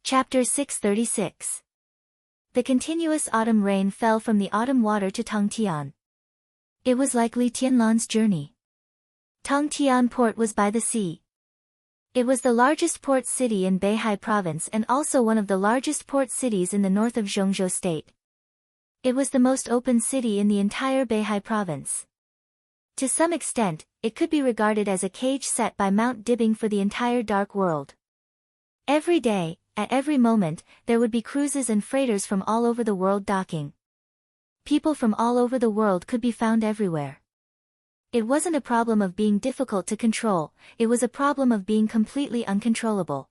Chapter 636. The continuous autumn rain fell from the autumn water to Tongtian. It was like Li Tianlan's journey. Tongtian port was by the sea. It was the largest port city in Beihai province and also one of the largest port cities in the north of Zhongzhou state. It was the most open city in the entire Beihai province. To some extent, it could be regarded as a cage set by Mount Dibbing for the entire dark world. Every day, at every moment, there would be cruises and freighters from all over the world docking. People from all over the world could be found everywhere. It wasn't a problem of being difficult to control, it was a problem of being completely uncontrollable.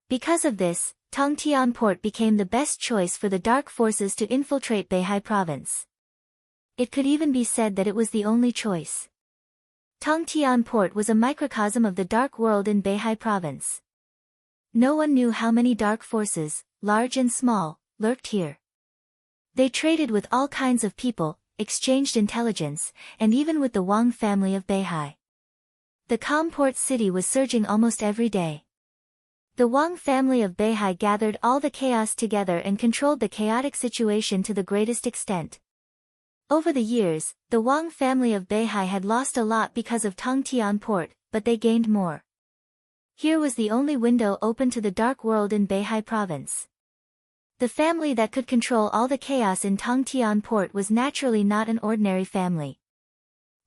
Because of this, Tongtian port became the best choice for the dark forces to infiltrate Beihai province. It could even be said that it was the only choice. Tongtian port was a microcosm of the dark world in Beihai province. No one knew how many dark forces, large and small, lurked here. They traded with all kinds of people, exchanged intelligence, and even with the Wang family of Beihai. The calm port city was surging almost every day. The Wang family of Beihai gathered all the chaos together and controlled the chaotic situation to the greatest extent. Over the years, the Wang family of Beihai had lost a lot because of Tongtian port, but they gained more. Here was the only window open to the dark world in Beihai province. The family that could control all the chaos in Tongtian port was naturally not an ordinary family.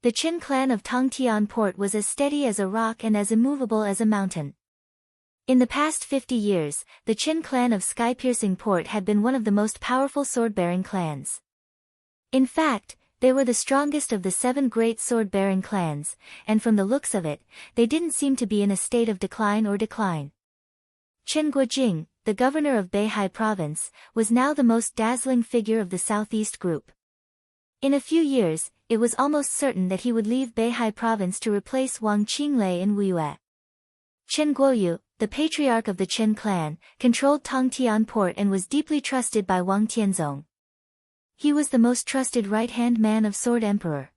The Qin clan of Tongtian port was as steady as a rock and as immovable as a mountain. In the past 50 years, the Qin clan of Sky-Piercing Port had been one of the most powerful sword-bearing clans. In fact, they were the strongest of the 7 great sword-bearing clans, and from the looks of it, they didn't seem to be in a state of decline. Qin Guojing, the governor of Beihai province, was now the most dazzling figure of the southeast group. In a few years, it was almost certain that he would leave Beihai province to replace Wang Qinglei in Wuyue. Qin Guoyu, the patriarch of the Qin clan, controlled Tongtian port and was deeply trusted by Wang Tianzong. He was the most trusted right-hand man of Sword Emperor.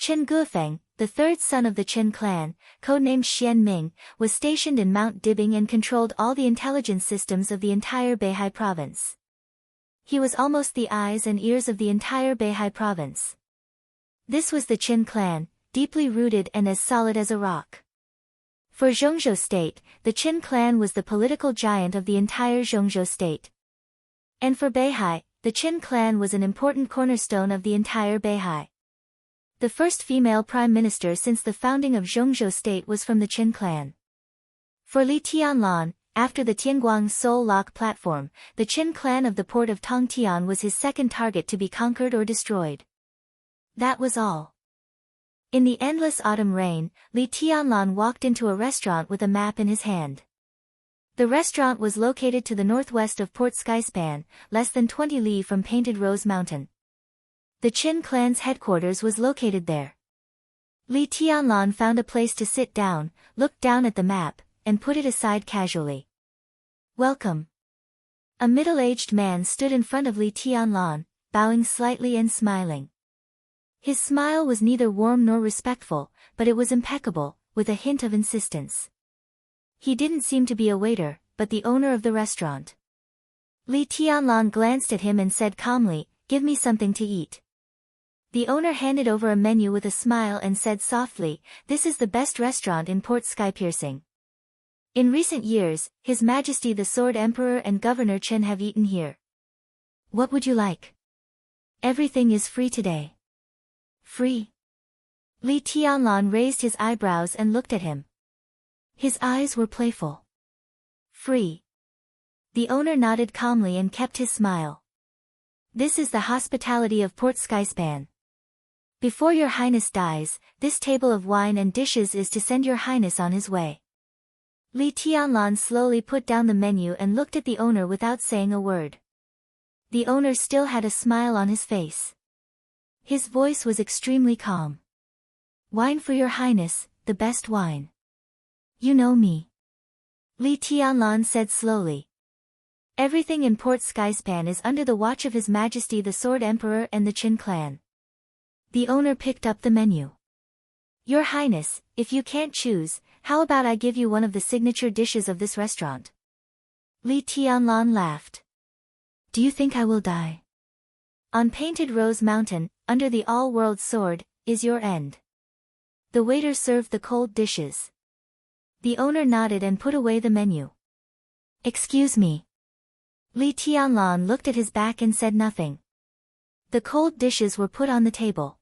Qin Gufeng, the third son of the Qin clan, codenamed Xian Ming, was stationed in Mount Dibbing and controlled all the intelligence systems of the entire Beihai province. He was almost the eyes and ears of the entire Beihai province. This was the Qin clan, deeply rooted and as solid as a rock. For Zhongzhou state, the Qin clan was the political giant of the entire Zhongzhou state. And for Beihai, the Qin clan was an important cornerstone of the entire Beihai. The first female prime minister since the founding of Zhongzhou state was from the Qin clan. For Li Tianlan, after the Tianguang Soul Lock platform, the Qin clan of the port of Tongtian was his second target to be conquered or destroyed. That was all. In the endless autumn rain, Li Tianlan walked into a restaurant with a map in his hand. The restaurant was located to the northwest of Port Skyspan, less than 20 li from Painted Rose Mountain. The Qin clan's headquarters was located there. Li Tianlan found a place to sit down, looked down at the map, and put it aside casually. "Welcome." A middle-aged man stood in front of Li Tianlan, bowing slightly and smiling. His smile was neither warm nor respectful, but it was impeccable, with a hint of insistence. He didn't seem to be a waiter, but the owner of the restaurant. Li Tianlan glanced at him and said calmly, "Give me something to eat." The owner handed over a menu with a smile and said softly, "This is the best restaurant in Port Sky-Piercing. In recent years, His Majesty the Sword Emperor and Governor Qin have eaten here. What would you like?" "Everything is free today." "Free?" Li Tianlan raised his eyebrows and looked at him. His eyes were playful. "Free." The owner nodded calmly and kept his smile. "This is the hospitality of Port Skyspan. Before your highness dies, this table of wine and dishes is to send your highness on his way." Li Tianlan slowly put down the menu and looked at the owner without saying a word. The owner still had a smile on his face. His voice was extremely calm. "Wine for your highness, the best wine. You know me." Li Tianlan said slowly. "Everything in Port Skyspan is under the watch of His Majesty the Sword Emperor and the Qin clan." The owner picked up the menu. "Your Highness, if you can't choose, how about I give you one of the signature dishes of this restaurant?" Li Tianlan laughed. Do you think I will die? On Painted Rose Mountain, under the all-world sword, is your end. The waiter served the cold dishes. The owner nodded and put away the menu. Excuse me. Li Tianlan looked at his back and said nothing. The cold dishes were put on the table.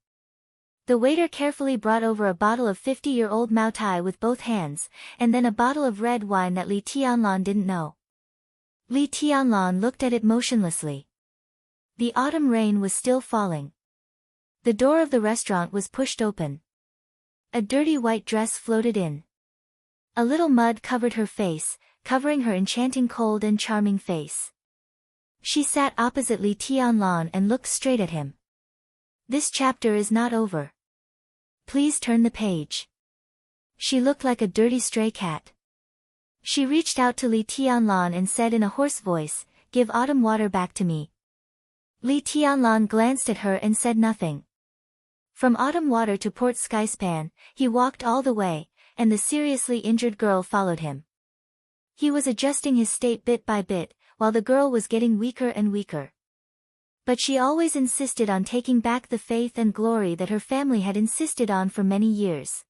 The waiter carefully brought over a bottle of 50-year-old Mao Tai with both hands, and then a bottle of red wine that Li Tianlan didn't know. Li Tianlan looked at it motionlessly. The autumn rain was still falling. The door of the restaurant was pushed open. A dirty white dress floated in. A little mud covered her face, covering her enchanting cold and charming face. She sat opposite Li Tianlan and looked straight at him. This chapter is not over. Please turn the page. She looked like a dirty stray cat. She reached out to Li Tianlan and said in a hoarse voice, "Give autumn water back to me." Li Tianlan glanced at her and said nothing. From autumn water to Port Skyspan, he walked all the way, and the seriously injured girl followed him. He was adjusting his state bit by bit, while the girl was getting weaker and weaker. But she always insisted on taking back the faith and glory that her family had insisted on for many years.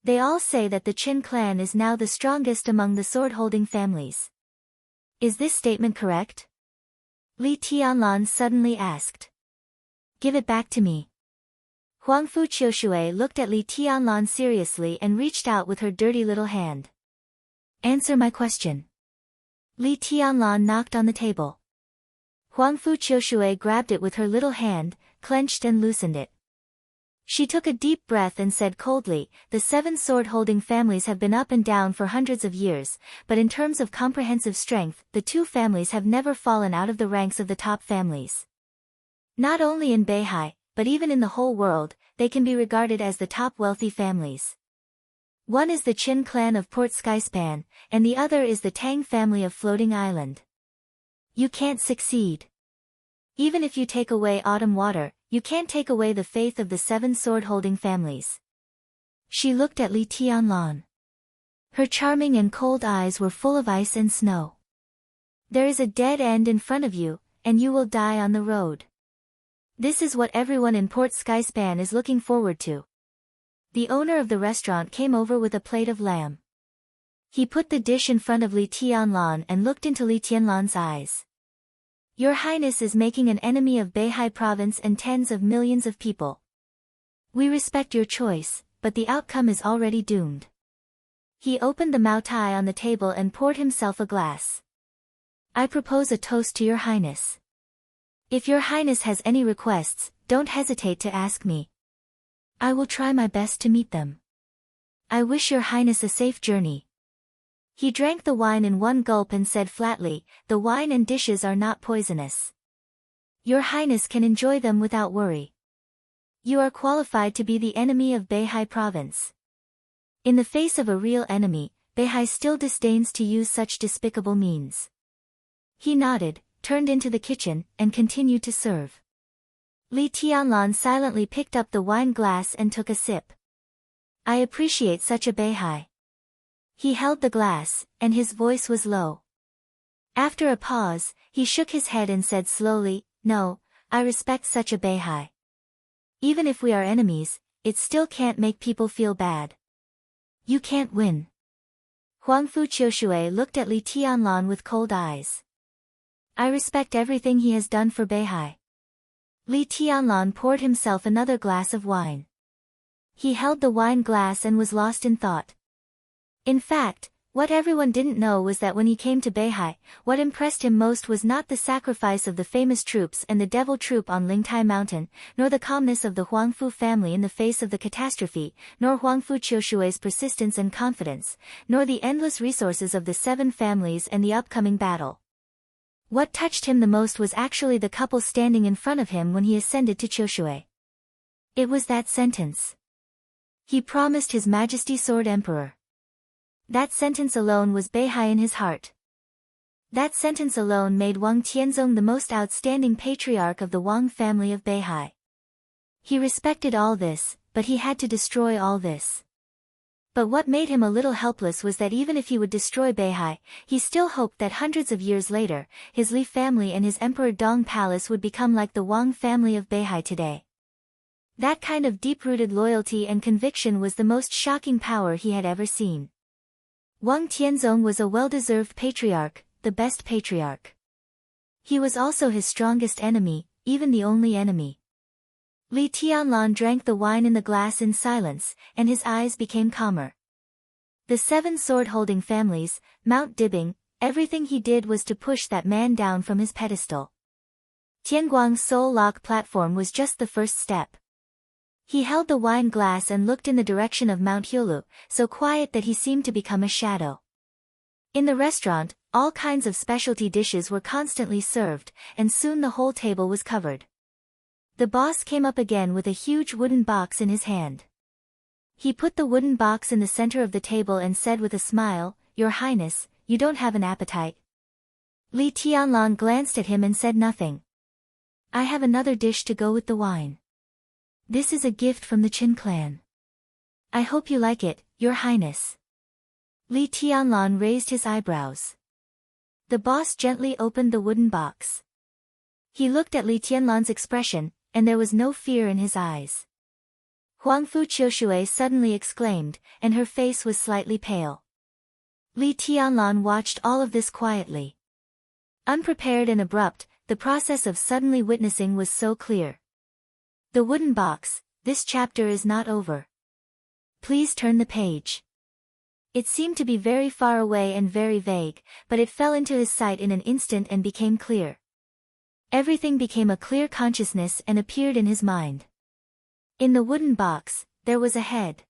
They all say that the Qin clan is now the strongest among the sword-holding families. Is this statement correct? Li Tianlan suddenly asked. Give it back to me. Huangfu Qiushui looked at Li Tianlan seriously and reached out with her dirty little hand. Answer my question. Li Tianlan knocked on the table. Huangfu Qiushui grabbed it with her little hand, clenched and loosened it. She took a deep breath and said coldly, the 7 sword-holding families have been up and down for hundreds of years, but in terms of comprehensive strength, the 2 families have never fallen out of the ranks of the top families. Not only in Beihai, but even in the whole world, they can be regarded as the top wealthy families. One is the Qin clan of Port Skyspan, and the other is the Tang family of Floating Island. You can't succeed. Even if you take away autumn water, you can't take away the faith of the 7 sword-holding families. She looked at Li Tianlan. Her charming and cold eyes were full of ice and snow. There is a dead end in front of you, and you will die on the road. This is what everyone in Port Skyspan is looking forward to. The owner of the restaurant came over with a plate of lamb. He put the dish in front of Li Tianlan and looked into Li Tianlan's eyes. Your Highness is making an enemy of Beihai province and tens of millions of people. We respect your choice, but the outcome is already doomed. He opened the Mao Tai on the table and poured himself a glass. I propose a toast to your Highness. If your Highness has any requests, don't hesitate to ask me. I will try my best to meet them. I wish your Highness a safe journey. He drank the wine in one gulp and said flatly, the wine and dishes are not poisonous. Your Highness can enjoy them without worry. You are qualified to be the enemy of Beihai province. In the face of a real enemy, Beihai still disdains to use such despicable means. He nodded, turned into the kitchen, and continued to serve. Li Tianlan silently picked up the wine glass and took a sip. I appreciate such a Beihai. He held the glass, and his voice was low. After a pause, he shook his head and said slowly, no, I respect such a Beihai. Even if we are enemies, it still can't make people feel bad. You can't win. Huangfu Qiushui looked at Li Tianlan with cold eyes. I respect everything he has done for Beihai. Li Tianlan poured himself another glass of wine. He held the wine glass and was lost in thought. In fact, what everyone didn't know was that when he came to Beihai, what impressed him most was not the sacrifice of the famous troops and the devil troop on Lingtai Mountain, nor the calmness of the Huangfu family in the face of the catastrophe, nor Huangfu Qiushui's persistence and confidence, nor the endless resources of the 7 families and the upcoming battle. What touched him the most was actually the couple standing in front of him when he ascended to Qiushui. It was that sentence. He promised His Majesty Sword Emperor. That sentence alone was Beihai in his heart. That sentence alone made Wang Tianzong the most outstanding patriarch of the Wang family of Beihai. He respected all this, but he had to destroy all this. But what made him a little helpless was that even if he would destroy Beihai, he still hoped that hundreds of years later, his Li family and his Emperor Dong Palace would become like the Wang family of Beihai today. That kind of deep-rooted loyalty and conviction was the most shocking power he had ever seen. Wang Tianzong was a well-deserved patriarch, the best patriarch. He was also his strongest enemy, even the only enemy. Li Tianlan drank the wine in the glass in silence, and his eyes became calmer. The 7 sword-holding families, Mount Dibing, everything he did was to push that man down from his pedestal. Tianguang's soul lock platform was just the first step. He held the wine glass and looked in the direction of Mount Hyolu, so quiet that he seemed to become a shadow. In the restaurant, all kinds of specialty dishes were constantly served, and soon the whole table was covered. The boss came up again with a huge wooden box in his hand. He put the wooden box in the center of the table and said with a smile, "Your Highness, you don't have an appetite?" Li Tianlan glanced at him and said nothing. "I have another dish to go with the wine. This is a gift from the Qin clan. I hope you like it, Your Highness." Li Tianlan raised his eyebrows. The boss gently opened the wooden box. He looked at Li Tianlan's expression, and there was no fear in his eyes. Huangfu Qiushui suddenly exclaimed, and her face was slightly pale. Li Tianlan watched all of this quietly. Unprepared and abrupt, the process of suddenly witnessing was so clear. The wooden box, this chapter is not over. Please turn the page. It seemed to be very far away and very vague, but it fell into his sight in an instant and became clear. Everything became a clear consciousness and appeared in his mind. In the wooden box, there was a head.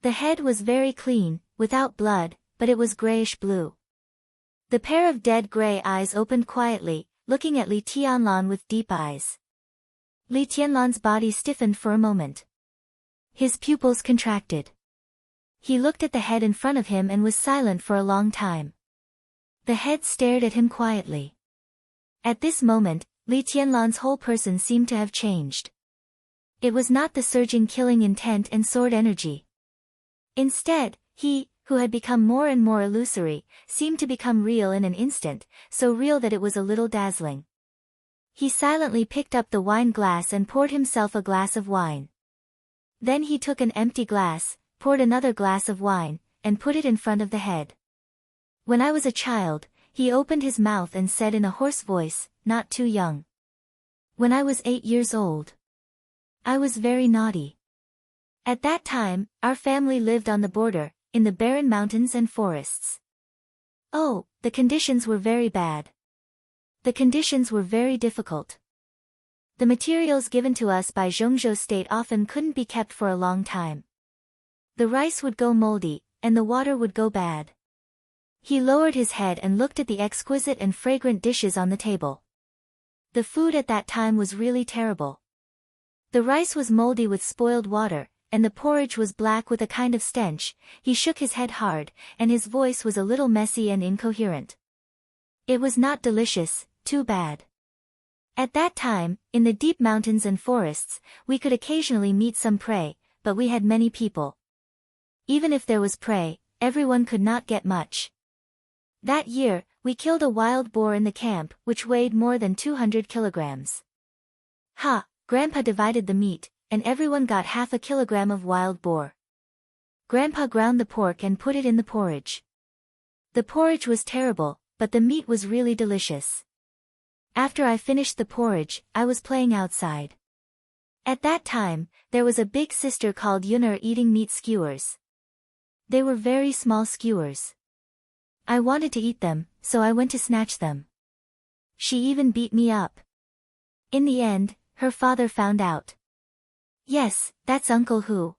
The head was very clean, without blood, but it was grayish-blue. The pair of dead gray eyes opened quietly, looking at Li Tianlan with deep eyes. Li Tianlan's body stiffened for a moment. His pupils contracted. He looked at the head in front of him and was silent for a long time. The head stared at him quietly. At this moment, Li Tianlan's whole person seemed to have changed. It was not the surging killing intent and sword energy. Instead, he, who had become more and more illusory, seemed to become real in an instant, so real that it was a little dazzling. He silently picked up the wine glass and poured himself a glass of wine. Then he took an empty glass, poured another glass of wine, and put it in front of the head. "When I was a child," he opened his mouth and said in a hoarse voice, not too young. "When I was 8 years old. I was very naughty. At that time, our family lived on the border, in the barren mountains and forests. Oh, the conditions were very bad. The conditions were very difficult. The materials given to us by Zhongzhou state often couldn't be kept for a long time. The rice would go moldy, and the water would go bad." He lowered his head and looked at the exquisite and fragrant dishes on the table. The food at that time was really terrible. The rice was moldy with spoiled water, and the porridge was black with a kind of stench. He shook his head hard, and his voice was a little messy and incoherent. "It was not delicious, too bad. At that time, in the deep mountains and forests, we could occasionally meet some prey, but we had many people. Even if there was prey, everyone could not get much. That year, we killed a wild boar in the camp, which weighed more than 200 kilograms. Grandpa divided the meat, and everyone got half a kilogram of wild boar. Grandpa ground the pork and put it in the porridge. The porridge was terrible, but the meat was really delicious. After I finished the porridge, I was playing outside. At that time, there was a big sister called Yunar eating meat skewers. They were very small skewers. I wanted to eat them, so I went to snatch them. She even beat me up. In the end, her father found out. Yes, that's Uncle Hu.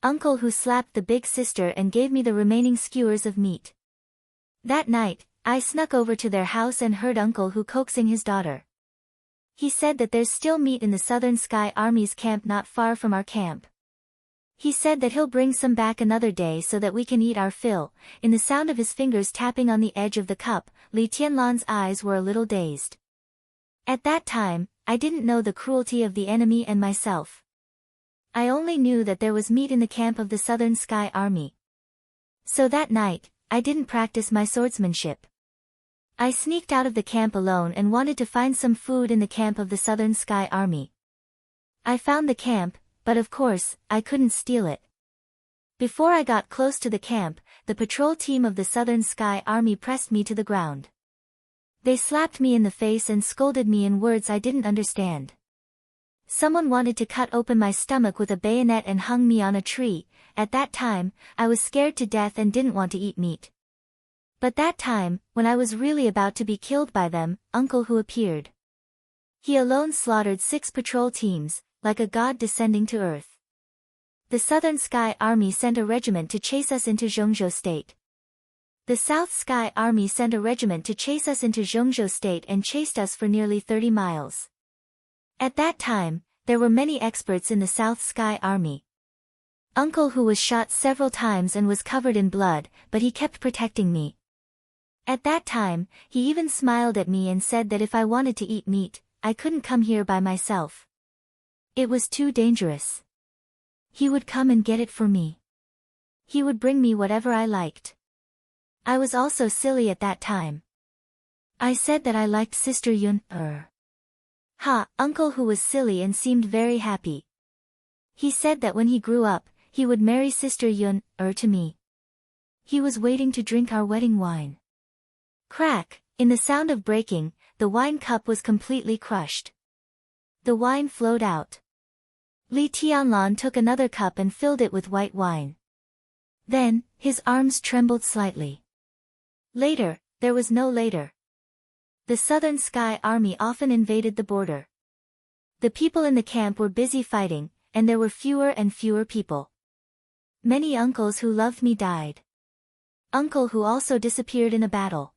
Uncle Hu slapped the big sister and gave me the remaining skewers of meat. That night, I snuck over to their house and heard Uncle Hu coaxing his daughter. He said that there's still meat in the Southern Sky Army's camp not far from our camp. He said that he'll bring some back another day so that we can eat our fill. In the sound of his fingers tapping on the edge of the cup, Li Tianlan's eyes were a little dazed. At that time, I didn't know the cruelty of the enemy and myself. I only knew that there was meat in the camp of the Southern Sky Army. So that night, I didn't practice my swordsmanship. I sneaked out of the camp alone and wanted to find some food in the camp of the Southern Sky Army. I found the camp, but of course, I couldn't steal it. Before I got close to the camp, the patrol team of the Southern Sky Army pressed me to the ground. They slapped me in the face and scolded me in words I didn't understand. Someone wanted to cut open my stomach with a bayonet and hung me on a tree. At that time, I was scared to death and didn't want to eat meat. But that time, when I was really about to be killed by them, Uncle Hu appeared. He alone slaughtered 6 patrol teams, like a god descending to earth. The Southern Sky Army sent a regiment to chase us into Zhengzhou State. The South Sky Army sent a regiment to chase us into Zhengzhou State and chased us for nearly 30 miles. At that time, there were many experts in the South Sky Army. Uncle Hu was shot several times and was covered in blood, but he kept protecting me. At that time, he even smiled at me and said that if I wanted to eat meat, I couldn't come here by myself. It was too dangerous. He would come and get it for me. He would bring me whatever I liked. I was also silly at that time. I said that I liked Sister Yun. Uncle Hu was silly and seemed very happy. He said that when he grew up, he would marry Sister Yun, to me. He was waiting to drink our wedding wine. Crack, in the sound of breaking, the wine cup was completely crushed. The wine flowed out. Li Tianlan took another cup and filled it with white wine. Then, his arms trembled slightly. Later, there was no later. The Southern Sky Army often invaded the border. The people in the camp were busy fighting, and there were fewer and fewer people. Many uncles who loved me died. Uncle Hu also disappeared in a battle.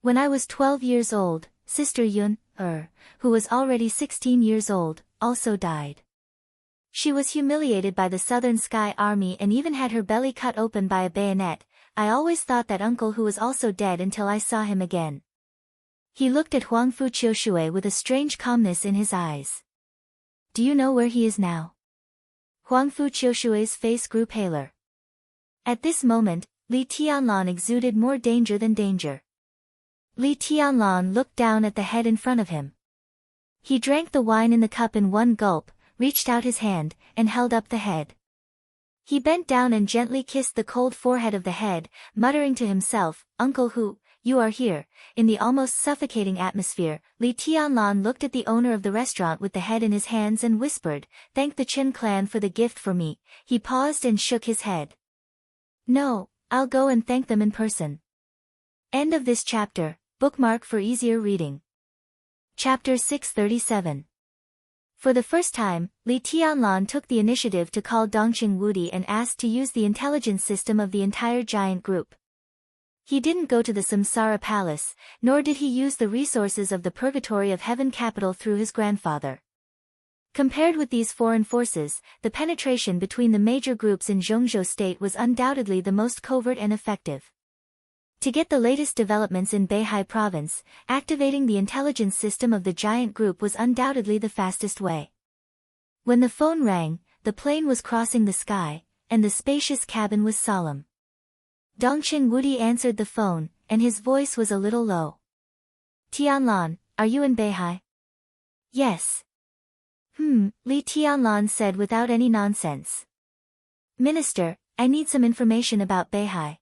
When I was 12 years old, Sister Yun, who was already 16 years old, also died. She was humiliated by the Southern Sky Army and even had her belly cut open by a bayonet. I always thought that Uncle Hu was also dead until I saw him again. He looked at Huangfu Qiushui with a strange calmness in his eyes. Do you know where he is now? Huangfu Qiushui's face grew paler. At this moment, Li Tianlan exuded more danger than danger. Li Tianlan looked down at the head in front of him. He drank the wine in the cup in one gulp, reached out his hand, and held up the head. He bent down and gently kissed the cold forehead of the head, muttering to himself, Uncle Hu, you are here. In the almost suffocating atmosphere, Li Tianlan looked at the owner of the restaurant with the head in his hands and whispered, Thank the Qin clan for the gift for me. He paused and shook his head. No, I'll go and thank them in person. End of this chapter, bookmark for easier reading. Chapter 637. For the first time, Li Tianlan took the initiative to call Dongqing Wudi and asked to use the intelligence system of the entire giant group. He didn't go to the Samsara Palace, nor did he use the resources of the Purgatory of Heaven capital through his grandfather. Compared with these foreign forces, the penetration between the major groups in Zhengzhou State was undoubtedly the most covert and effective. To get the latest developments in Beihai Province, activating the intelligence system of the giant group was undoubtedly the fastest way. When the phone rang, the plane was crossing the sky, and the spacious cabin was solemn. Dongqing Wudi answered the phone, and his voice was a little low. Tianlan, are you in Beihai? Yes. Li Tianlan said without any nonsense. Minister, I need some information about Beihai.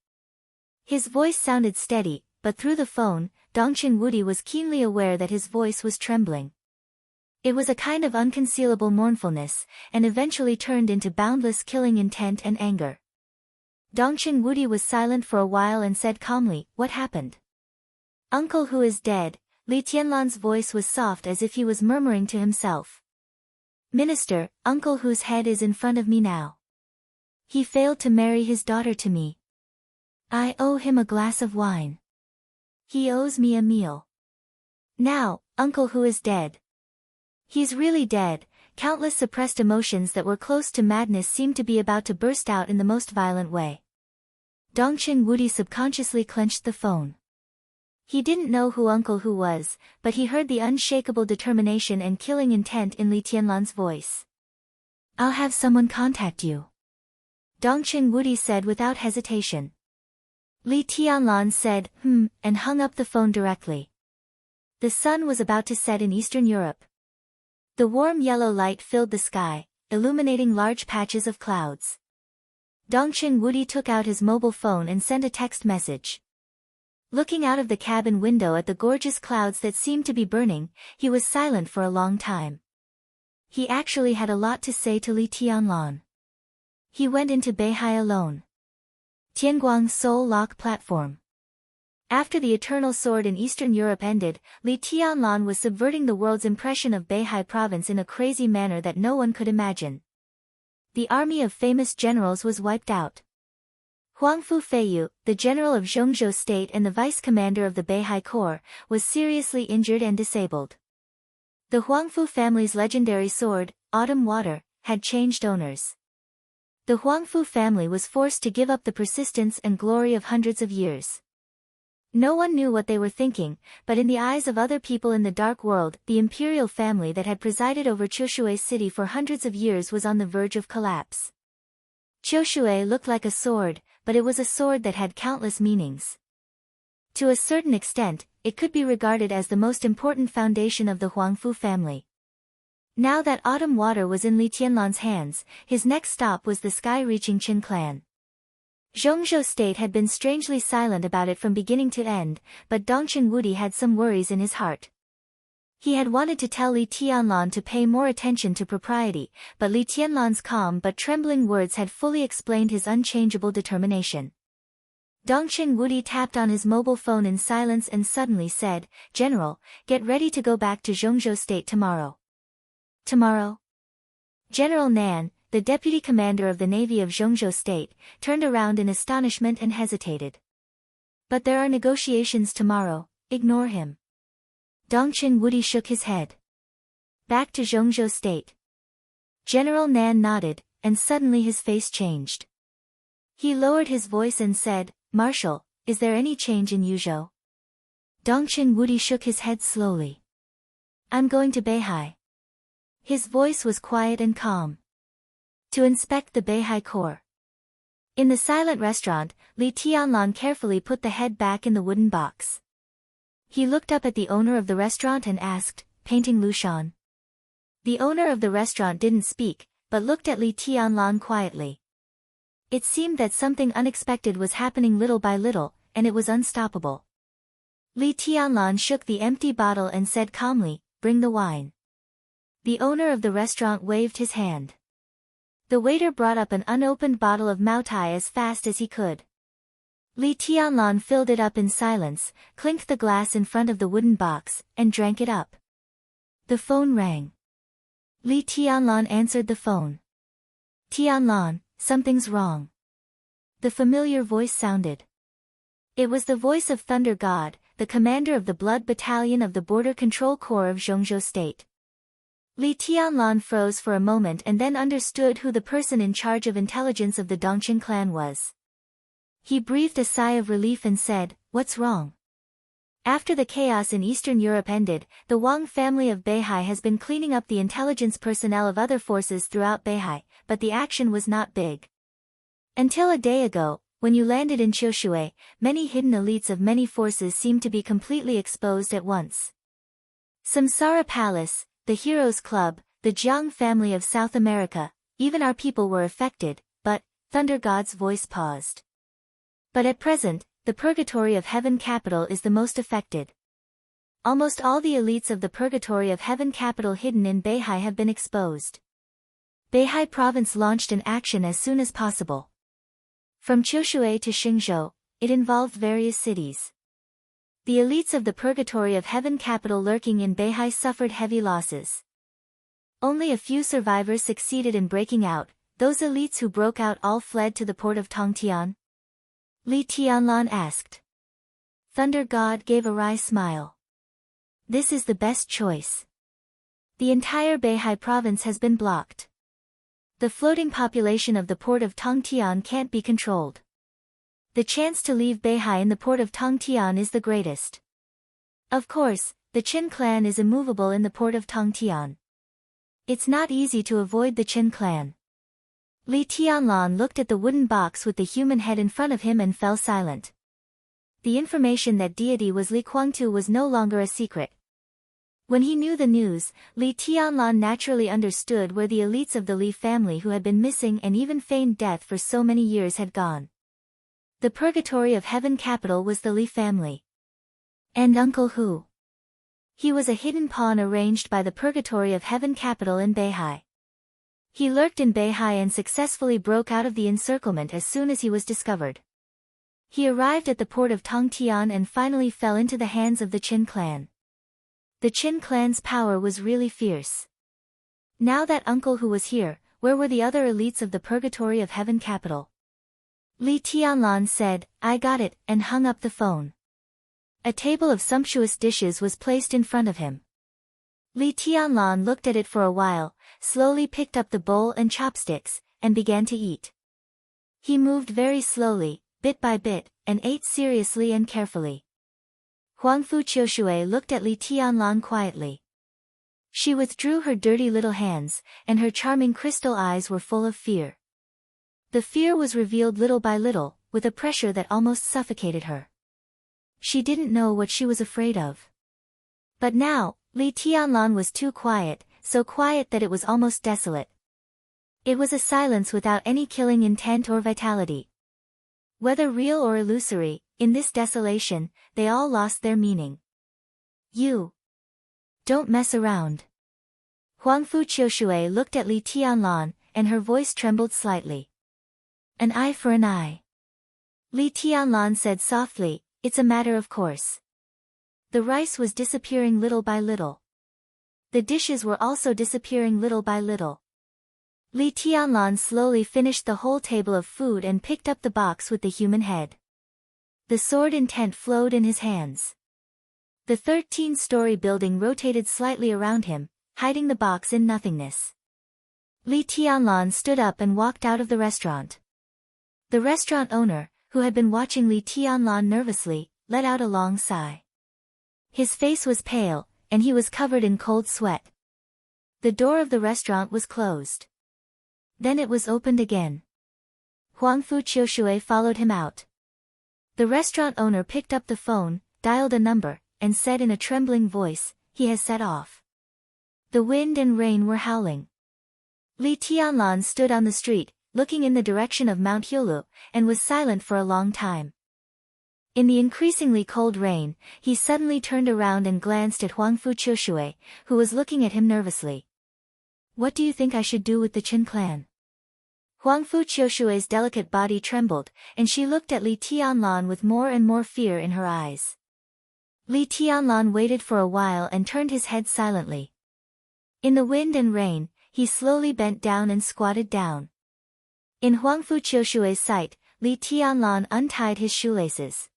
His voice sounded steady, but through the phone, Dongqing Wudi was keenly aware that his voice was trembling. It was a kind of unconcealable mournfulness, and eventually turned into boundless killing intent and anger. Dongqing Wudi was silent for a while and said calmly, What happened? Uncle Hu is dead. Li Tianlan's voice was soft as if he was murmuring to himself. Minister, Uncle Hu's head is in front of me now. He failed to marry his daughter to me. I owe him a glass of wine. He owes me a meal. Now, Uncle Hu is dead. He's really dead. Countless suppressed emotions that were close to madness seemed to be about to burst out in the most violent way. Dongqing Wudi subconsciously clenched the phone. He didn't know who Uncle Hu was, but he heard the unshakable determination and killing intent in Li Tianlan's voice. I'll have someone contact you, Dongqing Wudi said without hesitation. Li Tianlan said, and hung up the phone directly. The sun was about to set in Eastern Europe. The warm yellow light filled the sky, illuminating large patches of clouds. Dongqing Wudi took out his mobile phone and sent a text message. Looking out of the cabin window at the gorgeous clouds that seemed to be burning, he was silent for a long time. He actually had a lot to say to Li Tianlan. He went into Beihai alone. Tianguang Soul Lock Platform. After the Eternal Sword in Eastern Europe ended, Li Tianlan was subverting the world's impression of Beihai province in a crazy manner that no one could imagine. The army of famous generals was wiped out. Huangfu Feiyu, the general of Zhongzhou state and the vice-commander of the Beihai Corps, was seriously injured and disabled. The Huangfu family's legendary sword, Autumn Water, had changed owners. The Huangfu family was forced to give up the persistence and glory of hundreds of years. No one knew what they were thinking, but in the eyes of other people in the dark world, the imperial family that had presided over Qiushui city for hundreds of years was on the verge of collapse. Qiushui looked like a sword, but it was a sword that had countless meanings. To a certain extent, it could be regarded as the most important foundation of the Huangfu family. Now that Autumn Water was in Li Tianlan's hands, his next stop was the sky-reaching Qin clan. Zhongzhou state had been strangely silent about it from beginning to end, but Dongqing Wudi had some worries in his heart. He had wanted to tell Li Tianlan to pay more attention to propriety, but Li Tianlan's calm but trembling words had fully explained his unchangeable determination. Dongqing Wudi tapped on his mobile phone in silence and suddenly said, "General, get ready to go back to Zhongzhou state tomorrow." Tomorrow? General Nan, the deputy commander of the Navy of Zhongzhou state, turned around in astonishment and hesitated. "But there are negotiations tomorrow, ignore him." Dongqing Wudi shook his head. "Back to Zhongzhou state." General Nan nodded, and suddenly his face changed. He lowered his voice and said, "Marshal, is there any change in Yuzhou?" Dongqing Wudi shook his head slowly. "I'm going to Beihai." His voice was quiet and calm. "To inspect the Beihai Corps." In the silent restaurant, Li Tianlan carefully put the head back in the wooden box. He looked up at the owner of the restaurant and asked, "Painting Lushan?" The owner of the restaurant didn't speak, but looked at Li Tianlan quietly. It seemed that something unexpected was happening little by little, and it was unstoppable. Li Tianlan shook the empty bottle and said calmly, "Bring the wine." The owner of the restaurant waved his hand. The waiter brought up an unopened bottle of Maotai as fast as he could. Li Tianlan filled it up in silence, clinked the glass in front of the wooden box, and drank it up. The phone rang. Li Tianlan answered the phone. "Tianlan, something's wrong." The familiar voice sounded. It was the voice of Thunder God, the commander of the Blood Battalion of the Border Control Corps of Zhongzhou State. Li Tianlan froze for a moment and then understood who the person in charge of intelligence of the Dongqing clan was. He breathed a sigh of relief and said, "What's wrong?" After the chaos in Eastern Europe ended, the Wang family of Beihai has been cleaning up the intelligence personnel of other forces throughout Beihai, but the action was not big. Until a day ago, when you landed in Qiushui, many hidden elites of many forces seemed to be completely exposed at once. Samsara Palace, the Heroes Club, the Jiang family of South America, even our people were affected, but, Thunder God's voice paused. But at present, the Purgatory of Heaven capital is the most affected. Almost all the elites of the Purgatory of Heaven capital hidden in Beihai have been exposed. Beihai province launched an action as soon as possible. From Qiushui to Xingzhou, it involved various cities. The elites of the Purgatory of Heaven capital lurking in Beihai suffered heavy losses. Only a few survivors succeeded in breaking out. Those elites who broke out all fled to the port of Tongtian? Li Tianlan asked. Thunder God gave a wry smile. This is the best choice. The entire Beihai province has been blocked. The floating population of the port of Tongtian can't be controlled. The chance to leave Beihai in the port of Tongtian is the greatest. Of course, the Qin clan is immovable in the port of Tongtian. It's not easy to avoid the Qin clan. Li Tianlan looked at the wooden box with the human head in front of him and fell silent. The information that deity was Li Kuangtu was no longer a secret. When he knew the news, Li Tianlan naturally understood where the elites of the Li family who had been missing and even feigned death for so many years had gone. The purgatory of heaven capital was the Li family. And Uncle Hu? He was a hidden pawn arranged by the purgatory of heaven capital in Beihai. He lurked in Beihai and successfully broke out of the encirclement as soon as he was discovered. He arrived at the port of Tongtian and finally fell into the hands of the Qin clan. The Qin clan's power was really fierce. Now that Uncle Hu was here, where were the other elites of the purgatory of heaven capital? Li Tianlan said, "I got it," and hung up the phone. A table of sumptuous dishes was placed in front of him. Li Tianlan looked at it for a while, slowly picked up the bowl and chopsticks, and began to eat. He moved very slowly, bit by bit, and ate seriously and carefully. Huangfu Qiushui looked at Li Tianlan quietly. She withdrew her dirty little hands, and her charming crystal eyes were full of fear. The fear was revealed little by little, with a pressure that almost suffocated her. She didn't know what she was afraid of. But now, Li Tianlan was too quiet, so quiet that it was almost desolate. It was a silence without any killing intent or vitality. Whether real or illusory, in this desolation, they all lost their meaning. "You don't mess around." Huangfu Qiushui looked at Li Tianlan, and her voice trembled slightly. "An eye for an eye." Li Tianlan said softly, "It's a matter of course." The rice was disappearing little by little. The dishes were also disappearing little by little. Li Tianlan slowly finished the whole table of food and picked up the box with the human head. The sword intent flowed in his hands. The 13-story building rotated slightly around him, hiding the box in nothingness. Li Tianlan stood up and walked out of the restaurant. The restaurant owner, who had been watching Li Tianlan nervously, let out a long sigh. His face was pale, and he was covered in cold sweat. The door of the restaurant was closed. Then it was opened again. Huangfu Qiushui followed him out. The restaurant owner picked up the phone, dialed a number, and said in a trembling voice, "He has set off." The wind and rain were howling. Li Tianlan stood on the street, looking in the direction of Mount Hyolu, and was silent for a long time. In the increasingly cold rain, he suddenly turned around and glanced at Huangfu Qiushui, who was looking at him nervously. "What do you think I should do with the Qin clan?" Huangfu Qiushui's delicate body trembled, and she looked at Li Tianlan with more and more fear in her eyes. Li Tianlan waited for a while and turned his head silently. In the wind and rain, he slowly bent down and squatted down. In Huangfu Qiushui's sight, Li Tianlan untied his shoelaces.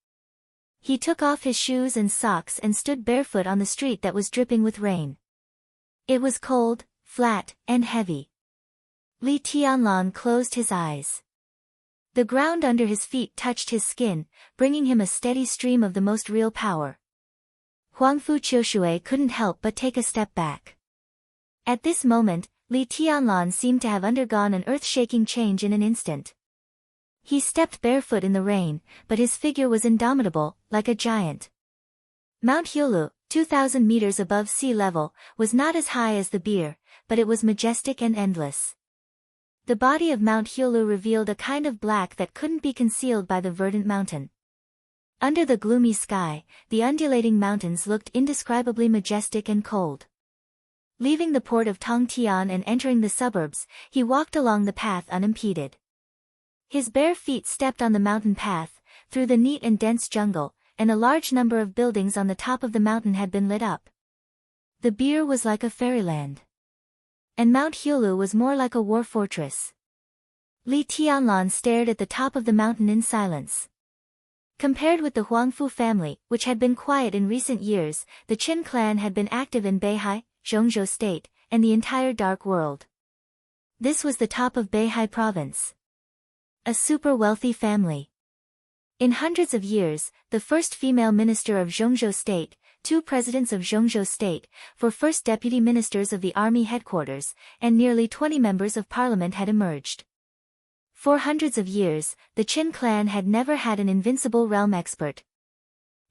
He took off his shoes and socks and stood barefoot on the street that was dripping with rain. It was cold, flat, and heavy. Li Tianlan closed his eyes. The ground under his feet touched his skin, bringing him a steady stream of the most real power. Huangfu Qiushui couldn't help but take a step back. At this moment, Li Tianlan seemed to have undergone an earth-shaking change in an instant. He stepped barefoot in the rain, but his figure was indomitable, like a giant. Mount Hyolu, 2,000 meters above sea level, was not as high as the Beer, but it was majestic and endless. The body of Mount Hyolu revealed a kind of black that couldn't be concealed by the verdant mountain. Under the gloomy sky, the undulating mountains looked indescribably majestic and cold. Leaving the port of Tongtian and entering the suburbs, he walked along the path unimpeded. His bare feet stepped on the mountain path, through the neat and dense jungle, and a large number of buildings on the top of the mountain had been lit up. The Beer was like a fairyland. And Mount Hyolu was more like a war fortress. Li Tianlan stared at the top of the mountain in silence. Compared with the Huangfu family, which had been quiet in recent years, the Qin clan had been active in Beihai, Zhongzhou State, and the entire Dark World. This was the top of Beihai province. A super wealthy family. In hundreds of years, the first female minister of Zhongzhou State, 2 presidents of Zhengzhou state, 4 first deputy ministers of the army headquarters, and nearly 20 members of parliament had emerged. For hundreds of years, the Qin clan had never had an invincible realm expert.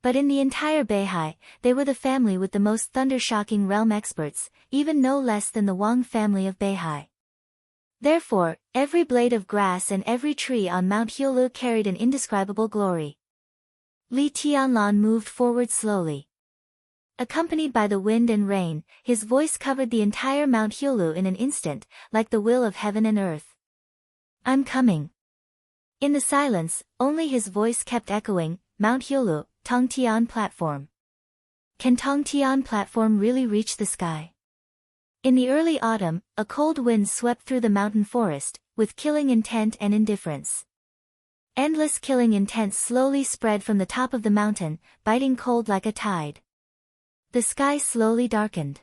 But in the entire Beihai, they were the family with the most thunder-shocking realm experts, even no less than the Wang family of Beihai. Therefore, every blade of grass and every tree on Mount Heulu carried an indescribable glory. Li Tianlan moved forward slowly. Accompanied by the wind and rain, his voice covered the entire Mount Heulu in an instant, like the will of heaven and earth. "I'm coming." In the silence, only his voice kept echoing, "Mount Heulu, Tongtian platform." Can Tongtian platform really reach the sky? In the early autumn, a cold wind swept through the mountain forest, with killing intent and indifference. Endless killing intent slowly spread from the top of the mountain, biting cold like a tide. The sky slowly darkened.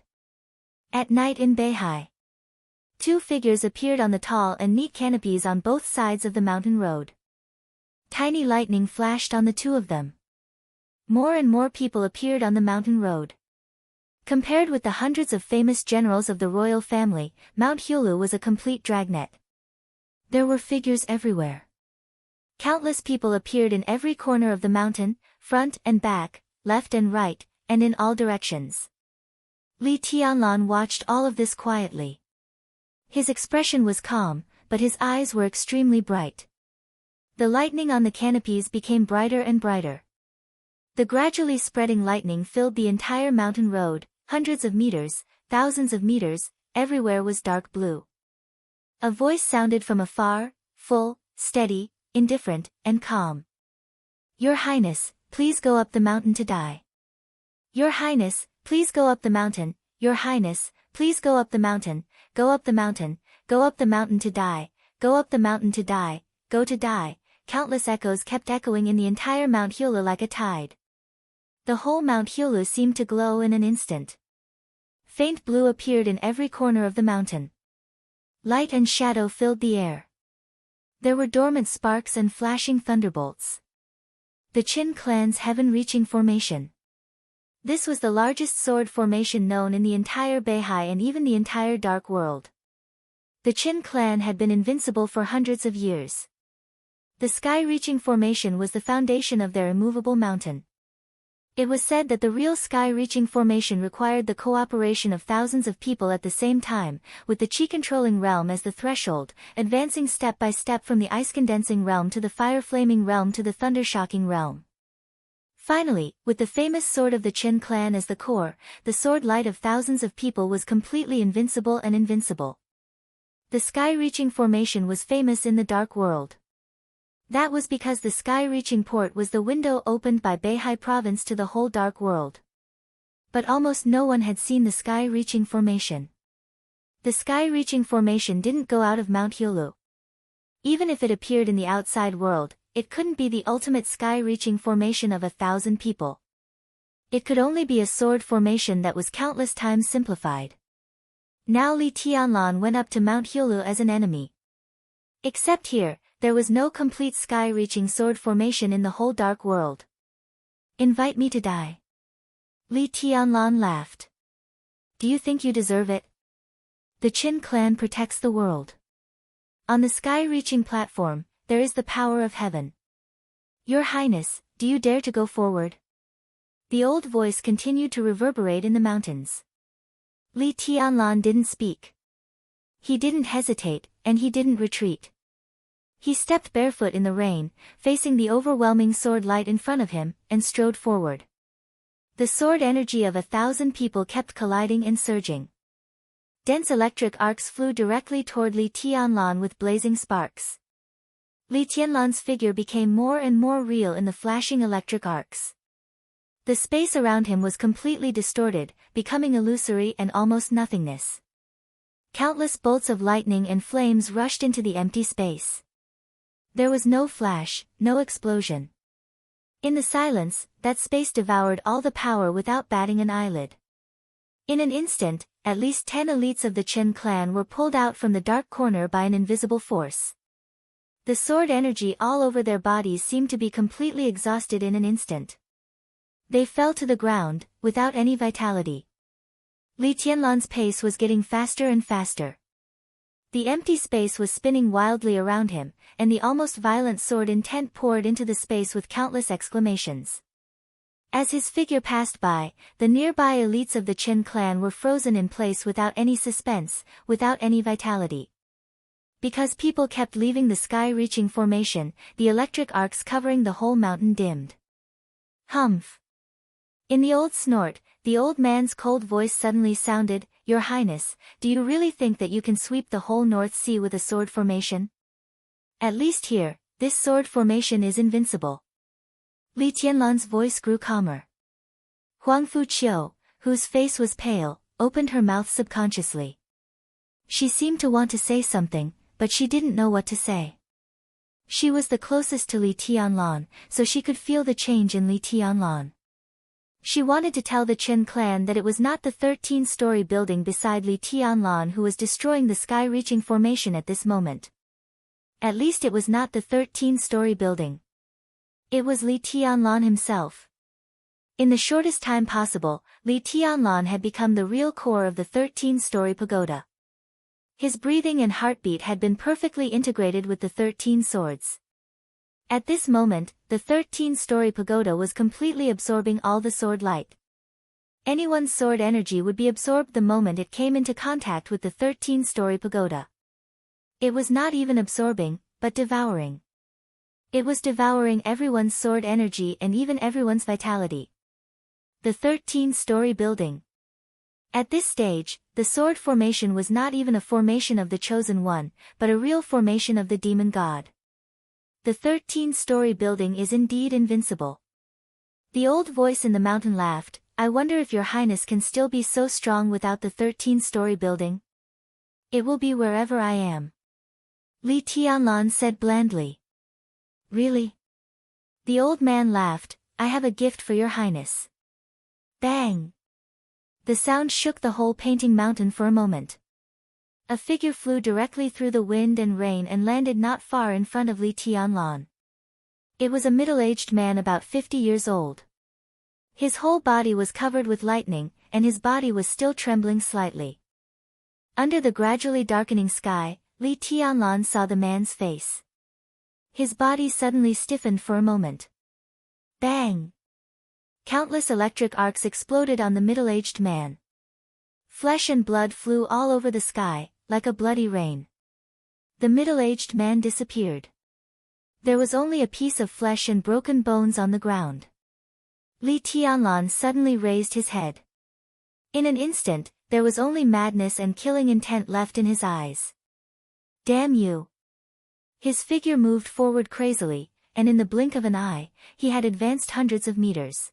At night in Beihai, 2 figures appeared on the tall and neat canopies on both sides of the mountain road. Tiny lightning flashed on the 2 of them. More and more people appeared on the mountain road. Compared with the hundreds of famous generals of the royal family, Mount Heulu was a complete dragnet. There were figures everywhere. Countless people appeared in every corner of the mountain, front and back, left and right, and in all directions. Li Tianlan watched all of this quietly. His expression was calm, but his eyes were extremely bright. The lightning on the canopies became brighter and brighter. The gradually spreading lightning filled the entire mountain road, hundreds of meters, thousands of meters, everywhere was dark blue. A voice sounded from afar, full, steady, indifferent, and calm. "Your Highness, please go up the mountain to die. Your Highness, please go up the mountain. Your Highness, please go up the mountain. Go up the mountain, go up the mountain to die, go up the mountain to die, go to die." Countless echoes kept echoing in the entire Mount Heulu like a tide. The whole Mount Heulu seemed to glow in an instant. Faint blue appeared in every corner of the mountain. Light and shadow filled the air. There were dormant sparks and flashing thunderbolts. The Qin clan's heaven-reaching formation. This was the largest sword formation known in the entire Beihai and even the entire Dark World. The Qin clan had been invincible for hundreds of years. The sky-reaching formation was the foundation of their immovable mountain. It was said that the real sky-reaching formation required the cooperation of thousands of people at the same time, with the chi-controlling realm as the threshold, advancing step by step from the ice-condensing realm to the fire-flaming realm to the thunder-shocking realm. Finally, with the famous sword of the Qin clan as the core, the sword light of thousands of people was completely invincible and invincible. The sky-reaching formation was famous in the Dark World. That was because the sky-reaching port was the window opened by Beihai province to the whole Dark World. But almost no one had seen the sky-reaching formation. The sky-reaching formation didn't go out of Mount Heulu. Even if it appeared in the outside world, it couldn't be the ultimate sky-reaching formation of 1,000 people. It could only be a sword formation that was countless times simplified. Now Li Tianlan went up to Mount Heulu as an enemy. Except here, there was no complete sky-reaching sword formation in the whole Dark World. "Invite me to die." Li Tianlan laughed. "Do you think you deserve it? The Qin clan protects the world. On the sky-reaching platform, there is the power of heaven. Your Highness, do you dare to go forward?" The old voice continued to reverberate in the mountains. Li Tianlan didn't speak. He didn't hesitate, and he didn't retreat. He stepped barefoot in the rain, facing the overwhelming sword light in front of him, and strode forward. The sword energy of 1,000 people kept colliding and surging. Dense electric arcs flew directly toward Li Tianlan with blazing sparks. Li Tianlan's figure became more and more real in the flashing electric arcs. The space around him was completely distorted, becoming illusory and almost nothingness. Countless bolts of lightning and flames rushed into the empty space. There was no flash, no explosion. In the silence, that space devoured all the power without batting an eyelid. In an instant, at least 10 elites of the Qin clan were pulled out from the dark corner by an invisible force. The sword energy all over their bodies seemed to be completely exhausted in an instant. They fell to the ground, without any vitality. Li Tianlan's pace was getting faster and faster. The empty space was spinning wildly around him, and the almost violent sword intent poured into the space with countless exclamations. As his figure passed by, the nearby elites of the Qin clan were frozen in place without any suspense, without any vitality. Because people kept leaving the sky-reaching formation, the electric arcs covering the whole mountain dimmed. Humph! In the old snort, the old man's cold voice suddenly sounded, "Your Highness, do you really think that you can sweep the whole North Sea with a sword formation? At least here, this sword formation is invincible." Li Tianlan's voice grew calmer. Huang Fuqiu, whose face was pale, opened her mouth subconsciously. She seemed to want to say something, but she didn't know what to say. She was the closest to Li Tianlan, so she could feel the change in Li Tianlan. She wanted to tell the Qin clan that it was not the 13-story building beside Li Tianlan who was destroying the sky-reaching formation at this moment. At least it was not the 13-story building. It was Li Tianlan himself. In the shortest time possible, Li Tianlan had become the real core of the 13-story pagoda. His breathing and heartbeat had been perfectly integrated with the 13 swords. At this moment, the 13-story pagoda was completely absorbing all the sword light. Anyone's sword energy would be absorbed the moment it came into contact with the 13-story pagoda. It was not even absorbing, but devouring. It was devouring everyone's sword energy and even everyone's vitality. The 13-story building. At this stage, the sword formation was not even a formation of the Chosen One, but a real formation of the demon god. The 13-story building is indeed invincible. The old voice in the mountain laughed, "I wonder if your highness can still be so strong without the 13-story building?" "It will be wherever I am," Li Tianlan said blandly. "Really?" The old man laughed, "I have a gift for your highness." Bang! The sound shook the whole painting mountain for a moment. A figure flew directly through the wind and rain and landed not far in front of Li Tianlan. It was a middle-aged man about 50 years old. His whole body was covered with lightning, and his body was still trembling slightly. Under the gradually darkening sky, Li Tianlan saw the man's face. His body suddenly stiffened for a moment. Bang! Countless electric arcs exploded on the middle-aged man. Flesh and blood flew all over the sky, like a bloody rain. The middle-aged man disappeared. There was only a piece of flesh and broken bones on the ground. Li Tianlan suddenly raised his head. In an instant, there was only madness and killing intent left in his eyes. "Damn you!" His figure moved forward crazily, and in the blink of an eye, he had advanced hundreds of meters.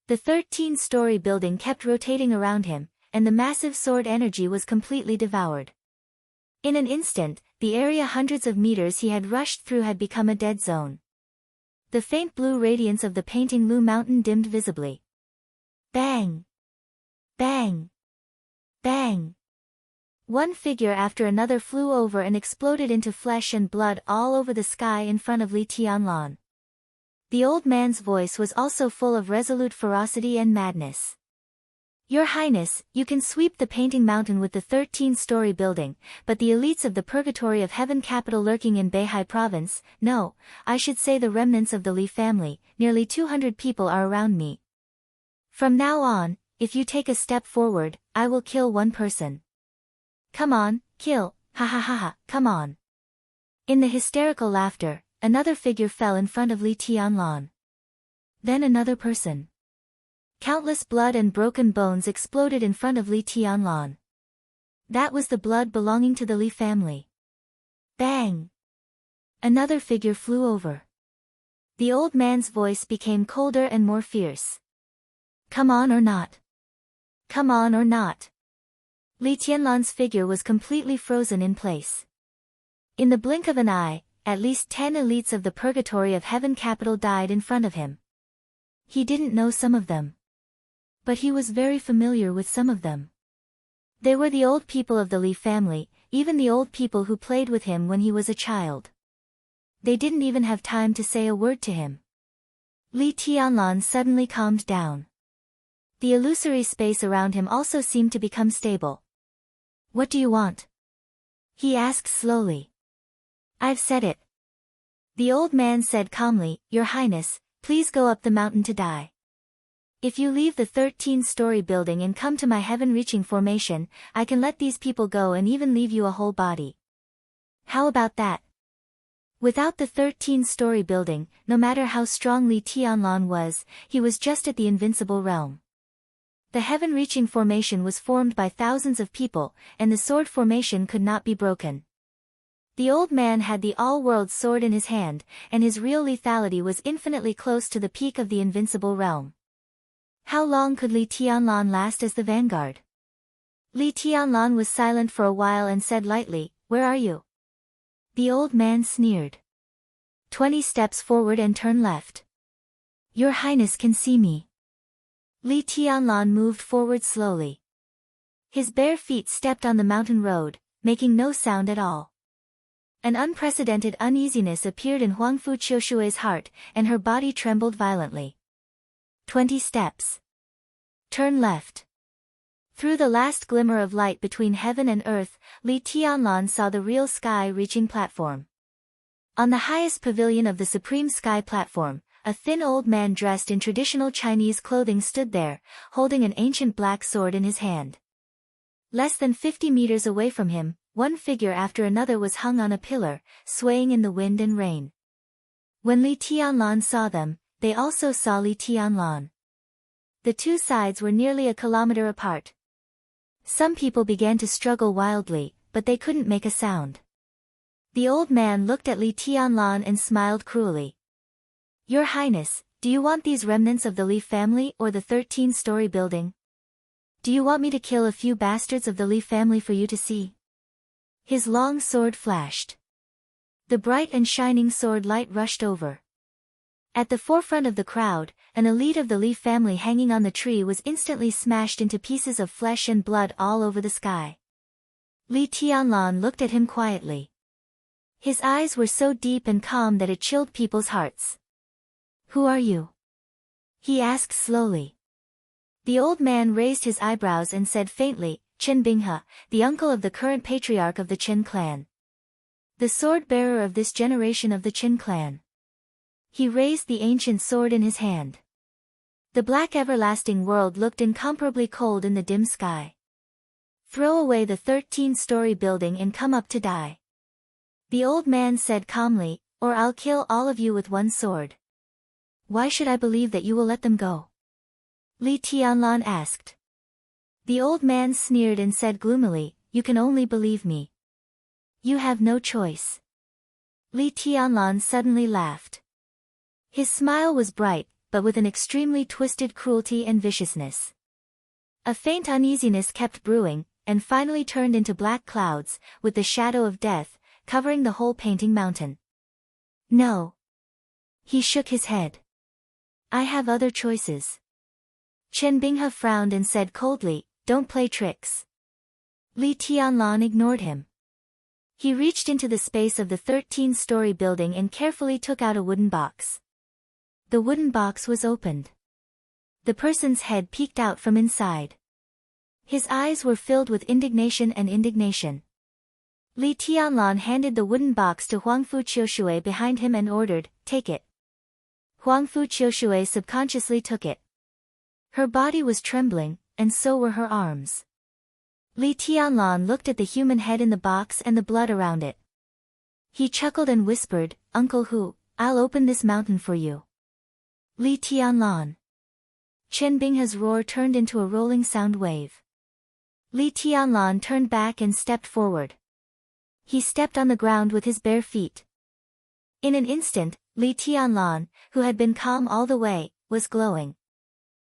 The 13-story building kept rotating around him, and the massive sword energy was completely devoured. In an instant, the area hundreds of meters he had rushed through had become a dead zone. The faint blue radiance of the painting Lu mountain dimmed visibly. Bang! Bang! Bang! One figure after another flew over and exploded into flesh and blood all over the sky in front of Li Tianlan. The old man's voice was also full of resolute ferocity and madness. "Your Highness, you can sweep the painting mountain with the 13-story building, but the elites of the Purgatory of Heaven capital lurking in Beihai province, no, I should say the remnants of the Li family, nearly 200 people are around me. From now on, if you take a step forward, I will kill one person. Come on, kill, ha ha ha ha, come on." In the hysterical laughter, another figure fell in front of Li Tianlan. Then another person. Countless blood and broken bones exploded in front of Li Tianlan. That was the blood belonging to the Li family. Bang! Another figure flew over. The old man's voice became colder and more fierce. "Come on or not? Come on or not?" Li Tianlan's figure was completely frozen in place. In the blink of an eye, at least 10 elites of the Purgatory of Heaven capital died in front of him. He didn't know some of them. But he was very familiar with some of them. They were the old people of the Li family, even the old people who played with him when he was a child. They didn't even have time to say a word to him. Li Tianlan suddenly calmed down. The illusory space around him also seemed to become stable. What do you want? He asked slowly. I've said it. The old man said calmly, Your Highness, please go up the mountain to die. If you leave the 13-story building and come to my heaven-reaching formation, I can let these people go and even leave you a whole body. How about that? Without the 13-story building, no matter how strong Li Tianlan was, he was just at the invincible realm. The heaven-reaching formation was formed by thousands of people, and the sword formation could not be broken. The old man had the all-world sword in his hand, and his real lethality was infinitely close to the peak of the invincible realm. How long could Li Tianlan last as the vanguard? Li Tianlan was silent for a while and said lightly, Where are you? The old man sneered. 20 steps forward and turn left. Your Highness can see me. Li Tianlan moved forward slowly. His bare feet stepped on the mountain road, making no sound at all. An unprecedented uneasiness appeared in Huangfu Qiushui's heart, and her body trembled violently. 20 steps. Turn left. Through the last glimmer of light between heaven and earth, Li Tianlan saw the real sky-reaching platform. On the highest pavilion of the supreme sky platform, a thin old man dressed in traditional Chinese clothing stood there, holding an ancient black sword in his hand. Less than 50 meters away from him, one figure after another was hung on a pillar, swaying in the wind and rain. When Li Tianlan saw them, they also saw Li Tianlan. The two sides were nearly a kilometer apart. Some people began to struggle wildly, but they couldn't make a sound. The old man looked at Li Tianlan and smiled cruelly. Your Highness, do you want these remnants of the Li family or the 13-story building? Do you want me to kill a few bastards of the Li family for you to see? His long sword flashed. The bright and shining sword light rushed over. At the forefront of the crowd, an elite of the Li family hanging on the tree was instantly smashed into pieces of flesh and blood all over the sky. Li Tianlan looked at him quietly. His eyes were so deep and calm that it chilled people's hearts. Who are you? He asked slowly. The old man raised his eyebrows and said faintly, Chen Binghe, the uncle of the current patriarch of the Chen clan. The sword-bearer of this generation of the Chen clan. He raised the ancient sword in his hand. The black everlasting world looked incomparably cold in the dim sky. Throw away the 13-story building and come up to die. The old man said calmly, or I'll kill all of you with one sword. Why should I believe that you will let them go? Li Tianlan asked. The old man sneered and said gloomily, You can only believe me. You have no choice. Li Tianlan suddenly laughed. His smile was bright, but with an extremely twisted cruelty and viciousness. A faint uneasiness kept brewing, and finally turned into black clouds, with the shadow of death, covering the whole painting mountain. No. He shook his head. I have other choices. Chen Binghe frowned and said coldly, Don't play tricks. Li Tianlan ignored him. He reached into the space of the 13-story building and carefully took out a wooden box. The wooden box was opened. The person's head peeked out from inside. His eyes were filled with indignation and indignation. Li Tianlan handed the wooden box to Huangfu Qiushui behind him and ordered, Take it. Huangfu Qiushui subconsciously took it. Her body was trembling, and so were her arms. Li Tianlan looked at the human head in the box and the blood around it. He chuckled and whispered, Uncle Hu, I'll open this mountain for you. Li Tianlan. Chen Binghe's roar turned into a rolling sound wave. Li Tianlan turned back and stepped forward. He stepped on the ground with his bare feet. In an instant, Li Tianlan, who had been calm all the way, was glowing.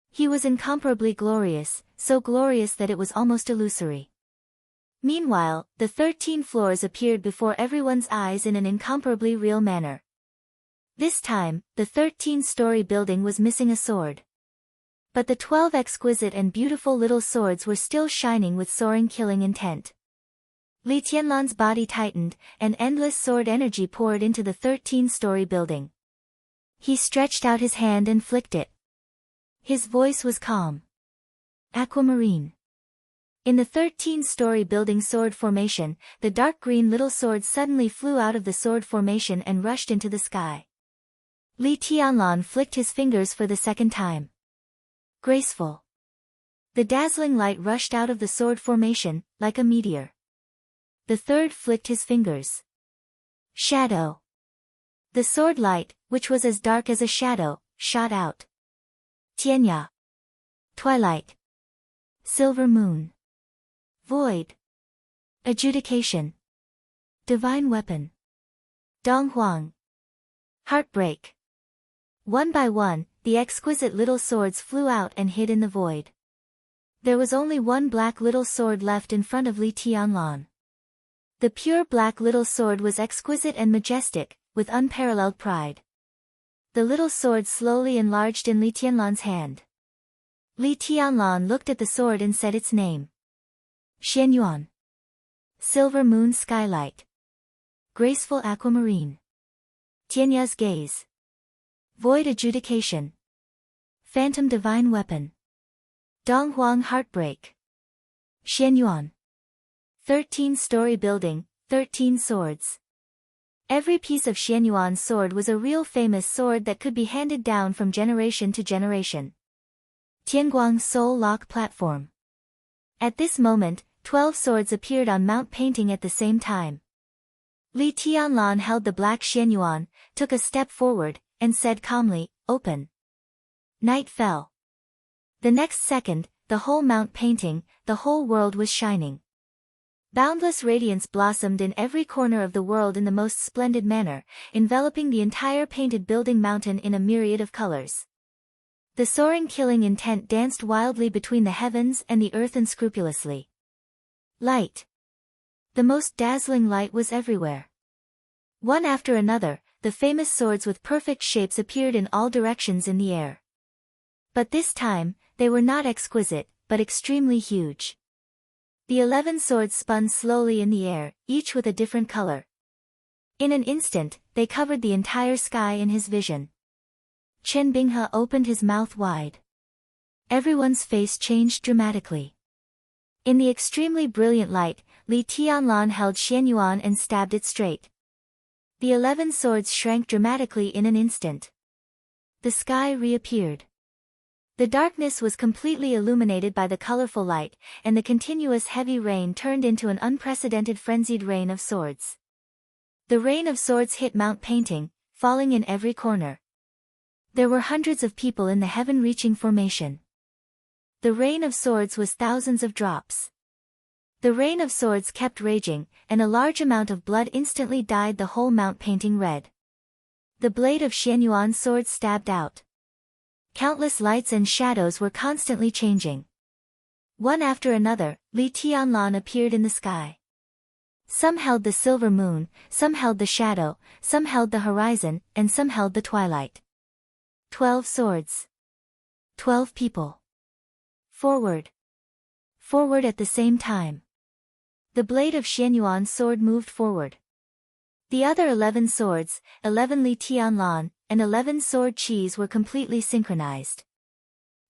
He was incomparably glorious, so glorious that it was almost illusory. Meanwhile, the 13 floors appeared before everyone's eyes in an incomparably real manner. This time, the 13-story building was missing a sword. But the 12 exquisite and beautiful little swords were still shining with soaring killing intent. Li Tianlan's body tightened, and endless sword energy poured into the 13-story building. He stretched out his hand and flicked it. His voice was calm. Aquamarine. In the 13-story building sword formation, the dark green little sword suddenly flew out of the sword formation and rushed into the sky. Li Tianlan flicked his fingers for the second time. Graceful. The dazzling light rushed out of the sword formation, like a meteor. The third flicked his fingers. Shadow. The sword light, which was as dark as a shadow, shot out. Tianya. Twilight. Silver moon. Void. Adjudication. Divine weapon. Donghuang. Heartbreak. One by one, the exquisite little swords flew out and hid in the void. There was only one black little sword left in front of Li Tianlan. The pure black little sword was exquisite and majestic, with unparalleled pride. The little sword slowly enlarged in Li Tianlan's hand. Li Tianlan looked at the sword and said its name. Xianyuan. Silver moon skylight. Graceful aquamarine. Tianya's gaze. Void adjudication. Phantom divine weapon. Donghuang heartbreak. Xianyuan. 13-story building, 13 swords. Every piece of Xianyuan's sword was a real famous sword that could be handed down from generation to generation. Tianguang Soul Lock Platform. At this moment, 12 swords appeared on Mount Painting at the same time. Li Tianlan held the black Xianyuan, took a step forward, and said calmly, "Open." Night fell. The next second, the whole Mount Painting, the whole world was shining. Boundless radiance blossomed in every corner of the world in the most splendid manner, enveloping the entire painted building mountain in a myriad of colors. The soaring killing intent danced wildly between the heavens and the earth unscrupulously. Light. The most dazzling light was everywhere. One after another, the famous swords with perfect shapes appeared in all directions in the air. But this time, they were not exquisite, but extremely huge. The 11 swords spun slowly in the air, each with a different color. In an instant, they covered the entire sky in his vision. Chen Binghe opened his mouth wide. Everyone's face changed dramatically. In the extremely brilliant light, Li Tianlan held Xianyuan and stabbed it straight. The 11 swords shrank dramatically in an instant. The sky reappeared. The darkness was completely illuminated by the colorful light, and the continuous heavy rain turned into an unprecedented frenzied rain of swords. The rain of swords hit Mount Painting, falling in every corner. There were hundreds of people in the heaven-reaching formation. The rain of swords was thousands of drops. The rain of swords kept raging, and a large amount of blood instantly dyed the whole Mount Painting red. The blade of Xianyuan's sword stabbed out. Countless lights and shadows were constantly changing. One after another, Li Tianlan appeared in the sky. Some held the silver moon, some held the shadow, some held the horizon, and some held the twilight. 12 swords. 12 people. Forward. Forward at the same time. The blade of Xianyuan's sword moved forward. The other 11 swords, 11 Li Tianlan, and 11 sword qis were completely synchronized.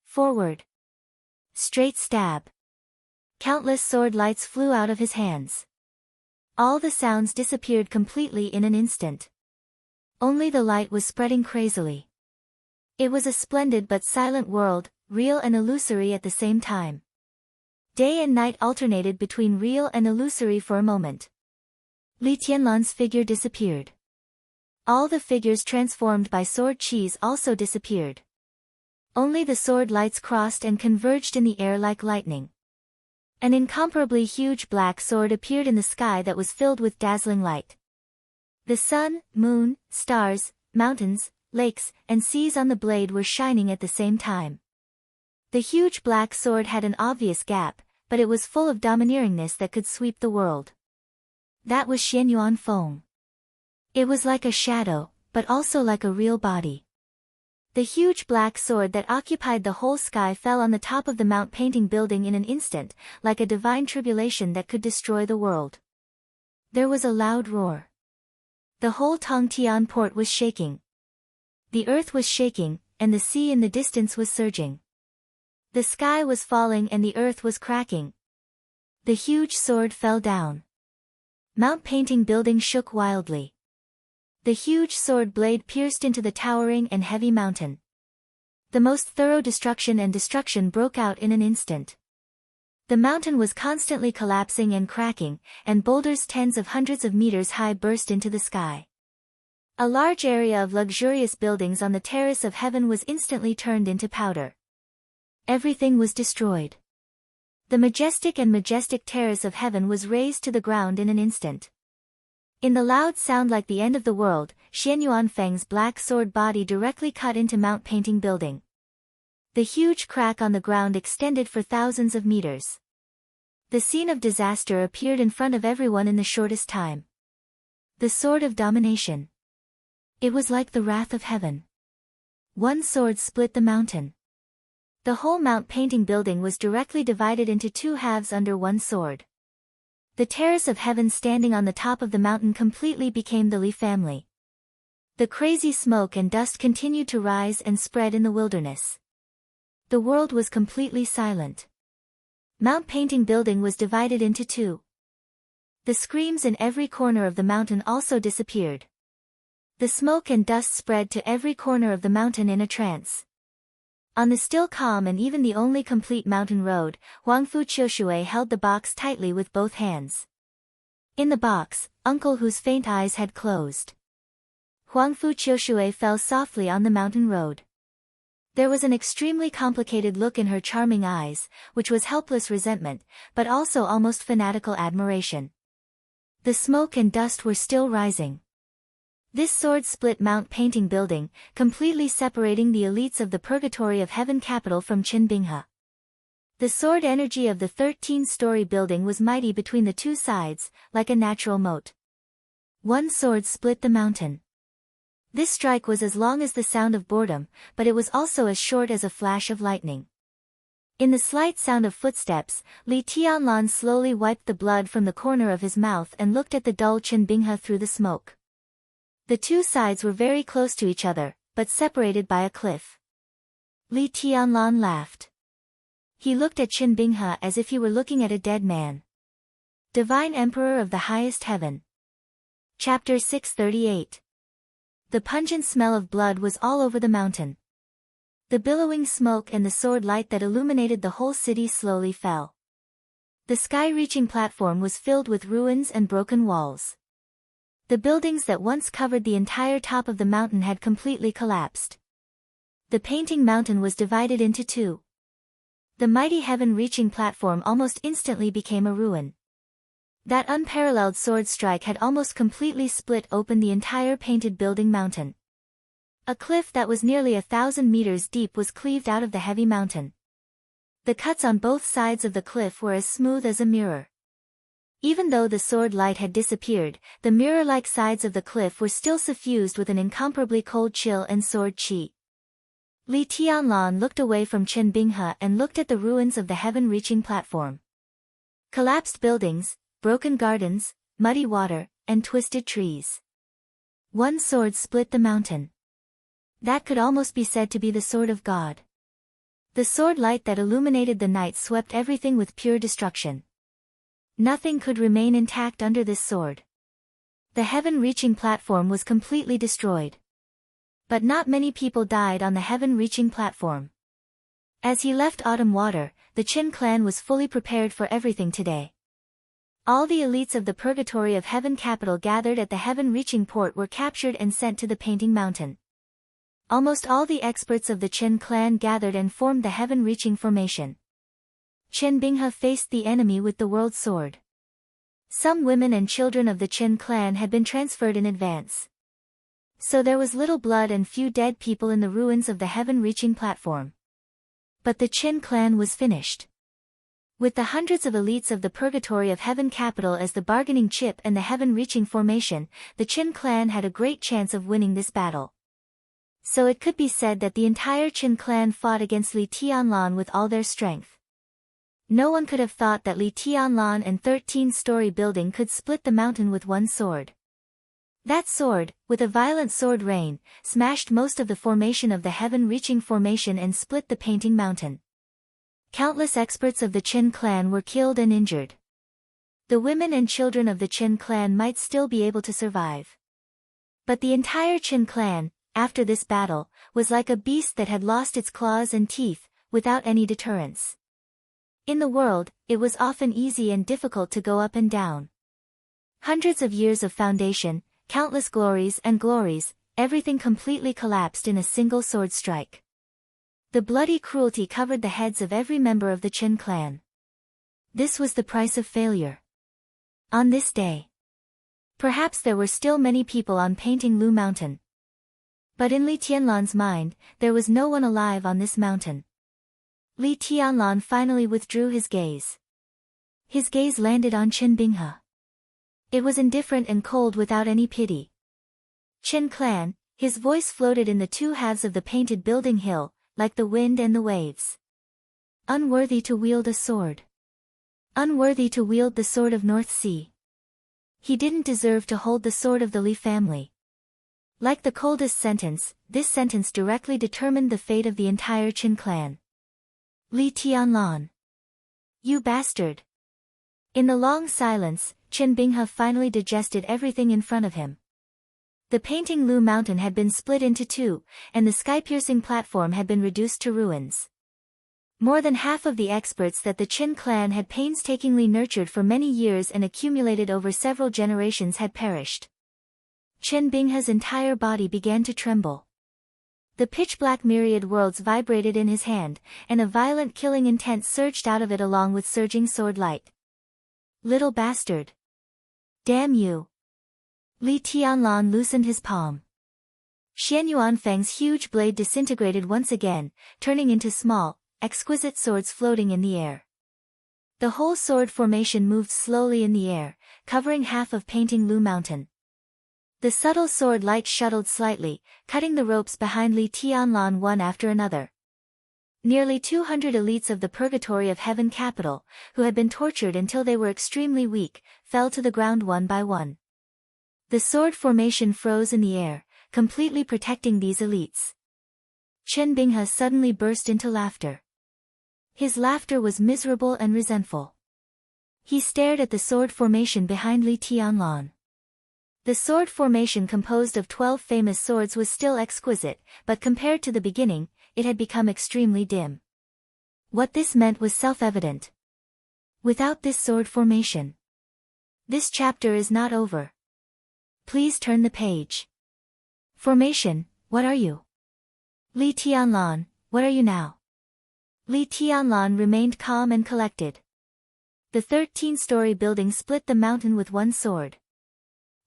Forward. Straight stab. Countless sword lights flew out of his hands. All the sounds disappeared completely in an instant. Only the light was spreading crazily. It was a splendid but silent world, real and illusory at the same time. Day and night alternated between real and illusory for a moment. Li Tianlan's figure disappeared. All the figures transformed by sword qis also disappeared. Only the sword lights crossed and converged in the air like lightning. An incomparably huge black sword appeared in the sky that was filled with dazzling light. The sun, moon, stars, mountains, lakes, and seas on the blade were shining at the same time. The huge black sword had an obvious gap, but it was full of domineeringness that could sweep the world. That was Xianyuan Feng. It was like a shadow, but also like a real body. The huge black sword that occupied the whole sky fell on the top of the Mount Painting building in an instant, like a divine tribulation that could destroy the world. There was a loud roar. The whole Tongtian port was shaking. The earth was shaking, and the sea in the distance was surging. The sky was falling and the earth was cracking. The huge sword fell down. Mount Painting Building shook wildly. The huge sword blade pierced into the towering and heavy mountain. The most thorough destruction broke out in an instant. The mountain was constantly collapsing and cracking, and boulders tens of hundreds of meters high burst into the sky. A large area of luxurious buildings on the terrace of heaven was instantly turned into powder. Everything was destroyed. The majestic terrace of heaven was razed to the ground in an instant. In the loud sound like the end of the world, Xian Yuanfeng's black sword body directly cut into Mount Painting Building. The huge crack on the ground extended for thousands of meters. The scene of disaster appeared in front of everyone in the shortest time. The sword of domination. It was like the wrath of heaven. One sword split the mountain. The whole Mount Painting Building was directly divided into two halves under one sword. The terrace of heaven standing on the top of the mountain completely became the Li family. The crazy smoke and dust continued to rise and spread in the wilderness. The world was completely silent. Mount Painting Building was divided into two. The screams in every corner of the mountain also disappeared. The smoke and dust spread to every corner of the mountain in a trance. On the still calm and even the only complete mountain road, Huangfu Qiushui held the box tightly with both hands. In the box, Uncle Hu's faint eyes had closed. Huangfu Qiushui fell softly on the mountain road. There was an extremely complicated look in her charming eyes, which was helpless resentment, but also almost fanatical admiration. The smoke and dust were still rising. This sword split Mount Painting Building, completely separating the elites of the Purgatory of Heaven capital from Qinbinghe. The sword energy of the 13-story building was mighty between the two sides, like a natural moat. One sword split the mountain. This strike was as long as the sound of boredom, but it was also as short as a flash of lightning. In the slight sound of footsteps, Li Tianlan slowly wiped the blood from the corner of his mouth and looked at the dull Qinbinghe through the smoke. The two sides were very close to each other, but separated by a cliff. Li Tianlan laughed. He looked at Qinbinghe as if he were looking at a dead man. Divine Emperor of the Highest Heaven. Chapter 638. The pungent smell of blood was all over the mountain. The billowing smoke and the sword light that illuminated the whole city slowly fell. The sky-reaching platform was filled with ruins and broken walls. The buildings that once covered the entire top of the mountain had completely collapsed. The painting mountain was divided into two. The mighty heaven-reaching platform almost instantly became a ruin. That unparalleled sword strike had almost completely split open the entire painted building mountain. A cliff that was nearly 1,000 meters deep was cleaved out of the heavy mountain. The cuts on both sides of the cliff were as smooth as a mirror. Even though the sword light had disappeared, the mirror-like sides of the cliff were still suffused with an incomparably cold chill and sword qi. Li Tianlan looked away from Qinbinghe and looked at the ruins of the heaven-reaching platform. Collapsed buildings, broken gardens, muddy water, and twisted trees. One sword split the mountain. That could almost be said to be the sword of God. The sword light that illuminated the night swept everything with pure destruction. Nothing could remain intact under this sword. The heaven-reaching platform was completely destroyed. But not many people died on the heaven-reaching platform. As he left Autumn Water, the Qin clan was fully prepared for everything today. All the elites of the Purgatory of Heaven capital gathered at the heaven-reaching port were captured and sent to the Painting Mountain. Almost all the experts of the Qin clan gathered and formed the heaven-reaching formation. Qinbinghe faced the enemy with the world sword. Some women and children of the Qin clan had been transferred in advance. So there was little blood and few dead people in the ruins of the heaven-reaching platform. But the Qin clan was finished. With the hundreds of elites of the Purgatory of Heaven capital as the bargaining chip and the heaven-reaching formation, the Qin clan had a great chance of winning this battle. So it could be said that the entire Qin clan fought against Li Tianlan with all their strength. No one could have thought that Li Tianlan and 13-story building could split the mountain with one sword. That sword, with a violent sword rain, smashed most of the formation of the heaven-reaching formation and split the painting mountain. Countless experts of the Qin clan were killed and injured. The women and children of the Qin clan might still be able to survive. But the entire Qin clan, after this battle, was like a beast that had lost its claws and teeth, without any deterrence. In the world, it was often easy and difficult to go up and down. Hundreds of years of foundation, countless glories, everything completely collapsed in a single sword strike. The bloody cruelty covered the heads of every member of the Qin clan. This was the price of failure. On this day, perhaps there were still many people on Painting Lu Mountain. But in Li Tianlan's mind, there was no one alive on this mountain. Li Tianlan finally withdrew his gaze. His gaze landed on Qin Binghe. It was indifferent and cold without any pity. Qin clan, his voice floated in the two halves of the painted building hill, like the wind and the waves. Unworthy to wield a sword. Unworthy to wield the sword of North Sea. He didn't deserve to hold the sword of the Li family. Like the coldest sentence, this sentence directly determined the fate of the entire Qin clan. Li Tianlan. You bastard. In the long silence, Qin Binghe finally digested everything in front of him. The Painting Lu Mountain had been split into two, and the sky-piercing platform had been reduced to ruins. More than half of the experts that the Qin clan had painstakingly nurtured for many years and accumulated over several generations had perished. Qin Binghe's entire body began to tremble. The pitch-black myriad worlds vibrated in his hand, and a violent killing intent surged out of it along with surging sword light. Little bastard. Damn you. Li Tianlan loosened his palm. Xian Yuanfeng's huge blade disintegrated once again, turning into small, exquisite swords floating in the air. The whole sword formation moved slowly in the air, covering half of Painting Lu Mountain. The subtle sword light shuttled slightly, cutting the ropes behind Li Tianlan one after another. Nearly 200 elites of the Purgatory of Heaven capital, who had been tortured until they were extremely weak, fell to the ground one by one. The sword formation froze in the air, completely protecting these elites. Qin Binghe suddenly burst into laughter. His laughter was miserable and resentful. He stared at the sword formation behind Li Tianlan. The sword formation composed of 12 famous swords was still exquisite, but compared to the beginning, it had become extremely dim. What this meant was self-evident. Without this sword formation, this chapter is not over. Please turn the page. Formation, what are you? Li Tianlan, what are you now? Li Tianlan remained calm and collected. The 13-story building split the mountain with one sword.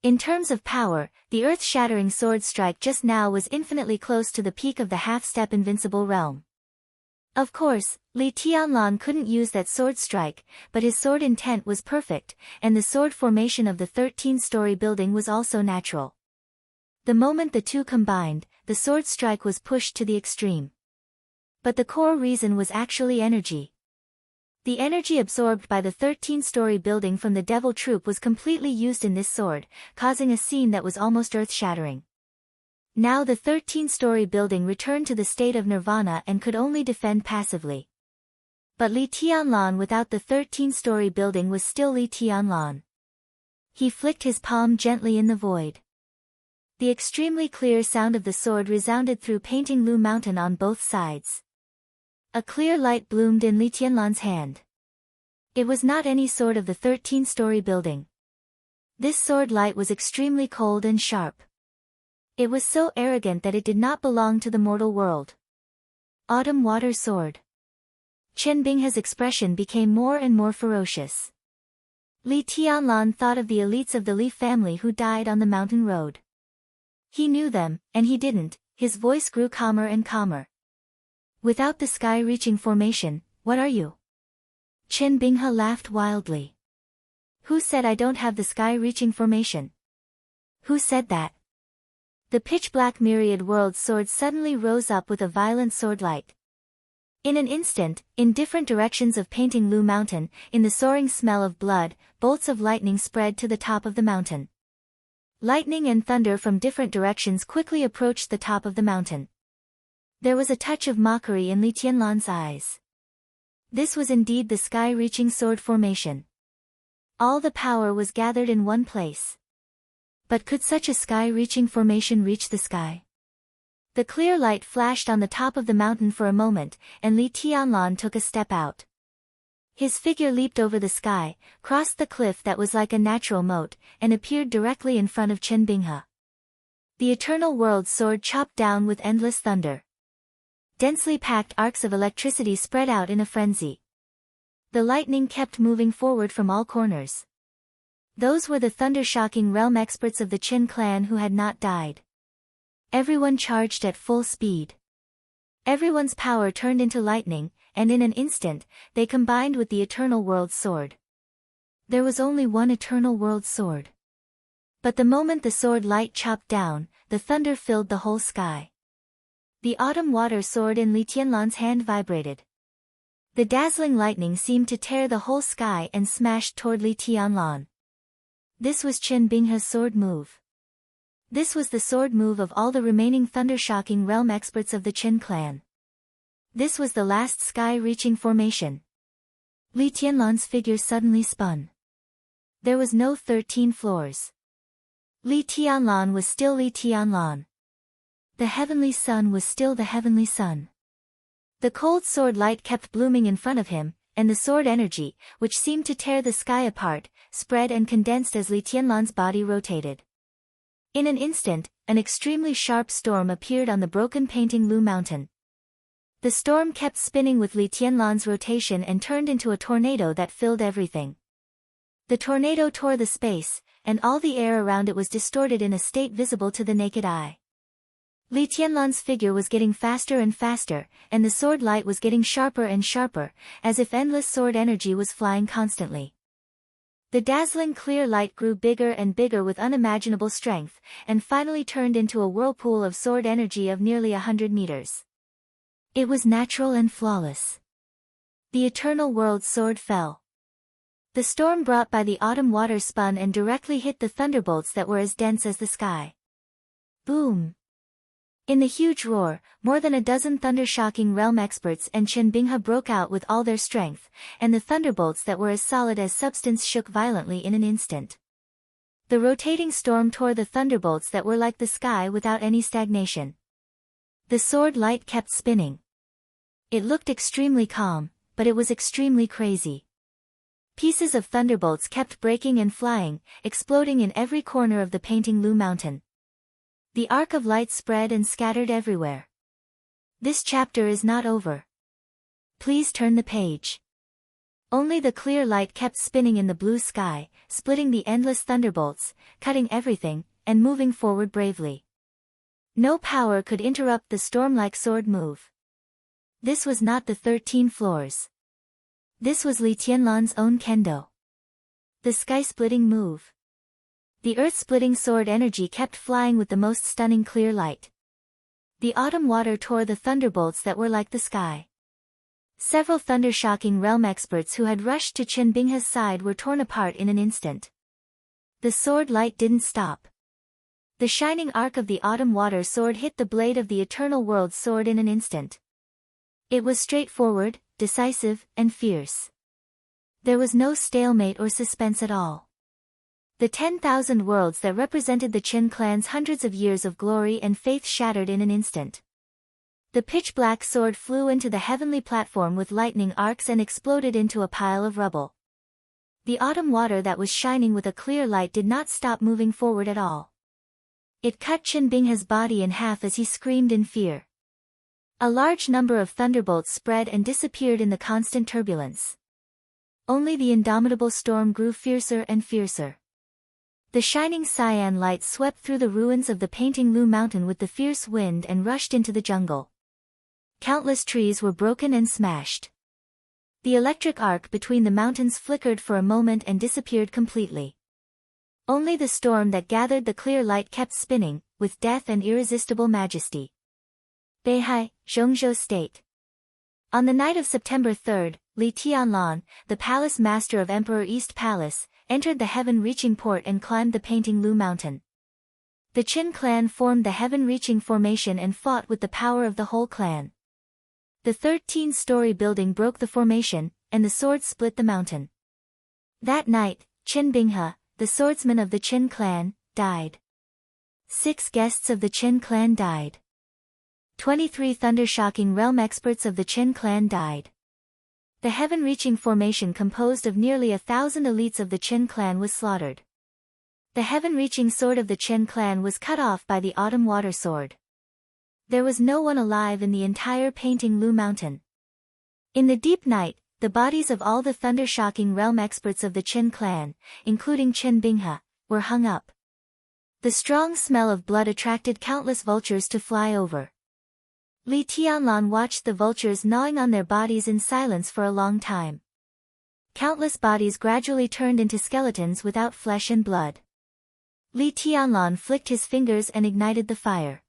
In terms of power, the earth-shattering sword strike just now was infinitely close to the peak of the half-step invincible realm. Of course, Li Tianlan couldn't use that sword strike, but his sword intent was perfect, and the sword formation of the 13-story building was also natural. The moment the two combined, the sword strike was pushed to the extreme. But the core reason was actually energy. The energy absorbed by the 13-story building from the devil troop was completely used in this sword, causing a scene that was almost earth-shattering. Now the 13-story building returned to the state of nirvana and could only defend passively. But Li Tianlan without the 13-story building was still Li Tianlan. He flicked his palm gently in the void. The extremely clear sound of the sword resounded through Painting Lu Mountain on both sides. A clear light bloomed in Li Tianlan's hand. It was not any sword of the 13-story building. This sword light was extremely cold and sharp. It was so arrogant that it did not belong to the mortal world. Autumn Water Sword. Qin Binghe's expression became more and more ferocious. Li Tianlan thought of the elites of the Li family who died on the mountain road. He knew them, and he didn't. His voice grew calmer and calmer. Without the sky-reaching formation, what are you? Qin Binghe laughed wildly. Who said I don't have the sky-reaching formation? Who said that? The pitch-black myriad world's sword suddenly rose up with a violent sword light. In an instant, in different directions of Painting Lu Mountain, in the soaring smell of blood, bolts of lightning spread to the top of the mountain. Lightning and thunder from different directions quickly approached the top of the mountain. There was a touch of mockery in Li Tianlan's eyes. This was indeed the sky-reaching sword formation. All the power was gathered in one place. But could such a sky-reaching formation reach the sky? The clear light flashed on the top of the mountain for a moment, and Li Tianlan took a step out. His figure leaped over the sky, crossed the cliff that was like a natural moat, and appeared directly in front of Chen Binghe. The Eternal World's sword chopped down with endless thunder. Densely packed arcs of electricity spread out in a frenzy. The lightning kept moving forward from all corners. Those were the thunder-shocking realm experts of the Qin clan who had not died. Everyone charged at full speed. Everyone's power turned into lightning, and in an instant, they combined with the Eternal World's sword. There was only one Eternal World's sword. But the moment the sword light chopped down, the thunder filled the whole sky. The autumn water sword in Li Tianlan's hand vibrated. The dazzling lightning seemed to tear the whole sky and smashed toward Li Tianlan. This was Chen Binghe's sword move. This was the sword move of all the remaining thunder-shocking realm experts of the Qin clan. This was the last sky-reaching formation. Li Tianlan's figure suddenly spun. There was no 13 floors. Li Tianlan was still Li Tianlan. The heavenly sun was still the heavenly sun. The cold sword light kept blooming in front of him, and the sword energy, which seemed to tear the sky apart, spread and condensed as Li Tianlan's body rotated. In an instant, an extremely sharp storm appeared on the broken Painting Lu Mountain. The storm kept spinning with Li Tianlan's rotation and turned into a tornado that filled everything. The tornado tore the space, and all the air around it was distorted in a state visible to the naked eye. Li Tianlan's figure was getting faster and faster, and the sword light was getting sharper and sharper, as if endless sword energy was flying constantly. The dazzling clear light grew bigger and bigger with unimaginable strength, and finally turned into a whirlpool of sword energy of nearly 100 meters. It was natural and flawless. The Eternal World's sword fell. The storm brought by the autumn water spun and directly hit the thunderbolts that were as dense as the sky. Boom! In the huge roar, more than a dozen thunder-shocking realm experts and Chen Binghe broke out with all their strength, and the thunderbolts that were as solid as substance shook violently in an instant. The rotating storm tore the thunderbolts that were like the sky without any stagnation. The sword light kept spinning. It looked extremely calm, but it was extremely crazy. Pieces of thunderbolts kept breaking and flying, exploding in every corner of the Painting Lu Mountain. The arc of light spread and scattered everywhere. This chapter is not over. Please turn the page. Only the clear light kept spinning in the blue sky, splitting the endless thunderbolts, cutting everything, and moving forward bravely. No power could interrupt the storm-like sword move. This was not the 13 floors. This was Li Tianlan's own kendo. The sky-splitting move. The earth-splitting sword energy kept flying with the most stunning clear light. The autumn water tore the thunderbolts that were like the sky. Several thunder-shocking realm experts who had rushed to Chen Binghe's side were torn apart in an instant. The sword light didn't stop. The shining arc of the autumn water sword hit the blade of the Eternal World's sword in an instant. It was straightforward, decisive, and fierce. There was no stalemate or suspense at all. The 10,000 worlds that represented the Qin clan's hundreds of years of glory and faith shattered in an instant. The pitch-black sword flew into the heavenly platform with lightning arcs and exploded into a pile of rubble. The autumn water that was shining with a clear light did not stop moving forward at all. It cut Chen Binghe's body in half as he screamed in fear. A large number of thunderbolts spread and disappeared in the constant turbulence. Only the indomitable storm grew fiercer and fiercer. The shining cyan light swept through the ruins of the Painting Lu Mountain with the fierce wind and rushed into the jungle. Countless trees were broken and smashed. The electric arc between the mountains flickered for a moment and disappeared completely. Only the storm that gathered the clear light kept spinning, with death and irresistible majesty. Beihai, Zhongzhou State. On the night of September 3, Li Tianlan, the palace master of Emperor East Palace, entered the heaven-reaching port and climbed the Painting Lu Mountain. The Qin clan formed the heaven-reaching formation and fought with the power of the whole clan. The 13-story building broke the formation, and the swords split the mountain. That night, Qin Binghe, the swordsman of the Qin clan, died. 6 guests of the Qin clan died. 23 thunder-shocking realm experts of the Qin clan died. The heaven-reaching formation composed of nearly 1,000 elites of the Qin clan was slaughtered. The heaven-reaching sword of the Qin clan was cut off by the autumn water sword. There was no one alive in the entire Painting Lu Mountain. In the deep night, the bodies of all the thunder-shocking realm experts of the Qin clan, including Qin Binghe, were hung up. The strong smell of blood attracted countless vultures to fly over. Li Tianlan watched the vultures gnawing on their bodies in silence for a long time. Countless bodies gradually turned into skeletons without flesh and blood. Li Tianlan flicked his fingers and ignited the fire.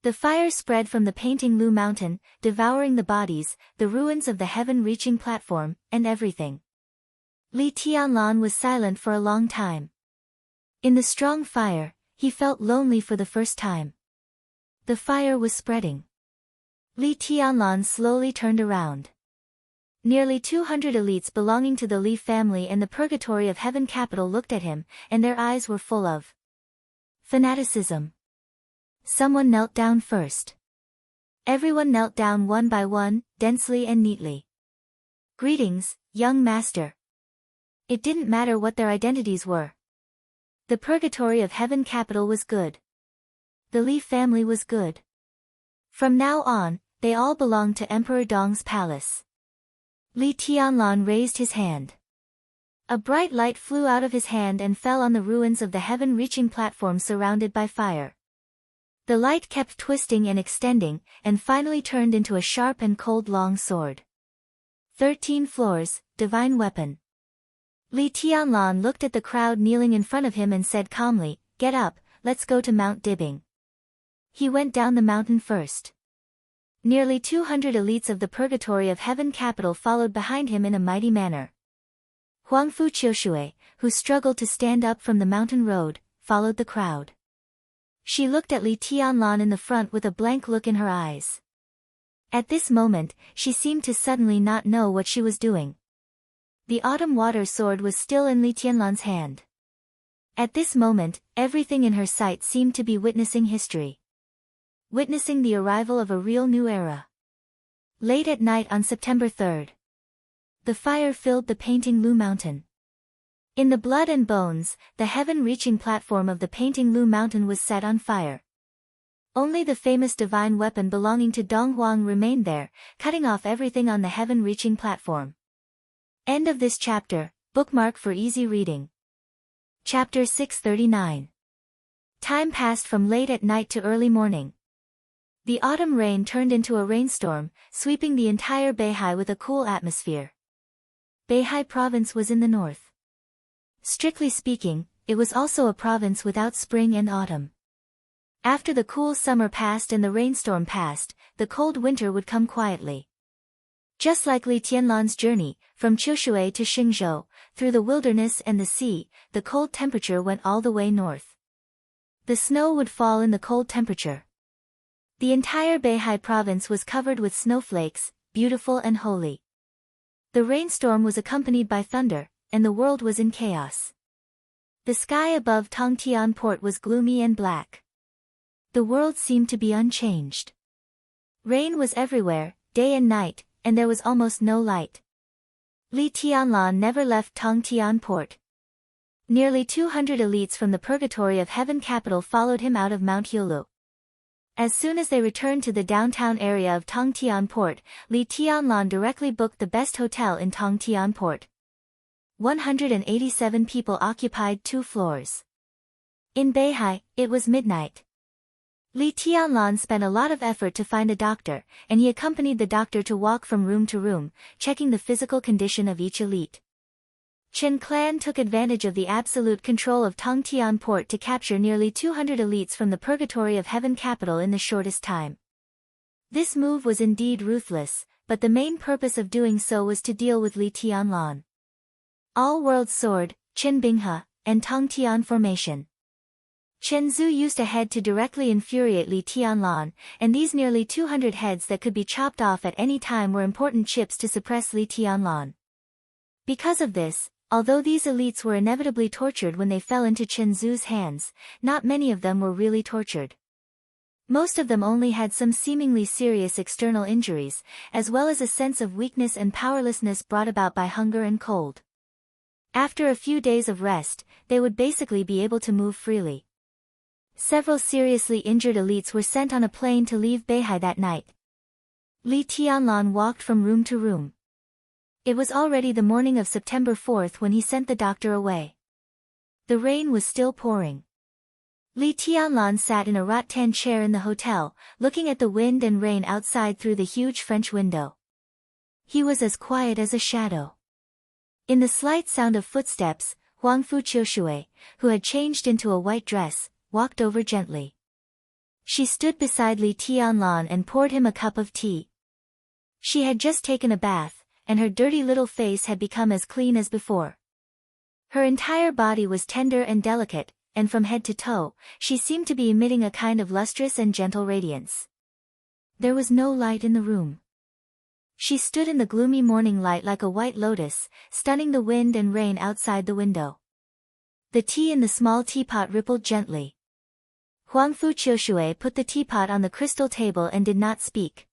The fire spread from the Painting Lu Mountain, devouring the bodies, the ruins of the heaven-reaching platform, and everything. Li Tianlan was silent for a long time. In the strong fire, he felt lonely for the first time. The fire was spreading. Li Tianlan slowly turned around. Nearly 200 elites belonging to the Li family and the Purgatory of Heaven capital looked at him, and their eyes were full of fanaticism. Someone knelt down first. Everyone knelt down one by one, densely and neatly. Greetings, young master. It didn't matter what their identities were. The Purgatory of Heaven capital was good. The Li family was good. From now on, they all belonged to Emperor Dong's palace. Li Tianlan raised his hand. A bright light flew out of his hand and fell on the ruins of the heaven-reaching platform surrounded by fire. The light kept twisting and extending, and finally turned into a sharp and cold long sword. 13 floors, divine weapon. Li Tianlan looked at the crowd kneeling in front of him and said calmly, "Get up, let's go to Mount Dibing." He went down the mountain first. Nearly 200 elites of the Purgatory of Heaven capital followed behind him in a mighty manner. Huangfu Qiushui, who struggled to stand up from the mountain road, followed the crowd. She looked at Li Tianlan in the front with a blank look in her eyes. At this moment, she seemed to suddenly not know what she was doing. The autumn water sword was still in Li Tianlan's hand. At this moment, everything in her sight seemed to be witnessing history. Witnessing the arrival of a real new era. Late at night on September 3rd. The fire filled the Painting Lu Mountain. In the blood and bones, the heaven-reaching platform of the Painting Lu Mountain was set on fire. Only the famous divine weapon belonging to Dong Huang remained there, cutting off everything on the heaven-reaching platform. End of this chapter, bookmark for easy reading. Chapter 639. Time passed from late at night to early morning. The autumn rain turned into a rainstorm, sweeping the entire Beihai with a cool atmosphere. Beihai province was in the north. Strictly speaking, it was also a province without spring and autumn. After the cool summer passed and the rainstorm passed, the cold winter would come quietly. Just like Li Tianlan's journey, from Qiushui to Xingzhou, through the wilderness and the sea, the cold temperature went all the way north. The snow would fall in the cold temperature. The entire Beihai province was covered with snowflakes, beautiful and holy. The rainstorm was accompanied by thunder, and the world was in chaos. The sky above Tongtian port was gloomy and black. The world seemed to be unchanged. Rain was everywhere, day and night, and there was almost no light. Li Tianlan never left Tongtian port. Nearly 200 elites from the Purgatory of Heaven capital followed him out of Mount Hulu. As soon as they returned to the downtown area of Tongtian port, Li Tianlan directly booked the best hotel in Tongtian port. 187 people occupied 2 floors. In Beihai, it was midnight. Li Tianlan spent a lot of effort to find a doctor, and he accompanied the doctor to walk from room to room, checking the physical condition of each elite. Qin clan took advantage of the absolute control of Tongtian port to capture nearly 200 elites from the Purgatory of Heaven capital in the shortest time. This move was indeed ruthless, but the main purpose of doing so was to deal with Li Tianlan. All-World Sword, Qin Binghe, and Tongtian Formation. Chen Zhu used a head to directly infuriate Li Tianlan, and these nearly 200 heads that could be chopped off at any time were important chips to suppress Li Tianlan. Because of this, although these elites were inevitably tortured when they fell into Chen Zhu's hands, not many of them were really tortured. Most of them only had some seemingly serious external injuries, as well as a sense of weakness and powerlessness brought about by hunger and cold. After a few days of rest, they would basically be able to move freely. Several seriously injured elites were sent on a plane to leave Beihai that night. Li Tianlan walked from room to room. It was already the morning of September 4th when he sent the doctor away. The rain was still pouring. Li Tianlan sat in a rattan chair in the hotel, looking at the wind and rain outside through the huge French window. He was as quiet as a shadow. In the slight sound of footsteps, Huangfu Qiushui, who had changed into a white dress, walked over gently. She stood beside Li Tianlan and poured him a cup of tea. She had just taken a bath, and her dirty little face had become as clean as before. Her entire body was tender and delicate, and from head to toe, she seemed to be emitting a kind of lustrous and gentle radiance. There was no light in the room. She stood in the gloomy morning light like a white lotus, stunning the wind and rain outside the window. The tea in the small teapot rippled gently. Huangfu Qiushui put the teapot on the crystal table and did not speak.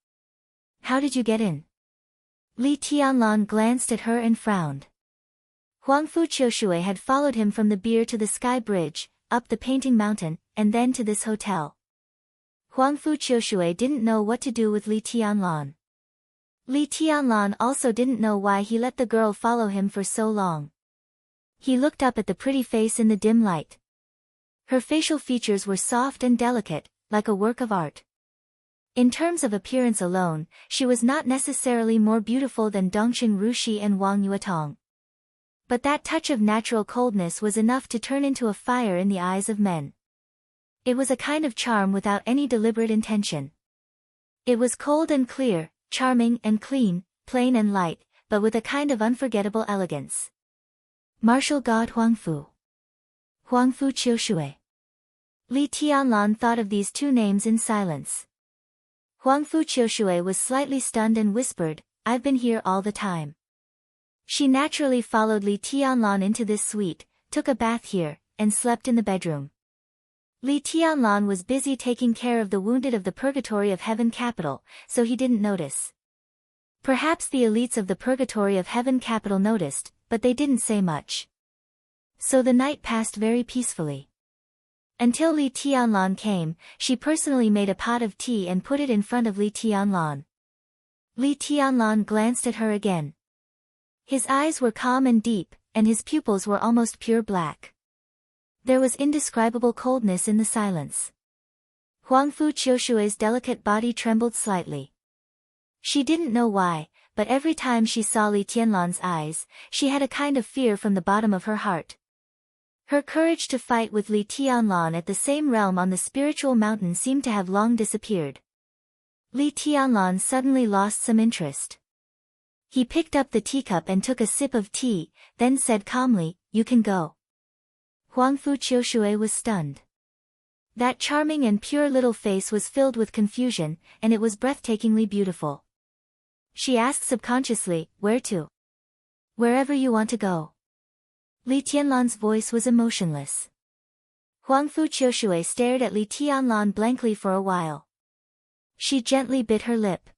"How did you get in?" Li Tianlan glanced at her and frowned. Huangfu Qiushui had followed him from the beer to the sky bridge, up the painting mountain, and then to this hotel. Huangfu Qiushui didn't know what to do with Li Tianlan. Li Tianlan also didn't know why he let the girl follow him for so long. He looked up at the pretty face in the dim light. Her facial features were soft and delicate, like a work of art. In terms of appearance alone, she was not necessarily more beautiful than Dongqing Rushi and Wang Yuetong. But that touch of natural coldness was enough to turn into a fire in the eyes of men. It was a kind of charm without any deliberate intention. It was cold and clear, charming and clean, plain and light, but with a kind of unforgettable elegance. Martial god Huangfu. Huangfu Qiushui. Li Tianlan thought of these two names in silence. Huangfu Qiushui was slightly stunned and whispered, "I've been here all the time." She naturally followed Li Tianlan into this suite, took a bath here, and slept in the bedroom. Li Tianlan was busy taking care of the wounded of the Purgatory of Heaven capital, so he didn't notice. Perhaps the elites of the Purgatory of Heaven capital noticed, but they didn't say much. So the night passed very peacefully. Until Li Tianlan came, she personally made a pot of tea and put it in front of Li Tianlan. Li Tianlan glanced at her again. His eyes were calm and deep, and his pupils were almost pure black. There was indescribable coldness in the silence. Huangfu Qiushui's delicate body trembled slightly. She didn't know why, but every time she saw Li Tianlan's eyes, she had a kind of fear from the bottom of her heart. Her courage to fight with Li Tianlan at the same realm on the spiritual mountain seemed to have long disappeared. Li Tianlan suddenly lost some interest. He picked up the teacup and took a sip of tea, then said calmly, "You can go." Huangfu Qiushui was stunned. That charming and pure little face was filled with confusion, and it was breathtakingly beautiful. She asked subconsciously, "Where to?" "Wherever you want to go." Li Tianlan's voice was emotionless. Huangfu Qiushui stared at Li Tianlan blankly for a while. She gently bit her lip.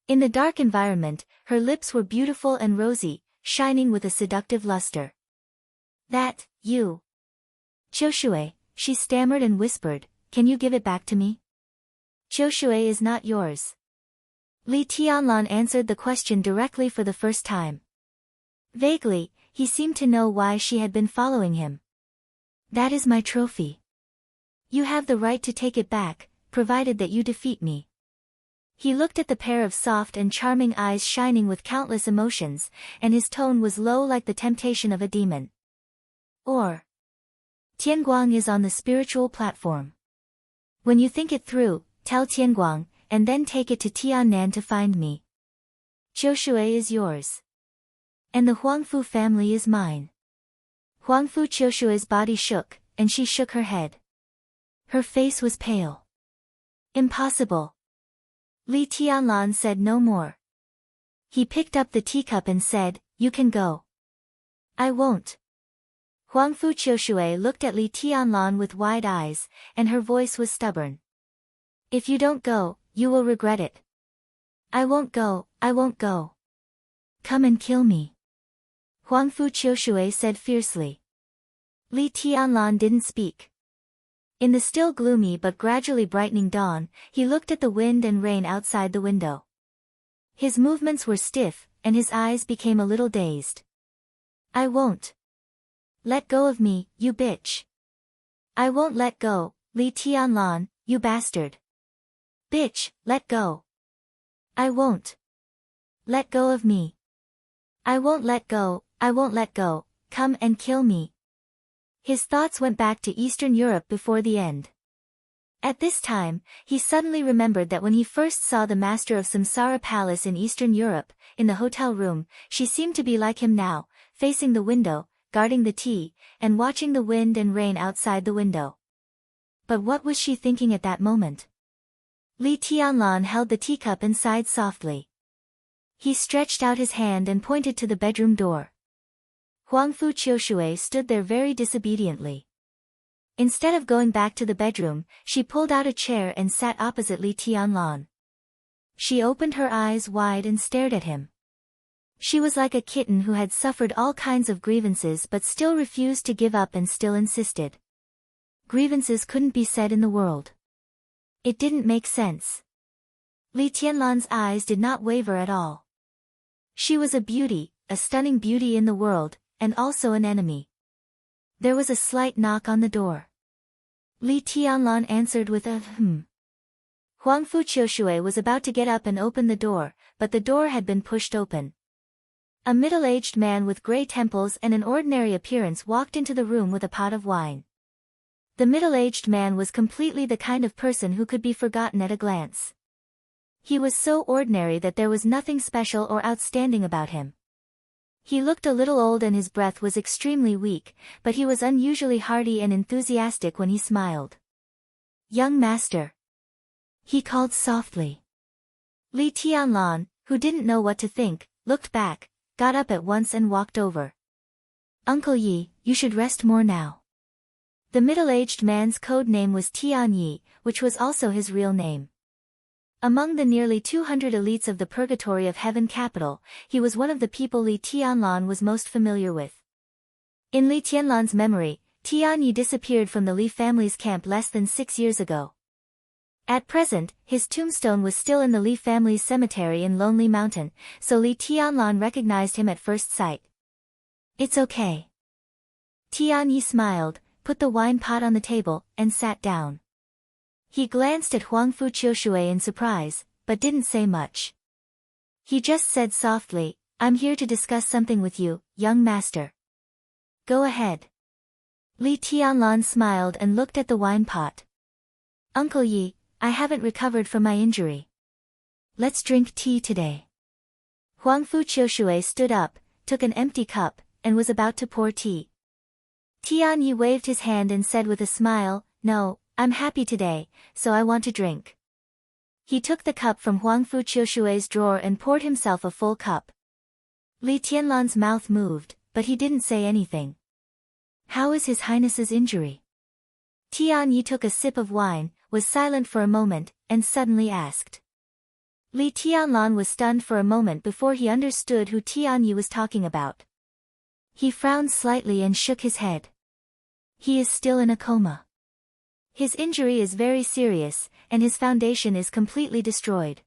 In the dark environment, her lips were beautiful and rosy, shining with a seductive luster. "That, you." "Qiushui," she stammered and whispered, "can you give it back to me?" "Qiushui is not yours." Li Tianlan answered the question directly for the first time. Vaguely, he seemed to know why she had been following him. "That is my trophy. You have the right to take it back, provided that you defeat me." He looked at the pair of soft and charming eyes shining with countless emotions, and his tone was low like the temptation of a demon. Or, Tianguang is on the spiritual platform. When you think it through, tell Tianguang, and then take it to Tiannan to find me. Qiushui is yours. And the Huangfu family is mine. Huangfu Qiushui's body shook, and she shook her head. Her face was pale. Impossible. Li Tianlan said no more. He picked up the teacup and said, "You can go." "I won't." Huangfu Qiushui looked at Li Tianlan with wide eyes, and her voice was stubborn. "If you don't go, you will regret it." "I won't go, I won't go." "Come and kill me," Huangfu Qiushui said fiercely. Li Tianlan didn't speak. In the still gloomy but gradually brightening dawn, he looked at the wind and rain outside the window. His movements were stiff, and his eyes became a little dazed. "I won't. Let go of me, you bitch." "I won't let go, Li Tianlan, you bastard." "Bitch, let go." "I won't. Let go of me." "I won't let go, I won't let go, come and kill me." His thoughts went back to Eastern Europe before the end. At this time, he suddenly remembered that when he first saw the master of Samsara Palace in Eastern Europe, in the hotel room, she seemed to be like him now, facing the window, guarding the tea, and watching the wind and rain outside the window. But what was she thinking at that moment? Li Tianlan held the teacup and sighed softly. He stretched out his hand and pointed to the bedroom door. Huangfu Qiushui stood there very disobediently. Instead of going back to the bedroom, she pulled out a chair and sat opposite Li Tianlan. She opened her eyes wide and stared at him. She was like a kitten who had suffered all kinds of grievances but still refused to give up and still insisted. Grievances couldn't be said in the world. It didn't make sense. Li Tianlan's eyes did not waver at all. She was a beauty, a stunning beauty in the world, and also an enemy. There was a slight knock on the door. Li Tianlan answered with a Huangfu Qiushui was about to get up and open the door, but the door had been pushed open. A middle-aged man with grey temples and an ordinary appearance walked into the room with a pot of wine. The middle-aged man was completely the kind of person who could be forgotten at a glance. He was so ordinary that there was nothing special or outstanding about him. He looked a little old and his breath was extremely weak, but he was unusually hearty and enthusiastic when he smiled. "Young master," he called softly. Li Tianlan, who didn't know what to think, looked back, got up at once and walked over. "Uncle Yi, you should rest more now." The middle-aged man's code name was Tian Yi, which was also his real name. Among the nearly 200 elites of the Purgatory of Heaven capital, he was one of the people Li Tianlan was most familiar with. In Li Tianlan's memory, Tian Yi disappeared from the Li family's camp less than 6 years ago. At present, his tombstone was still in the Li family's cemetery in Lonely Mountain, so Li Tianlan recognized him at first sight. "It's okay." Tian Yi smiled, put the wine pot on the table, and sat down. He glanced at Huangfu Qiushui in surprise, but didn't say much. He just said softly, "I'm here to discuss something with you, young master." "Go ahead." Li Tianlan smiled and looked at the wine pot. "Uncle Yi, I haven't recovered from my injury. Let's drink tea today." Huangfu Qiushui stood up, took an empty cup, and was about to pour tea. Tian Yi waved his hand and said with a smile, "No, I'm happy today, so I want to drink." He took the cup from Huangfu Qiushui's drawer and poured himself a full cup. Li Tianlan's mouth moved, but he didn't say anything. "How is His Highness's injury?" Tian Yi took a sip of wine, was silent for a moment, and suddenly asked. Li Tianlan was stunned for a moment before he understood who Tian Yi was talking about. He frowned slightly and shook his head. "He is still in a coma. His injury is very serious, and his foundation is completely destroyed.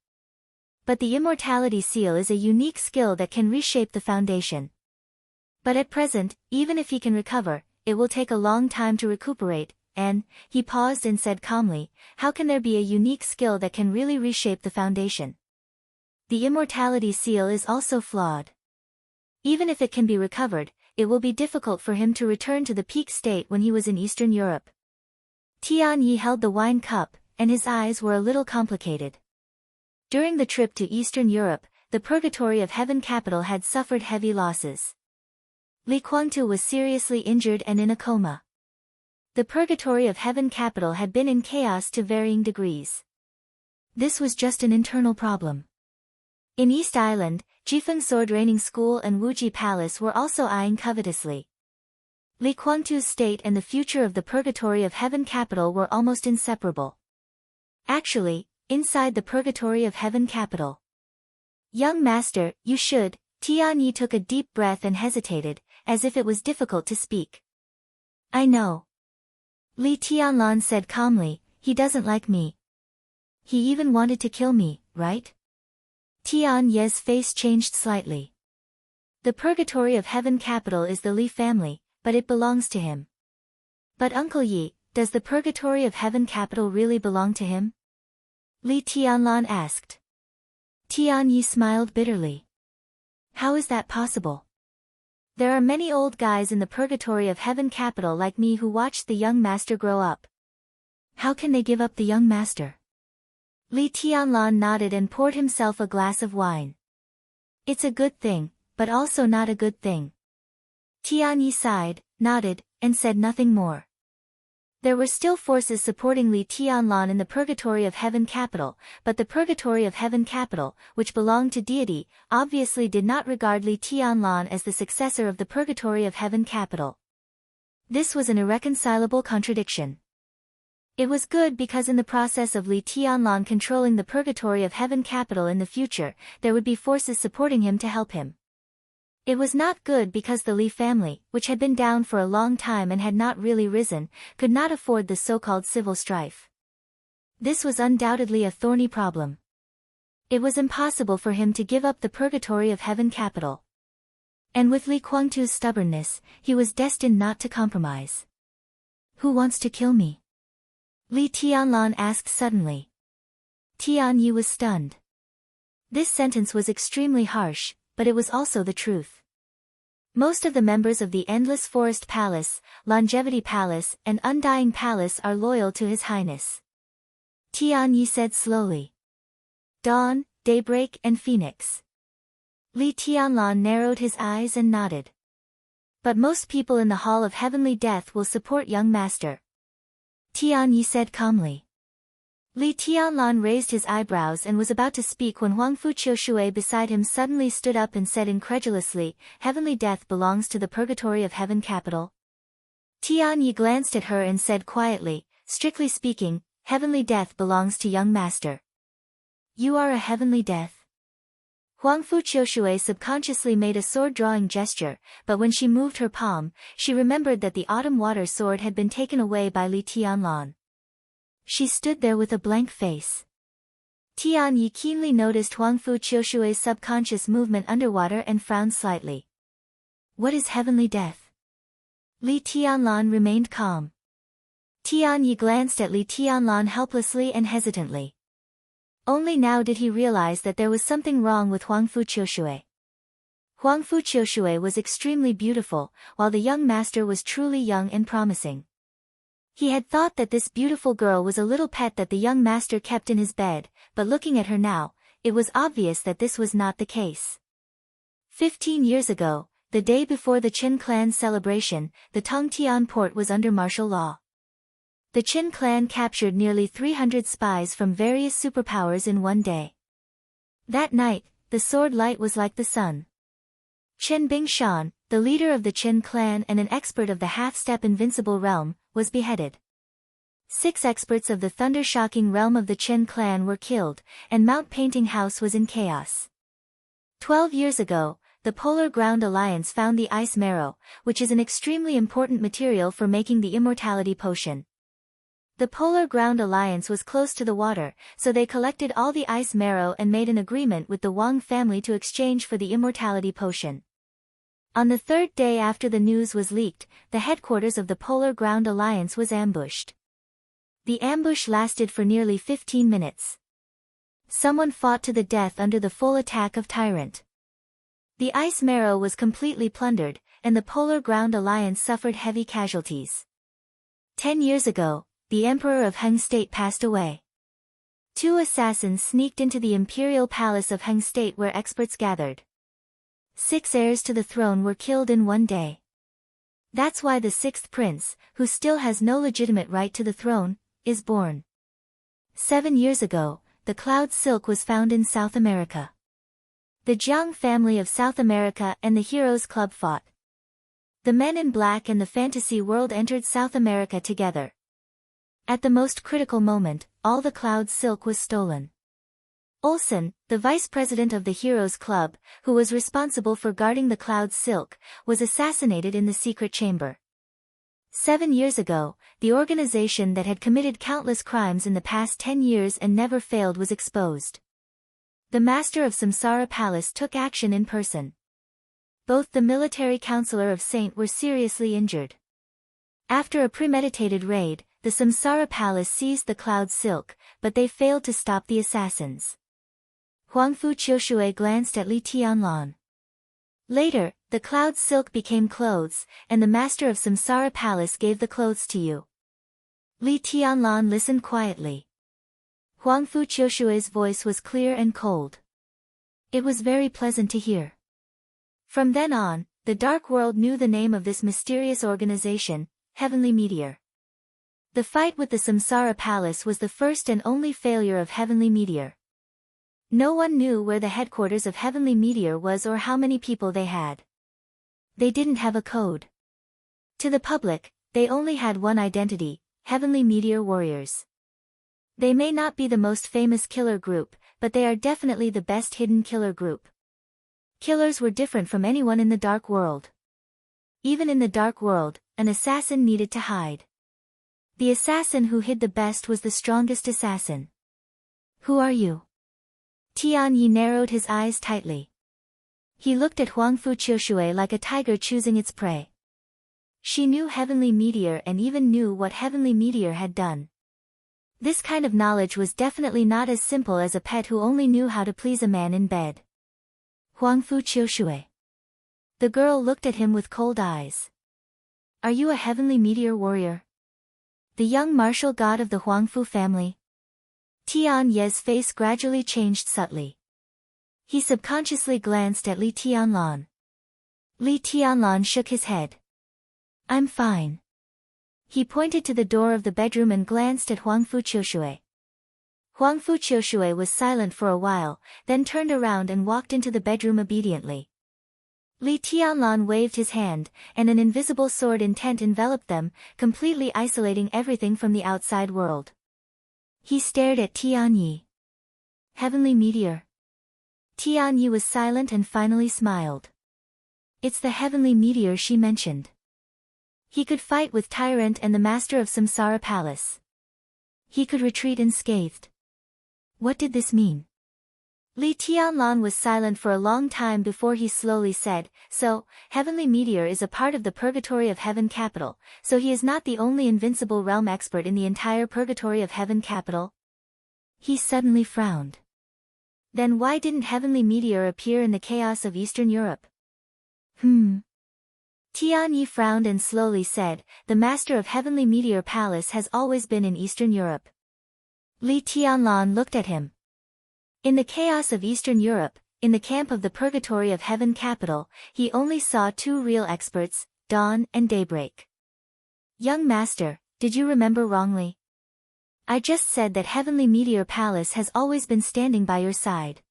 But the immortality seal is a unique skill that can reshape the foundation. But at present, even if he can recover, it will take a long time to recuperate, and," he paused and said calmly, "how can there be a unique skill that can really reshape the foundation? The immortality seal is also flawed. Even if it can be recovered, it will be difficult for him to return to the peak state when he was in Eastern Europe." Tian Yi held the wine cup, and his eyes were a little complicated. During the trip to Eastern Europe, the Purgatory of Heaven capital had suffered heavy losses. Li Guangtu was seriously injured and in a coma. The purgatory of heaven capital had been in chaos to varying degrees. This was just an internal problem. In East Island, Jifeng Sword Training School and Wuji Palace were also eyeing covetously. Li Kuangtu's state and the future of the purgatory of heaven capital were almost inseparable. Actually, inside the purgatory of heaven capital. Young master, you should. Tian Yi took a deep breath and hesitated, as if it was difficult to speak. I know. Li Tianlan said calmly, he doesn't like me. He even wanted to kill me, right? Tian Ye's face changed slightly. The purgatory of heaven capital is the Li family, but it belongs to him. But Uncle Yi, does the purgatory of heaven capital really belong to him? Li Tianlan asked. Tian Yi smiled bitterly. How is that possible? There are many old guys in the purgatory of heaven capital like me who watched the young master grow up. How can they give up the young master? Li Tianlan nodded and poured himself a glass of wine. It's a good thing, but also not a good thing. Tian Yi sighed, nodded, and said nothing more. There were still forces supporting Li Tianlan in the purgatory of heaven capital, but the purgatory of heaven capital, which belonged to deity, obviously did not regard Li Tianlan as the successor of the purgatory of heaven capital. This was an irreconcilable contradiction. It was good because in the process of Li Tianlan controlling the purgatory of heaven capital in the future, there would be forces supporting him to help him. It was not good because the Li family, which had been down for a long time and had not really risen, could not afford the so-called civil strife. This was undoubtedly a thorny problem. It was impossible for him to give up the purgatory of heaven capital. And with Li Kuangtu's stubbornness, he was destined not to compromise. Who wants to kill me? Li Tianlan asked suddenly. Tian Yi was stunned. This sentence was extremely harsh, but it was also the truth. Most of the members of the Endless Forest Palace, Longevity Palace, and Undying Palace are loyal to His Highness. Tian Yi said slowly. Dawn, Daybreak and Phoenix. Li Tianlan narrowed his eyes and nodded. But most people in the Hall of Heavenly Death will support young master. Tian Yi said calmly. Li Tianlan raised his eyebrows and was about to speak when Huangfu Qiushui beside him suddenly stood up and said incredulously, Heavenly Death belongs to the purgatory of heaven capital. Tian Yi glanced at her and said quietly, strictly speaking, Heavenly Death belongs to young master. You are a heavenly death? Huangfu Qiushui subconsciously made a sword-drawing gesture, but when she moved her palm, she remembered that the autumn water sword had been taken away by Li Tianlan. She stood there with a blank face. Tian Yi keenly noticed Huangfu Qiushui's subconscious movement underwater and frowned slightly. What is heavenly death? Li Tianlan remained calm. Tian Yi glanced at Li Tianlan helplessly and hesitantly. Only now did he realize that there was something wrong with Huangfu Qiushui. Huangfu Qiushui was extremely beautiful, while the young master was truly young and promising. He had thought that this beautiful girl was a little pet that the young master kept in his bed, but looking at her now, it was obvious that this was not the case. 15 years ago, the day before the Qin clan's celebration, the Tongtian port was under martial law. The Qin clan captured nearly 300 spies from various superpowers in one day. That night, the sword light was like the sun. Chen Bingshan, the leader of the Qin clan and an expert of the half-step invincible realm, was beheaded. 6 experts of the thunder-shocking realm of the Qin clan were killed, and Mount Painting House was in chaos. 12 years ago, the Polar Ground Alliance found the ice marrow, which is an extremely important material for making the immortality potion. The Polar Ground Alliance was close to the water, so they collected all the ice marrow and made an agreement with the Wang family to exchange for the immortality potion. On the 3rd day after the news was leaked, the headquarters of the Polar Ground Alliance was ambushed. The ambush lasted for nearly 15 minutes. Someone fought to the death under the full attack of Tyrant. The ice marrow was completely plundered, and the Polar Ground Alliance suffered heavy casualties. 10 years ago, the Emperor of Heng State passed away. 2 assassins sneaked into the imperial palace of Heng State where experts gathered. 6 heirs to the throne were killed in one day. That's why the sixth prince, who still has no legitimate right to the throne, is born. 7 years ago, the cloud silk was found in South America. The Jiang family of South America and the Heroes Club fought. The men in black and the fantasy world entered South America together. At the most critical moment, all the cloud silk was stolen. Olsen, the vice president of the Heroes Club, who was responsible for guarding the cloud silk, was assassinated in the secret chamber. 7 years ago, the organization that had committed countless crimes in the past 10 years and never failed was exposed. The master of Samsara Palace took action in person. Both the military counselor of Saint were seriously injured. After a premeditated raid, the Samsara Palace seized the cloud silk, but they failed to stop the assassins. Huangfu Qiushui glanced at Li Tianlan. Later, the cloud silk became clothes, and the master of Samsara Palace gave the clothes to you. Li Tianlan listened quietly. Huangfu Qiushui's voice was clear and cold. It was very pleasant to hear. From then on, the dark world knew the name of this mysterious organization, Heavenly Meteor. The fight with the Samsara Palace was the first and only failure of Heavenly Meteor. No one knew where the headquarters of Heavenly Meteor was or how many people they had. They didn't have a code. To the public, they only had one identity, Heavenly Meteor Warriors. They may not be the most famous killer group, but they are definitely the best hidden killer group. Killers were different from anyone in the dark world. Even in the dark world, an assassin needed to hide. The assassin who hid the best was the strongest assassin. Who are you? Tian Yi narrowed his eyes tightly. He looked at Huangfu Qiushui like a tiger choosing its prey. She knew Heavenly Meteor and even knew what Heavenly Meteor had done. This kind of knowledge was definitely not as simple as a pet who only knew how to please a man in bed. Huangfu Qiushui. The girl looked at him with cold eyes. Are you a Heavenly Meteor warrior? The young martial god of the Huangfu family? Tian Ye's face gradually changed subtly. He subconsciously glanced at Li Tianlan. Li Tianlan shook his head. I'm fine. He pointed to the door of the bedroom and glanced at Huangfu Qiushui. Huangfu Qiushui was silent for a while, then turned around and walked into the bedroom obediently. Li Tianlan waved his hand, and an invisible sword intent enveloped them, completely isolating everything from the outside world. He stared at Tian Yi. Heavenly Meteor. Tian Yi was silent and finally smiled. It's the Heavenly Meteor she mentioned. He could fight with Tyrant and the master of Samsara Palace. He could retreat unscathed. What did this mean? Li Tianlan was silent for a long time before he slowly said, so, Heavenly Meteor is a part of the Purgatory of Heaven Capital, so he is not the only invincible realm expert in the entire Purgatory of Heaven Capital? He suddenly frowned. Then why didn't Heavenly Meteor appear in the chaos of Eastern Europe? Tian Yi frowned and slowly said, the master of Heavenly Meteor Palace has always been in Eastern Europe. Li Tianlan looked at him. In the chaos of Eastern Europe, in the camp of the Purgatory of Heaven Capital, he only saw 2 real experts, Dawn and Daybreak. Young master, did you remember wrongly? I just said that Heavenly Meteor Palace has always been standing by your side.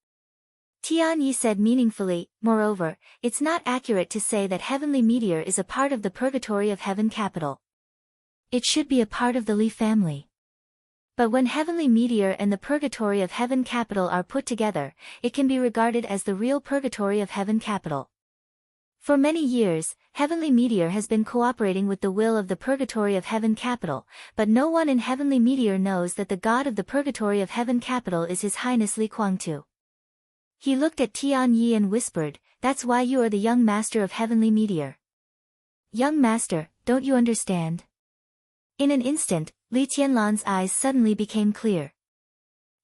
Tian Yi said meaningfully, moreover, it's not accurate to say that Heavenly Meteor is a part of the Purgatory of Heaven Capital. It should be a part of the Li family. But when Heavenly Meteor and the Purgatory of Heaven Capital are put together, it can be regarded as the real Purgatory of Heaven Capital. For many years, Heavenly Meteor has been cooperating with the will of the Purgatory of Heaven Capital, but no one in Heavenly Meteor knows that the god of the Purgatory of Heaven Capital is His Highness Li Kuangtu. He looked at Tian Yi and whispered, that's why you are the young master of Heavenly Meteor. Young master, don't you understand? In an instant, Li Tianlan's eyes suddenly became clear.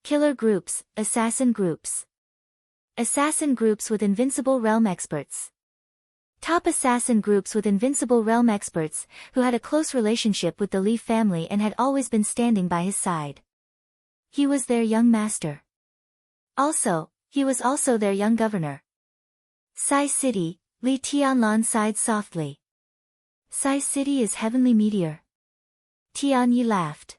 Killer groups, assassin groups. Assassin groups with invincible realm experts. Top assassin groups with invincible realm experts, who had a close relationship with the Li family and had always been standing by his side. He was their young master. He was also their young governor. Sai City, Li Tianlan sighed softly. Sai City is heavenly meteor. Tianyi laughed.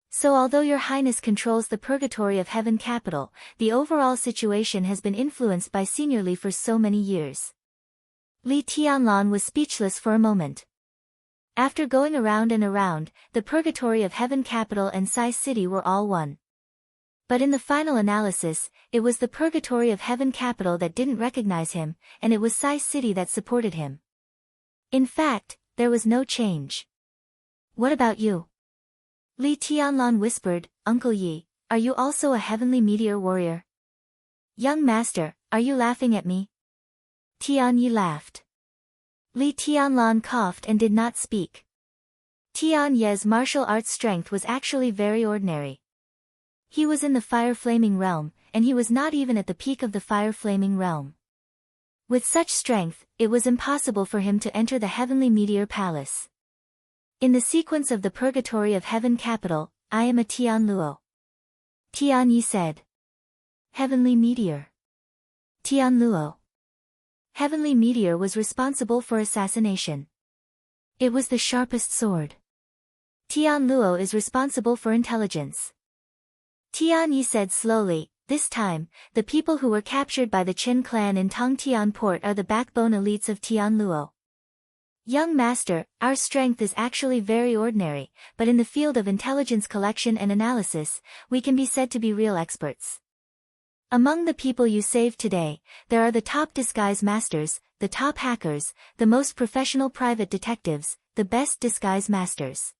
So although your highness controls the purgatory of heaven capital, the overall situation has been influenced by Senior Li for so many years. Li Tianlan was speechless for a moment. After going around and around, the purgatory of heaven capital and Sai City were all one. But in the final analysis, it was the purgatory of heaven capital that didn't recognize him, and it was Sai City that supported him. In fact, there was no change. What about you? Li Tianlan whispered, Uncle Yi, are you also a heavenly meteor warrior? Young master, are you laughing at me? Tianyi laughed. Li Tianlan coughed and did not speak. Tianyi's martial arts strength was actually very ordinary. He was in the fire-flaming realm, and he was not even at the peak of the fire-flaming realm. With such strength, it was impossible for him to enter the heavenly meteor palace. In the sequence of the purgatory of heaven capital, I am a Tianluo. Tianyi said. Heavenly meteor. Tianluo. Heavenly meteor was responsible for assassination. It was the sharpest sword. Tianluo is responsible for intelligence. Tianyi said slowly, this time, the people who were captured by the Qin clan in Tongtian port are the backbone elites of Tianluo. Young master, our strength is actually very ordinary, but in the field of intelligence collection and analysis, we can be said to be real experts. Among the people you saved today, there are the top disguise masters, the top hackers, the most professional private detectives, the best disguise masters.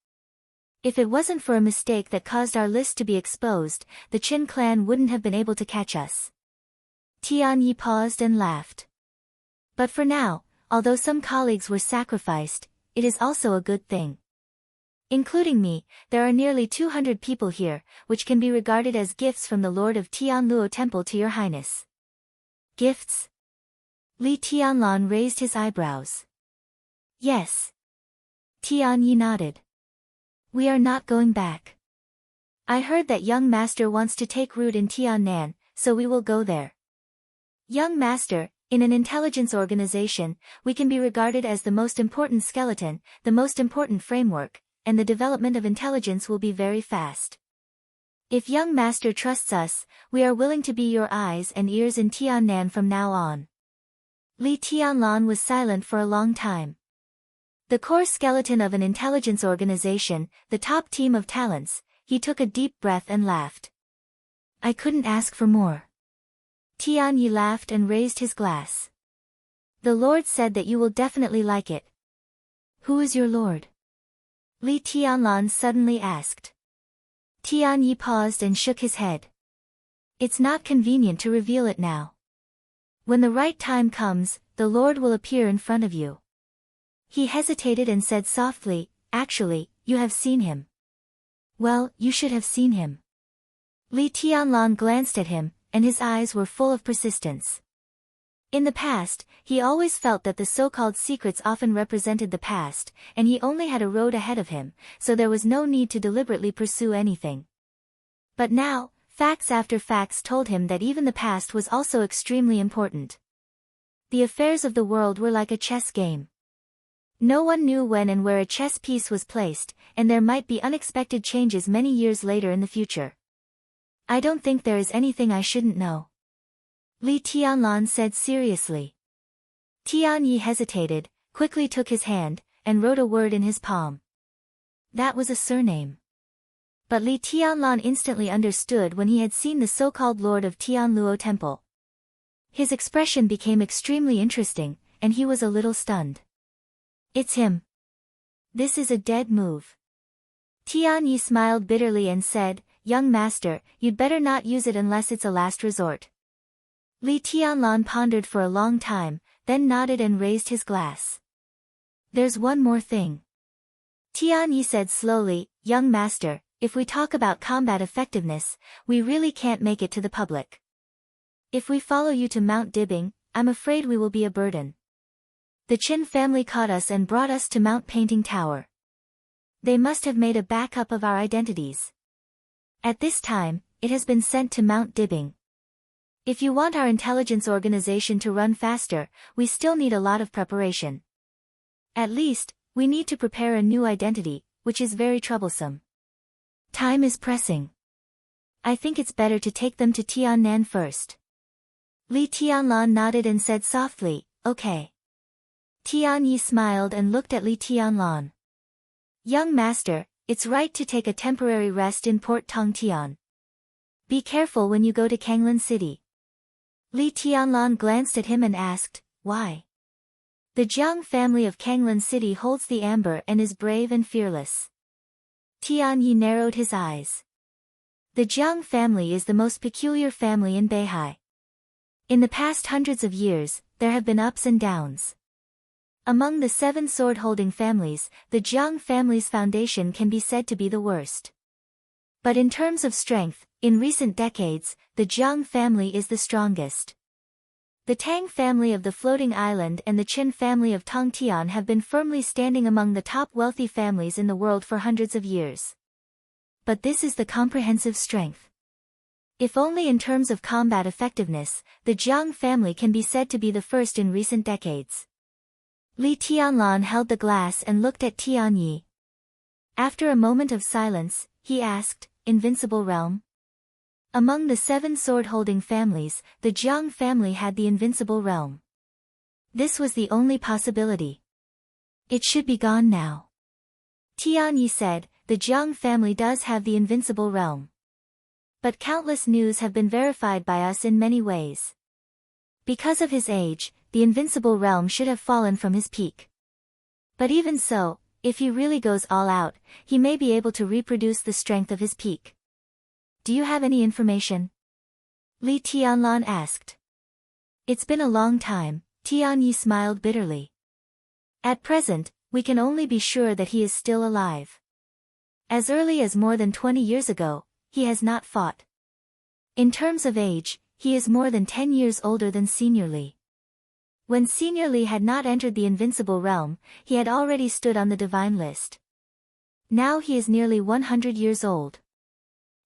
If it wasn't for a mistake that caused our list to be exposed, the Qin clan wouldn't have been able to catch us. Tianyi paused and laughed. But for now, although some colleagues were sacrificed, it is also a good thing. Including me, there are nearly 200 people here, which can be regarded as gifts from the Lord of Tianluo Temple to your highness. Gifts? Li Tianlan raised his eyebrows. Yes. Tianyi nodded. We are not going back. I heard that young master wants to take root in Tiannan, so we will go there. Young master, in an intelligence organization, we can be regarded as the most important skeleton, the most important framework, and the development of intelligence will be very fast. If young master trusts us, we are willing to be your eyes and ears in Tiannan from now on. Li Tianlan was silent for a long time. The core skeleton of an intelligence organization, the top team of talents, he took a deep breath and laughed. I couldn't ask for more. Tianyi laughed and raised his glass. The Lord said that you will definitely like it. Who is your Lord? Li Tianlan suddenly asked. Tianyi paused and shook his head. It's not convenient to reveal it now. When the right time comes, the Lord will appear in front of you. He hesitated and said softly, actually, you have seen him. Well, you should have seen him. Li Tianlan glanced at him, and his eyes were full of persistence. In the past, he always felt that the so-called secrets often represented the past, and he only had a road ahead of him, so there was no need to deliberately pursue anything. But now, facts after facts told him that even the past was also extremely important. The affairs of the world were like a chess game. No one knew when and where a chess piece was placed, and there might be unexpected changes many years later in the future. I don't think there is anything I shouldn't know. Li Tianlan said seriously. Tianyi hesitated, quickly took his hand, and wrote a word in his palm. That was a surname. But Li Tianlan instantly understood when he had seen the so-called Lord of Tianluo Temple. His expression became extremely interesting, and he was a little stunned. It's him. This is a dead move. Tianyi smiled bitterly and said, Young master, you'd better not use it unless it's a last resort. Li Tianlan pondered for a long time, then nodded and raised his glass. There's one more thing. Tianyi said slowly, Young master, if we talk about combat effectiveness, we really can't make it to the public. If we follow you to Mount Dibbing, I'm afraid we will be a burden. The Qin family caught us and brought us to Mount Painting Tower. They must have made a backup of our identities. At this time, it has been sent to Mount Dibbing. If you want our intelligence organization to run faster, we still need a lot of preparation. At least, we need to prepare a new identity, which is very troublesome. Time is pressing. I think it's better to take them to Tiannan first. Li Tianlan nodded and said softly, okay. Tian Yi smiled and looked at Li Tianlan. Young master, it's right to take a temporary rest in Port Tongtian. Be careful when you go to Kanglan City. Li Tianlan glanced at him and asked, why? The Jiang family of Kanglan City holds the amber and is brave and fearless. Tian Yi narrowed his eyes. The Jiang family is the most peculiar family in Beihai. In the past hundreds of years, there have been ups and downs. Among the 7 sword-holding families, the Jiang family's foundation can be said to be the worst. But in terms of strength, in recent decades, the Jiang family is the strongest. The Tang family of the Floating Island and the Qin family of Tongtian have been firmly standing among the top wealthy families in the world for hundreds of years. But this is the comprehensive strength. If only in terms of combat effectiveness, the Jiang family can be said to be the first in recent decades. Li Tianlan held the glass and looked at Tian Yi. After a moment of silence, he asked, Invincible Realm? Among the 7 sword-holding families, the Jiang family had the Invincible Realm. This was the only possibility. It should be gone now. Tian Yi said, the Jiang family does have the Invincible Realm. But countless news have been verified by us in many ways. Because of his age, the Invincible Realm should have fallen from his peak. But even so, if he really goes all out, he may be able to reproduce the strength of his peak. Do you have any information? Li Tianlan asked. It's been a long time, Tian Yi smiled bitterly. At present, we can only be sure that he is still alive. As early as more than 20 years ago, he has not fought. In terms of age, he is more than 10 years older than Senior Li. When Senior Li had not entered the Invincible Realm, he had already stood on the divine list. Now he is nearly 100 years old.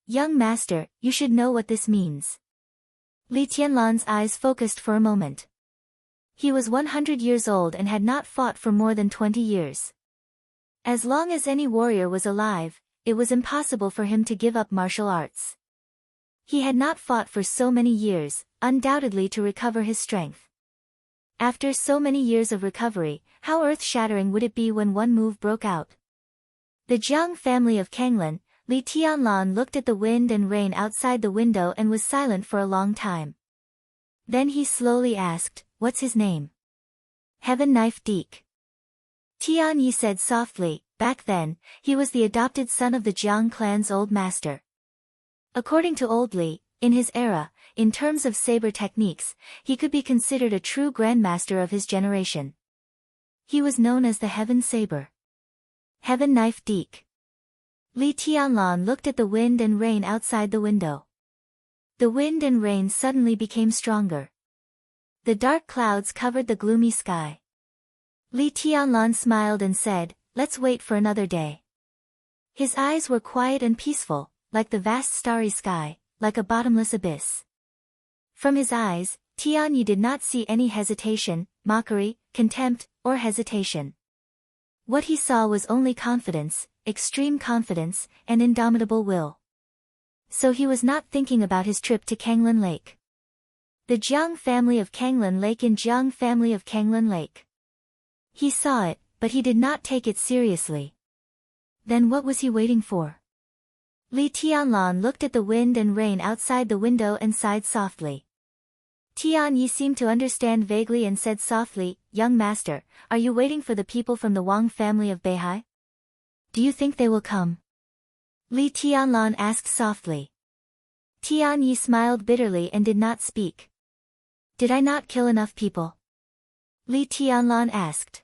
Young master, you should know what this means. Li Tianlan's eyes focused for a moment. He was 100 years old and had not fought for more than 20 years. As long as any warrior was alive, it was impossible for him to give up martial arts. He had not fought for so many years, undoubtedly to recover his strength. After so many years of recovery, how earth-shattering would it be when one move broke out? The Jiang family of Kanglan, Li Tianlan looked at the wind and rain outside the window and was silent for a long time. Then he slowly asked, what's his name? Heaven Knife Deek. Tian Yi said softly, back then, he was the adopted son of the Jiang clan's old master. According to Old Li, in his era, in terms of saber techniques, he could be considered a true grandmaster of his generation. He was known as the Heaven Saber. Heaven Knife Deek. Li Tianlan looked at the wind and rain outside the window. The wind and rain suddenly became stronger. The dark clouds covered the gloomy sky. Li Tianlan smiled and said, let's wait for another day. His eyes were quiet and peaceful, like the vast starry sky, like a bottomless abyss. From his eyes, Tian Yi did not see any hesitation, mockery, contempt, or hesitation. What he saw was only confidence, extreme confidence, and indomitable will. So he was not thinking about his trip to Kanglan Lake. The Jiang family of Kanglan Lake in Jiang family of Kanglan Lake. He saw it, but he did not take it seriously. Then what was he waiting for? Li Tianlan looked at the wind and rain outside the window and sighed softly. Tian Yi seemed to understand vaguely and said softly, young master, are you waiting for the people from the Wang family of Beihai? Do you think they will come? Li Tianlan asked softly. Tian Yi smiled bitterly and did not speak. Did I not kill enough people? Li Tianlan asked.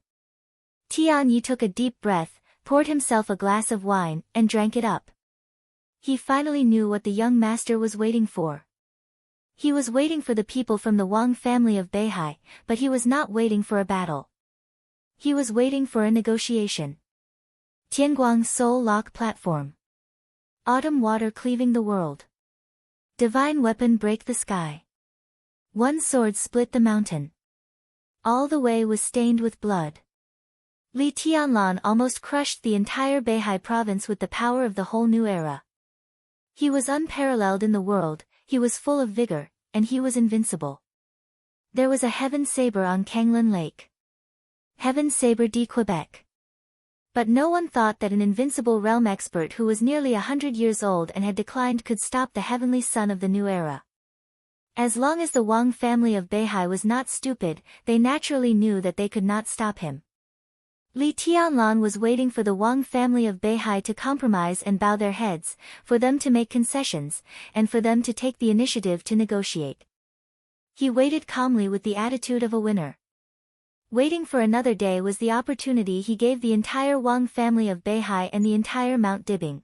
Tian Yi took a deep breath, poured himself a glass of wine, and drank it up. He finally knew what the young master was waiting for. He was waiting for the people from the Wang family of Beihai, but he was not waiting for a battle. He was waiting for a negotiation. Tianguang Soul Lock Platform. Autumn water cleaving the world. Divine weapon break the sky. One sword split the mountain. All the way was stained with blood. Li Tianlan almost crushed the entire Beihai province with the power of the whole new era. He was unparalleled in the world, he was full of vigor, and he was invincible. There was a heaven saber on Kanglan Lake. Heaven saber de Quebec. But no one thought that an invincible realm expert who was nearly 100 years old and had declined could stop the heavenly son of the new era. As long as the Wang family of Beihai was not stupid, they naturally knew that they could not stop him. Li Tianlan was waiting for the Wang family of Beihai to compromise and bow their heads, for them to make concessions, and for them to take the initiative to negotiate. He waited calmly with the attitude of a winner. Waiting for another day was the opportunity he gave the entire Wang family of Beihai and the entire Mount Dibing.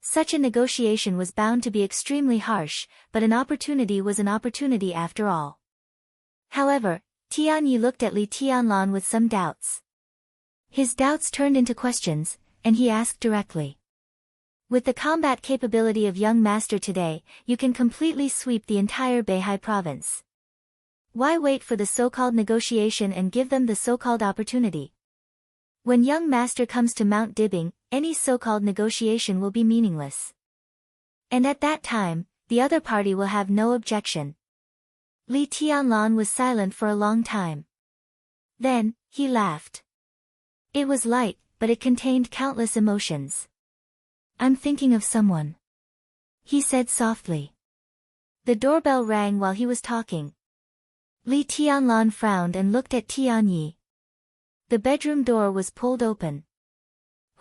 Such a negotiation was bound to be extremely harsh, but an opportunity was an opportunity after all. However, Tian Yi looked at Li Tianlan with some doubts. His doubts turned into questions, and he asked directly. With the combat capability of young master today, you can completely sweep the entire Beihai province. Why wait for the so-called negotiation and give them the so-called opportunity? When young master comes to Mount Dibing, any so-called negotiation will be meaningless. And at that time, the other party will have no objection. Li Tianlan was silent for a long time. Then, he laughed. It was light, but it contained countless emotions. I'm thinking of someone, he said softly. The doorbell rang while he was talking. Li Tianlan frowned and looked at Tian Yi. The bedroom door was pulled open.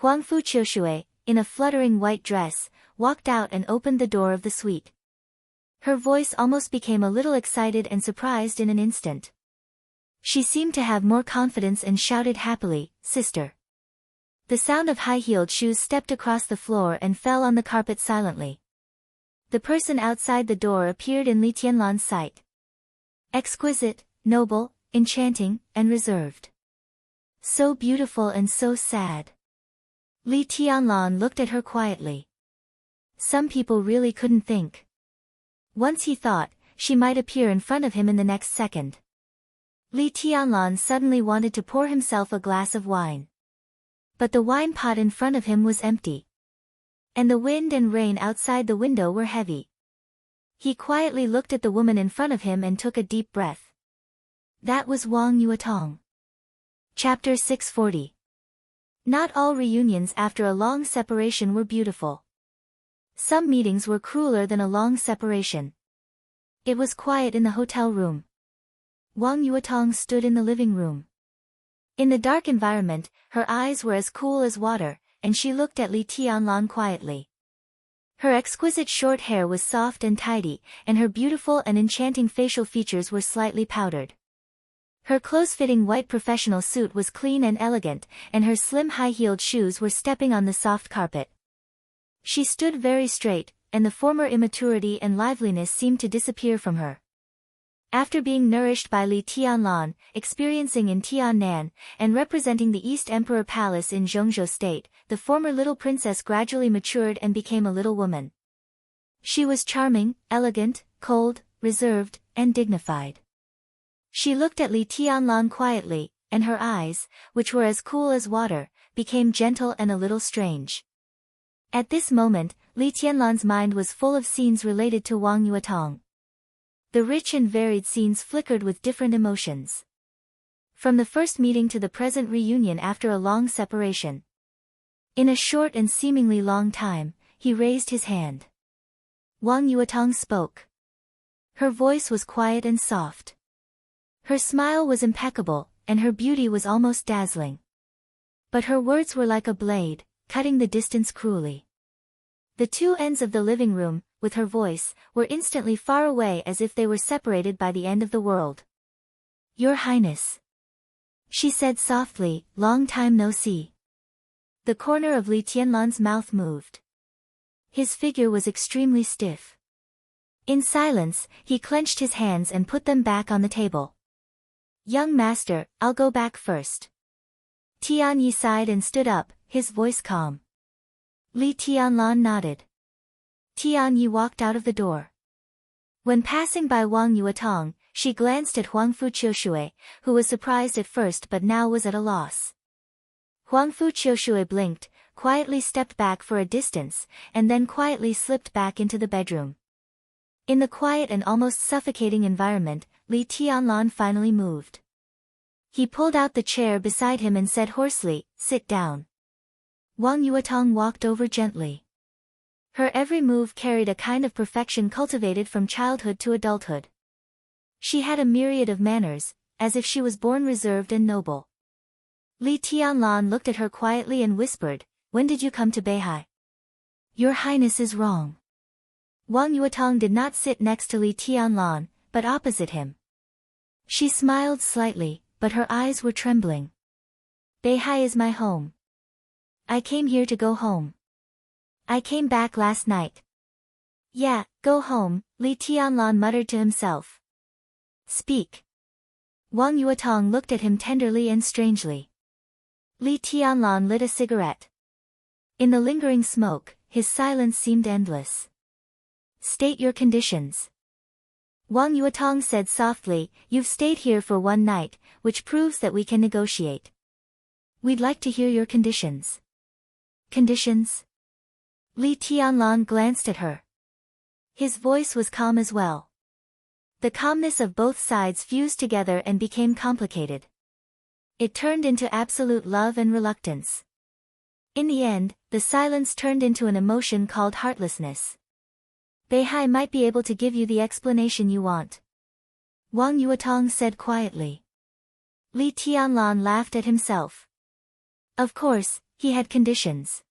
Huangfu Qiushui, in a fluttering white dress, walked out and opened the door of the suite. Her voice almost became a little excited and surprised in an instant. She seemed to have more confidence and shouted happily, "Sister." The sound of high-heeled shoes stepped across the floor and fell on the carpet silently. The person outside the door appeared in Li Tianlan's sight. Exquisite, noble, enchanting, and reserved. So beautiful and so sad. Li Tianlan looked at her quietly. Some people really couldn't think. Once he thought, she might appear in front of him in the next second. Li Tianlan suddenly wanted to pour himself a glass of wine. But the wine pot in front of him was empty. And the wind and rain outside the window were heavy. He quietly looked at the woman in front of him and took a deep breath. That was Wang Yuetong. Chapter 640. Not all reunions after a long separation were beautiful. Some meetings were crueler than a long separation. It was quiet in the hotel room. Wang Yuetong stood in the living room. In the dark environment, her eyes were as cool as water, and she looked at Li Tianlan quietly. Her exquisite short hair was soft and tidy, and her beautiful and enchanting facial features were slightly powdered. Her close-fitting white professional suit was clean and elegant, and her slim high-heeled shoes were stepping on the soft carpet. She stood very straight, and the former immaturity and liveliness seemed to disappear from her. After being nourished by Li Tianlan, experiencing in Tiannan, and representing the East Emperor Palace in Zhongzhou State, the former little princess gradually matured and became a little woman. She was charming, elegant, cold, reserved, and dignified. She looked at Li Tianlan quietly, and her eyes, which were as cool as water, became gentle and a little strange. At this moment, Li Tianlan's mind was full of scenes related to Wang Yuetong. The rich and varied scenes flickered with different emotions. From the first meeting to the present reunion after a long separation. In a short and seemingly long time, he raised his hand. Wang Yuetong spoke. Her voice was quiet and soft. Her smile was impeccable, and her beauty was almost dazzling. But her words were like a blade, cutting the distance cruelly. The two ends of the living room, with her voice, were instantly far away as if they were separated by the end of the world. Your Highness, she said softly, long time no see. The corner of Li Tianlan's mouth moved. His figure was extremely stiff. In silence, he clenched his hands and put them back on the table. Young master, I'll go back first. Tian Yi sighed and stood up, his voice calm. Li Tianlan nodded. Tian Yi walked out of the door. When passing by Wang Yuetong, she glanced at Huangfu Qiushui, who was surprised at first but now was at a loss. Huang Fu Qiushui blinked, quietly stepped back for a distance, and then quietly slipped back into the bedroom. In the quiet and almost suffocating environment, Li Tianlan finally moved. He pulled out the chair beside him and said hoarsely, "Sit down." Wang Yuetong walked over gently. Her every move carried a kind of perfection cultivated from childhood to adulthood. She had a myriad of manners, as if she was born reserved and noble. Li Tianlan looked at her quietly and whispered, "When did you come to Beihai?" "Your Highness is wrong." Wang Yuetong did not sit next to Li Tianlan, but opposite him. She smiled slightly, but her eyes were trembling. "Beihai is my home. I came here to go home. I came back last night." "Yeah, go home," Li Tianlan muttered to himself. "Speak." Wang Yuetong looked at him tenderly and strangely. Li Tianlan lit a cigarette. In the lingering smoke, his silence seemed endless. "State your conditions." Wang Yuetong said softly, "You've stayed here for one night, which proves that we can negotiate. We'd like to hear your conditions." "Conditions?" Li Tianlan glanced at her. His voice was calm as well. The calmness of both sides fused together and became complicated. It turned into absolute love and reluctance. In the end, the silence turned into an emotion called heartlessness. "Beihai might be able to give you the explanation you want," Wang Yuetong said quietly. Li Tianlan laughed at himself. Of course, he had conditions.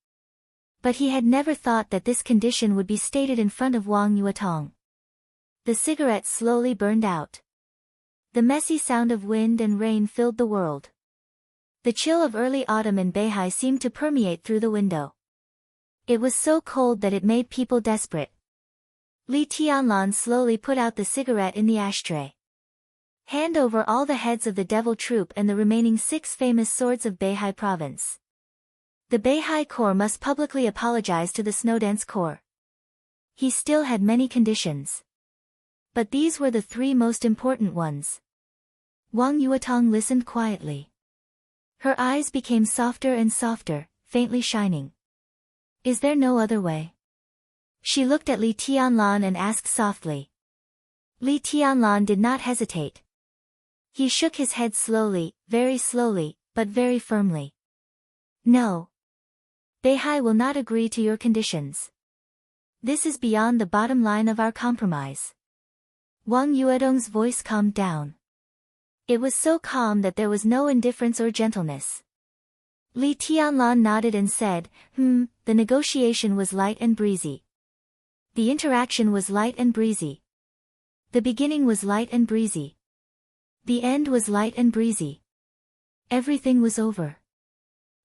But he had never thought that this condition would be stated in front of Wang Yuetong. The cigarette slowly burned out. The messy sound of wind and rain filled the world. The chill of early autumn in Beihai seemed to permeate through the window. It was so cold that it made people desperate. Li Tianlan slowly put out the cigarette in the ashtray. "Hand over all the heads of the Devil Troop and the remaining 6 famous swords of Beihai Province. The Beihai Corps must publicly apologize to the Snowdance Corps." He still had many conditions. But these were the 3 most important ones. Wang Yuetong listened quietly. Her eyes became softer and softer, faintly shining. "Is there no other way?" She looked at Li Tianlan and asked softly. Li Tianlan did not hesitate. He shook his head slowly, but very firmly. "No. Beihai will not agree to your conditions. This is beyond the bottom line of our compromise." Wang Yuetong's voice calmed down. It was so calm that there was no indifference or gentleness. Li Tianlan nodded and said, The negotiation was light and breezy. The interaction was light and breezy. The beginning was light and breezy. The end was light and breezy. Everything was over.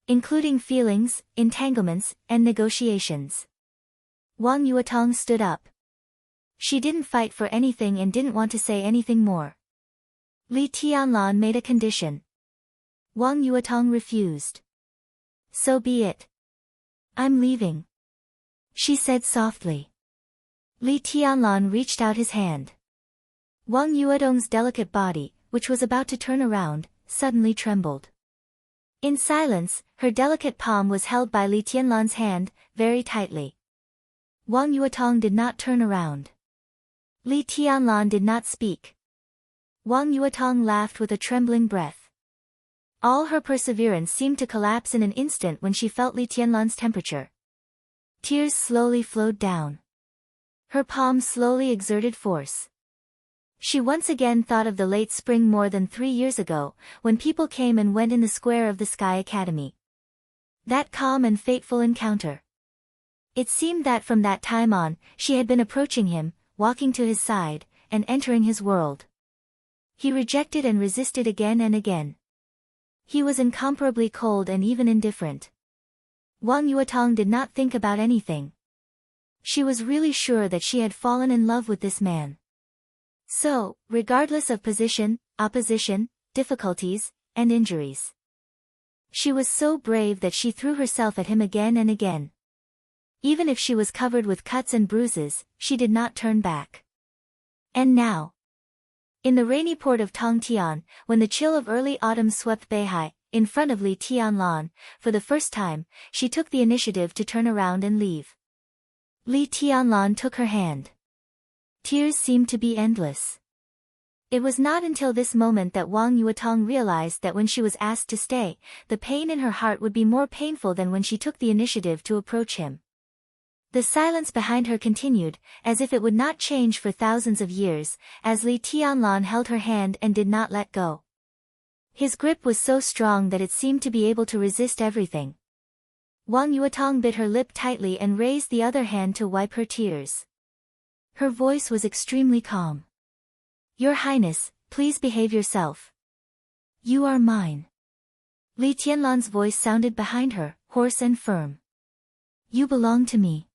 Including feelings, entanglements, and negotiations. Wang Yuetong stood up. She didn't fight for anything and didn't want to say anything more. Li Tianlan made a condition. Wang Yuetong refused. "So be it. I'm leaving," she said softly. Li Tianlan reached out his hand. Wang Yuetong's delicate body, which was about to turn around, suddenly trembled. In silence, her delicate palm was held by Li Tianlan's hand, very tightly. Wang Yuetong did not turn around. Li Tianlan did not speak. Wang Yuetong laughed with a trembling breath. All her perseverance seemed to collapse in an instant when she felt Li Tianlan's temperature. Tears slowly flowed down. Her palm slowly exerted force. She once again thought of the late spring more than 3 years ago, when people came and went in the square of the Sky Academy. That calm and fateful encounter. It seemed that from that time on, she had been approaching him, walking to his side, and entering his world. He rejected and resisted again and again. He was incomparably cold and even indifferent. Wang Yuetong did not think about anything. She was really sure that she had fallen in love with this man. So, regardless of position, opposition, difficulties, and injuries. She was so brave that she threw herself at him again and again. Even if she was covered with cuts and bruises, she did not turn back. And now, in the rainy port of Tongtian, when the chill of early autumn swept Beihai, in front of Li Tianlan, for the first time, she took the initiative to turn around and leave. Li Tianlan took her hand. Tears seemed to be endless. It was not until this moment that Wang Yuetong realized that when she was asked to stay, the pain in her heart would be more painful than when she took the initiative to approach him. The silence behind her continued, as if it would not change for thousands of years, as Li Tianlan held her hand and did not let go. His grip was so strong that it seemed to be able to resist everything. Wang Yuetong bit her lip tightly and raised the other hand to wipe her tears. Her voice was extremely calm. "Your Highness, please behave yourself. You are mine." Li Tianlan's voice sounded behind her, hoarse and firm. "You belong to me.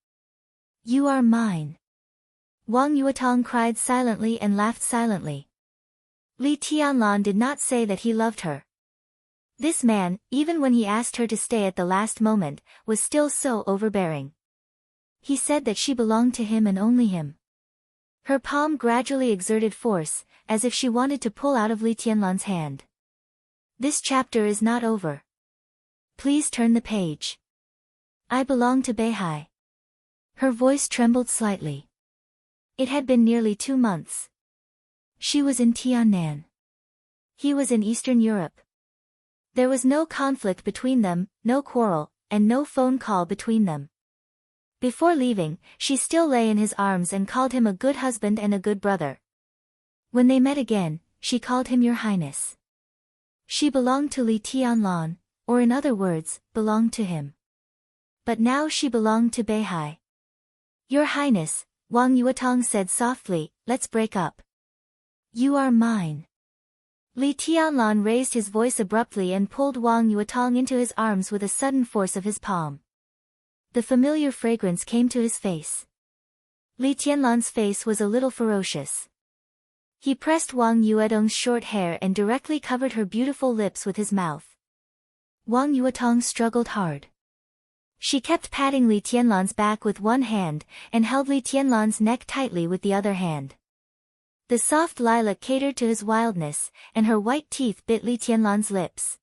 You are mine." Wang Yuetong cried silently and laughed silently. Li Tianlan did not say that he loved her. This man, even when he asked her to stay at the last moment, was still so overbearing. He said that she belonged to him and only him. Her palm gradually exerted force, as if she wanted to pull out of Li Tianlan's hand. "This chapter is not over. Please turn the page. I belong to Beihai." Her voice trembled slightly. It had been nearly 2 months. She was in Tiannan. He was in Eastern Europe. There was no conflict between them, no quarrel, and no phone call between them. Before leaving, she still lay in his arms and called him a good husband and a good brother. When they met again, she called him Your Highness. She belonged to Li Tianlan, or in other words, belonged to him. But now she belonged to Beihai. "Your Highness," Wang Yuetong said softly, "let's break up. You are mine." Li Tianlan raised his voice abruptly and pulled Wang Yuetong into his arms with a sudden force of his palm. The familiar fragrance came to his face. Li Tianlan's face was a little ferocious. He pressed Wang Yuetong's short hair and directly covered her beautiful lips with his mouth. Wang Yuetong struggled hard. She kept patting Li Tianlan's back with one hand, and held Li Tianlan's neck tightly with the other hand. The soft lilac catered to his wildness, and her white teeth bit Li Tianlan's lips.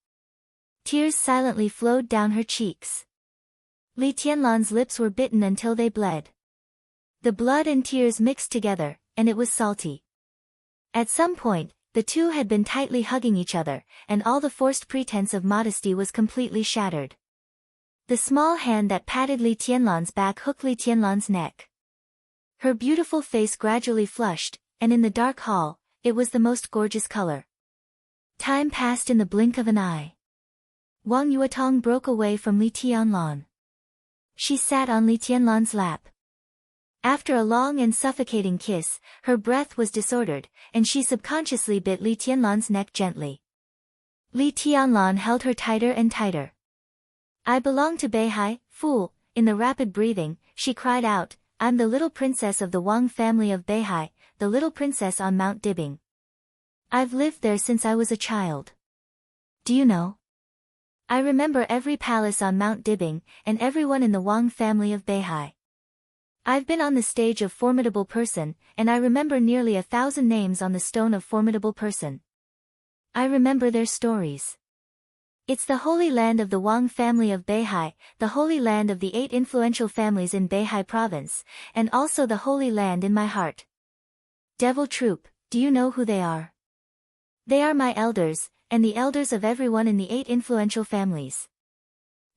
Tears silently flowed down her cheeks. Li Tianlan's lips were bitten until they bled. The blood and tears mixed together, and it was salty. At some point, the two had been tightly hugging each other, and all the forced pretense of modesty was completely shattered. The small hand that patted Li Tianlan's back hooked Li Tianlan's neck. Her beautiful face gradually flushed, and in the dark hall, it was the most gorgeous color. Time passed in the blink of an eye. Wang Yuetong broke away from Li Tianlan. She sat on Li Tianlan's lap. After a long and suffocating kiss, her breath was disordered, and she subconsciously bit Li Tianlan's neck gently. Li Tianlan held her tighter and tighter. "I belong to Beihai, fool." In the rapid breathing, she cried out, "I'm the little princess of the Wang family of Beihai, the little princess on Mount Dibing. I've lived there since I was a child. Do you know? I remember every palace on Mount Dibing, and everyone in the Wang family of Beihai. I've been on the stage of Formidable Person, and I remember nearly 1,000 names on the stone of Formidable Person. I remember their stories. It's the holy land of the Wang family of Beihai, the holy land of the 8 influential families in Beihai province, and also the holy land in my heart. Devil Troop, do you know who they are? They are my elders, and the elders of everyone in the 8 influential families.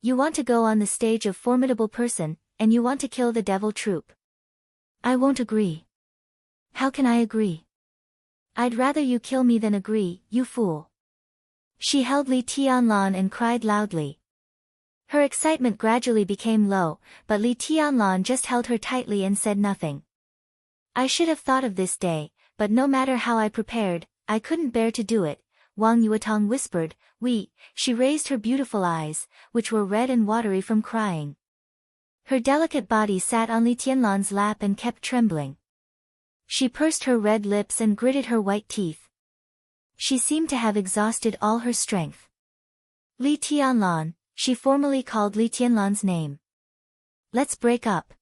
You want to go on the stage of Formidable Person, and you want to kill the Devil Troop. I won't agree. How can I agree? I'd rather you kill me than agree, you fool." She held Li Tianlan and cried loudly. Her excitement gradually became low, but Li Tianlan just held her tightly and said nothing. "I should have thought of this day, but no matter how I prepared, I couldn't bear to do it," Wang Yuetong whispered. She raised her beautiful eyes, which were red and watery from crying. Her delicate body sat on Li Tianlan's lap and kept trembling. She pursed her red lips and gritted her white teeth. She seemed to have exhausted all her strength. "Li Tianlan," she formally called Li Tianlan's name. "Let's break up."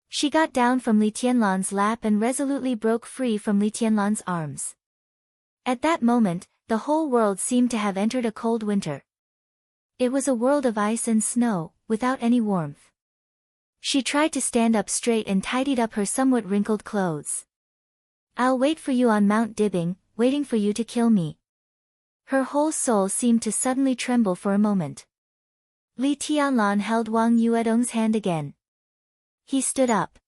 She got down from Li Tianlan's lap and resolutely broke free from Li Tianlan's arms. At that moment, the whole world seemed to have entered a cold winter. It was a world of ice and snow, without any warmth. She tried to stand up straight and tidied up her somewhat wrinkled clothes. I'll wait for you on Mount Dibbing, waiting for you to kill me. Her whole soul seemed to suddenly tremble for a moment. Li Tianlan held Wang Yuedong's hand again. He stood up.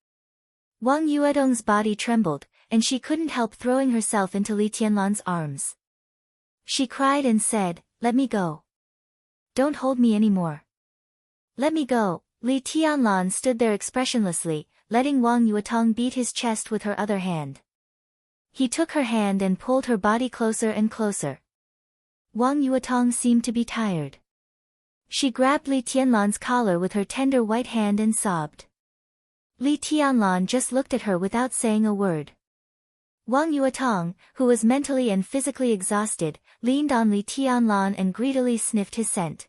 Wang Yuedong's body trembled, and she couldn't help throwing herself into Li Tianlan's arms. She cried and said, "Let me go. Don't hold me anymore. Let me go." Li Tianlan stood there expressionlessly, letting Wang Yuetong beat his chest with her other hand. He took her hand and pulled her body closer and closer. Wang Yuetong seemed to be tired. She grabbed Li Tianlan's collar with her tender white hand and sobbed. Li Tianlan just looked at her without saying a word. Wang Yuetong, who was mentally and physically exhausted, leaned on Li Tianlan and greedily sniffed his scent.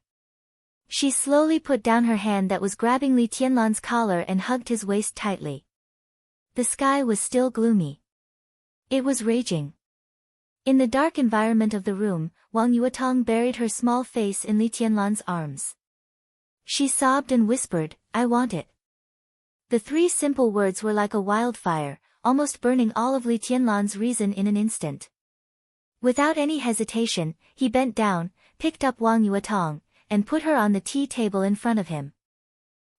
She slowly put down her hand that was grabbing Li Tianlan's collar and hugged his waist tightly. The sky was still gloomy. It was raging. In the dark environment of the room, Wang Yuetong buried her small face in Li Tianlan's arms. She sobbed and whispered, "I want it." The three simple words were like a wildfire, almost burning all of Li Tianlan's reason in an instant. Without any hesitation, he bent down, picked up Wang Yuetong, and put her on the tea table in front of him.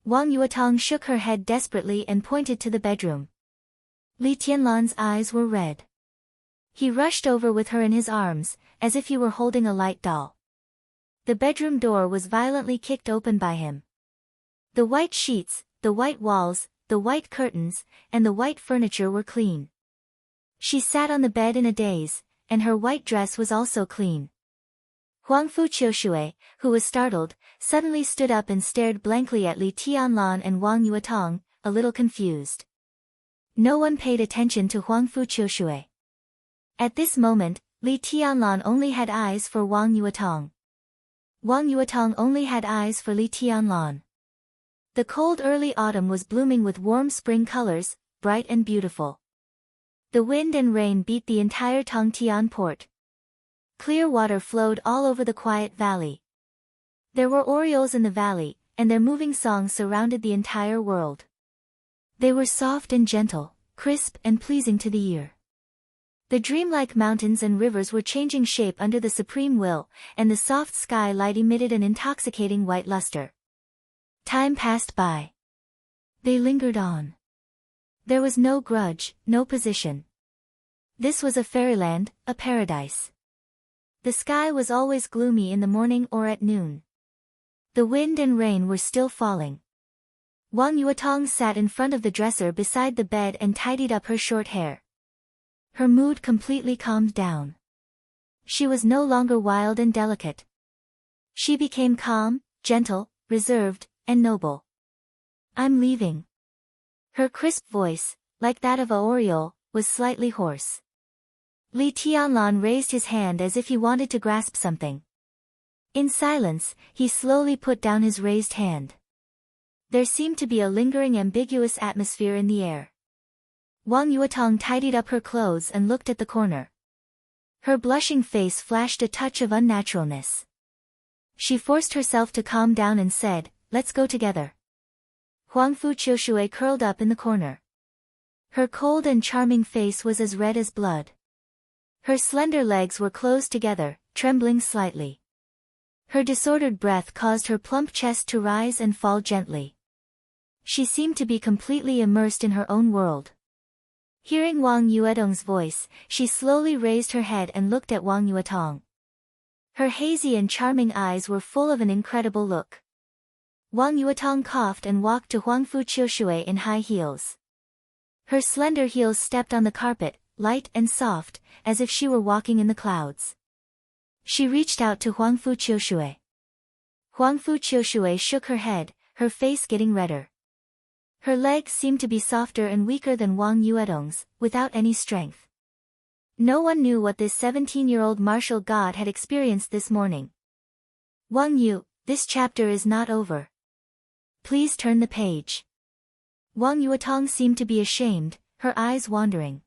Wang Yuetong shook her head desperately and pointed to the bedroom. Li Tianlan's eyes were red. He rushed over with her in his arms, as if he were holding a light doll. The bedroom door was violently kicked open by him. The white sheets, the white walls, the white curtains, and the white furniture were clean. She sat on the bed in a daze, and her white dress was also clean. Huangfu Qiushui, who was startled, suddenly stood up and stared blankly at Li Tianlan and Wang Yuetong, a little confused. No one paid attention to Huangfu Qiushui. At this moment, Li Tianlan only had eyes for Wang Yuetong. Wang Yuetong only had eyes for Li Tianlan. The cold early autumn was blooming with warm spring colors, bright and beautiful. The wind and rain beat the entire Tongtian port. Clear water flowed all over the quiet valley. There were orioles in the valley, and their moving songs surrounded the entire world. They were soft and gentle, crisp and pleasing to the ear. The dreamlike mountains and rivers were changing shape under the supreme will, and the soft sky light emitted an intoxicating white luster. Time passed by. They lingered on. There was no grudge, no position. This was a fairyland, a paradise. The sky was always gloomy in the morning or at noon. The wind and rain were still falling. Wang Yuetong sat in front of the dresser beside the bed and tidied up her short hair. Her mood completely calmed down. She was no longer wild and delicate. She became calm, gentle, reserved, and noble. "I'm leaving." Her crisp voice, like that of a oriole, was slightly hoarse. Li Tianlan raised his hand as if he wanted to grasp something. In silence, he slowly put down his raised hand. There seemed to be a lingering ambiguous atmosphere in the air. Wang Yuetong tidied up her clothes and looked at the corner. Her blushing face flashed a touch of unnaturalness. She forced herself to calm down and said, "Let's go together." Huangfu Qiushui curled up in the corner. Her cold and charming face was as red as blood. Her slender legs were closed together, trembling slightly. Her disordered breath caused her plump chest to rise and fall gently. She seemed to be completely immersed in her own world. Hearing Wang Yuedong's voice, she slowly raised her head and looked at Wang Yuetong. Her hazy and charming eyes were full of an incredible look. Wang Yuetong coughed and walked to Huangfu Qiushui in high heels. Her slender heels stepped on the carpet, light and soft, as if she were walking in the clouds. She reached out to Huangfu Qiushui. Huangfu Qiushui shook her head, her face getting redder. Her legs seemed to be softer and weaker than Wang Yuedong's, without any strength. No one knew what this 17-year-old martial god had experienced this morning. "Wang Yu, this chapter is not over. Please turn the page." Wang Yuetong seemed to be ashamed, her eyes wandering.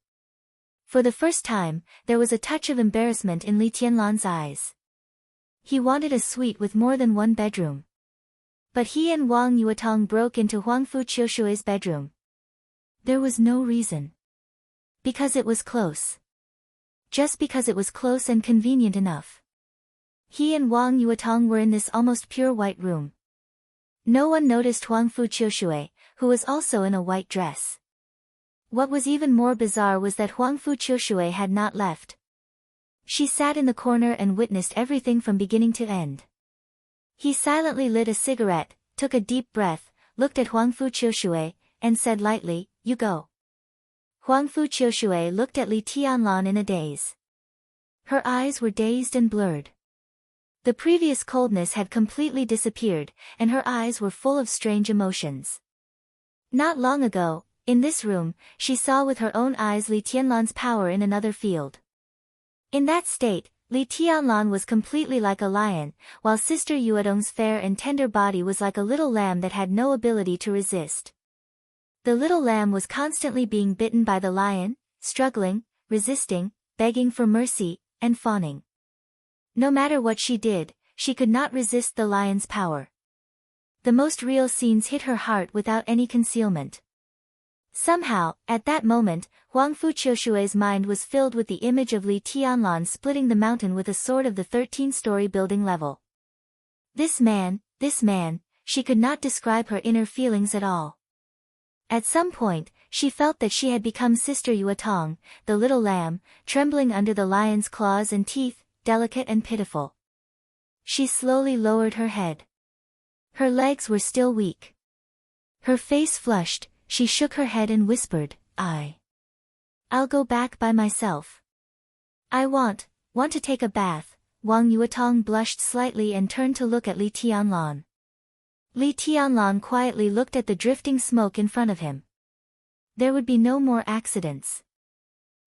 For the first time, there was a touch of embarrassment in Li Tianlan's eyes. He wanted a suite with more than one bedroom. But he and Wang Yuetong broke into Huangfu Qiushui's bedroom. There was no reason. Because it was close. Just because it was close and convenient enough. He and Wang Yuetong were in this almost pure white room. No one noticed Huangfu Qiushui, who was also in a white dress. What was even more bizarre was that Huangfu Qiushui had not left. She sat in the corner and witnessed everything from beginning to end. He silently lit a cigarette, took a deep breath, looked at Huangfu Qiushui, and said lightly, "You go." Huangfu Qiushui looked at Li Tianlan in a daze. Her eyes were dazed and blurred. The previous coldness had completely disappeared, and her eyes were full of strange emotions. Not long ago, in this room, she saw with her own eyes Li Tianlan's power in another field. In that state, Li Tianlan was completely like a lion, while Sister Yuedong's fair and tender body was like a little lamb that had no ability to resist. The little lamb was constantly being bitten by the lion, struggling, resisting, begging for mercy, and fawning. No matter what she did, she could not resist the lion's power. The most real scenes hit her heart without any concealment. Somehow, at that moment, Huangfu Qiushui's mind was filled with the image of Li Tianlan splitting the mountain with a sword of the 13-story building level. This man, she could not describe her inner feelings at all. At some point, she felt that she had become Sister Yuetong, the little lamb, trembling under the lion's claws and teeth, delicate and pitiful. She slowly lowered her head. Her legs were still weak. Her face flushed, she shook her head and whispered, I'll go back by myself. I want to take a bath." Wang Yuetong blushed slightly and turned to look at Li Tianlan. Li Tianlan quietly looked at the drifting smoke in front of him. There would be no more accidents.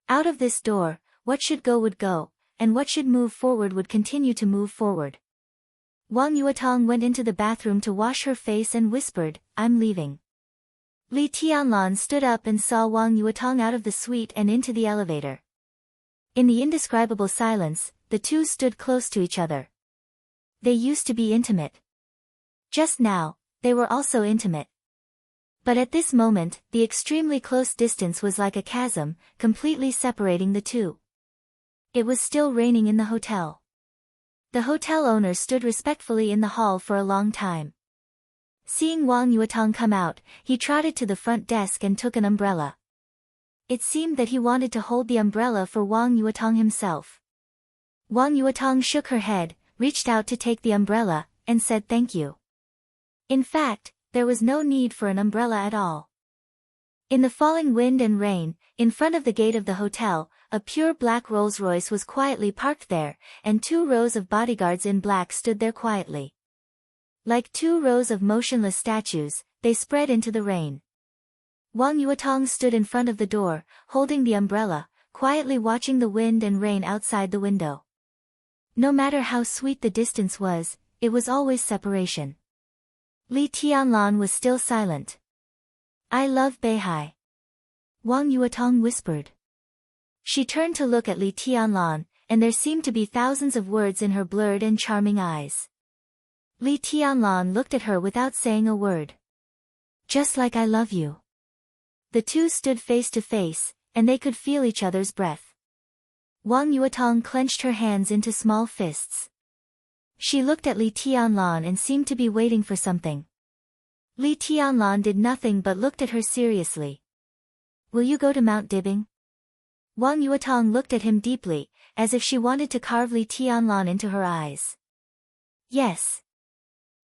Out of this door, what should go would go, and what should move forward would continue to move forward. Wang Yuetong went into the bathroom to wash her face and whispered, "I'm leaving." Li Tianlan stood up and saw Wang Yuetong out of the suite and into the elevator. In the indescribable silence, the two stood close to each other. They used to be intimate. Just now, they were also intimate. But at this moment, the extremely close distance was like a chasm, completely separating the two. It was still raining in the hotel. The hotel owner stood respectfully in the hall for a long time. Seeing Wang Yuetong come out, he trotted to the front desk and took an umbrella. It seemed that he wanted to hold the umbrella for Wang Yuetong himself. Wang Yuetong shook her head, reached out to take the umbrella, and said thank you. In fact, there was no need for an umbrella at all. In the falling wind and rain, in front of the gate of the hotel, a pure black Rolls-Royce was quietly parked there, and 2 rows of bodyguards in black stood there quietly. Like 2 rows of motionless statues, they spread into the rain. Wang Yuetong stood in front of the door, holding the umbrella, quietly watching the wind and rain outside the window. No matter how sweet the distance was, it was always separation. Li Tianlan was still silent. "I love Beihai," Wang Yuetong whispered. She turned to look at Li Tianlan, and there seemed to be thousands of words in her blurred and charming eyes. Li Tianlan looked at her without saying a word. "Just like I love you." The two stood face to face, and they could feel each other's breath. Wang Yuetong clenched her hands into small fists. She looked at Li Tianlan and seemed to be waiting for something. Li Tianlan did nothing but looked at her seriously. "Will you go to Mount Dibing?" Wang Yuetong looked at him deeply, as if she wanted to carve Li Tianlan into her eyes. "Yes."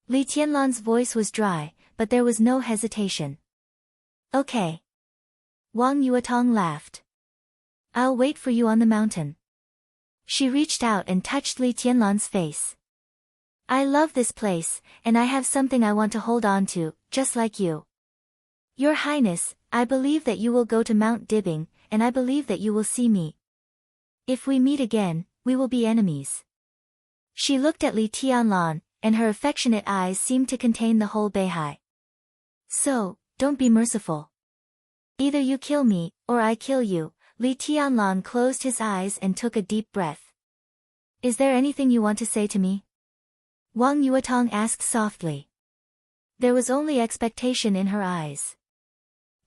Li Tianlan's voice was dry, but there was no hesitation. "Okay." Wang Yuetong laughed. "I'll wait for you on the mountain." She reached out and touched Li Tianlan's face. "I love this place, and I have something I want to hold on to, just like you. Your Highness, I believe that you will go to Mount Dibing, and I believe that you will see me. If we meet again, we will be enemies." She looked at Li Tianlan, and her affectionate eyes seemed to contain the whole Beihai. "So, don't be merciful. Either you kill me, or I kill you." Li Tianlan closed his eyes and took a deep breath. "Is there anything you want to say to me?" Wang Yuetong asked softly. There was only expectation in her eyes.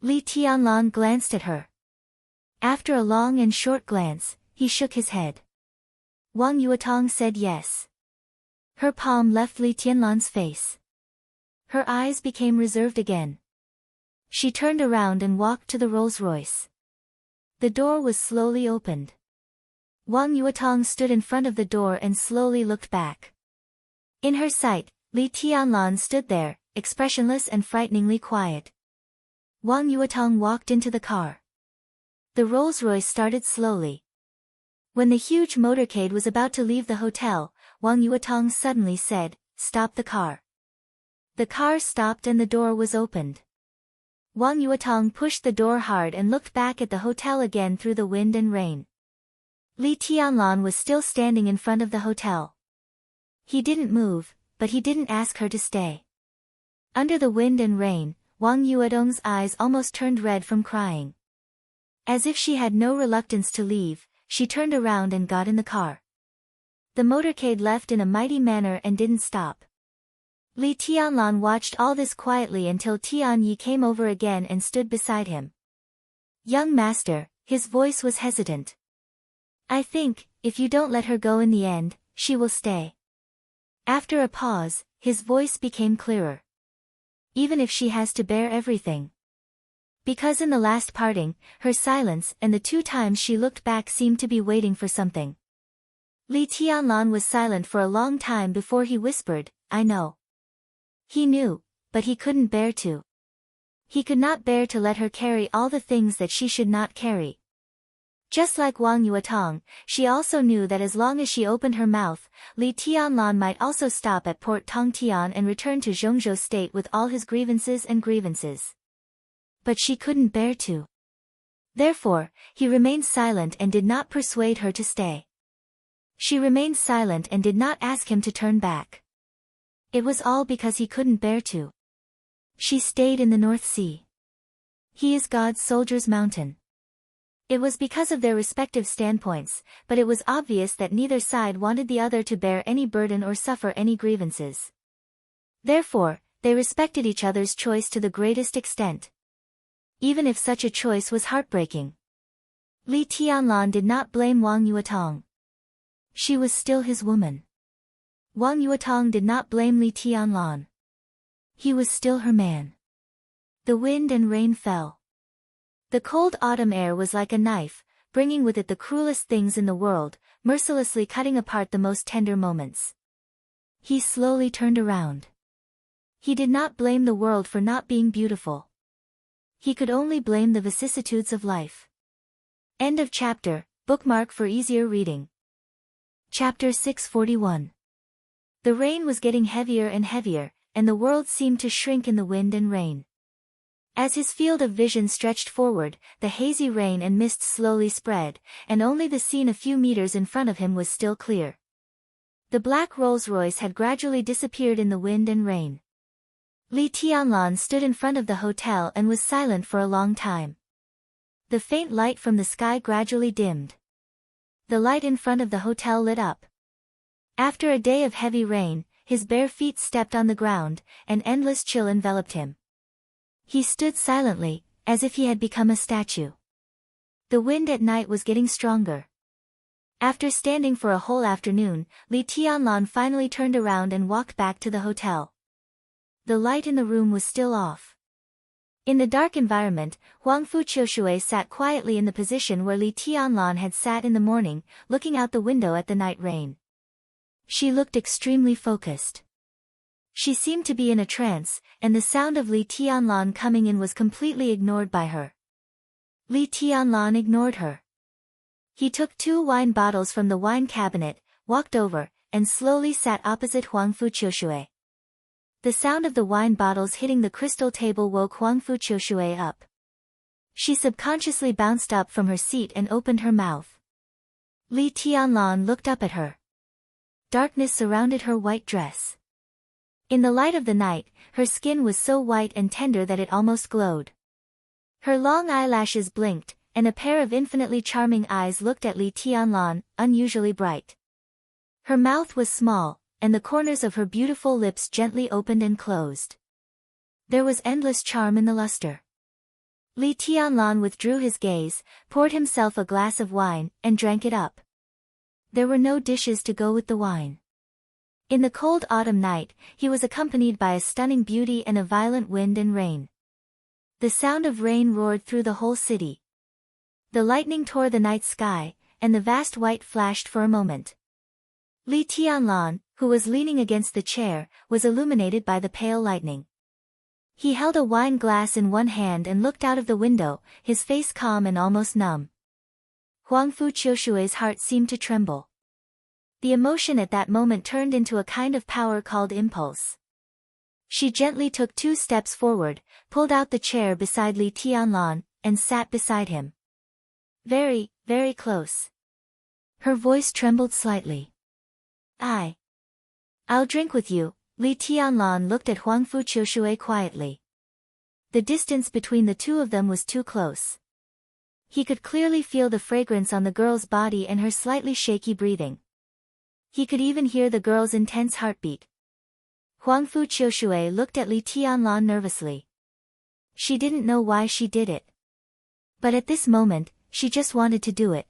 Li Tianlan glanced at her. After a long and short glance, he shook his head. Wang Yuetong said yes. Her palm left Li Tianlan's face. Her eyes became reserved again. She turned around and walked to the Rolls-Royce. The door was slowly opened. Wang Yuetong stood in front of the door and slowly looked back. In her sight, Li Tianlan stood there, expressionless and frighteningly quiet. Wang Yuetong walked into the car. The Rolls-Royce started slowly. When the huge motorcade was about to leave the hotel, Wang Yuetong suddenly said, "Stop the car." The car stopped and the door was opened. Wang Yuetong pushed the door hard and looked back at the hotel again through the wind and rain. Li Tianlan was still standing in front of the hotel. He didn't move, but he didn't ask her to stay. Under the wind and rain, Wang Yuetong's eyes almost turned red from crying. As if she had no reluctance to leave, she turned around and got in the car. The motorcade left in a mighty manner and didn't stop. Li Tianlan watched all this quietly until Tian Yi came over again and stood beside him. "Young master," his voice was hesitant. "I think, if you don't let her go in the end, she will stay." After a pause, his voice became clearer. "Even if she has to bear everything." Because in the last parting, her silence and the 2 times she looked back seemed to be waiting for something. Li Tianlan was silent for a long time before he whispered, "I know." He knew, but he couldn't bear to. He could not bear to let her carry all the things that she should not carry. Just like Wang Yuetong, she also knew that as long as she opened her mouth, Li Tianlan might also stop at Port Tongtian and return to Zhongzhou state with all his grievances. But she couldn't bear to. Therefore, he remained silent and did not persuade her to stay. She remained silent and did not ask him to turn back. It was all because he couldn't bear to. She stayed in the North Sea. He is God's soldier's mountain. It was because of their respective standpoints, but it was obvious that neither side wanted the other to bear any burden or suffer any grievances. Therefore, they respected each other's choice to the greatest extent. Even if such a choice was heartbreaking. Li Tianlan did not blame Wang Yuetong. She was still his woman. Wang Yuetong did not blame Li Tianlan. He was still her man. The wind and rain fell. The cold autumn air was like a knife, bringing with it the cruelest things in the world, mercilessly cutting apart the most tender moments. He slowly turned around. He did not blame the world for not being beautiful. He could only blame the vicissitudes of life. End of chapter. Bookmark for easier reading. Chapter 641. The rain was getting heavier and heavier, and the world seemed to shrink in the wind and rain. As his field of vision stretched forward, the hazy rain and mist slowly spread, and only the scene a few meters in front of him was still clear. The black Rolls-Royce had gradually disappeared in the wind and rain. Li Tianlan stood in front of the hotel and was silent for a long time. The faint light from the sky gradually dimmed. The light in front of the hotel lit up. After a day of heavy rain, his bare feet stepped on the ground, and endless chill enveloped him. He stood silently, as if he had become a statue. The wind at night was getting stronger. After standing for a whole afternoon, Li Tianlan finally turned around and walked back to the hotel. The light in the room was still off. In the dark environment, Huang Fuqiushui sat quietly in the position where Li Tianlan had sat in the morning, looking out the window at the night rain. She looked extremely focused. She seemed to be in a trance, and the sound of Li Tianlan coming in was completely ignored by her. Li Tianlan ignored her. He took 2 wine bottles from the wine cabinet, walked over, and slowly sat opposite Huang Fuqiushui. The sound of the wine bottles hitting the crystal table woke Huang Fuqiushui up. She subconsciously bounced up from her seat and opened her mouth. Li Tianlan looked up at her. Darkness surrounded her white dress. In the light of the night, her skin was so white and tender that it almost glowed. Her long eyelashes blinked, and a pair of infinitely charming eyes looked at Li Tianlan, unusually bright. Her mouth was small, and the corners of her beautiful lips gently opened and closed. There was endless charm in the luster. Li Tianlan withdrew his gaze, poured himself a glass of wine, and drank it up. There were no dishes to go with the wine. In the cold autumn night, he was accompanied by a stunning beauty and a violent wind and rain. The sound of rain roared through the whole city. The lightning tore the night sky, and the vast white flashed for a moment. Li Tianlan, who was leaning against the chair, was illuminated by the pale lightning. He held a wine glass in one hand and looked out of the window, his face calm and almost numb. Huangfu Qiushui's heart seemed to tremble. The emotion at that moment turned into a kind of power called impulse. She gently took 2 steps forward, pulled out the chair beside Li Tianlan, and sat beside him. Very, very close. Her voice trembled slightly. I'll drink with you. Li Tianlan looked at Huangfu Qiushui quietly. The distance between the two of them was too close. He could clearly feel the fragrance on the girl's body and her slightly shaky breathing. He could even hear the girl's intense heartbeat. Huangfu Qiushui looked at Li Tianlan nervously. She didn't know why she did it. But at this moment, she just wanted to do it.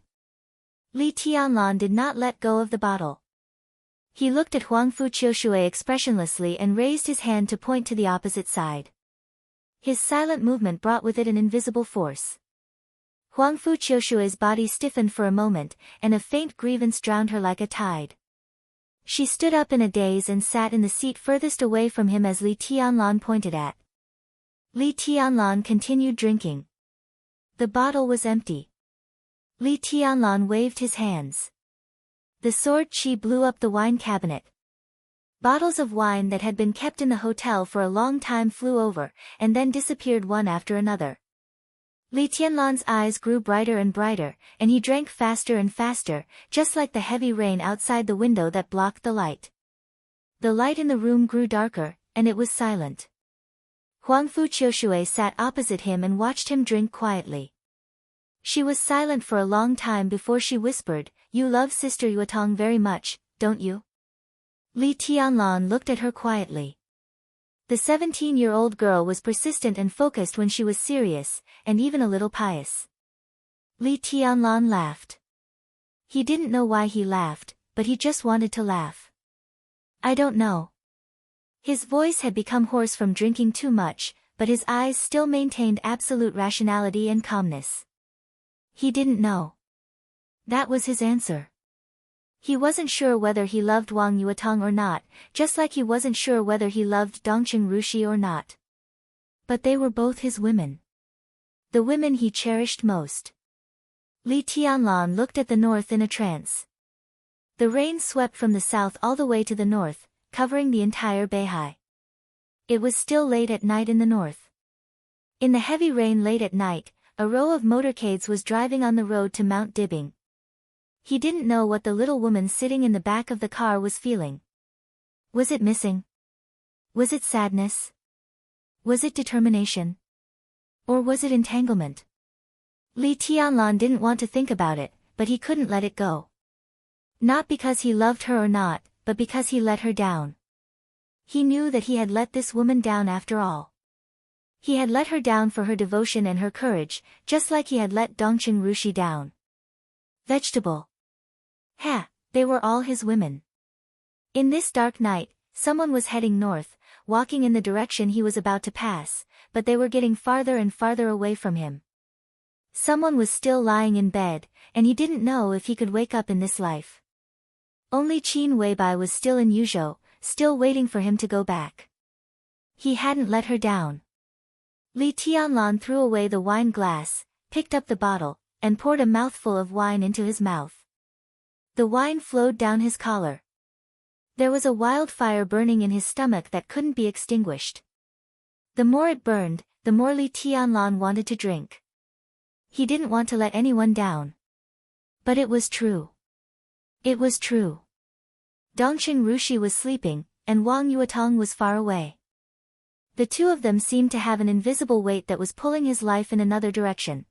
Li Tianlan did not let go of the bottle. He looked at Huangfu Qiushui expressionlessly and raised his hand to point to the opposite side. His silent movement brought with it an invisible force. Huangfu Qiushui's body stiffened for a moment, and a faint grievance drowned her like a tide. She stood up in a daze and sat in the seat furthest away from him as Li Tianlan pointed at. Li Tianlan continued drinking. The bottle was empty. Li Tianlan waved his hands. The sword qi blew up the wine cabinet. Bottles of wine that had been kept in the hotel for a long time flew over, and then disappeared one after another. Li Tianlan's eyes grew brighter and brighter, and he drank faster and faster, just like the heavy rain outside the window that blocked the light. The light in the room grew darker, and it was silent. Huangfu Qiushui sat opposite him and watched him drink quietly. She was silent for a long time before she whispered, "You love Sister Yuetong very much, don't you?" Li Tianlan looked at her quietly. The 17-year-old girl was persistent and focused when she was serious, and even a little pious. Li Tianlan laughed. He didn't know why he laughed, but he just wanted to laugh. "I don't know." His voice had become hoarse from drinking too much, but his eyes still maintained absolute rationality and calmness. He didn't know. That was his answer. He wasn't sure whether he loved Wang Yuetong or not, just like he wasn't sure whether he loved Dongqing Rushi or not. But they were both his women. The women he cherished most. Li Tianlan looked at the north in a trance. The rain swept from the south all the way to the north, covering the entire Beihai. It was still late at night in the north. In the heavy rain late at night, a row of motorcades was driving on the road to Mount Dibing. He didn't know what the little woman sitting in the back of the car was feeling. Was it missing? Was it sadness? Was it determination? Or was it entanglement? Li Tianlan didn't want to think about it, but he couldn't let it go. Not because he loved her or not, but because he let her down. He knew that he had let this woman down after all. He had let her down for her devotion and her courage, just like he had let Dongqing Rushi down. Vegetable. They were all his women. In this dark night, someone was heading north, walking in the direction he was about to pass, but they were getting farther and farther away from him. Someone was still lying in bed, and he didn't know if he could wake up in this life. Only Qin Weibai was still in Yuzhou, still waiting for him to go back. He hadn't let her down. Li Tianlan threw away the wine glass, picked up the bottle, and poured a mouthful of wine into his mouth. The wine flowed down his collar. There was a wildfire burning in his stomach that couldn't be extinguished. The more it burned, the more Li Tianlan wanted to drink. He didn't want to let anyone down. But it was true. It was true. Dongqing Rushi was sleeping, and Wang Yuetong was far away. The two of them seemed to have an invisible weight that was pulling his life in another direction.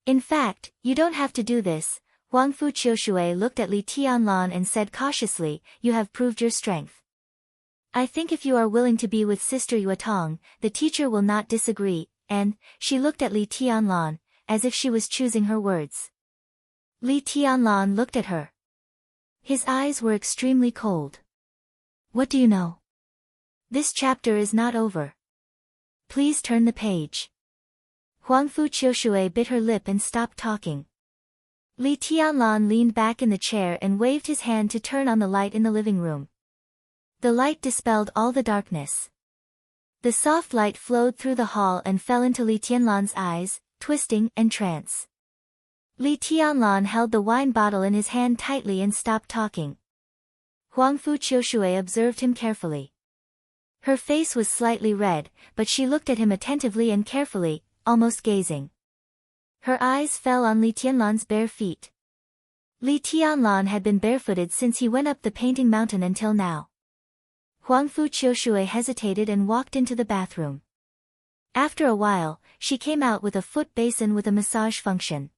"In fact, you don't have to do this," Huangfu Qiushui looked at Li Tianlan and said cautiously, "You have proved your strength. I think if you are willing to be with Sister Yuetong, the teacher will not disagree," and, she looked at Li Tianlan, as if she was choosing her words. Li Tianlan looked at her. His eyes were extremely cold. "What do you know? This chapter is not over. Please turn the page." Huangfu Qiushui bit her lip and stopped talking. Li Tianlan leaned back in the chair and waved his hand to turn on the light in the living room. The light dispelled all the darkness. The soft light flowed through the hall and fell into Li Tianlan's eyes, twisting and trance. Li Tianlan held the wine bottle in his hand tightly and stopped talking. Huangfu Qiushui observed him carefully. Her face was slightly red, but she looked at him attentively and carefully, almost gazing. Her eyes fell on Li Tianlan's bare feet. Li Tianlan had been barefooted since he went up the painting mountain until now. Huangfu Qiushui hesitated and walked into the bathroom. After a while, she came out with a foot basin with a massage function.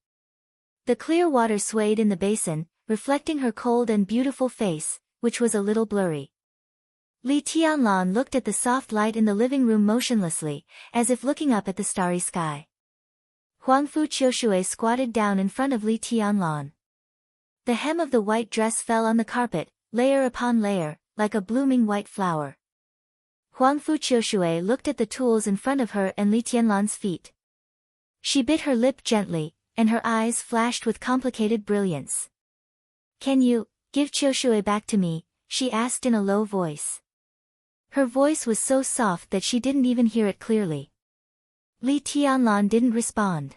The clear water swayed in the basin, reflecting her cold and beautiful face, which was a little blurry. Li Tianlan looked at the soft light in the living room motionlessly, as if looking up at the starry sky. Huangfu Qiushui squatted down in front of Li Tianlan. The hem of the white dress fell on the carpet, layer upon layer, like a blooming white flower. Huangfu Qiushui looked at the tools in front of her and Li Tianlan's feet. She bit her lip gently, and her eyes flashed with complicated brilliance. "Can you give Qiushui back to me?" she asked in a low voice. Her voice was so soft that she didn't even hear it clearly. Li Tianlan didn't respond.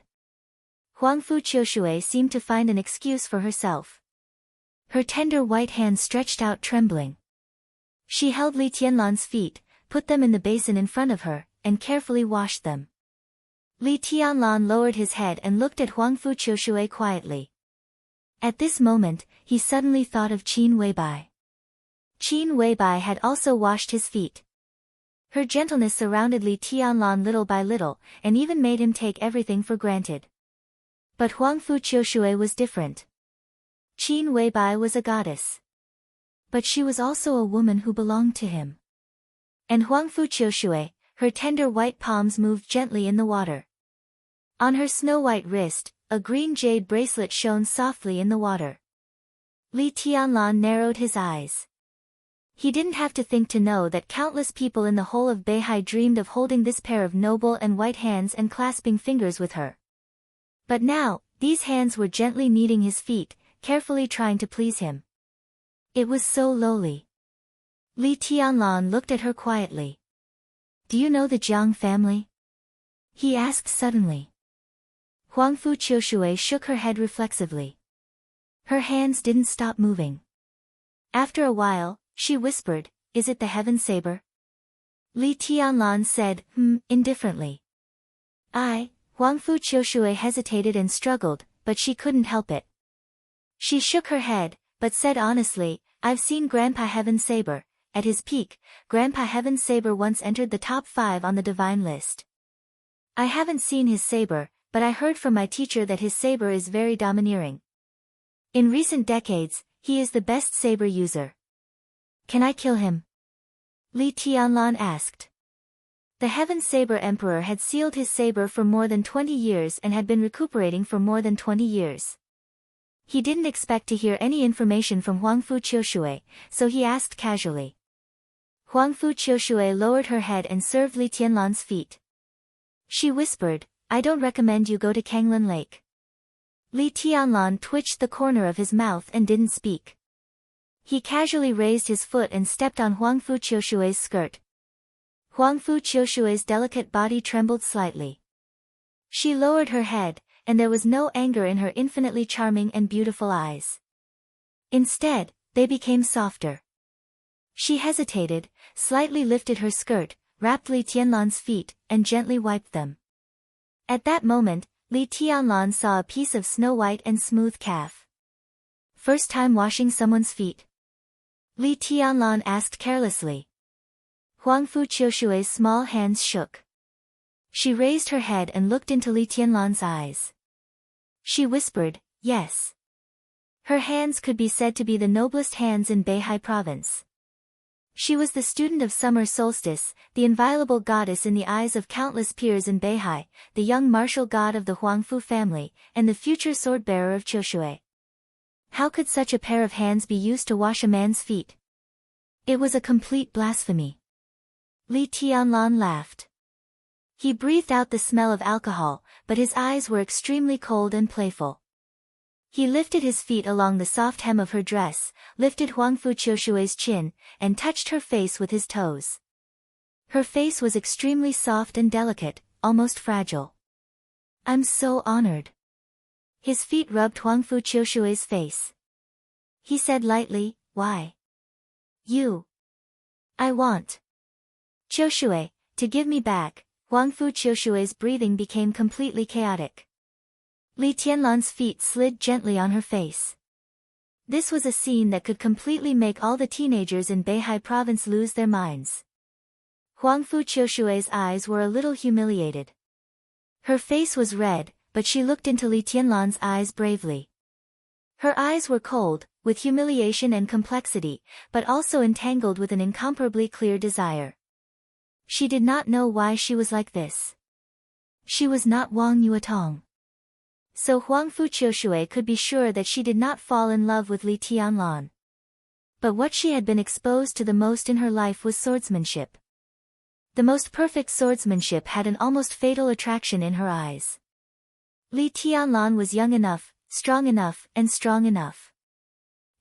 Huangfu Qiushui seemed to find an excuse for herself. Her tender white hand stretched out trembling. She held Li Tianlan's feet, put them in the basin in front of her, and carefully washed them. Li Tianlan lowered his head and looked at Huangfu Qiushui quietly. At this moment, he suddenly thought of Qin Weibai. Qin Weibai had also washed his feet. Her gentleness surrounded Li Tianlan little by little, and even made him take everything for granted. But Huangfu Qiushui was different. Qin Weibai was a goddess. But she was also a woman who belonged to him. And Huangfu Qiushui, her tender white palms moved gently in the water. On her snow-white wrist, a green jade bracelet shone softly in the water. Li Tianlan narrowed his eyes. He didn't have to think to know that countless people in the whole of Beihai dreamed of holding this pair of noble and white hands and clasping fingers with her. But now, these hands were gently kneading his feet, carefully trying to please him. It was so lowly. Li Tianlan looked at her quietly. "Do you know the Jiang family?" he asked suddenly. Huangfu Qiushui shook her head reflexively. Her hands didn't stop moving. After a while, she whispered, "Is it the heaven saber?" Li Tianlan said, indifferently. Huangfu Qiushui hesitated and struggled, but she couldn't help it. She shook her head, but said honestly, "I've seen Grandpa Heaven Saber. At his peak, Grandpa Heaven Saber once entered the top 5 on the divine list. I haven't seen his saber, but I heard from my teacher that his saber is very domineering. In recent decades, he is the best saber user. Can I kill him?" Li Tianlan asked. The Heaven Saber Emperor had sealed his saber for more than 20 years and had been recuperating for more than 20 years. He didn't expect to hear any information from Huangfu Qiushui, so he asked casually. Huangfu Qiushui lowered her head and served Li Tianlan's feet. She whispered, "I don't recommend you go to Kanglin Lake." Li Tianlan twitched the corner of his mouth and didn't speak. He casually raised his foot and stepped on Huangfu Qiushui's skirt. Huangfu Qiushui's delicate body trembled slightly. She lowered her head, and there was no anger in her infinitely charming and beautiful eyes. Instead, they became softer. She hesitated, slightly lifted her skirt, wrapped Li Tianlan's feet, and gently wiped them. At that moment, Li Tianlan saw a piece of snow-white and smooth calf. "First time washing someone's feet?" Li Tianlan asked carelessly. Huangfu Qiushui's small hands shook. She raised her head and looked into Li Tianlan's eyes. She whispered, "Yes." Her hands could be said to be the noblest hands in Beihai province. She was the student of summer solstice, the inviolable goddess in the eyes of countless peers in Beihai, the young martial god of the Huangfu family, and the future sword-bearer of Qiushui. How could such a pair of hands be used to wash a man's feet? It was a complete blasphemy. Li Tianlan laughed. He breathed out the smell of alcohol, but his eyes were extremely cold and playful. He lifted his feet along the soft hem of her dress, lifted Huangfu Qiushui's chin, and touched her face with his toes. Her face was extremely soft and delicate, almost fragile. I'm so honored. His feet rubbed Huangfu Qiushui's face. He said lightly, why? You. I want. Qiushui, to give me back. Huangfu Qiushui's breathing became completely chaotic. Li Tianlan's feet slid gently on her face. This was a scene that could completely make all the teenagers in Beihai province lose their minds. Huangfu Qiushui's eyes were a little humiliated. Her face was red, but she looked into Li Tianlan's eyes bravely. Her eyes were cold, with humiliation and complexity, but also entangled with an incomparably clear desire. She did not know why she was like this. She was not Wang Yuetong. So Huangfu Qiushui could be sure that she did not fall in love with Li Tianlan. But what she had been exposed to the most in her life was swordsmanship. The most perfect swordsmanship had an almost fatal attraction in her eyes. Li Tianlan was young enough, strong enough, and strong enough.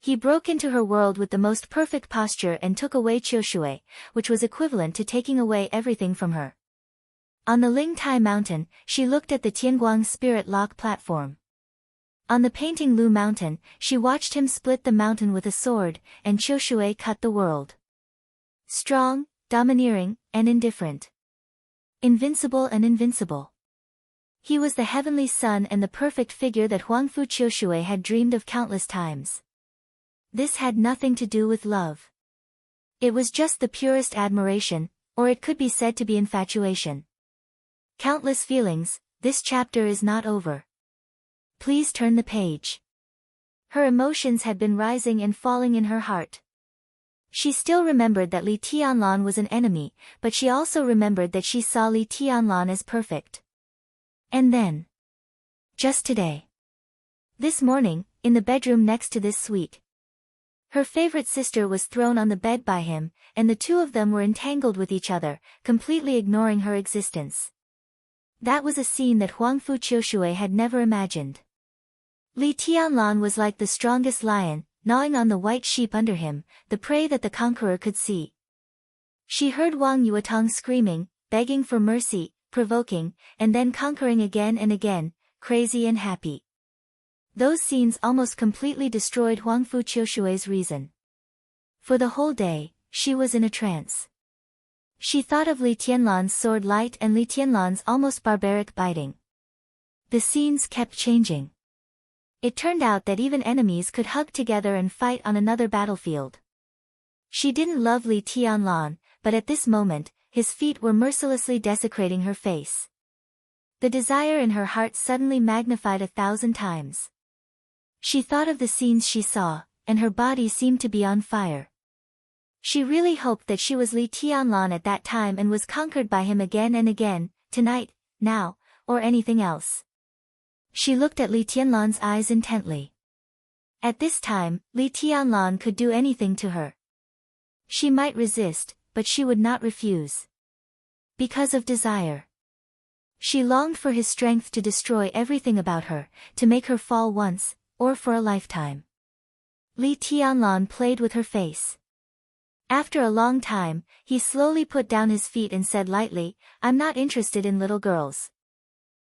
He broke into her world with the most perfect posture and took away Qiushui, which was equivalent to taking away everything from her. On the Lingtai mountain, she looked at the Tianguang Spirit Lock platform. On the Painting Lu mountain, she watched him split the mountain with a sword, and Qiushui cut the world. Strong, domineering, and indifferent. Invincible and invincible. He was the heavenly son and the perfect figure that Huangfu Qiushui had dreamed of countless times. This had nothing to do with love. It was just the purest admiration, or it could be said to be infatuation. Countless feelings, this chapter is not over. Please turn the page. Her emotions had been rising and falling in her heart. She still remembered that Li Tianlan was an enemy, but she also remembered that she saw Li Tianlan as perfect. And then. Just today. This morning, in the bedroom next to this suite. Her favorite sister was thrown on the bed by him, and the two of them were entangled with each other, completely ignoring her existence. That was a scene that Huangfu Qiushui had never imagined. Li Tianlan was like the strongest lion, gnawing on the white sheep under him, the prey that the conqueror could see. She heard Wang Yuetong screaming, begging for mercy, provoking, and then conquering again and again, crazy and happy. Those scenes almost completely destroyed Huangfu Qiushui's reason. For the whole day, she was in a trance. She thought of Li Tianlan's sword light and Li Tianlan's almost barbaric biting. The scenes kept changing. It turned out that even enemies could hug together and fight on another battlefield. She didn't love Li Tianlan, but at this moment, his feet were mercilessly desecrating her face. The desire in her heart suddenly magnified 1,000 times. She thought of the scenes she saw, and her body seemed to be on fire. She really hoped that she was Li Tianlan at that time and was conquered by him again and again, tonight, now, or anything else. She looked at Li Tianlan's eyes intently. At this time, Li Tianlan could do anything to her. She might resist, but she would not refuse. Because of desire. She longed for his strength to destroy everything about her, to make her fall once, or for a lifetime. Li Tianlan played with her face. After a long time, he slowly put down his feet and said lightly, "I'm not interested in little girls."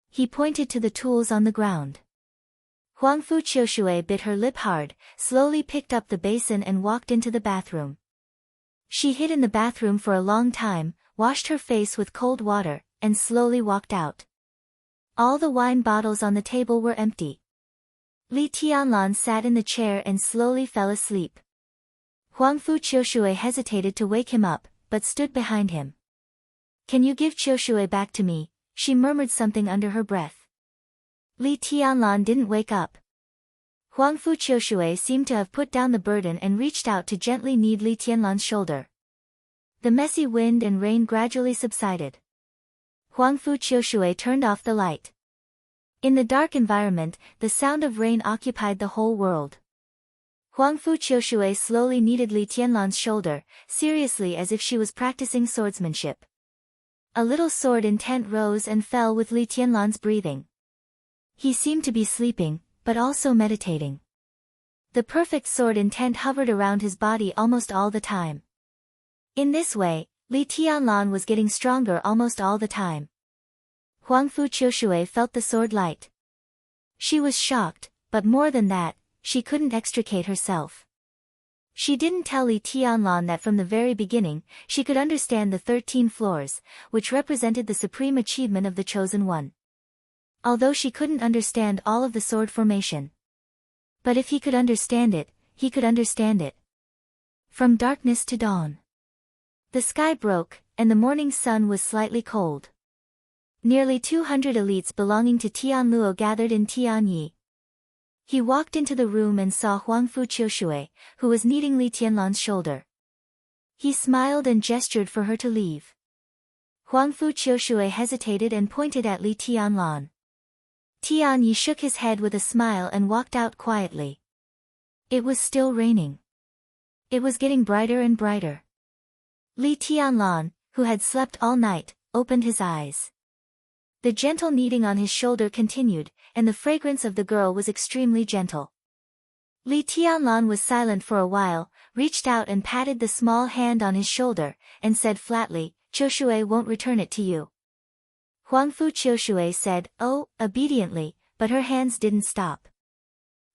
He pointed to the tools on the ground. Huangfu Qiushui bit her lip hard, slowly picked up the basin and walked into the bathroom. She hid in the bathroom for a long time, washed her face with cold water, and slowly walked out. All the wine bottles on the table were empty. Li Tianlan sat in the chair and slowly fell asleep. Huangfu Qiushui hesitated to wake him up, but stood behind him. "Can you give Qiushui back to me?" she murmured something under her breath. Li Tianlan didn't wake up. Huangfu Qiushui seemed to have put down the burden and reached out to gently knead Li Tianlan's shoulder. The messy wind and rain gradually subsided. Huangfu Qiushui turned off the light. In the dark environment, the sound of rain occupied the whole world. Huangfu Qiushui slowly kneaded Li Tianlan's shoulder, seriously as if she was practicing swordsmanship. A little sword intent rose and fell with Li Tianlan's breathing. He seemed to be sleeping, but also meditating. The perfect sword intent hovered around his body almost all the time. In this way, Li Tianlan was getting stronger almost all the time. Huangfu Qiushui felt the sword light. She was shocked, but more than that, she couldn't extricate herself. She didn't tell Li Tianlan that from the very beginning, she could understand the 13 floors, which represented the supreme achievement of the Chosen One. Although she couldn't understand all of the sword formation. But if he could understand it, he could understand it. From darkness to dawn. The sky broke, and the morning sun was slightly cold. Nearly 200 elites belonging to Tianluo gathered in Tianyi. He walked into the room and saw Huangfu Qiushui, who was kneading Li Tianlan's shoulder. He smiled and gestured for her to leave. Huangfu Qiushui hesitated and pointed at Li Tianlan. Tianyi shook his head with a smile and walked out quietly. It was still raining. It was getting brighter and brighter. Li Tianlan, who had slept all night, opened his eyes. The gentle kneading on his shoulder continued, and the fragrance of the girl was extremely gentle. Li Tianlan was silent for a while, reached out and patted the small hand on his shoulder, and said flatly, "Qiushui won't return it to you." Huangfu Qiushui said, "Oh," obediently, but her hands didn't stop.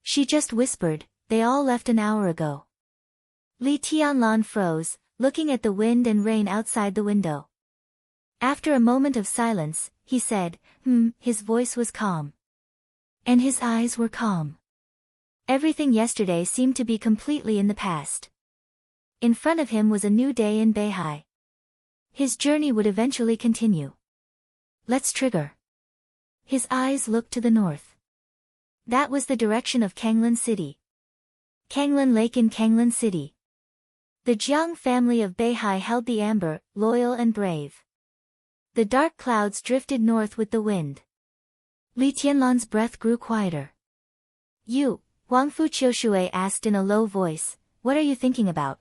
She just whispered, "They all left an hour ago." Li Tianlan froze, looking at the wind and rain outside the window. After a moment of silence, he said, his voice was calm. And his eyes were calm. Everything yesterday seemed to be completely in the past. In front of him was a new day in Beihai. His journey would eventually continue. Let's trigger. His eyes looked to the north. That was the direction of Kanglan City. Kanglan Lake in Kanglan City. The Jiang family of Beihai held the amber, loyal and brave. The dark clouds drifted north with the wind. Li Tianlan's breath grew quieter. "You," Huangfu Qiushui asked in a low voice, "what are you thinking about?"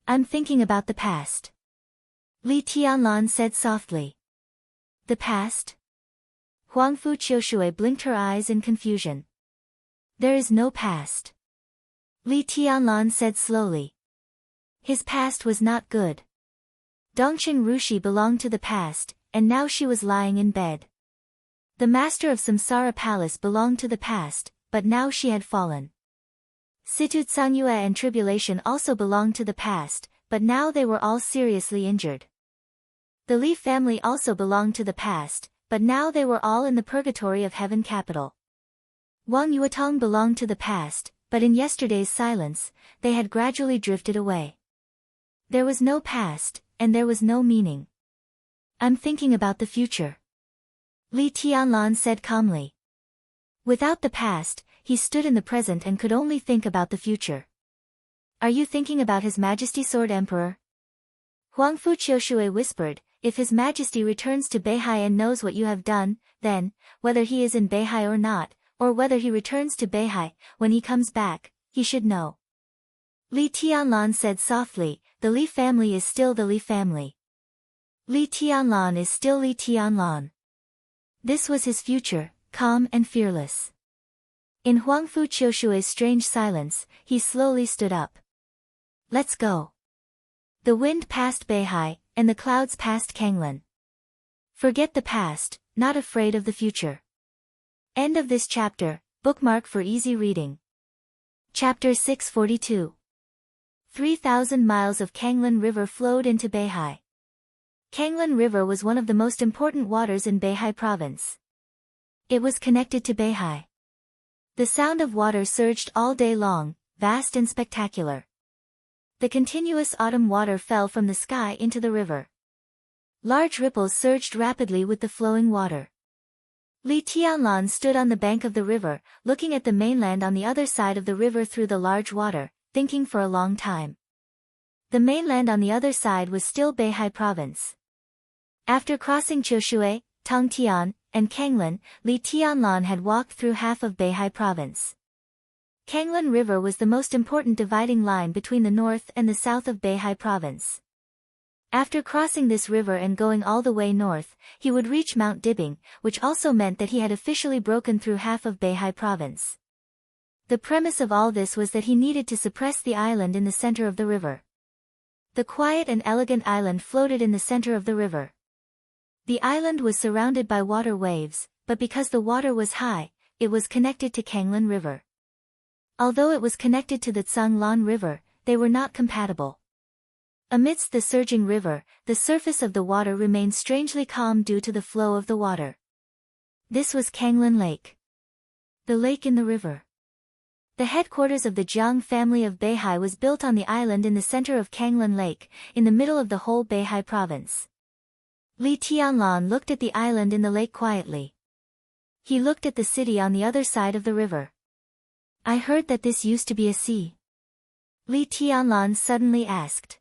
"I'm thinking about the past." Li Tianlan said softly. "The past?" Huangfu Qiushui blinked her eyes in confusion. "There is no past." Li Tianlan said slowly. His past was not good. Dongqing Rushi belonged to the past, and now she was lying in bed. The master of Samsara Palace belonged to the past, but now she had fallen. Situ Tsangyue and Tribulation also belonged to the past, but now they were all seriously injured. The Li family also belonged to the past, but now they were all in the purgatory of Heaven Capital. Wang Yuetong belonged to the past, but in yesterday's silence, they had gradually drifted away. There was no past, and there was no meaning. "I'm thinking about the future," Li Tianlan said calmly. Without the past, he stood in the present and could only think about the future. "Are you thinking about His Majesty Sword Emperor?" Huangfu Qiushui whispered, "If His Majesty returns to Beihai and knows what you have done, then, whether he is in Beihai or not, or whether he returns to Beihai, when he comes back, he should know." Li Tianlan said softly, "The Li family is still the Li family. Li Tianlan is still Li Tianlan." This was his future, calm and fearless. In Huangfu Qiushui's strange silence, he slowly stood up. "Let's go." The wind passed Beihai, and the clouds passed Kanglan. Forget the past, not afraid of the future. End of this chapter, bookmark for easy reading. Chapter 642. 3,000 miles of Kanglan River flowed into Beihai. Kanglan River was one of the most important waters in Beihai province. It was connected to Beihai. The sound of water surged all day long, vast and spectacular. The continuous autumn water fell from the sky into the river. Large ripples surged rapidly with the flowing water. Li Tianlan stood on the bank of the river, looking at the mainland on the other side of the river through the large water, thinking for a long time. The mainland on the other side was still Beihai province. After crossing Qiushui, Tongtian, and Kanglan, Li Tianlan had walked through half of Beihai province. Kanglan River was the most important dividing line between the north and the south of Beihai province. After crossing this river and going all the way north, he would reach Mount Dibing, which also meant that he had officially broken through half of Beihai province. The premise of all this was that he needed to suppress the island in the center of the river. The quiet and elegant island floated in the center of the river. The island was surrounded by water waves, but because the water was high, it was connected to Kanglan River. Although it was connected to the Tsanglan River, they were not compatible. Amidst the surging river, the surface of the water remained strangely calm due to the flow of the water. This was Kanglan Lake. The lake in the river. The headquarters of the Jiang family of Beihai was built on the island in the center of Kanglan Lake, in the middle of the whole Beihai province. Li Tianlan looked at the island in the lake quietly. He looked at the city on the other side of the river. I heard that this used to be a sea. Li Tianlan suddenly asked.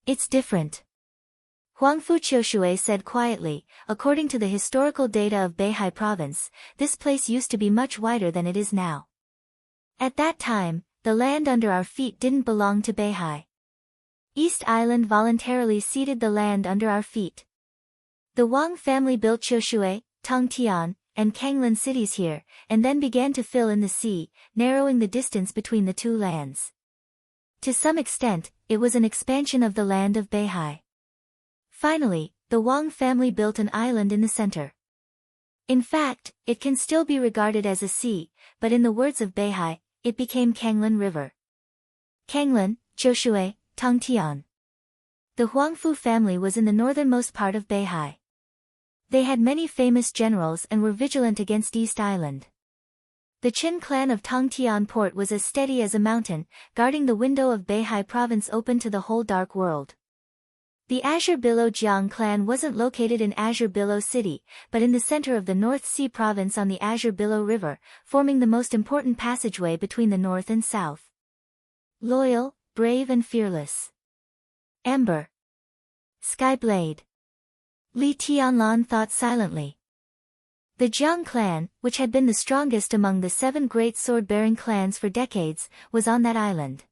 It's different. Huangfu Qiushui said quietly, according to the historical data of Beihai province, this place used to be much wider than it is now. At that time, the land under our feet didn't belong to Beihai. East Island voluntarily ceded the land under our feet. The Wang family built Qiushui, Tongtian, and Kanglan cities here, and then began to fill in the sea, narrowing the distance between the two lands. To some extent, it was an expansion of the land of Beihai. Finally, the Wang family built an island in the center. In fact, it can still be regarded as a sea, but in the words of Beihai, it became Kanglan River. Kanglan, Qiushui, Tongtian. The Huangfu family was in the northernmost part of Beihai. They had many famous generals and were vigilant against East Island. The Qin clan of Tongtian port was as steady as a mountain, guarding the window of Beihai province open to the whole dark world. The Azure Billow Jiang clan wasn't located in Azure Billow City, but in the center of the North Sea province on the Azure Billow River, forming the most important passageway between the north and south. Loyal, brave and fearless. Amber. Skyblade. Li Tianlan thought silently. The Jiang clan, which had been the strongest among the 7 great sword-bearing clans for decades, was on that island.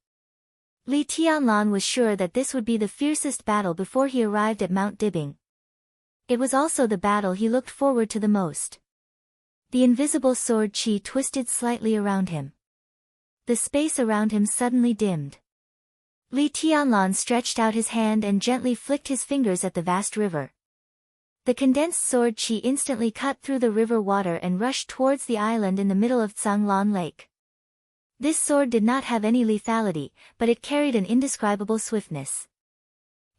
Li Tianlan was sure that this would be the fiercest battle before he arrived at Mount Dibing. It was also the battle he looked forward to the most. The invisible sword qi twisted slightly around him. The space around him suddenly dimmed. Li Tianlan stretched out his hand and gently flicked his fingers at the vast river. The condensed sword qi instantly cut through the river water and rushed towards the island in the middle of Tsanglan Lake. This sword did not have any lethality, but it carried an indescribable swiftness.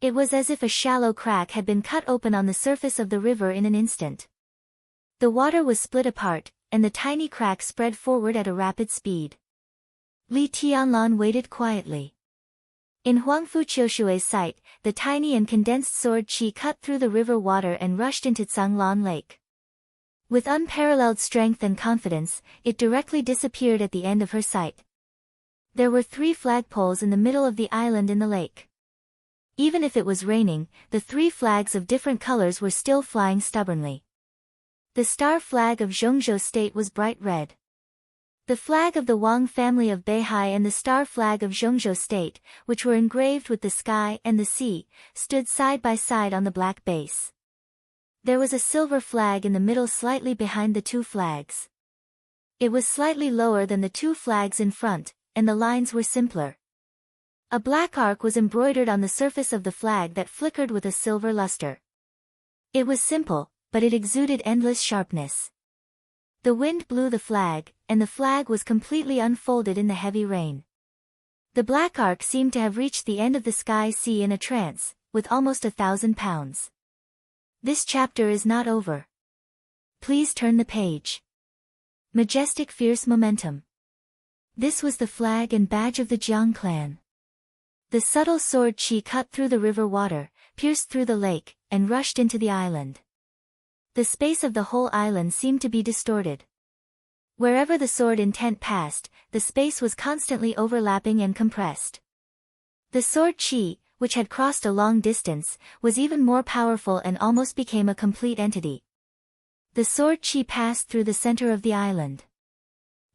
It was as if a shallow crack had been cut open on the surface of the river in an instant. The water was split apart, and the tiny crack spread forward at a rapid speed. Li Tianlan waited quietly. In Huangfu Qiushui's sight, the tiny and condensed sword qi cut through the river water and rushed into Tsanglan Lake. With unparalleled strength and confidence, it directly disappeared at the end of her sight. There were 3 flagpoles in the middle of the island in the lake. Even if it was raining, the 3 flags of different colors were still flying stubbornly. The star flag of Zhongzhou State was bright red. The flag of the Wang family of Beihai and the star flag of Zhongzhou State, which were engraved with the sky and the sea, stood side by side on the black base. There was a silver flag in the middle slightly behind the 2 flags. It was slightly lower than the 2 flags in front, and the lines were simpler. A black arc was embroidered on the surface of the flag that flickered with a silver luster. It was simple, but it exuded endless sharpness. The wind blew the flag, and the flag was completely unfolded in the heavy rain. The black arc seemed to have reached the end of the sky sea in a trance, with almost 1,000 pounds. This chapter is not over. Please turn the page. Majestic fierce momentum. This was the flag and badge of the Jiang clan. The subtle sword qi cut through the river water, pierced through the lake, and rushed into the island. The space of the whole island seemed to be distorted. Wherever the sword intent passed, the space was constantly overlapping and compressed. The sword chi, which had crossed a long distance, was even more powerful and almost became a complete entity. The sword chi passed through the center of the island.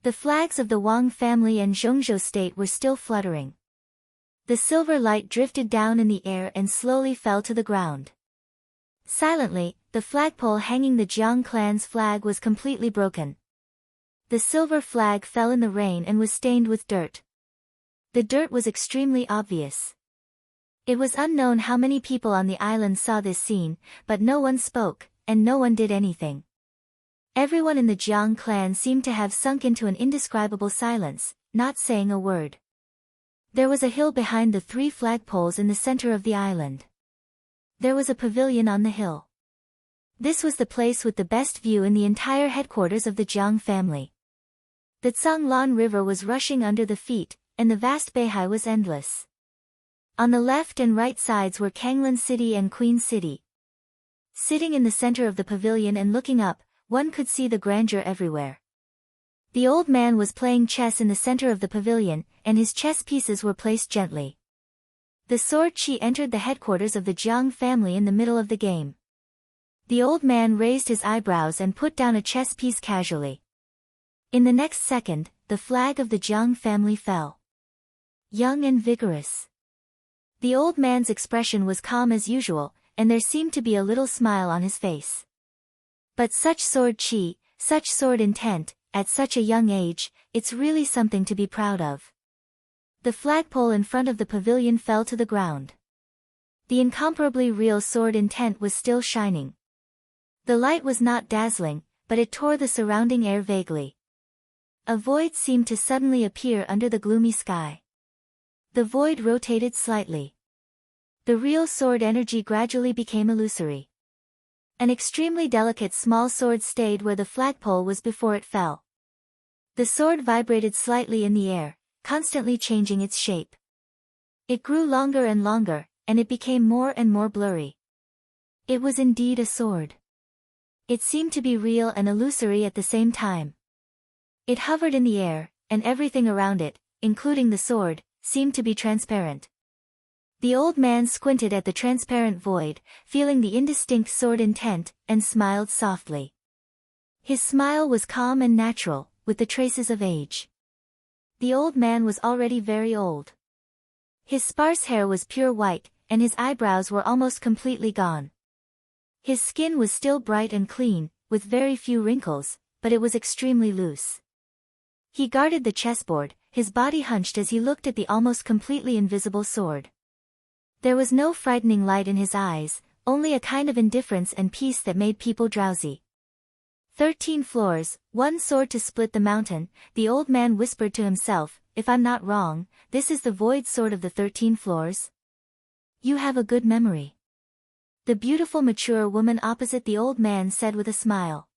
The flags of the Wang family and Zhongzhou state were still fluttering. The silver light drifted down in the air and slowly fell to the ground. Silently, the flagpole hanging the Jiang clan's flag was completely broken. The silver flag fell in the rain and was stained with dirt. The dirt was extremely obvious. It was unknown how many people on the island saw this scene, but no one spoke, and no one did anything. Everyone in the Jiang clan seemed to have sunk into an indescribable silence, not saying a word. There was a hill behind the 3 flagpoles in the center of the island. There was a pavilion on the hill. This was the place with the best view in the entire headquarters of the Jiang family. The Tsanglan River was rushing under the feet, and the vast Beihai was endless. On the left and right sides were Kanglan City and Queen City. Sitting in the center of the pavilion and looking up, one could see the grandeur everywhere. The old man was playing chess in the center of the pavilion, and his chess pieces were placed gently. The sword chi entered the headquarters of the Jiang family in the middle of the game. The old man raised his eyebrows and put down a chess piece casually. In the next second, the flag of the Jiang family fell. Young and vigorous. The old man's expression was calm as usual, and there seemed to be a little smile on his face. But such sword chi, such sword intent, at such a young age, it's really something to be proud of. The flagpole in front of the pavilion fell to the ground. The incomparably real sword intent was still shining. The light was not dazzling, but it tore the surrounding air vaguely. A void seemed to suddenly appear under the gloomy sky. The void rotated slightly. The real sword energy gradually became illusory. An extremely delicate small sword stayed where the flagpole was before it fell. The sword vibrated slightly in the air, constantly changing its shape. It grew longer and longer, and it became more and more blurry. It was indeed a sword. It seemed to be real and illusory at the same time. It hovered in the air, and everything around it, including the sword, seemed to be transparent. The old man squinted at the transparent void, feeling the indistinct sword intent, and smiled softly. His smile was calm and natural, with the traces of age. The old man was already very old. His sparse hair was pure white, and his eyebrows were almost completely gone. His skin was still bright and clean, with very few wrinkles, but it was extremely loose. He guarded the chessboard, his body hunched as he looked at the almost completely invisible sword. There was no frightening light in his eyes, only a kind of indifference and peace that made people drowsy. 13 floors, 1 sword to split the mountain, the old man whispered to himself, if I'm not wrong, this is the void sword of the 13 floors? You have a good memory. The beautiful mature woman opposite the old man said with a smile.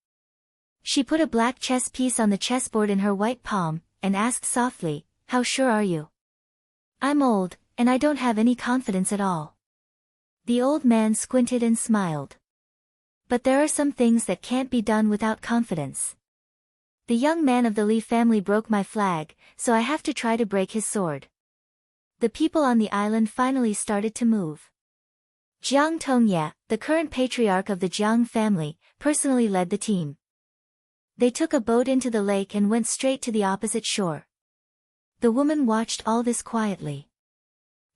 She put a black chess piece on the chessboard in her white palm, and asked softly, how sure are you? I'm old, and I don't have any confidence at all. The old man squinted and smiled. But there are some things that can't be done without confidence. The young man of the Li family broke my flag, so I have to try to break his sword. The people on the island finally started to move. Jiang Tongye, the current patriarch of the Jiang family, personally led the team. They took a boat into the lake and went straight to the opposite shore. The woman watched all this quietly.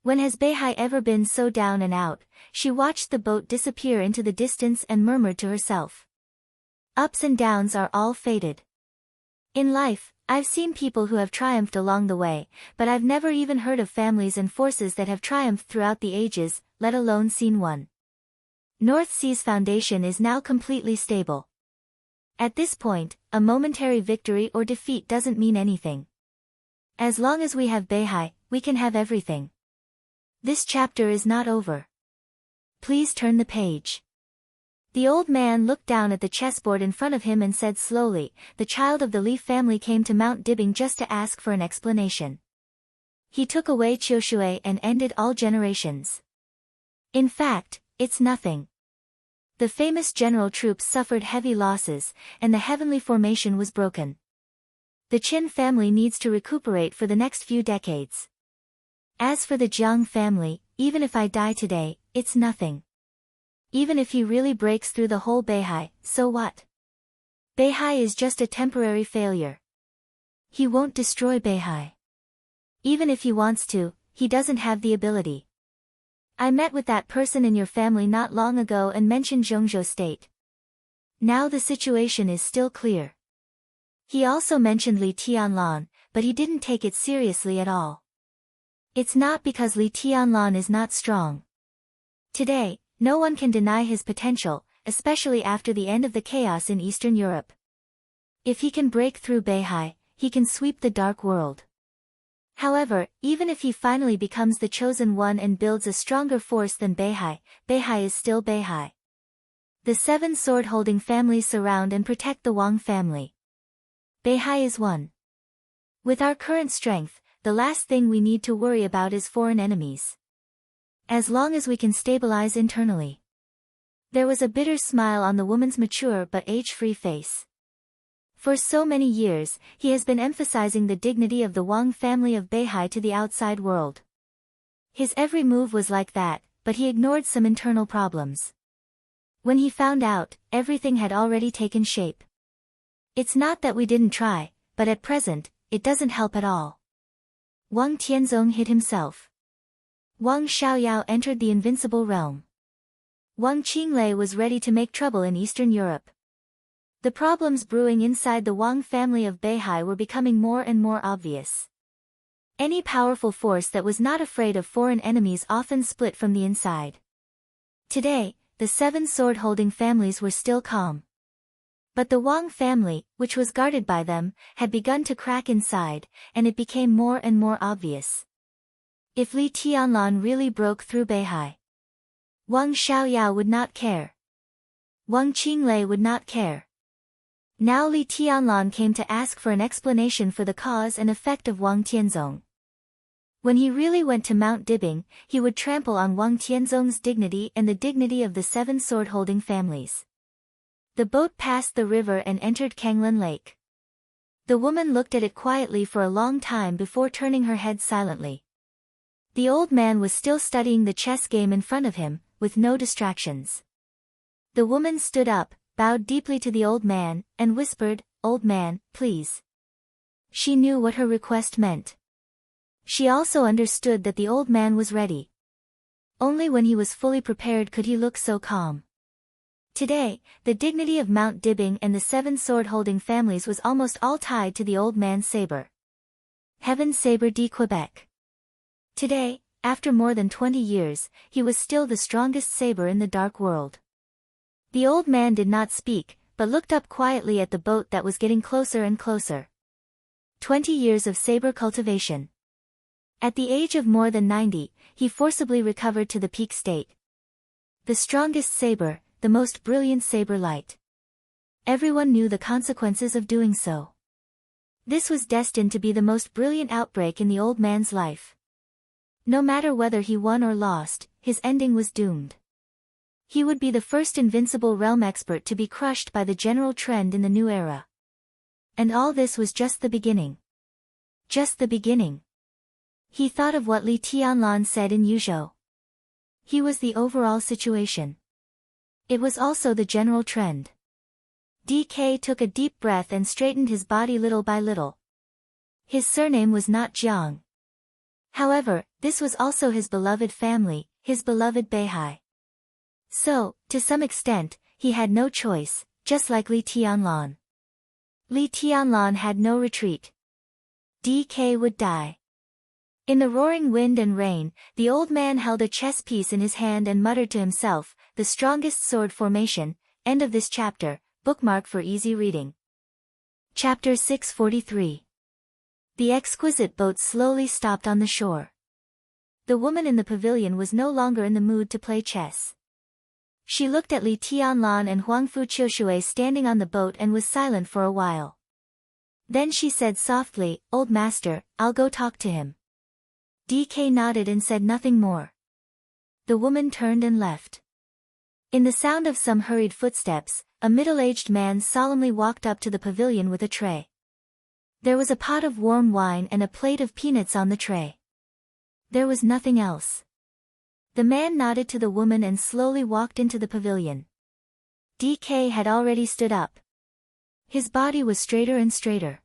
When has Beihai ever been so down and out? She watched the boat disappear into the distance and murmured to herself. Ups and downs are all fated. In life, I've seen people who have triumphed along the way, but I've never even heard of families and forces that have triumphed throughout the ages, let alone seen one. North Sea's foundation is now completely stable. At this point, a momentary victory or defeat doesn't mean anything. As long as we have Beihai, we can have everything. This chapter is not over. Please turn the page. The old man looked down at the chessboard in front of him and said slowly, the child of the Li family came to Mount Dibbing just to ask for an explanation. He took away Qiushui and ended all generations. In fact, it's nothing. The famous general troops suffered heavy losses, and the heavenly formation was broken. The Qin family needs to recuperate for the next few decades. As for the Jiang family, even if I die today, it's nothing. Even if he really breaks through the whole Beihai, so what? Beihai is just a temporary failure. He won't destroy Beihai. Even if he wants to, he doesn't have the ability. I met with that person in your family not long ago and mentioned Zhongzhou State. Now the situation is still clear. He also mentioned Li Tianlan, but he didn't take it seriously at all. It's not because Li Tianlan is not strong. Today, no one can deny his potential, especially after the end of the chaos in Eastern Europe. If he can break through Beihai, he can sweep the dark world. However, even if he finally becomes the chosen one and builds a stronger force than Beihai, Beihai is still Beihai. The 7 sword-holding families surround and protect the Wang family. Beihai is one. With our current strength, the last thing we need to worry about is foreign enemies. As long as we can stabilize internally. There was a bitter smile on the woman's mature but age-free face. For so many years, he has been emphasizing the dignity of the Wang family of Beihai to the outside world. His every move was like that, but he ignored some internal problems. When he found out, everything had already taken shape. It's not that we didn't try, but at present, it doesn't help at all. Wang Tianzong hid himself. Wang Xiaoyao entered the invincible realm. Wang Qinglei was ready to make trouble in Eastern Europe. The problems brewing inside the Wang family of Beihai were becoming more and more obvious. Any powerful force that was not afraid of foreign enemies often split from the inside. Today, the 7 sword-holding families were still calm. But the Wang family, which was guarded by them, had begun to crack inside, and it became more and more obvious. If Li Tianlan really broke through Beihai, Wang Xiaoyao would not care. Wang Qinglei would not care. Now Li Tianlan came to ask for an explanation for the cause and effect of Wang Tianzong. When he really went to Mount Dibing, he would trample on Wang Tianzong's dignity and the dignity of the 7 sword-holding families. The boat passed the river and entered Kanglan Lake. The woman looked at it quietly for a long time before turning her head silently. The old man was still studying the chess game in front of him, with no distractions. The woman stood up, bowed deeply to the old man, and whispered, "Old man, please." She knew what her request meant. She also understood that the old man was ready. Only when he was fully prepared could he look so calm. Today, the dignity of Mount Dibing and the 7 sword-holding families was almost all tied to the old man's saber. Heaven Saber de Quebec. Today, after more than 20 years, he was still the strongest saber in the dark world. The old man did not speak, but looked up quietly at the boat that was getting closer and closer. 20 years of saber cultivation. At the age of more than 90, he forcibly recovered to the peak state. The strongest saber, the most brilliant saber light. Everyone knew the consequences of doing so. This was destined to be the most brilliant outbreak in the old man's life. No matter whether he won or lost, his ending was doomed. He would be the first invincible realm expert to be crushed by the general trend in the new era. And all this was just the beginning. Just the beginning. He thought of what Li Tianlan said in Yuzhou. He was the overall situation. It was also the general trend. DK took a deep breath and straightened his body little by little. His surname was not Jiang. However, this was also his beloved family, his beloved Beihai. So, to some extent, he had no choice, just like Li Tianlan. Li Tianlan had no retreat. DK would die. In the roaring wind and rain, the old man held a chess piece in his hand and muttered to himself, "The strongest sword formation." End of this chapter, bookmark for easy reading. Chapter 643. The exquisite boat slowly stopped on the shore. The woman in the pavilion was no longer in the mood to play chess. She looked at Li Tianlan and Huangfu Qiushui standing on the boat and was silent for a while. Then she said softly, "Old master, I'll go talk to him." DK nodded and said nothing more. The woman turned and left. In the sound of some hurried footsteps, a middle-aged man solemnly walked up to the pavilion with a tray. There was a pot of warm wine and a plate of peanuts on the tray. There was nothing else. The man nodded to the woman and slowly walked into the pavilion. DK had already stood up. His body was straighter and straighter.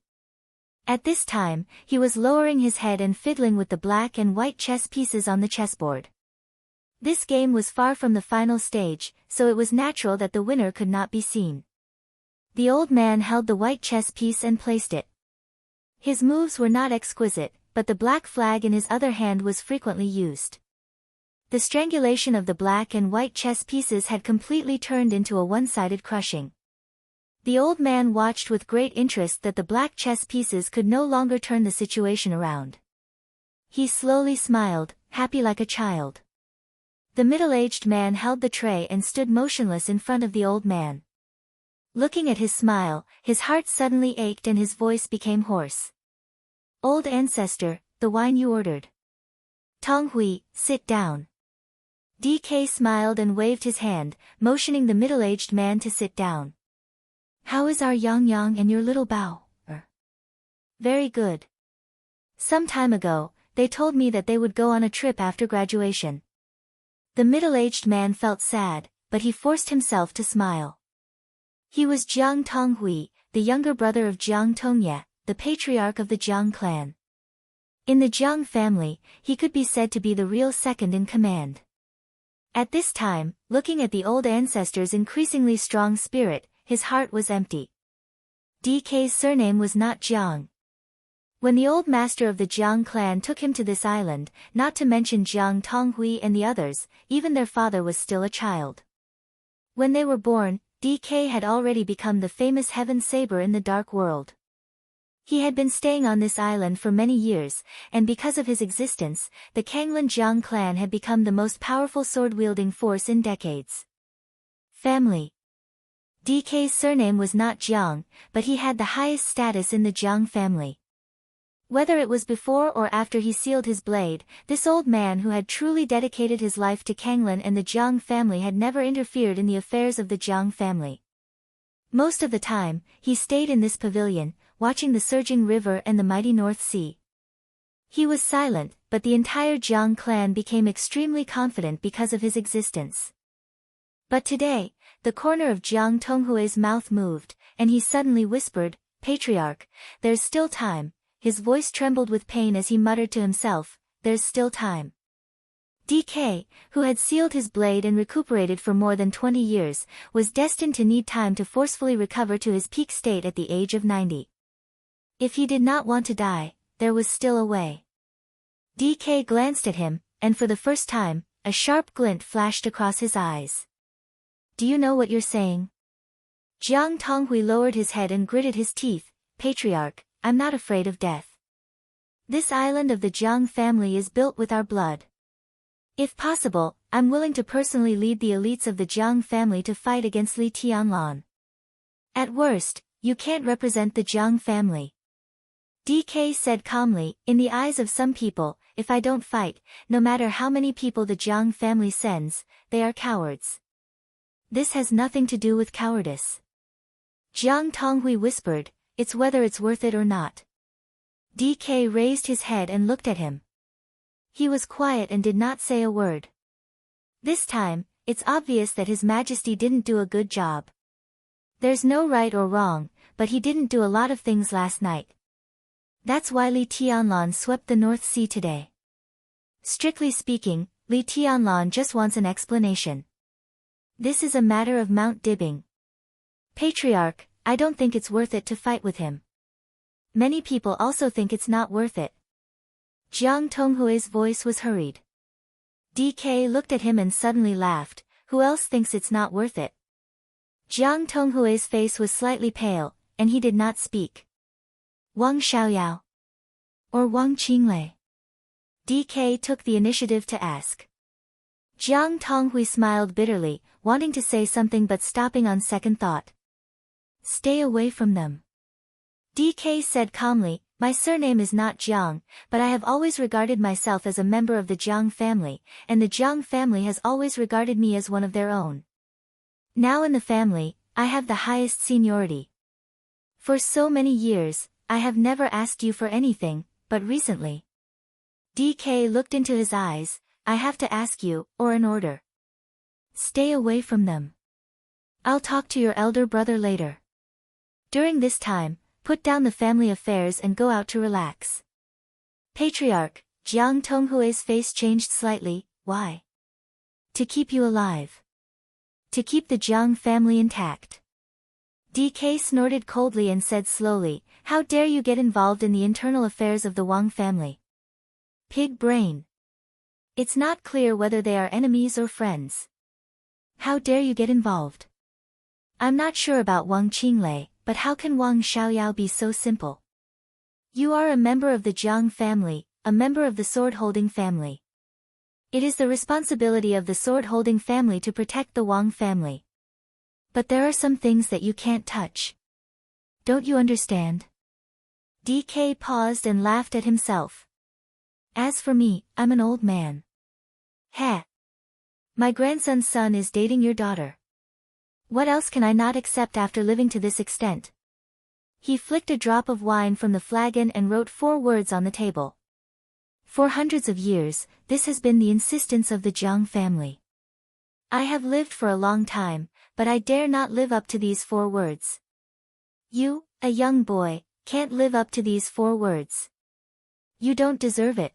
At this time, he was lowering his head and fiddling with the black and white chess pieces on the chessboard. This game was far from the final stage, so it was natural that the winner could not be seen. The old man held the white chess piece and placed it. His moves were not exquisite, but the black flag in his other hand was frequently used. The strangulation of the black and white chess pieces had completely turned into a one-sided crushing. The old man watched with great interest that the black chess pieces could no longer turn the situation around. He slowly smiled, happy like a child. The middle-aged man held the tray and stood motionless in front of the old man. Looking at his smile, his heart suddenly ached and his voice became hoarse. "Old ancestor, the wine you ordered." "Tong Hui, sit down." DK smiled and waved his hand, motioning the middle-aged man to sit down. "How is our Yang Yang and your little Bao?" "Very good. Some time ago, they told me that they would go on a trip after graduation." The middle-aged man felt sad, but he forced himself to smile. He was Jiang Tonghui, the younger brother of Jiang Tongye, the patriarch of the Jiang clan. In the Jiang family, he could be said to be the real second in command. At this time, looking at the old ancestor's increasingly strong spirit, his heart was empty. DK's surname was not Jiang. When the old master of the Jiang clan took him to this island, not to mention Jiang Tonghui and the others, even their father was still a child. When they were born, DK had already become the famous heaven saber in the dark world. He had been staying on this island for many years, and because of his existence, the Kanglan Jiang clan had become the most powerful sword-wielding force in decades. Family. DK's surname was not Jiang, but he had the highest status in the Jiang family. Whether it was before or after he sealed his blade, this old man who had truly dedicated his life to Kanglan and the Jiang family had never interfered in the affairs of the Jiang family. Most of the time, he stayed in this pavilion, watching the surging river and the mighty North Sea. He was silent, but the entire Jiang clan became extremely confident because of his existence. But today, the corner of Jiang Tonghui's mouth moved, and he suddenly whispered, "Patriarch, there's still time." His voice trembled with pain as he muttered to himself, "There's still time." DK, who had sealed his blade and recuperated for more than 20 years, was destined to need time to forcefully recover to his peak state at the age of 90. If he did not want to die, there was still a way. DK glanced at him, and for the first time, a sharp glint flashed across his eyes. "Do you know what you're saying?" Jiang Tonghui lowered his head and gritted his teeth, "Patriarch, I'm not afraid of death. This island of the Jiang family is built with our blood. If possible, I'm willing to personally lead the elites of the Jiang family to fight against Li Tianlan. At worst, you can't represent the Jiang family." DK said calmly, "In the eyes of some people, if I don't fight, no matter how many people the Jiang family sends, they are cowards. This has nothing to do with cowardice." Jiang Tonghui whispered, "It's whether it's worth it or not." DK raised his head and looked at him. He was quiet and did not say a word. This time, it's obvious that His Majesty didn't do a good job. There's no right or wrong, but he didn't do a lot of things last night. That's why Li Tianlan swept the North Sea today. Strictly speaking, Li Tianlan just wants an explanation. This is a matter of Mount Dibbing. Patriarch, I don't think it's worth it to fight with him. Many people also think it's not worth it. Jiang Tonghui's voice was hurried. DK looked at him and suddenly laughed, "Who else thinks it's not worth it?" Jiang Tonghui's face was slightly pale, and he did not speak. "Wang Xiaoyao? Or Wang Qinglei?" DK took the initiative to ask. Jiang Tonghui smiled bitterly, wanting to say something but stopping on second thought. "Stay away from them." DK said calmly, "My surname is not Jiang, but I have always regarded myself as a member of the Jiang family, and the Jiang family has always regarded me as one of their own. Now in the family, I have the highest seniority. For so many years, I have never asked you for anything, but recently. DK looked into his eyes. I have to ask you, or an order. Stay away from them. I'll talk to your elder brother later. During this time, put down the family affairs and go out to relax. Patriarch, Jiang Tonghui's face changed slightly. Why? To keep you alive. To keep the Jiang family intact. DK snorted coldly and said slowly, how dare you get involved in the internal affairs of the Wang family? Pig brain. It's not clear whether they are enemies or friends. How dare you get involved? I'm not sure about Wang Qinglei, but how can Wang Xiaoyao be so simple? You are a member of the Jiang family, a member of the sword-holding family. It is the responsibility of the sword-holding family to protect the Wang family. But there are some things that you can't touch. Don't you understand? DK paused and laughed at himself. As for me, I'm an old man. Heh. My grandson's son is dating your daughter. What else can I not accept after living to this extent? He flicked a drop of wine from the flagon and wrote 4 words on the table. For hundreds of years, this has been the insistence of the Jiang family. I have lived for a long time, but I dare not live up to these 4 words. You, a young boy, can't live up to these 4 words. You don't deserve it.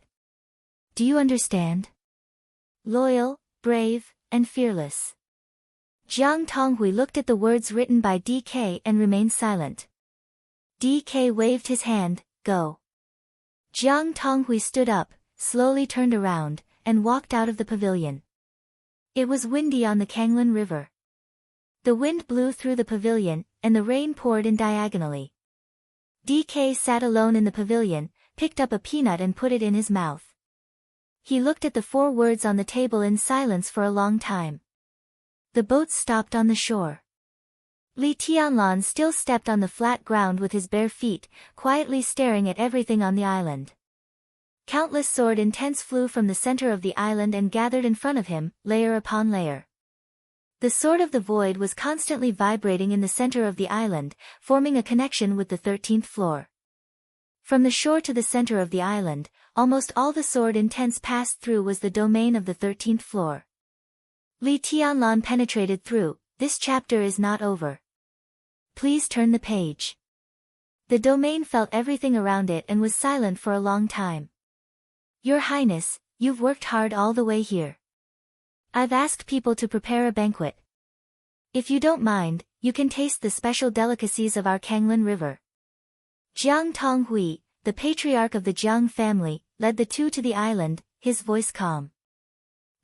Do you understand? Loyal, brave, and fearless. Jiang Tonghui looked at the words written by DK and remained silent. DK waved his hand, go. Jiang Tonghui stood up, slowly turned around, and walked out of the pavilion. It was windy on the Kanglin River. The wind blew through the pavilion, and the rain poured in diagonally. DK sat alone in the pavilion, picked up a peanut and put it in his mouth. He looked at the 4 words on the table in silence for a long time. The boats stopped on the shore. Li Tianlan still stepped on the flat ground with his bare feet, quietly staring at everything on the island. Countless sword intents flew from the center of the island and gathered in front of him, layer upon layer. The sword of the void was constantly vibrating in the center of the island, forming a connection with the 13th floor. From the shore to the center of the island, almost all the sword intents passed through was the domain of the 13th floor. Li Tianlan penetrated through. This chapter is not over. Please turn the page. The domain felt everything around it and was silent for a long time. Your Highness, you've worked hard all the way here. I've asked people to prepare a banquet. If you don't mind, you can taste the special delicacies of our Kanglin River. Jiang Tonghui, the patriarch of the Jiang family, led the 2 to the island, his voice calm.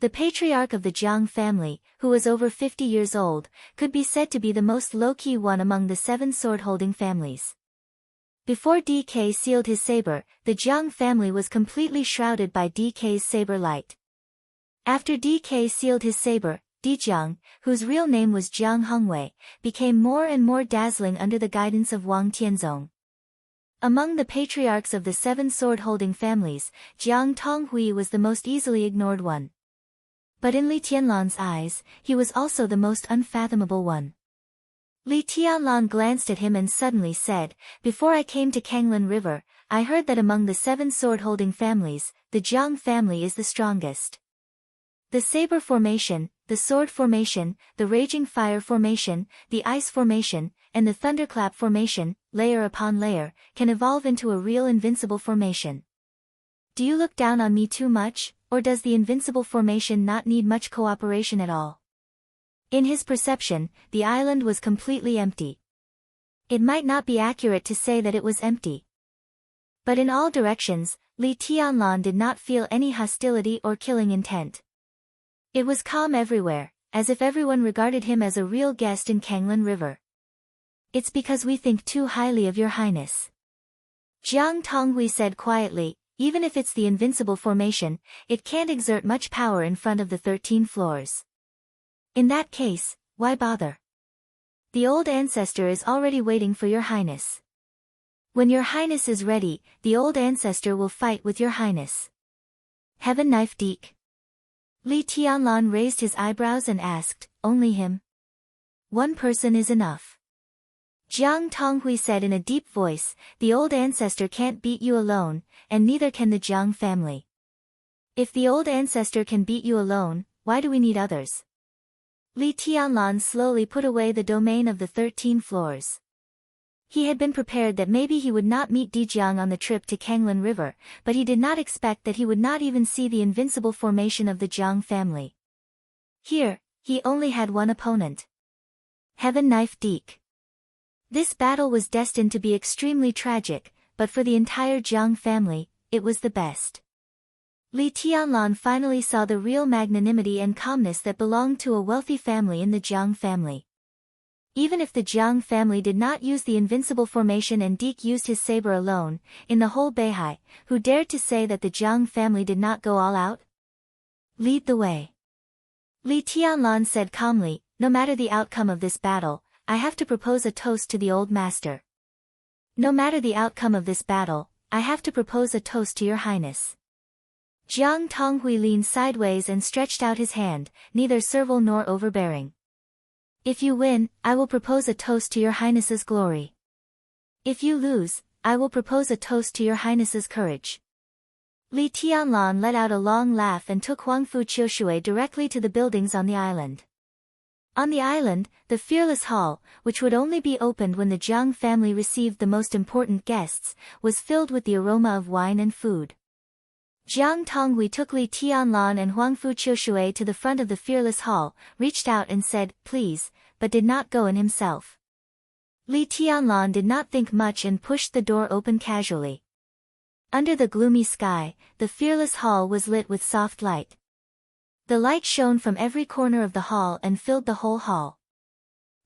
The patriarch of the Jiang family, who was over 50 years old, could be said to be the most low-key one among the 7 sword-holding families. Before DK sealed his saber, the Jiang family was completely shrouded by DK's saber light. After DK sealed his saber, Dijiang, whose real name was Jiang Hongwei, became more and more dazzling under the guidance of Wang Tianzong. Among the patriarchs of the 7 sword-holding families, Jiang Tonghui was the most easily ignored one. But in Li Tianlan's eyes, he was also the most unfathomable one. Li Tianlan glanced at him and suddenly said, before I came to Kanglin River, I heard that among the 7 sword-holding families, the Jiang family is the strongest. The saber formation, the sword formation, the raging fire formation, the ice formation, and the thunderclap formation, layer upon layer, can evolve into a real invincible formation. Do you look down on me too much, or does the invincible formation not need much cooperation at all? In his perception, the island was completely empty. It might not be accurate to say that it was empty. But in all directions, Li Tianlan did not feel any hostility or killing intent. It was calm everywhere, as if everyone regarded him as a real guest in Kanglin River. It's because we think too highly of your highness. Jiang Tonghui said quietly, even if it's the invincible formation, it can't exert much power in front of the 13 floors. In that case, why bother? The old ancestor is already waiting for your highness. When your highness is ready, the old ancestor will fight with your highness. Heaven knife Deke. Li Tianlan raised his eyebrows and asked, only him? One person is enough. Jiang Tonghui said in a deep voice, the old ancestor can't beat you alone, and neither can the Jiang family. If the old ancestor can beat you alone, why do we need others? Li Tianlan slowly put away the domain of the 13 floors. He had been prepared that maybe he would not meet Dijiang on the trip to Kanglin River, but he did not expect that he would not even see the invincible formation of the Jiang family. Here, he only had one opponent. Heaven Knife Deke. This battle was destined to be extremely tragic, but for the entire Jiang family, it was the best. Li Tianlan finally saw the real magnanimity and calmness that belonged to a wealthy family in the Jiang family. Even if the Jiang family did not use the invincible formation and Deke used his saber alone, in the whole Beihai, who dared to say that the Jiang family did not go all out? Lead the way. Li Tianlan said calmly, no matter the outcome of this battle, I have to propose a toast to the old master. No matter the outcome of this battle, I have to propose a toast to your highness. Jiang Tonghui leaned sideways and stretched out his hand, neither servile nor overbearing. If you win, I will propose a toast to your highness's glory. If you lose, I will propose a toast to your highness's courage. Li Tianlan let out a long laugh and took Huangfu Qiushui directly to the buildings on the island. On the island, the Fearless Hall, which would only be opened when the Jiang family received the most important guests, was filled with the aroma of wine and food. Jiang Tonghui took Li Tianlan and Huangfu Qiushui to the front of the Fearless Hall, reached out and said, please, but did not go in himself. Li Tianlan did not think much and pushed the door open casually. Under the gloomy sky, the Fearless Hall was lit with soft light. The light shone from every corner of the hall and filled the whole hall.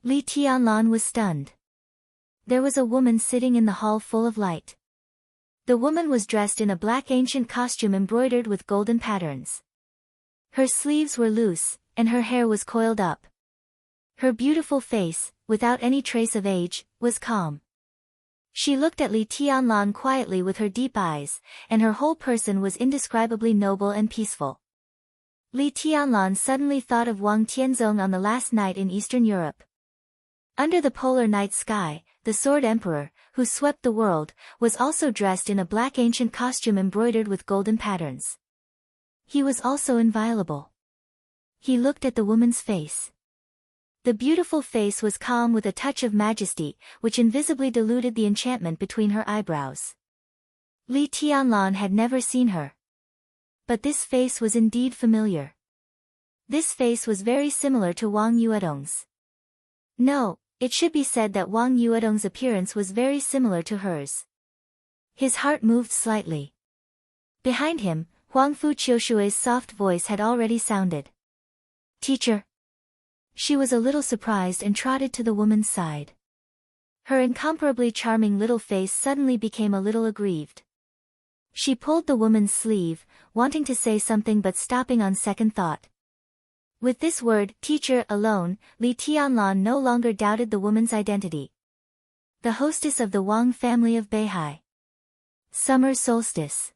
Li Tianlan was stunned. There was a woman sitting in the hall full of light. The woman was dressed in a black ancient costume embroidered with golden patterns. Her sleeves were loose, and her hair was coiled up. Her beautiful face, without any trace of age, was calm. She looked at Li Tianlan quietly with her deep eyes, and her whole person was indescribably noble and peaceful. Li Tianlan suddenly thought of Wang Tianzong on the last night in Eastern Europe. Under the polar night sky, the Sword Emperor, who swept the world, was also dressed in a black ancient costume embroidered with golden patterns. He was also inviolable. He looked at the woman's face. The beautiful face was calm with a touch of majesty, which invisibly diluted the enchantment between her eyebrows. Li Tianlan had never seen her. But this face was indeed familiar. This face was very similar to Wang Yuedong's. No, it should be said that Wang Yuedong's appearance was very similar to hers. His heart moved slightly. Behind him, Huangfu Qiushui's soft voice had already sounded. Teacher. She was a little surprised and trotted to the woman's side. Her incomparably charming little face suddenly became a little aggrieved. She pulled the woman's sleeve, wanting to say something but stopping on second thought. With this word, teacher, alone, Li Tianlan no longer doubted the woman's identity. The hostess of the Wang family of Beihai. Summer Solstice.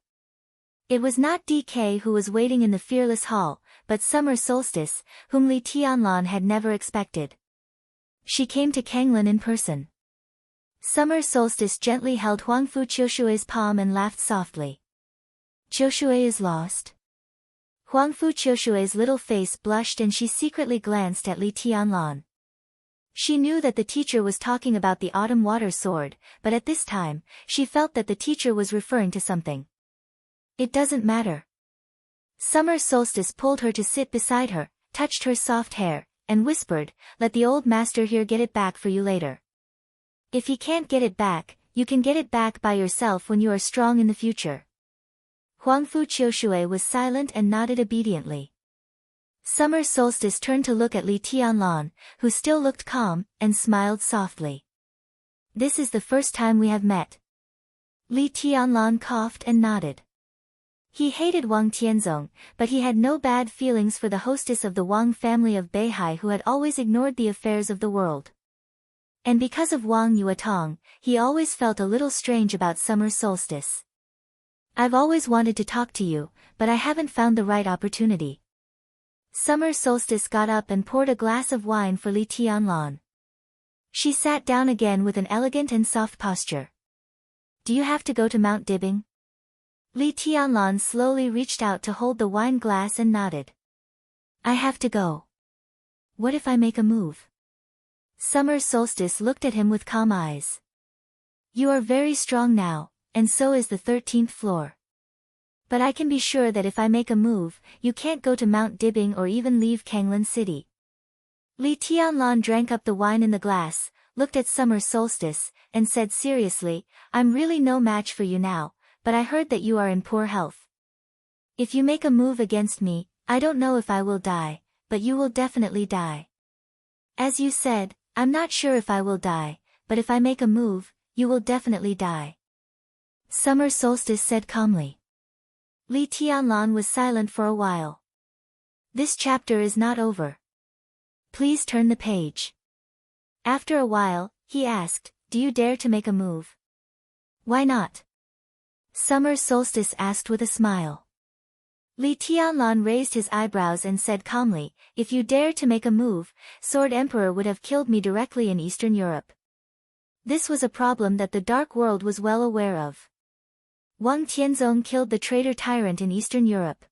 It was not DK who was waiting in the Fearless Hall, but Summer Solstice, whom Li Tianlan had never expected. She came to Kanglin in person. Summer Solstice gently held Huangfu Qiushui's palm and laughed softly. Qiushui is lost. Huangfu Qiushui's little face blushed and she secretly glanced at Li Tianlan. She knew that the teacher was talking about the autumn water sword, but at this time, she felt that the teacher was referring to something. It doesn't matter. Summer Solstice pulled her to sit beside her, touched her soft hair, and whispered, let the old master here get it back for you later. If he can't get it back, you can get it back by yourself when you are strong in the future. Huangfu Qiushui was silent and nodded obediently. Summer Solstice turned to look at Li Tianlan, who still looked calm, and smiled softly. This is the first time we have met. Li Tianlan coughed and nodded. He hated Wang Tianzong, but he had no bad feelings for the hostess of the Wang family of Beihai who had always ignored the affairs of the world. And because of Wang Yuetong, he always felt a little strange about Summer Solstice. I've always wanted to talk to you, but I haven't found the right opportunity. Summer Solstice got up and poured a glass of wine for Li Tianlan. She sat down again with an elegant and soft posture. Do you have to go to Mount Dibbing? Li Tianlan slowly reached out to hold the wine glass and nodded. I have to go. What if I make a move? Summer Solstice looked at him with calm eyes. You are very strong now, and so is the 13th floor. But I can be sure that if I make a move, you can't go to Mount Dibbing or even leave Kanglan City. Li Tianlan drank up the wine in the glass, looked at Summer Solstice, and said seriously, I'm really no match for you now, but I heard that you are in poor health. If you make a move against me, I don't know if I will die, but you will definitely die. As you said, I'm not sure if I will die, but if I make a move, you will definitely die. Summer Solstice said calmly. Li Tianlan was silent for a while. This chapter is not over. Please turn the page. After a while, he asked, do you dare to make a move? Why not? Summer Solstice asked with a smile. Li Tianlan raised his eyebrows and said calmly, if you dare to make a move, Sword Emperor would have killed me directly in Eastern Europe. This was a problem that the Dark World was well aware of. Wang Tianzong killed the traitor tyrant in Eastern Europe.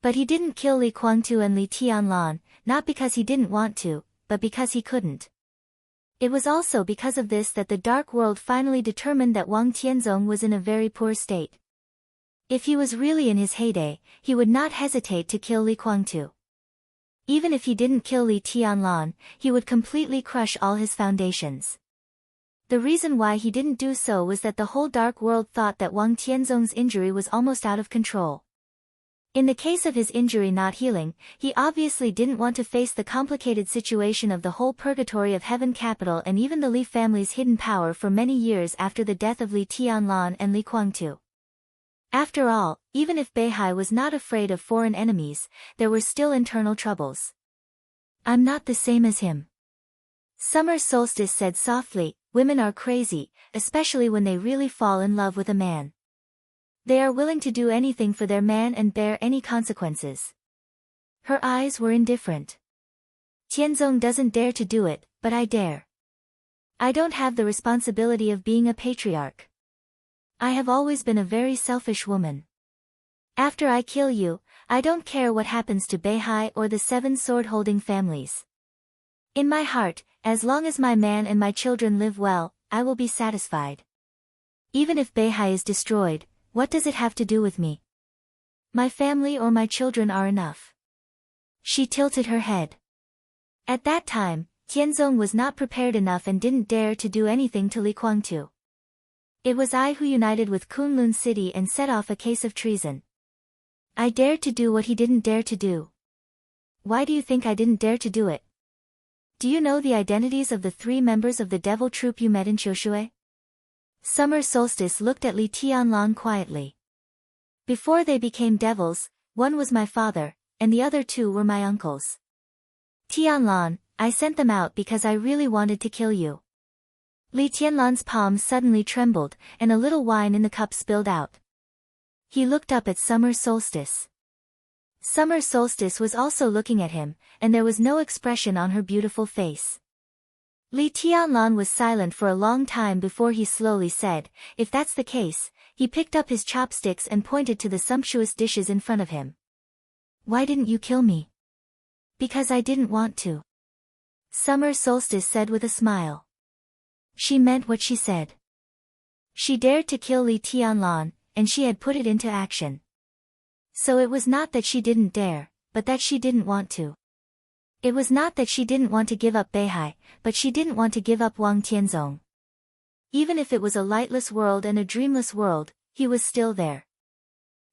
But he didn't kill Li Guangtu and Li Tianlan, not because he didn't want to, but because he couldn't. It was also because of this that the Dark World finally determined that Wang Tianzong was in a very poor state. If he was really in his heyday, he would not hesitate to kill Li Guangtu. Even if he didn't kill Li Tianlan, he would completely crush all his foundations. The reason why he didn't do so was that the whole Dark World thought that Wang Tianzong's injury was almost out of control. In the case of his injury not healing, he obviously didn't want to face the complicated situation of the whole purgatory of Heaven Capital and even the Li family's hidden power for many years after the death of Li Tianlan and Li Guangtu. After all, even if Beihai was not afraid of foreign enemies, there were still internal troubles. I'm not the same as him. Summer Solstice said softly, women are crazy, especially when they really fall in love with a man. They are willing to do anything for their man and bear any consequences. Her eyes were indifferent. Tianzong doesn't dare to do it, but I dare. I don't have the responsibility of being a patriarch. I have always been a very selfish woman. After I kill you, I don't care what happens to Beihai or the 7 sword-holding families. In my heart, as long as my man and my children live well, I will be satisfied. Even if Beihai is destroyed, what does it have to do with me? My family or my children are enough. She tilted her head. At that time, Tianzong was not prepared enough and didn't dare to do anything to Li Guangtu. It was I who united with Kunlun City and set off a case of treason. I dared to do what he didn't dare to do. Why do you think I didn't dare to do it? Do you know the identities of the 3 members of the devil troop you met in Qiushui? Summer Solstice looked at Li Tianlan quietly. Before they became devils, one was my father, and the other 2 were my uncles. Tianlan, I sent them out because I really wanted to kill you. Li Tianlan's palms suddenly trembled, and a little wine in the cup spilled out. He looked up at Summer Solstice. Summer Solstice was also looking at him, and there was no expression on her beautiful face. Li Tianlan was silent for a long time before he slowly said, if that's the case. He picked up his chopsticks and pointed to the sumptuous dishes in front of him. Why didn't you kill me? Because I didn't want to. Summer Solstice said with a smile. She meant what she said. She dared to kill Li Tianlan, and she had put it into action. So it was not that she didn't dare, but that she didn't want to. It was not that she didn't want to give up Beihai, but she didn't want to give up Wang Tianzong. Even if it was a lightless world and a dreamless world, he was still there.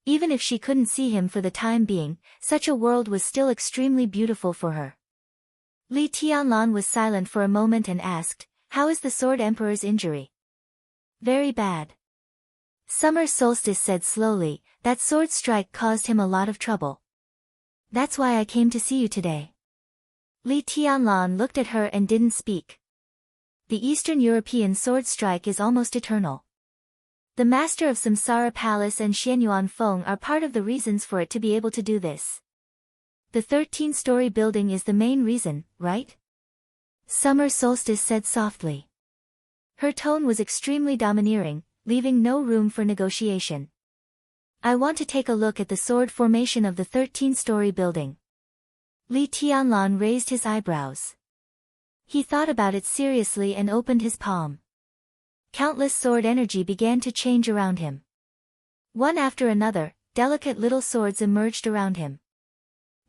Even if she couldn't see him for the time being, such a world was still extremely beautiful for her. Li Tianlan was silent for a moment and asked, how is the Sword Emperor's injury? Very bad. Summer Solstice said slowly, that sword strike caused him a lot of trouble. That's why I came to see you today. Li Tianlan looked at her and didn't speak. The Eastern European sword strike is almost eternal. The master of Samsara Palace and Xianyuan Feng are part of the reasons for it to be able to do this. The 13-story building is the main reason, right? Summer Solstice said softly. Her tone was extremely domineering, leaving no room for negotiation. I want to take a look at the sword formation of the 13-story building. Li Tianlan raised his eyebrows. He thought about it seriously and opened his palm. Countless sword energy began to change around him. One after another, delicate little swords emerged around him.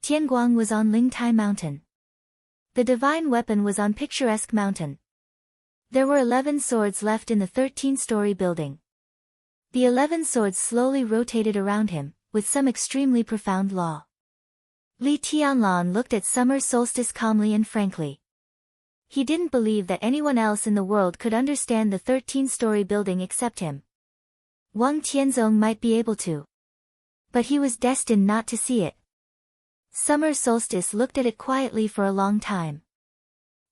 Tianguang was on Lingtai Mountain. The divine weapon was on Picturesque Mountain. There were 11 swords left in the 13-story building. The 11 swords slowly rotated around him, with some extremely profound law. Li Tianlan looked at Summer Solstice calmly and frankly. He didn't believe that anyone else in the world could understand the 13-story building except him. Wang Tianzong might be able to. But he was destined not to see it. Summer Solstice looked at it quietly for a long time.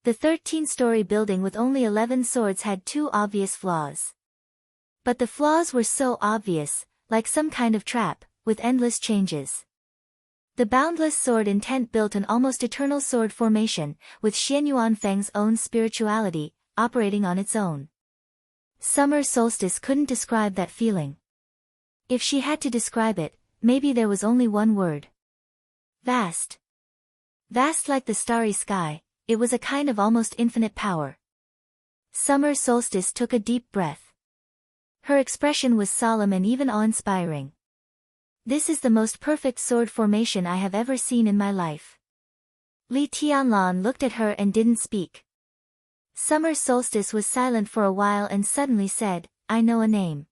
The 13-story building with only 11 swords had two obvious flaws. But the flaws were so obvious, like some kind of trap, with endless changes. The boundless sword intent built an almost eternal sword formation, with Xian Yuanfeng's own spirituality, operating on its own. Summer Solstice couldn't describe that feeling. If she had to describe it, maybe there was only one word. Vast. Vast like the starry sky, it was a kind of almost infinite power. Summer Solstice took a deep breath. Her expression was solemn and even awe-inspiring. This is the most perfect sword formation I have ever seen in my life. Li Tianlan looked at her and didn't speak. Summer Solstice was silent for a while and suddenly said, I know a name.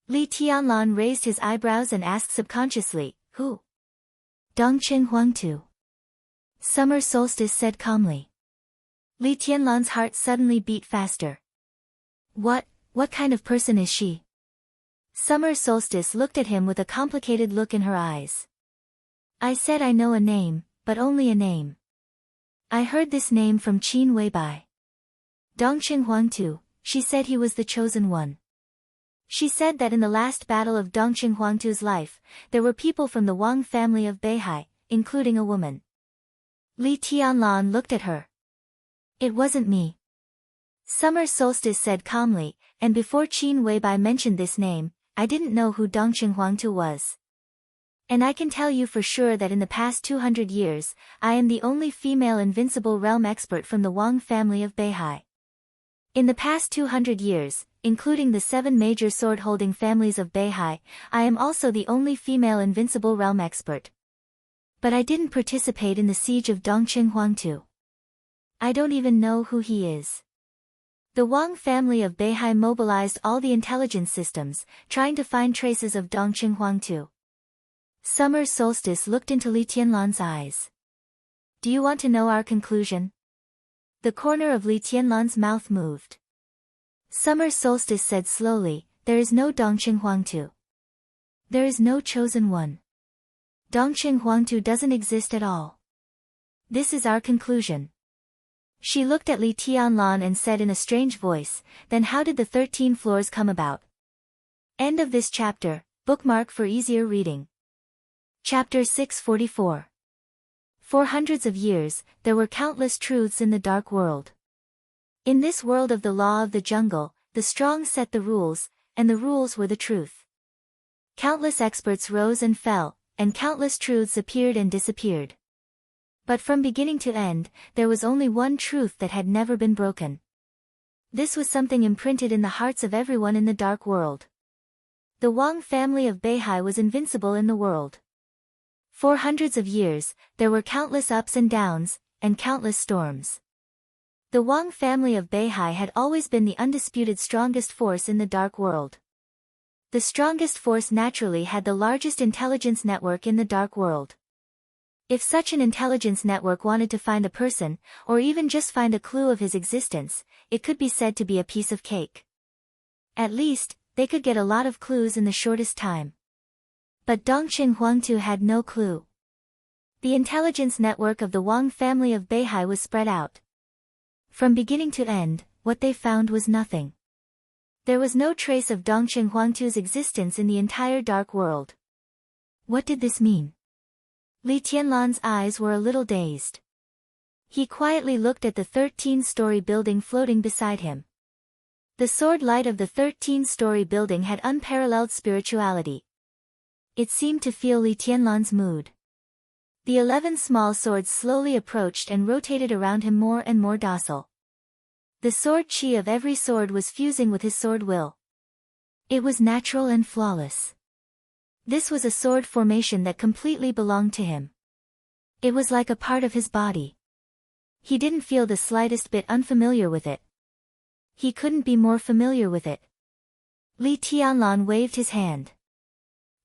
Li Tianlan raised his eyebrows and asked subconsciously, who? Dongqing Huangtu. Summer Solstice said calmly. Li Tianlan's heart suddenly beat faster. What kind of person is she? Summer Solstice looked at him with a complicated look in her eyes. I said I know a name, but only a name. I heard this name from Qin Weibai. Dongqing Huangtu, she said he was the chosen one. She said that in the last battle of Dongqing Huangtu's life, there were people from the Wang family of Beihai, including a woman. Li Tianlan looked at her. It wasn't me. Summer Solstice said calmly, and before Qin Weibai mentioned this name, I didn't know who Dongqing Huangtu was. And I can tell you for sure that in the past 200 years, I am the only female invincible realm expert from the Wang family of Beihai. In the past 200 years, including the 7 major sword-holding families of Beihai, I am also the only female invincible realm expert. But I didn't participate in the siege of Dongqing Huangtu. I don't even know who he is. The Wang family of Beihai mobilized all the intelligence systems, trying to find traces of Dongqing Huangtu. Summer Solstice looked into Li Tianlan's eyes. Do you want to know our conclusion? The corner of Li Tianlan's mouth moved. Summer Solstice said slowly, there is no Dongqing Huangtu. There is no chosen one. Dongqing Huangtu doesn't exist at all. This is our conclusion. She looked at Li Tianlan and said in a strange voice, then how did the 13 floors come about? End of this chapter, bookmark for easier reading. Chapter 644. For hundreds of years, there were countless truths in the dark world. In this world of the law of the jungle, the strong set the rules, and the rules were the truth. Countless experts rose and fell, and countless truths appeared and disappeared. But from beginning to end, there was only one truth that had never been broken. This was something imprinted in the hearts of everyone in the dark world. The Wang family of Beihai was invincible in the world. For hundreds of years, there were countless ups and downs, and countless storms. The Wang family of Beihai had always been the undisputed strongest force in the dark world. The strongest force naturally had the largest intelligence network in the dark world. If such an intelligence network wanted to find a person, or even just find a clue of his existence, it could be said to be a piece of cake. At least, they could get a lot of clues in the shortest time. But Dongqing Huangtu had no clue. The intelligence network of the Wang family of Beihai was spread out. From beginning to end, what they found was nothing. There was no trace of Dongqing Huangtu's existence in the entire dark world. What did this mean? Li Tianlan's eyes were a little dazed. He quietly looked at the 13-story building floating beside him. The sword light of the 13-story building had unparalleled spirituality. It seemed to feel Li Tianlan's mood. The 11 small swords slowly approached and rotated around him more and more docile. The sword chi of every sword was fusing with his sword will. It was natural and flawless. This was a sword formation that completely belonged to him. It was like a part of his body. He didn't feel the slightest bit unfamiliar with it. He couldn't be more familiar with it. Li Tianlan waved his hand.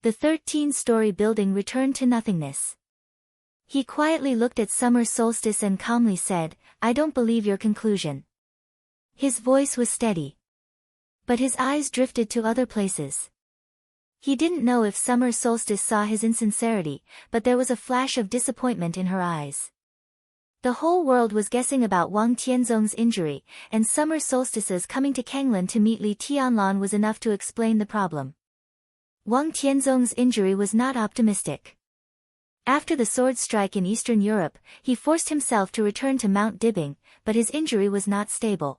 The 13-story building returned to nothingness. He quietly looked at summer solstice and calmly said, "I don't believe your conclusion." His voice was steady. But his eyes drifted to other places. He didn't know if summer solstice saw his insincerity, but there was a flash of disappointment in her eyes. The whole world was guessing about Wang Tianzong's injury, and summer solstice's coming to Kanglan to meet Li Tianlan was enough to explain the problem. Wang Tianzong's injury was not optimistic. After the sword strike in Eastern Europe, he forced himself to return to Mount Dibing, but his injury was not stable.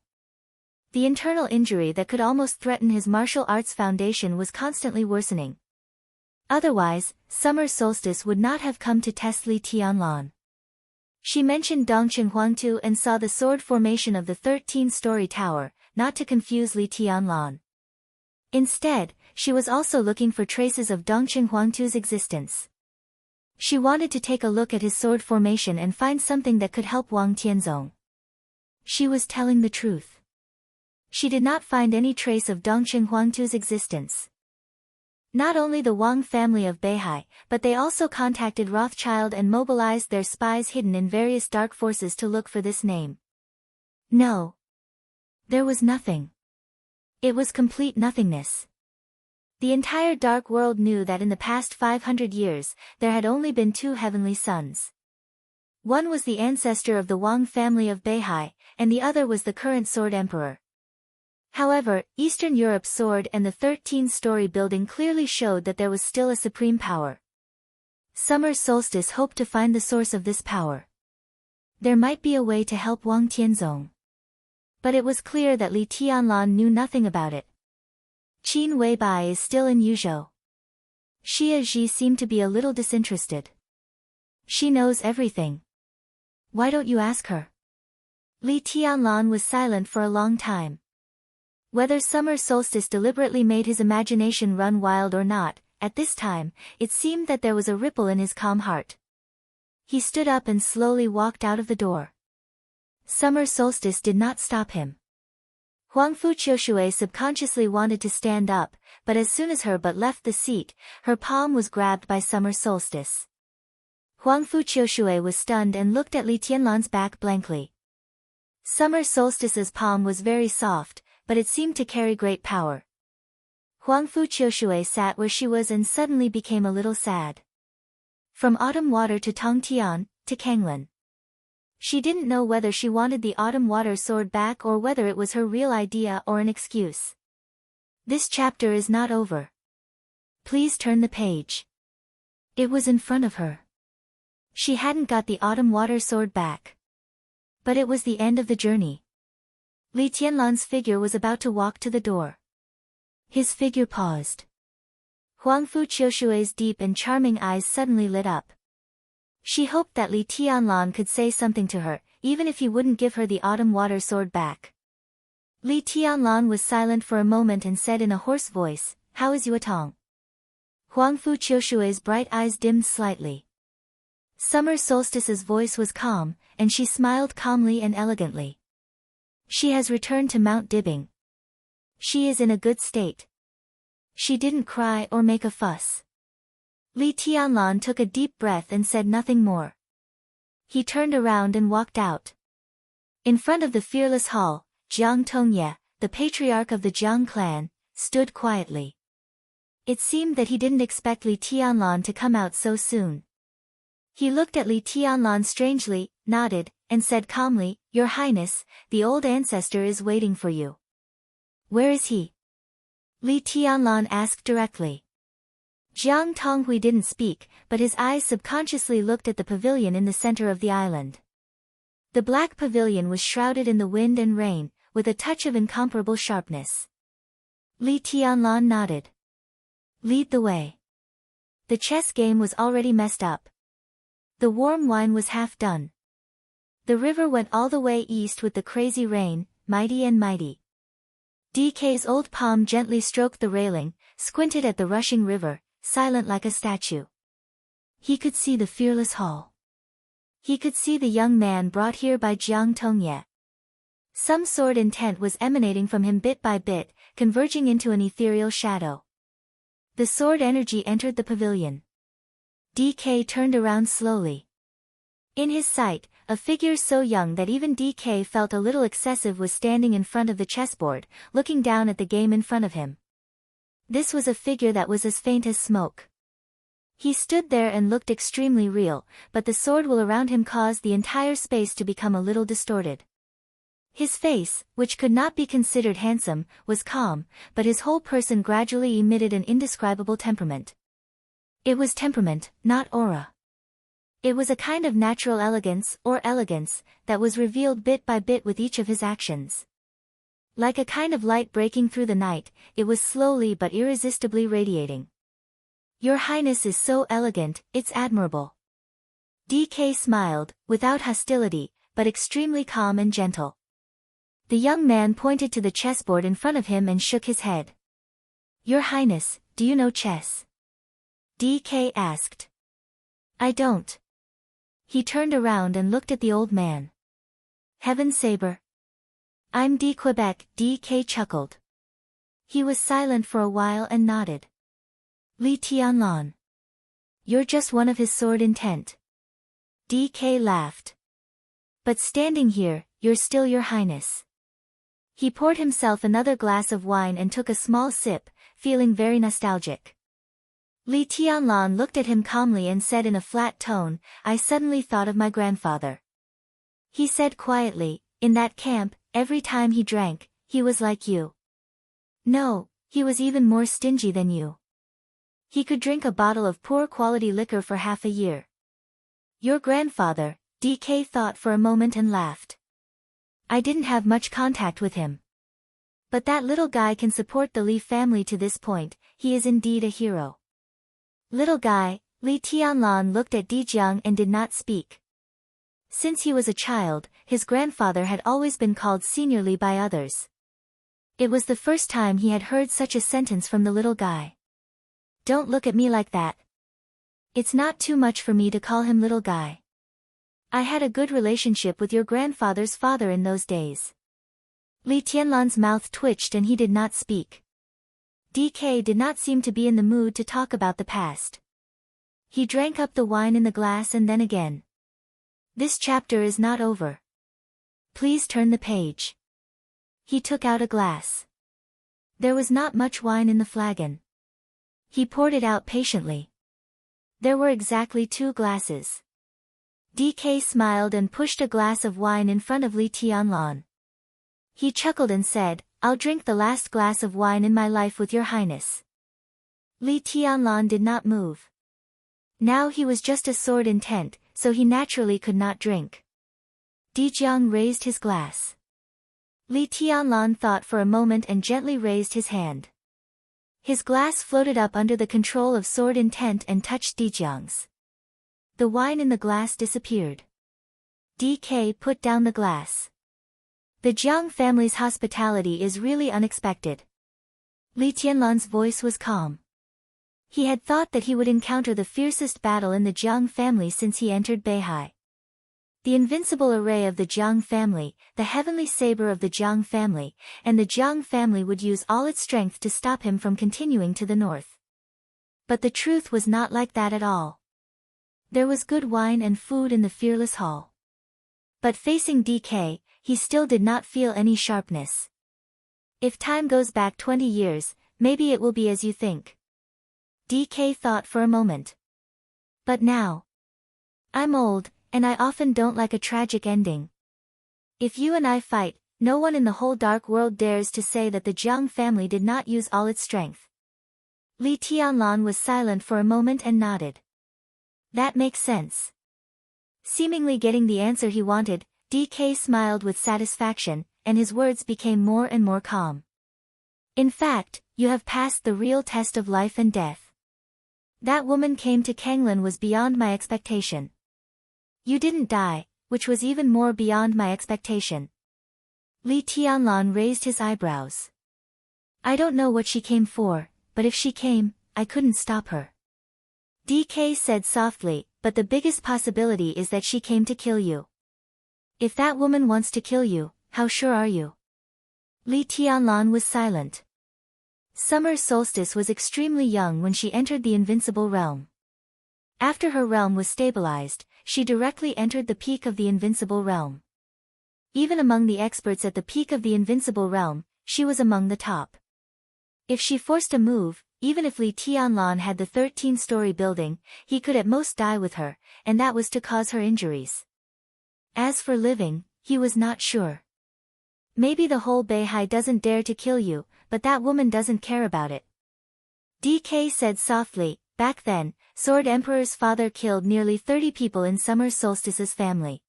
The internal injury that could almost threaten his martial arts foundation was constantly worsening. Otherwise, summer solstice would not have come to test Li Tianlan. She mentioned Dongqing Huangtu and saw the sword formation of the 13-story tower, not to confuse Li Tianlan. Instead, she was also looking for traces of Dongqing Huangtu's existence. She wanted to take a look at his sword formation and find something that could help Wang Tianzong. She was telling the truth. She did not find any trace of Dongqing Huangtu's existence. Not only the Wang family of Beihai, but they also contacted Rothschild and mobilized their spies hidden in various dark forces to look for this name. No. There was nothing. It was complete nothingness. The entire dark world knew that in the past 500 years, there had only been 2 heavenly sons. One was the ancestor of the Wang family of Beihai, and the other was the current sword emperor. However, Eastern Europe's sword and the 13-story building clearly showed that there was still a supreme power. Summer solstice hoped to find the source of this power. There might be a way to help Wang Tianzong. But it was clear that Li Tianlan knew nothing about it. Qin Weibai is still in Yuzhou. Xia Ji seemed to be a little disinterested. She knows everything. Why don't you ask her? Li Tianlan was silent for a long time. Whether summer solstice deliberately made his imagination run wild or not, at this time, it seemed that there was a ripple in his calm heart. He stood up and slowly walked out of the door. Summer solstice did not stop him. Huangfu Qiushui subconsciously wanted to stand up, but as soon as her butt left the seat, her palm was grabbed by summer solstice. Huangfu Qiushui was stunned and looked at Li Tianlan's back blankly. Summer solstice's palm was very soft, but it seemed to carry great power. Huangfu Qiushui sat where she was and suddenly became a little sad. From autumn water to Tongtian, to Kanglan. She didn't know whether she wanted the autumn water sword back or whether it was her real idea or an excuse. This chapter is not over. Please turn the page. It was in front of her. She hadn't got the autumn water sword back. But it was the end of the journey. Li Tianlan's figure was about to walk to the door. His figure paused. Huangfu Qiushui's deep and charming eyes suddenly lit up. She hoped that Li Tianlan could say something to her, even if he wouldn't give her the autumn water sword back. Li Tianlan was silent for a moment and said in a hoarse voice, "How is Yuetong?" Huangfu Qiushui's bright eyes dimmed slightly. Summer solstice's voice was calm, and she smiled calmly and elegantly. She has returned to Mount Dibing. She is in a good state. She didn't cry or make a fuss. Li Tianlan took a deep breath and said nothing more. He turned around and walked out. In front of the fearless hall, Jiang Tongye, the patriarch of the Jiang clan, stood quietly. It seemed that he didn't expect Li Tianlan to come out so soon. He looked at Li Tianlan strangely, nodded, and said calmly, "Your Highness, the old ancestor is waiting for you." "Where is he?" Li Tianlan asked directly. Jiang Tonghui didn't speak, but his eyes subconsciously looked at the pavilion in the center of the island. The black pavilion was shrouded in the wind and rain, with a touch of incomparable sharpness. Li Tianlan nodded. Lead the way. The chess game was already messed up. The warm wine was half done. The river went all the way east with the crazy rain, mighty and mighty. DK's old palm gently stroked the railing, squinted at the rushing river, silent like a statue. He could see the fearless hall. He could see the young man brought here by Jiang Tongye. Some sword intent was emanating from him bit by bit, converging into an ethereal shadow. The sword energy entered the pavilion. DK turned around slowly. In his sight, a figure so young that even DK felt a little excessive was standing in front of the chessboard, looking down at the game in front of him. This was a figure that was as faint as smoke. He stood there and looked extremely real, but the sword will around him caused the entire space to become a little distorted. His face, which could not be considered handsome, was calm, but his whole person gradually emitted an indescribable temperament. It was temperament, not aura. It was a kind of natural elegance, or elegance, that was revealed bit by bit with each of his actions. Like a kind of light breaking through the night, it was slowly but irresistibly radiating. Your Highness is so elegant, it's admirable. DK smiled, without hostility, but extremely calm and gentle. The young man pointed to the chessboard in front of him and shook his head. Your Highness, do you know chess? DK asked. I don't. He turned around and looked at the old man. Heaven Saber. I'm D. Quebec, DK chuckled. He was silent for a while and nodded. Li Tianlan. You're just one of his sword intent. DK laughed. But standing here, you're still Your Highness. He poured himself another glass of wine and took a small sip, feeling very nostalgic. Li Tianlan looked at him calmly and said in a flat tone, I suddenly thought of my grandfather. He said quietly, in that camp, every time he drank, he was like you. No, he was even more stingy than you. He could drink a bottle of poor quality liquor for half a year. Your grandfather, DK thought for a moment and laughed. I didn't have much contact with him. But that little guy can support the Li family to this point, he is indeed a hero. Little guy, Li Tianlan looked at Dijiang and did not speak. Since he was a child, his grandfather had always been called Senior Li by others. It was the first time he had heard such a sentence from the little guy. Don't look at me like that. It's not too much for me to call him little guy. I had a good relationship with your grandfather's father in those days. Li Tianlan's mouth twitched and he did not speak. DK did not seem to be in the mood to talk about the past. He drank up the wine in the glass and then again. This chapter is not over. Please turn the page. He took out a glass. There was not much wine in the flagon. He poured it out patiently. There were exactly 2 glasses. DK smiled and pushed a glass of wine in front of Li Tianlan. He chuckled and said, I'll drink the last glass of wine in my life with Your Highness. Li Tianlan did not move. Now he was just a sword intent, so he naturally could not drink. Dijiang raised his glass. Li Tianlan thought for a moment and gently raised his hand. His glass floated up under the control of sword intent and touched Dijiang's. The wine in the glass disappeared. DK put down the glass. The Jiang family's hospitality is really unexpected. Li Tianlan's voice was calm. He had thought that he would encounter the fiercest battle in the Jiang family since he entered Beihai. The invincible array of the Jiang family, the heavenly saber of the Jiang family, and the Jiang family would use all its strength to stop him from continuing to the north. But the truth was not like that at all. There was good wine and food in the fearless hall. But facing DK, he still did not feel any sharpness. If time goes back 20 years, maybe it will be as you think. DK thought for a moment. But now. I'm old, and I often don't like a tragic ending. If you and I fight, no one in the whole dark world dares to say that the Jiang family did not use all its strength. Li Tianlan was silent for a moment and nodded. That makes sense. Seemingly getting the answer he wanted, DK smiled with satisfaction, and his words became more and more calm. In fact, you have passed the real test of life and death. That woman came to Kanglan was beyond my expectation. You didn't die, which was even more beyond my expectation. Li Tianlan raised his eyebrows. I don't know what she came for, but if she came, I couldn't stop her. DK said softly, but the biggest possibility is that she came to kill you. If that woman wants to kill you, how sure are you? Li Tianlan was silent. Summer solstice was extremely young when she entered the invincible realm. After her realm was stabilized, she directly entered the peak of the invincible realm. Even among the experts at the peak of the invincible realm, she was among the top. If she forced a move, even if Li Tianlan had the 13-story building, he could at most die with her, and that was to cause her injuries. As for living, he was not sure. Maybe the whole Beihai doesn't dare to kill you, but that woman doesn't care about it. DK said softly, back then, Sword Emperor's father killed nearly 30 people in Summer Solstice's family.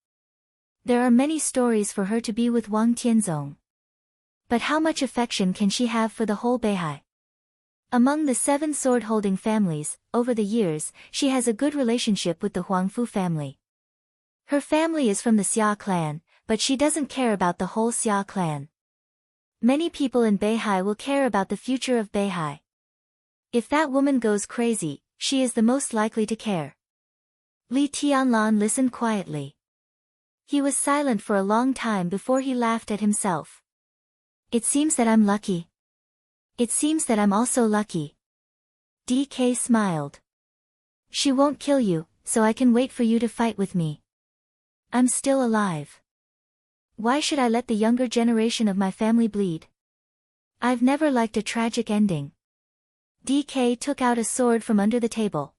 There are many stories for her to be with Wang Tianzong. But how much affection can she have for the whole Beihai? Among the 7 sword-holding families, over the years, she has a good relationship with the Huangfu family. Her family is from the Xia clan, but she doesn't care about the whole Xia clan. Many people in Beihai will care about the future of Beihai. If that woman goes crazy, she is the most likely to care. Li Tianlan listened quietly. He was silent for a long time before he laughed at himself. It seems that I'm lucky. It seems that I'm also lucky. DK smiled. She won't kill you, so I can wait for you to fight with me. I'm still alive. Why should I let the younger generation of my family bleed? I've never liked a tragic ending. DK took out a sword from under the table.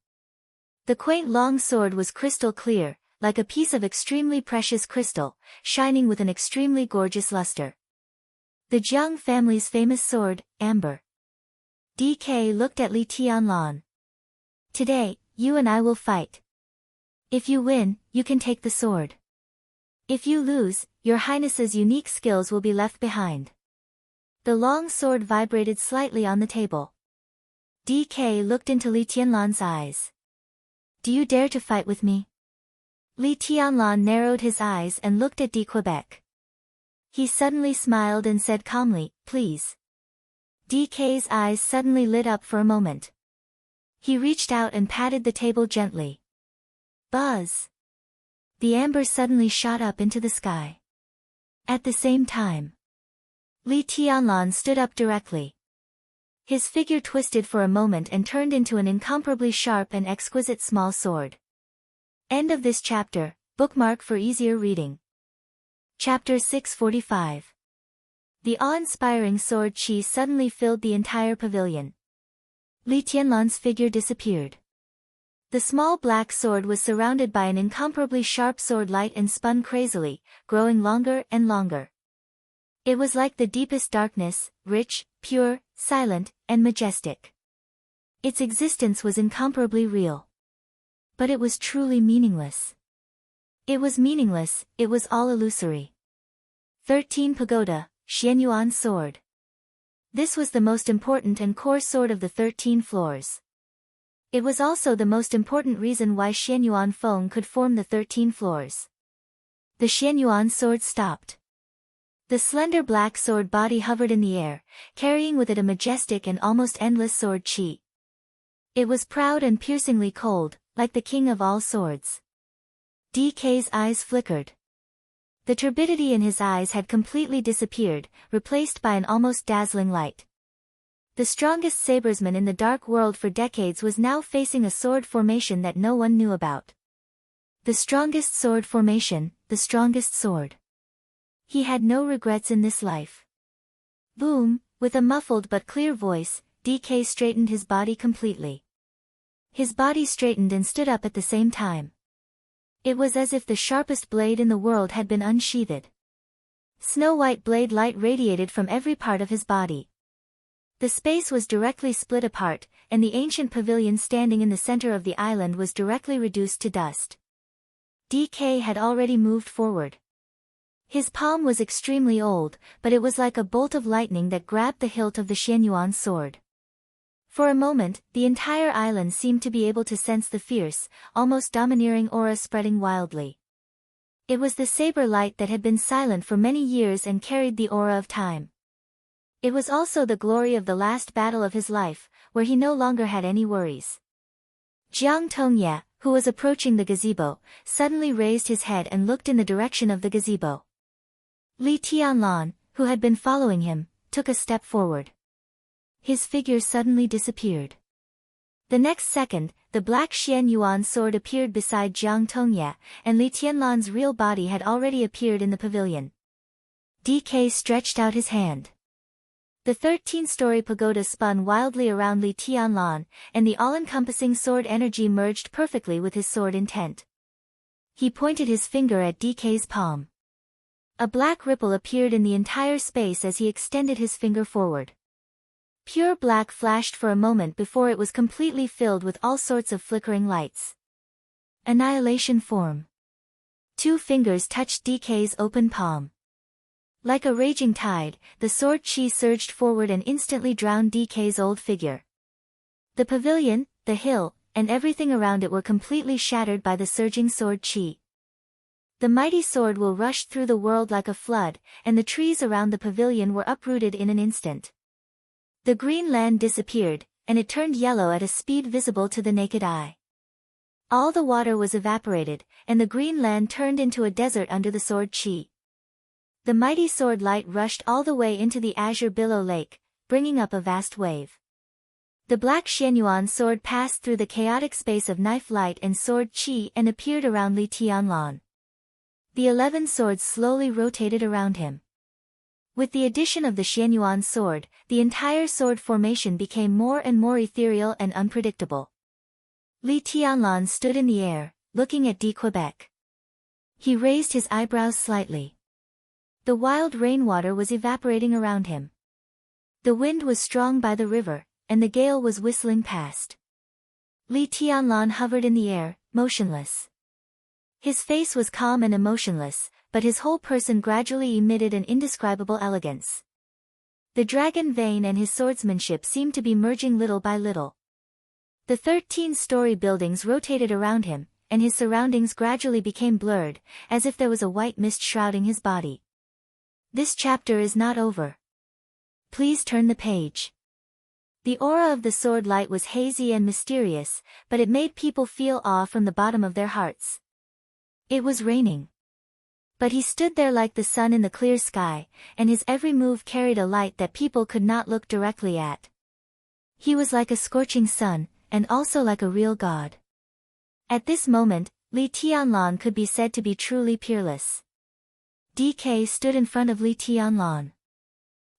The quaint long sword was crystal clear, like a piece of extremely precious crystal, shining with an extremely gorgeous luster. The Jiang family's famous sword, amber. DK looked at Li Tianlan. Today, you and I will fight. If you win, you can take the sword. If you lose, your Highness's unique skills will be left behind. The long sword vibrated slightly on the table. DK looked into Li Tianlan's eyes. Do you dare to fight with me? Li Tianlan narrowed his eyes and looked at D. Quebec. He suddenly smiled and said calmly, please. DK's eyes suddenly lit up for a moment. He reached out and patted the table gently. Buzz! The amber suddenly shot up into the sky. At the same time, Li Tianlan stood up directly. His figure twisted for a moment and turned into an incomparably sharp and exquisite small sword. End of this chapter, bookmark for easier reading. Chapter 645. The awe-inspiring sword chi suddenly filled the entire pavilion. Li Tianlan's figure disappeared. The small black sword was surrounded by an incomparably sharp sword light and spun crazily, growing longer and longer. It was like the deepest darkness, rich, pure, silent, and majestic. Its existence was incomparably real. But it was truly meaningless. It was meaningless, it was all illusory. 13 Pagoda, Xianyuan sword. This was the most important and core sword of the 13 floors. It was also the most important reason why Xianyuan Feng could form the 13 floors. The Xianyuan sword stopped. The slender black sword body hovered in the air, carrying with it a majestic and almost endless sword chi. It was proud and piercingly cold, like the king of all swords. DK's eyes flickered. The turbidity in his eyes had completely disappeared, replaced by an almost dazzling light. The strongest sabersman in the dark world for decades was now facing a sword formation that no one knew about. The strongest sword formation, the strongest sword. He had no regrets in this life. Boom, with a muffled but clear voice, DK straightened his body completely. His body straightened and stood up at the same time. It was as if the sharpest blade in the world had been unsheathed. Snow-white blade light radiated from every part of his body. The space was directly split apart, and the ancient pavilion standing in the center of the island was directly reduced to dust. DK had already moved forward. His palm was extremely old, but it was like a bolt of lightning that grabbed the hilt of the Xianyuan sword. For a moment, the entire island seemed to be able to sense the fierce, almost domineering aura spreading wildly. It was the saber light that had been silent for many years and carried the aura of time. It was also the glory of the last battle of his life, where he no longer had any worries. Jiang Tongye, who was approaching the gazebo, suddenly raised his head and looked in the direction of the gazebo. Li Tianlan, who had been following him, took a step forward. His figure suddenly disappeared. The next second, the black Xianyuan sword appeared beside Jiang Tongye, and Li Tianlan's real body had already appeared in the pavilion. DK stretched out his hand. The 13-story pagoda spun wildly around Li Tianlan, and the all-encompassing sword energy merged perfectly with his sword intent. He pointed his finger at DK's palm. A black ripple appeared in the entire space as he extended his finger forward. Pure black flashed for a moment before it was completely filled with all sorts of flickering lights. Annihilation form. 2 fingers touched DK's open palm. Like a raging tide, the sword chi surged forward and instantly drowned DK's old figure. The pavilion, the hill, and everything around it were completely shattered by the surging sword chi. The mighty sword will rushed through the world like a flood, and the trees around the pavilion were uprooted in an instant. The green land disappeared, and it turned yellow at a speed visible to the naked eye. All the water was evaporated, and the green land turned into a desert under the sword chi. The mighty sword light rushed all the way into the azure billow lake, bringing up a vast wave. The black Xianyuan sword passed through the chaotic space of knife light and sword chi and appeared around Li Tianlan. The 11 swords slowly rotated around him. With the addition of the Xianyuan sword, the entire sword formation became more and more ethereal and unpredictable. Li Tianlan stood in the air, looking at Quebec. He raised his eyebrows slightly. The wild rainwater was evaporating around him. The wind was strong by the river, and the gale was whistling past. Li Tianlan hovered in the air, motionless. His face was calm and emotionless, but his whole person gradually emitted an indescribable elegance. The dragon vein and his swordsmanship seemed to be merging little by little. The 13-story buildings rotated around him, and his surroundings gradually became blurred, as if there was a white mist shrouding his body. This chapter is not over. Please turn the page. The aura of the sword light was hazy and mysterious, but it made people feel awe from the bottom of their hearts. It was raining. But he stood there like the sun in the clear sky, and his every move carried a light that people could not look directly at. He was like a scorching sun, and also like a real god. At this moment, Li Tianlan could be said to be truly peerless. DK stood in front of Li Tianlan.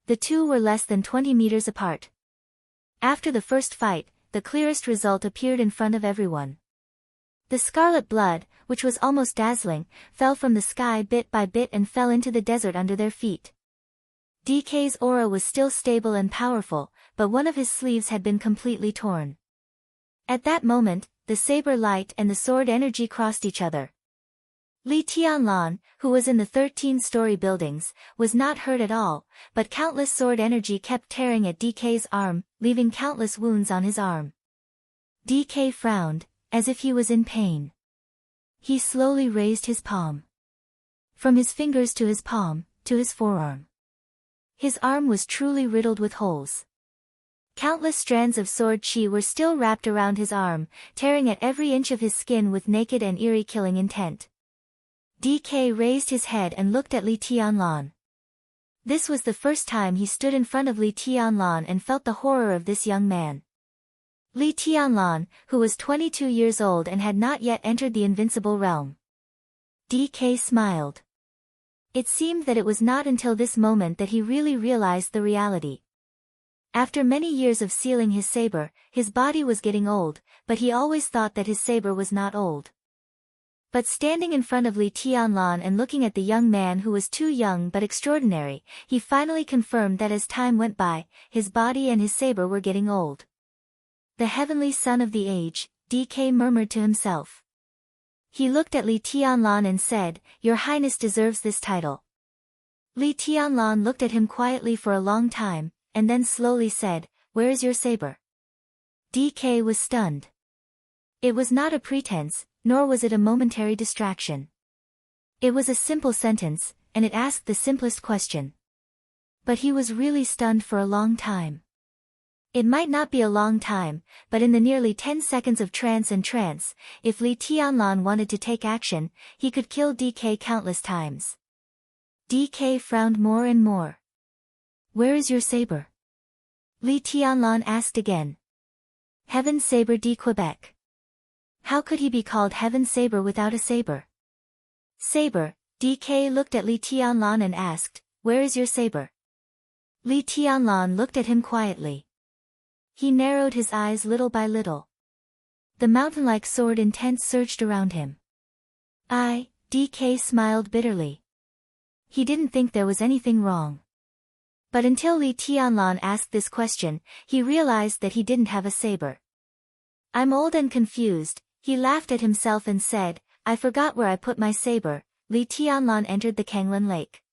The two were less than 20 meters apart. After the first fight, the clearest result appeared in front of everyone. The scarlet blood, which was almost dazzling, fell from the sky bit by bit and fell into the desert under their feet. DK's aura was still stable and powerful, but one of his sleeves had been completely torn. At that moment, the saber light and the sword energy crossed each other. Li Tianlan, who was in the 13-story buildings, was not hurt at all, but countless sword energy kept tearing at DK's arm, leaving countless wounds on his arm. DK frowned, as if he was in pain. He slowly raised his palm. From his fingers to his palm, to his forearm. His arm was truly riddled with holes. Countless strands of sword chi were still wrapped around his arm, tearing at every inch of his skin with naked and eerie killing intent. DK raised his head and looked at Li Tianlan. This was the first time he stood in front of Li Tianlan and felt the horror of this young man. Li Tianlan, who was 22 years old and had not yet entered the invincible realm. DK smiled. It seemed that it was not until this moment that he really realized the reality. After many years of sealing his saber, his body was getting old, but he always thought that his saber was not old. But standing in front of Li Tianlan and looking at the young man who was too young but extraordinary, he finally confirmed that as time went by, his body and his saber were getting old. The heavenly son of the age, DK murmured to himself. He looked at Li Tianlan and said, "Your Highness deserves this title." Li Tianlan looked at him quietly for a long time, and then slowly said, "Where is your saber?" DK was stunned. It was not a pretense, nor was it a momentary distraction. It was a simple sentence, and it asked the simplest question. But he was really stunned for a long time. It might not be a long time, but in the nearly 10 seconds of trance, if Li Tianlan wanted to take action, he could kill DK countless times. DK frowned more and more. "Where is your saber?" Li Tianlan asked again. "Heaven Saber de Quebec." How could he be called Heaven Saber without a saber? Saber, DK looked at Li Tianlan and asked, "Where is your saber?" Li Tianlan looked at him quietly. He narrowed his eyes little by little. The mountain-like sword intent surged around him. DK smiled bitterly. He didn't think there was anything wrong. But until Li Tianlan asked this question, he realized that he didn't have a saber. "I'm old and confused," he laughed at himself and said, "I forgot where I put my saber." Li Tianlan entered the Kanglan Lake.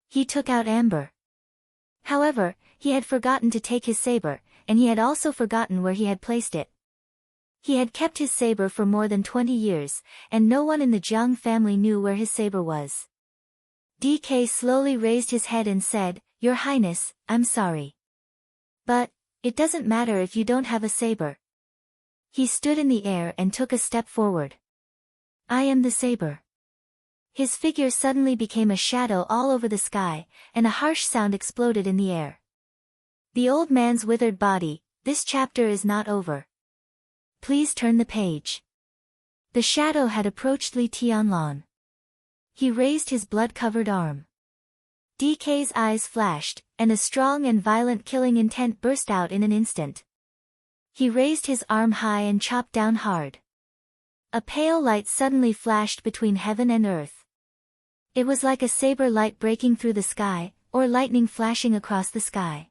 He took out amber. However, he had forgotten to take his saber, and he had also forgotten where he had placed it. He had kept his saber for more than 20 years, and no one in the Jiang family knew where his saber was. DK slowly raised his head and said, "Your Highness, I'm sorry. But, it doesn't matter if you don't have a saber." He stood in the air and took a step forward. "I am the saber." His figure suddenly became a shadow all over the sky, and a harsh sound exploded in the air. The old man's withered body, "This chapter is not over. Please turn the page." The shadow had approached Li Tianlan. He raised his blood-covered arm. DK's eyes flashed, and a strong and violent killing intent burst out in an instant. He raised his arm high and chopped down hard. A pale light suddenly flashed between heaven and earth. It was like a saber light breaking through the sky, or lightning flashing across the sky.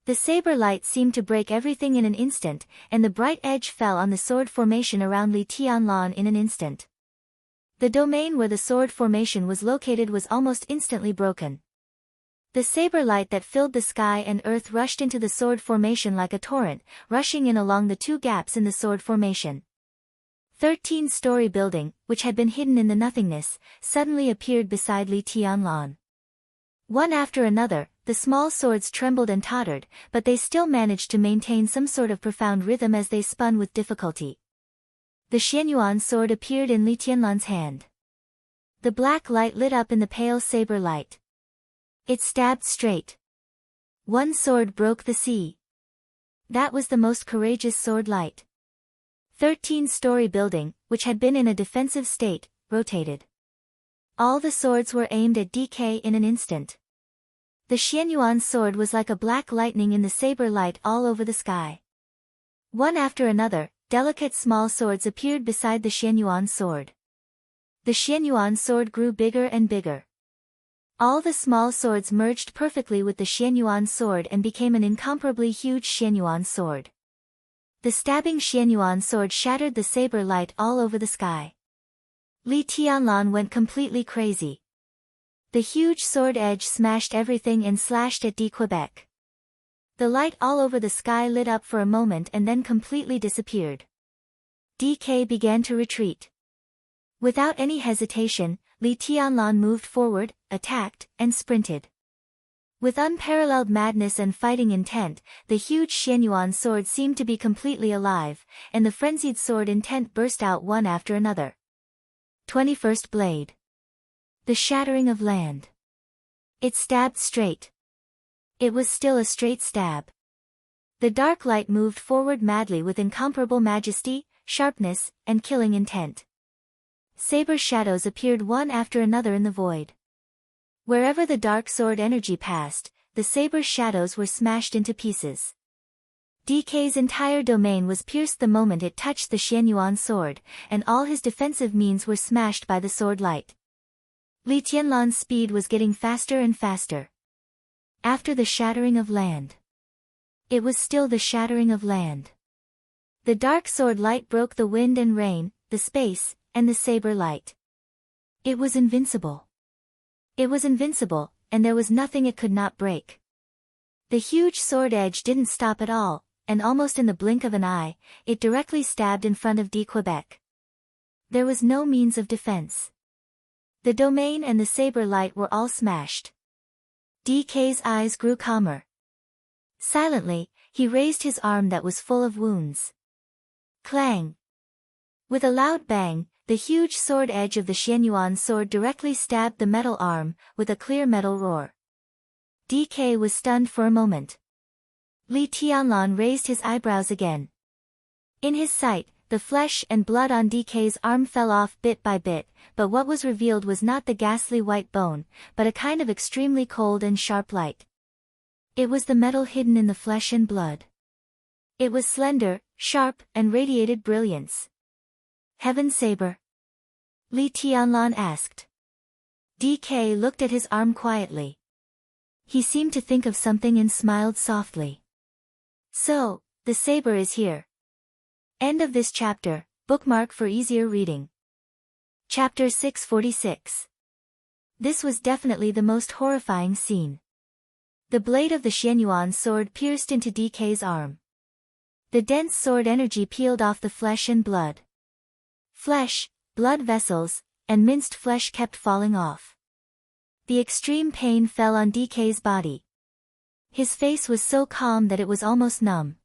The saber light seemed to break everything in an instant, and the bright edge fell on the sword formation around Li Tianlan in an instant. The domain where the sword formation was located was almost instantly broken. The saber light that filled the sky and earth rushed into the sword formation like a torrent, rushing in along the two gaps in the sword formation. 13-story building, which had been hidden in the nothingness, suddenly appeared beside Li Tianlan. One after another, the small swords trembled and tottered, but they still managed to maintain some sort of profound rhythm as they spun with difficulty. The Xianyuan sword appeared in Li Tianlan's hand. The black light lit up in the pale saber light. It stabbed straight. One sword broke the sea. That was the most courageous sword light. 13-story building, which had been in a defensive state, rotated. All the swords were aimed at DK in an instant. The Xianyuan sword was like a black lightning in the saber light all over the sky. One after another, delicate small swords appeared beside the Xianyuan sword. The Xianyuan sword grew bigger and bigger. All the small swords merged perfectly with the Xianyuan sword and became an incomparably huge Xianyuan sword. The stabbing Xianyuan sword shattered the saber light all over the sky. Li Tianlan went completely crazy. The huge sword edge smashed everything and slashed at Quebec. The light all over the sky lit up for a moment and then completely disappeared. DK began to retreat. Without any hesitation, Li Tianlan moved forward, attacked, and sprinted. With unparalleled madness and fighting intent, the huge Xianyuan sword seemed to be completely alive, and the frenzied sword intent burst out one after another. 21st blade. The shattering of land. It stabbed straight. It was still a straight stab. The dark light moved forward madly with incomparable majesty, sharpness, and killing intent. Saber shadows appeared one after another in the void. Wherever the dark sword energy passed, the saber shadows were smashed into pieces. DK's entire domain was pierced the moment it touched the Xianyuan sword, and all his defensive means were smashed by the sword light. Li Tianlan's speed was getting faster and faster. After the shattering of land. It was still the shattering of land. The dark sword light broke the wind and rain, the space, and the saber light. It was invincible. It was invincible, and there was nothing it could not break. The huge sword edge didn't stop at all, and almost in the blink of an eye, it directly stabbed in front of Quebec. There was no means of defense. The domain and the saber light were all smashed. DK's eyes grew calmer. Silently, he raised his arm that was full of wounds. Clang! With a loud bang, the huge sword edge of the Xianyuan sword directly stabbed the metal arm, with a clear metal roar. DK was stunned for a moment. Li Tianlan raised his eyebrows again. In his sight, the flesh and blood on DK's arm fell off bit by bit, but what was revealed was not the ghastly white bone, but a kind of extremely cold and sharp light. It was the metal hidden in the flesh and blood. It was slender, sharp, and radiated brilliance. Heaven Saber? Li Tianlan asked. DK looked at his arm quietly. He seemed to think of something and smiled softly. So, the saber is here. End of this chapter, bookmark for easier reading. Chapter 646. This was definitely the most horrifying scene. The blade of the Xianyuan sword pierced into DK's arm. The dense sword energy peeled off the flesh and blood. Flesh, blood vessels, and minced flesh kept falling off. The extreme pain fell on DK's body. His face was so calm that it was almost numb.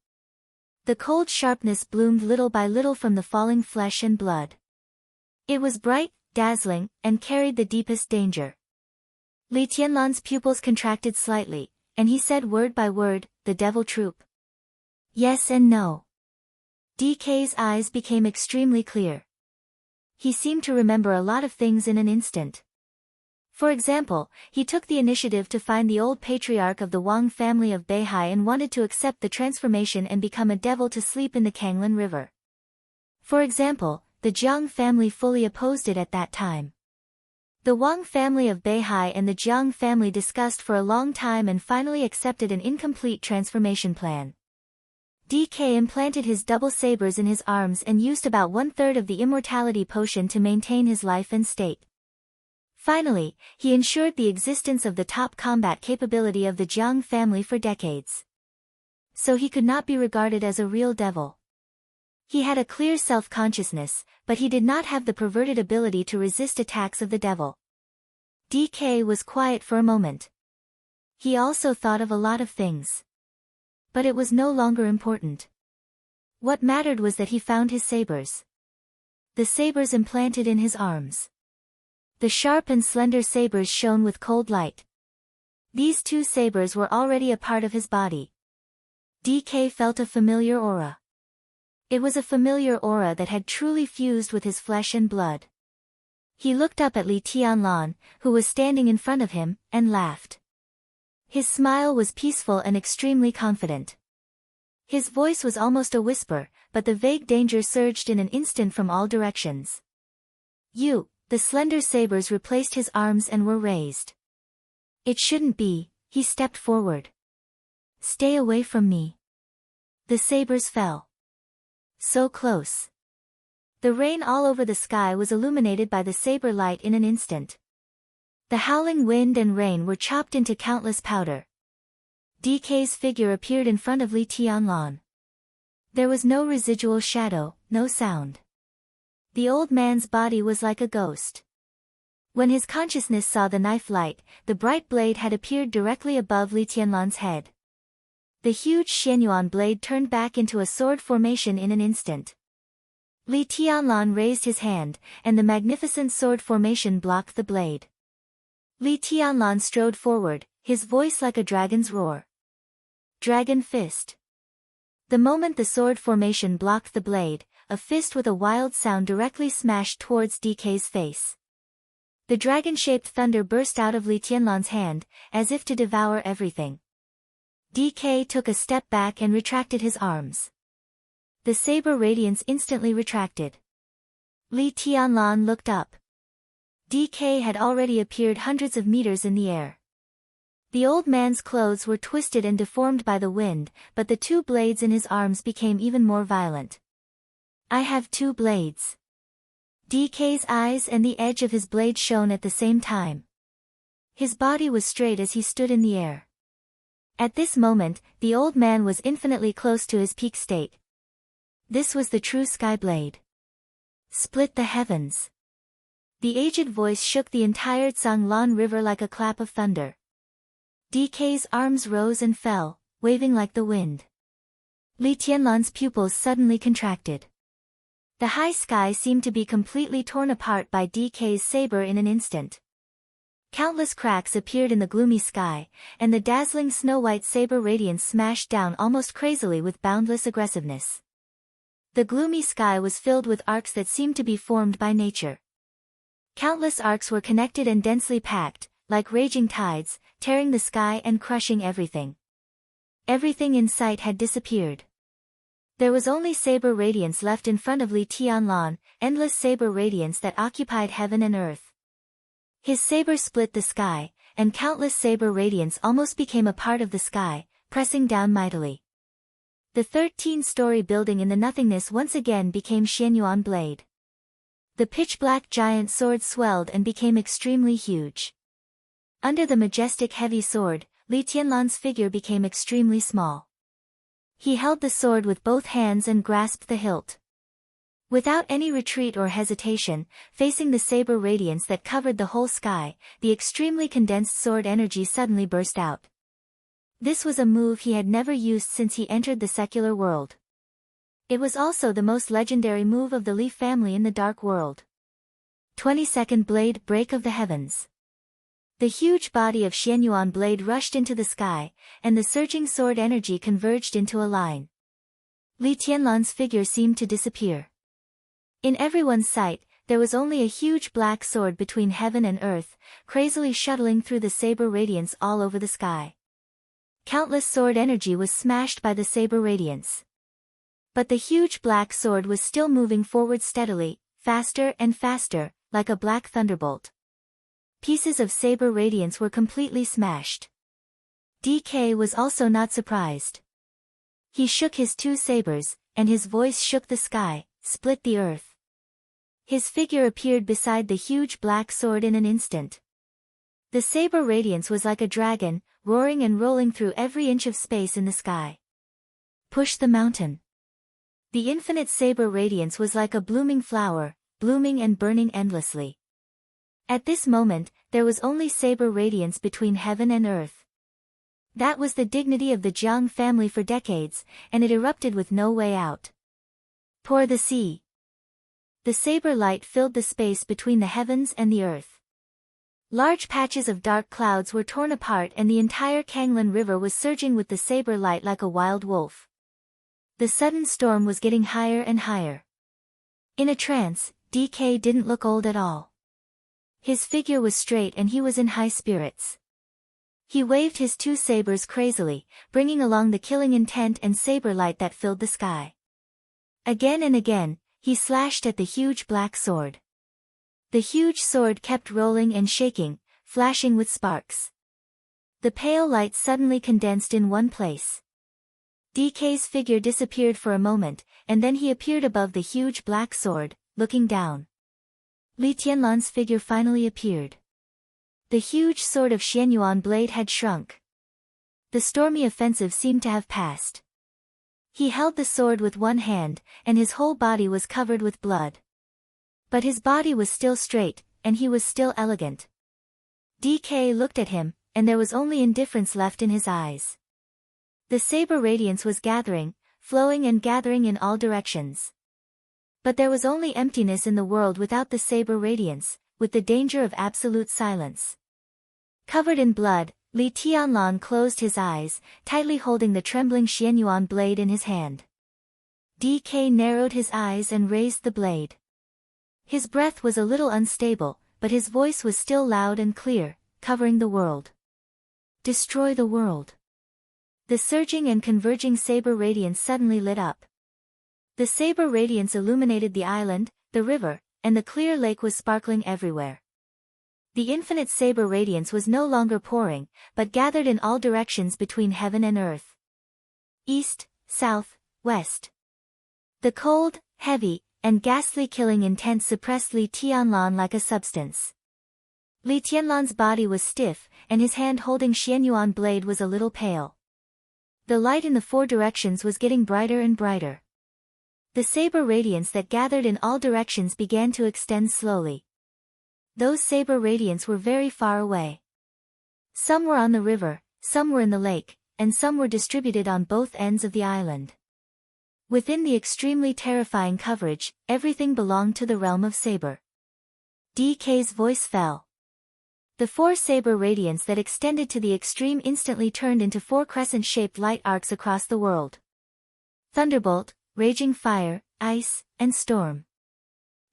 The cold sharpness bloomed little by little from the falling flesh and blood. It was bright, dazzling, and carried the deepest danger. Li Tianlan's pupils contracted slightly, and he said word by word, "The devil troop." Yes and no. DK's eyes became extremely clear. He seemed to remember a lot of things in an instant. For example, he took the initiative to find the old patriarch of the Wang family of Beihai and wanted to accept the transformation and become a devil to sleep in the Kanglin River. For example, the Jiang family fully opposed it at that time. The Wang family of Beihai and the Jiang family discussed for a long time and finally accepted an incomplete transformation plan. DK implanted his double sabers in his arms and used about 1/3 of the immortality potion to maintain his life and state. Finally, he ensured the existence of the top combat capability of the Jiang family for decades. So he could not be regarded as a real devil. He had a clear self-consciousness, but he did not have the perverted ability to resist attacks of the devil. DK was quiet for a moment. He also thought of a lot of things. But it was no longer important. What mattered was that he found his sabers. The sabers implanted in his arms. The sharp and slender sabers shone with cold light. These two sabers were already a part of his body. DK felt a familiar aura. It was a familiar aura that had truly fused with his flesh and blood. He looked up at Li Tianlan, who was standing in front of him, and laughed. His smile was peaceful and extremely confident. His voice was almost a whisper, but the vague danger surged in an instant from all directions. The slender sabers replaced his arms and were raised. It shouldn't be, he stepped forward. Stay away from me. The sabers fell. So close. The rain all over the sky was illuminated by the saber light in an instant. The howling wind and rain were chopped into countless powder. DK's figure appeared in front of Li Tianlan. There was no residual shadow, no sound. The old man's body was like a ghost. When his consciousness saw the knife light, the bright blade had appeared directly above Li Tianlan's head. The huge Xianyuan blade turned back into a sword formation in an instant. Li Tianlan raised his hand, and the magnificent sword formation blocked the blade. Li Tianlan strode forward, his voice like a dragon's roar. Dragon fist. The moment the sword formation blocked the blade, a fist with a wild sound directly smashed towards DK's face. The dragon-shaped thunder burst out of Li Tianlan's hand, as if to devour everything. DK took a step back and retracted his arms. The saber radiance instantly retracted. Li Tianlan looked up. DK had already appeared hundreds of meters in the air. The old man's clothes were twisted and deformed by the wind, but the two blades in his arms became even more violent. I have two blades. DK's eyes and the edge of his blade shone at the same time. His body was straight as he stood in the air. At this moment, the old man was infinitely close to his peak state. This was the true sky blade. Split the heavens. The aged voice shook the entire Zhanglan River like a clap of thunder. DK's arms rose and fell, waving like the wind. Li Tianlan's pupils suddenly contracted. The high sky seemed to be completely torn apart by DK's saber in an instant. Countless cracks appeared in the gloomy sky, and the dazzling snow-white saber radiance smashed down almost crazily with boundless aggressiveness. The gloomy sky was filled with arcs that seemed to be formed by nature. Countless arcs were connected and densely packed, like raging tides, tearing the sky and crushing everything. Everything in sight had disappeared. There was only saber radiance left in front of Li Tianlan, endless saber radiance that occupied heaven and earth. His saber split the sky, and countless saber radiance almost became a part of the sky, pressing down mightily. The 13-story building in the nothingness once again became Xianyuan blade. The pitch-black giant sword swelled and became extremely huge. Under the majestic heavy sword, Li Tianlan's figure became extremely small. He held the sword with both hands and grasped the hilt. Without any retreat or hesitation, facing the saber radiance that covered the whole sky, the extremely condensed sword energy suddenly burst out. This was a move he had never used since he entered the secular world. It was also the most legendary move of the Li family in the Dark World. 22nd Blade Break of the Heavens. The huge body of Xianyuan blade rushed into the sky, and the surging sword energy converged into a line. Li Tianlan's figure seemed to disappear. In everyone's sight, there was only a huge black sword between heaven and earth, crazily shuttling through the saber radiance all over the sky. Countless sword energy was smashed by the saber radiance. But the huge black sword was still moving forward steadily, faster and faster, like a black thunderbolt. Pieces of saber radiance were completely smashed. DK was also not surprised. He shook his two sabers, and his voice shook the sky, split the earth. His figure appeared beside the huge black sword in an instant. The saber radiance was like a dragon, roaring and rolling through every inch of space in the sky. Push the mountain. The infinite saber radiance was like a blooming flower, blooming and burning endlessly. At this moment, there was only saber radiance between heaven and earth. That was the dignity of the Jiang family for decades, and it erupted with no way out. Pour the sea. The saber light filled the space between the heavens and the earth. Large patches of dark clouds were torn apart and the entire Kanglan River was surging with the saber light like a wild wolf. The sudden storm was getting higher and higher. In a trance, DK didn't look old at all. His figure was straight and he was in high spirits. He waved his two sabers crazily, bringing along the killing intent and saber light that filled the sky. Again and again, he slashed at the huge black sword. The huge sword kept rolling and shaking, flashing with sparks. The pale light suddenly condensed in one place. DK's figure disappeared for a moment, and then he appeared above the huge black sword, looking down. Li Tianlan's figure finally appeared. The huge sword of Xianyuan blade had shrunk. The stormy offensive seemed to have passed. He held the sword with one hand, and his whole body was covered with blood. But his body was still straight, and he was still elegant. DK looked at him, and there was only indifference left in his eyes. The saber radiance was gathering, flowing and gathering in all directions. But there was only emptiness in the world without the saber radiance, with the danger of absolute silence. Covered in blood, Li Tianlan closed his eyes, tightly holding the trembling Xianyuan blade in his hand. DK narrowed his eyes and raised the blade. His breath was a little unstable, but his voice was still loud and clear, covering the world. Destroy the world. The surging and converging saber radiance suddenly lit up. The saber radiance illuminated the island, the river, and the clear lake was sparkling everywhere. The infinite saber radiance was no longer pouring, but gathered in all directions between heaven and earth. East, south, west. The cold, heavy, and ghastly killing intent suppressed Li Tianlan like a substance. Li Tianlan's body was stiff, and his hand holding Xianyuan blade was a little pale. The light in the four directions was getting brighter and brighter. The saber radiance that gathered in all directions began to extend slowly. Those saber radiance were very far away. Some were on the river, some were in the lake, and some were distributed on both ends of the island. Within the extremely terrifying coverage, everything belonged to the realm of saber. DK's voice fell. The four saber radiance that extended to the extreme instantly turned into four crescent-shaped light arcs across the world. Thunderbolt, raging fire, ice, and storm.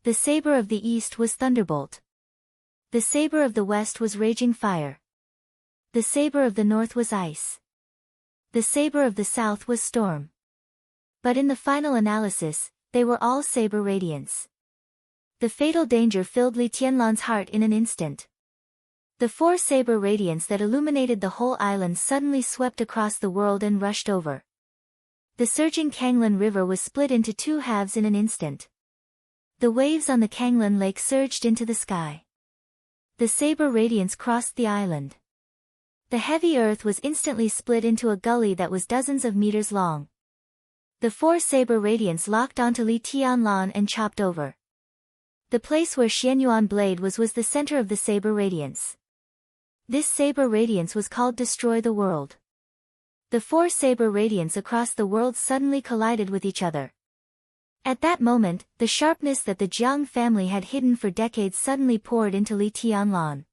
The saber of the east was Thunderbolt. The saber of the west was raging fire. The saber of the north was ice. The saber of the south was storm. But in the final analysis, they were all saber radiance. The fatal danger filled Li Tianlan's heart in an instant. The four saber radiance that illuminated the whole island suddenly swept across the world and rushed over. The surging Kanglan River was split into two halves in an instant. The waves on the Kanglan Lake surged into the sky. The saber radiance crossed the island. The heavy earth was instantly split into a gully that was dozens of meters long. The four saber radiance locked onto Li Tianlan and chopped over. The place where Xianyuan blade was the center of the saber radiance. This saber radiance was called Destroy the World. The four saber radiance across the world suddenly collided with each other. At that moment, the sharpness that the Jiang family had hidden for decades suddenly poured into Li Tianlan.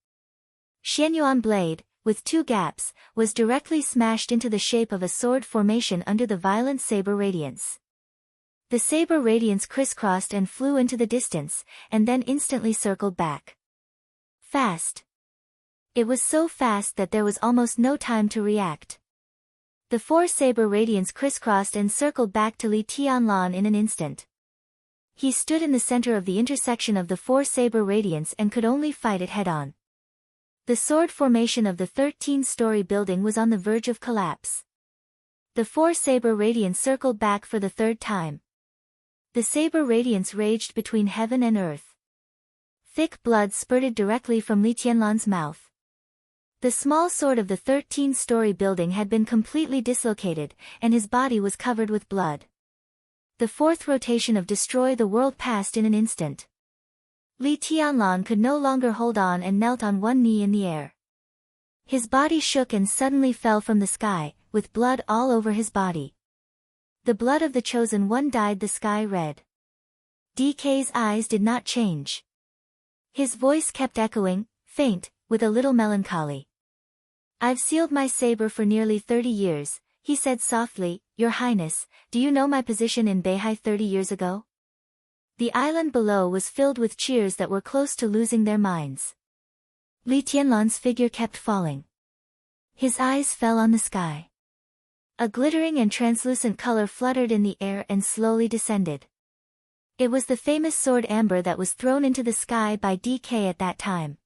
Xianyuan blade, with two gaps, was directly smashed into the shape of a sword formation under the violent saber radiance. The saber radiance crisscrossed and flew into the distance, and then instantly circled back. Fast. It was so fast that there was almost no time to react. The four saber radiance crisscrossed and circled back to Li Tianlan in an instant. He stood in the center of the intersection of the four saber radiance and could only fight it head-on. The sword formation of the 13-story building was on the verge of collapse. The four saber radiance circled back for the third time. The saber radiance raged between heaven and earth. Thick blood spurted directly from Li Tianlan's mouth. The small sword of the 13-story building had been completely dislocated, and his body was covered with blood. The fourth rotation of Destroy the World passed in an instant. Li Tianlan could no longer hold on and knelt on one knee in the air. His body shook and suddenly fell from the sky, with blood all over his body. The blood of the chosen one dyed the sky red. DK's eyes did not change. His voice kept echoing, faint, with a little melancholy. I've sealed my saber for nearly 30 years, he said softly. Your Highness, do you know my position in Beihai 30 years ago? The island below was filled with cheers that were close to losing their minds. Li Tianlan's figure kept falling. His eyes fell on the sky. A glittering and translucent color fluttered in the air and slowly descended. It was the famous sword amber that was thrown into the sky by DK at that time.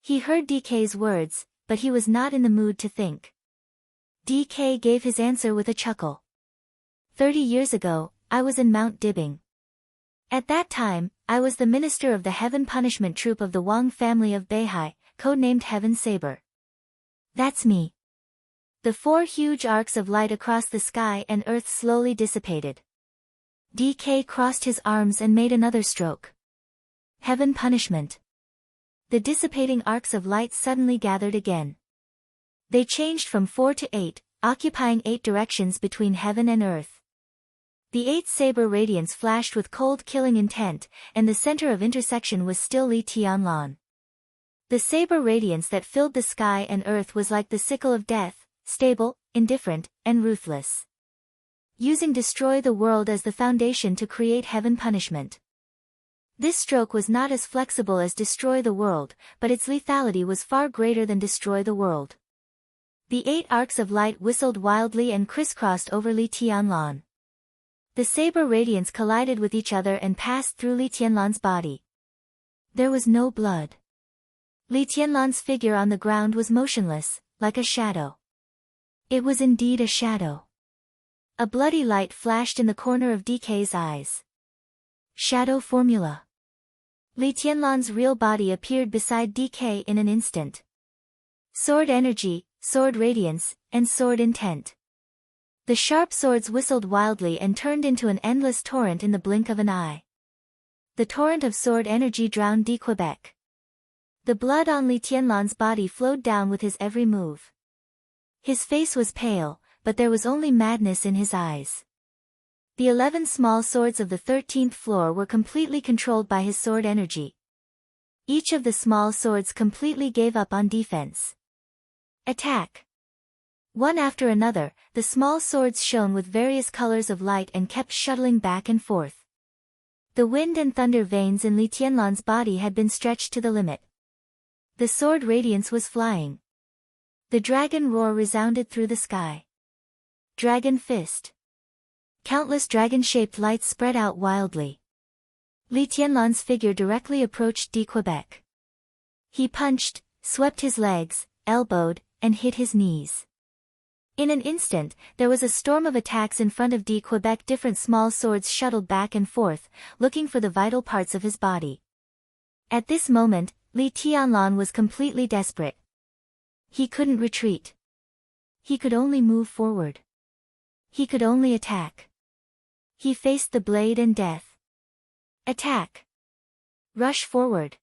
He heard DK's words, but he was not in the mood to think. DK gave his answer with a chuckle. 30 years ago, I was in Mount Dibbing. At that time, I was the minister of the Heaven Punishment Troop of the Wang family of Beihai, codenamed Heaven Saber. That's me. The four huge arcs of light across the sky and earth slowly dissipated. DK crossed his arms and made another stroke. Heaven Punishment. The dissipating arcs of light suddenly gathered again. They changed from 4 to 8, occupying 8 directions between heaven and earth. The 8 saber radiance flashed with cold killing intent, and the center of intersection was still Li Tianlan. The saber radiance that filled the sky and earth was like the sickle of death, stable, indifferent, and ruthless. Using Destroy the World as the foundation to create heaven punishment. This stroke was not as flexible as Destroy the World, but its lethality was far greater than Destroy the World. The 8 arcs of light whistled wildly and crisscrossed over Li Tianlan. The saber radiance collided with each other and passed through Li Tianlan's body. There was no blood. Li Tianlan's figure on the ground was motionless, like a shadow. It was indeed a shadow. A bloody light flashed in the corner of DK's eyes. Shadow formula. Li Tianlan's real body appeared beside DK in an instant. Sword energy, sword radiance, and sword intent. The sharp swords whistled wildly and turned into an endless torrent in the blink of an eye. The torrent of sword energy drowned D. Quebec. The blood on Li Tianlan's body flowed down with his every move. His face was pale, but there was only madness in his eyes. The 11 small swords of the 13th floor were completely controlled by his sword energy. Each of the small swords completely gave up on defense. Attack! One after another, the small swords shone with various colors of light and kept shuttling back and forth. The wind and thunder veins in Li Tianlan's body had been stretched to the limit. The sword radiance was flying. The dragon roar resounded through the sky. Dragon fist. Countless dragon-shaped lights spread out wildly. Li Tianlan's figure directly approached D. Quebec. He punched, swept his legs, elbowed, and hit his knees. In an instant, there was a storm of attacks in front of D. Quebec. Different small swords shuttled back and forth, looking for the vital parts of his body. At this moment, Li Tianlan was completely desperate. He couldn't retreat. He could only move forward. He could only attack. He faced the blade and death. Attack! Rush forward!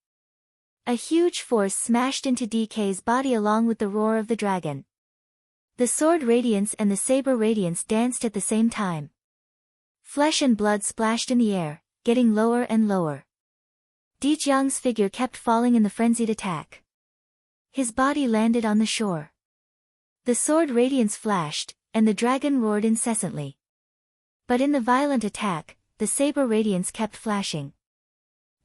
A huge force smashed into DK's body along with the roar of the dragon. The sword radiance and the saber radiance danced at the same time. Flesh and blood splashed in the air, getting lower and lower. Di Jiang's figure kept falling in the frenzied attack. His body landed on the shore. The sword radiance flashed, and the dragon roared incessantly. But in the violent attack, the saber radiance kept flashing.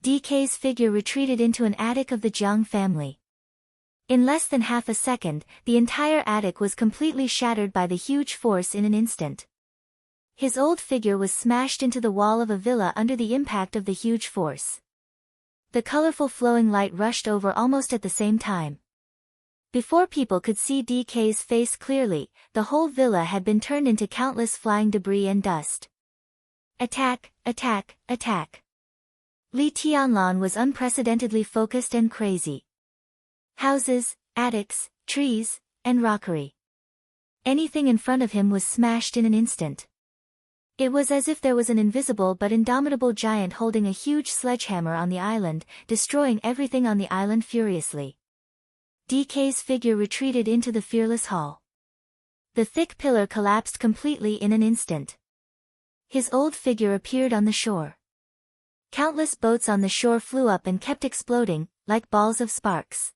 DK's figure retreated into an attic of the Jiang family. In less than half a second, the entire attic was completely shattered by the huge force in an instant. His old figure was smashed into the wall of a villa under the impact of the huge force. The colorful flowing light rushed over almost at the same time. Before people could see DK's face clearly, the whole villa had been turned into countless flying debris and dust. Attack, attack, attack. Li Tianlan was unprecedentedly focused and crazy. Houses, attics, trees, and rockery. Anything in front of him was smashed in an instant. It was as if there was an invisible but indomitable giant holding a huge sledgehammer on the island, destroying everything on the island furiously. DK's figure retreated into the fearless hall. The thick pillar collapsed completely in an instant. His old figure appeared on the shore. Countless boats on the shore flew up and kept exploding, like balls of sparks.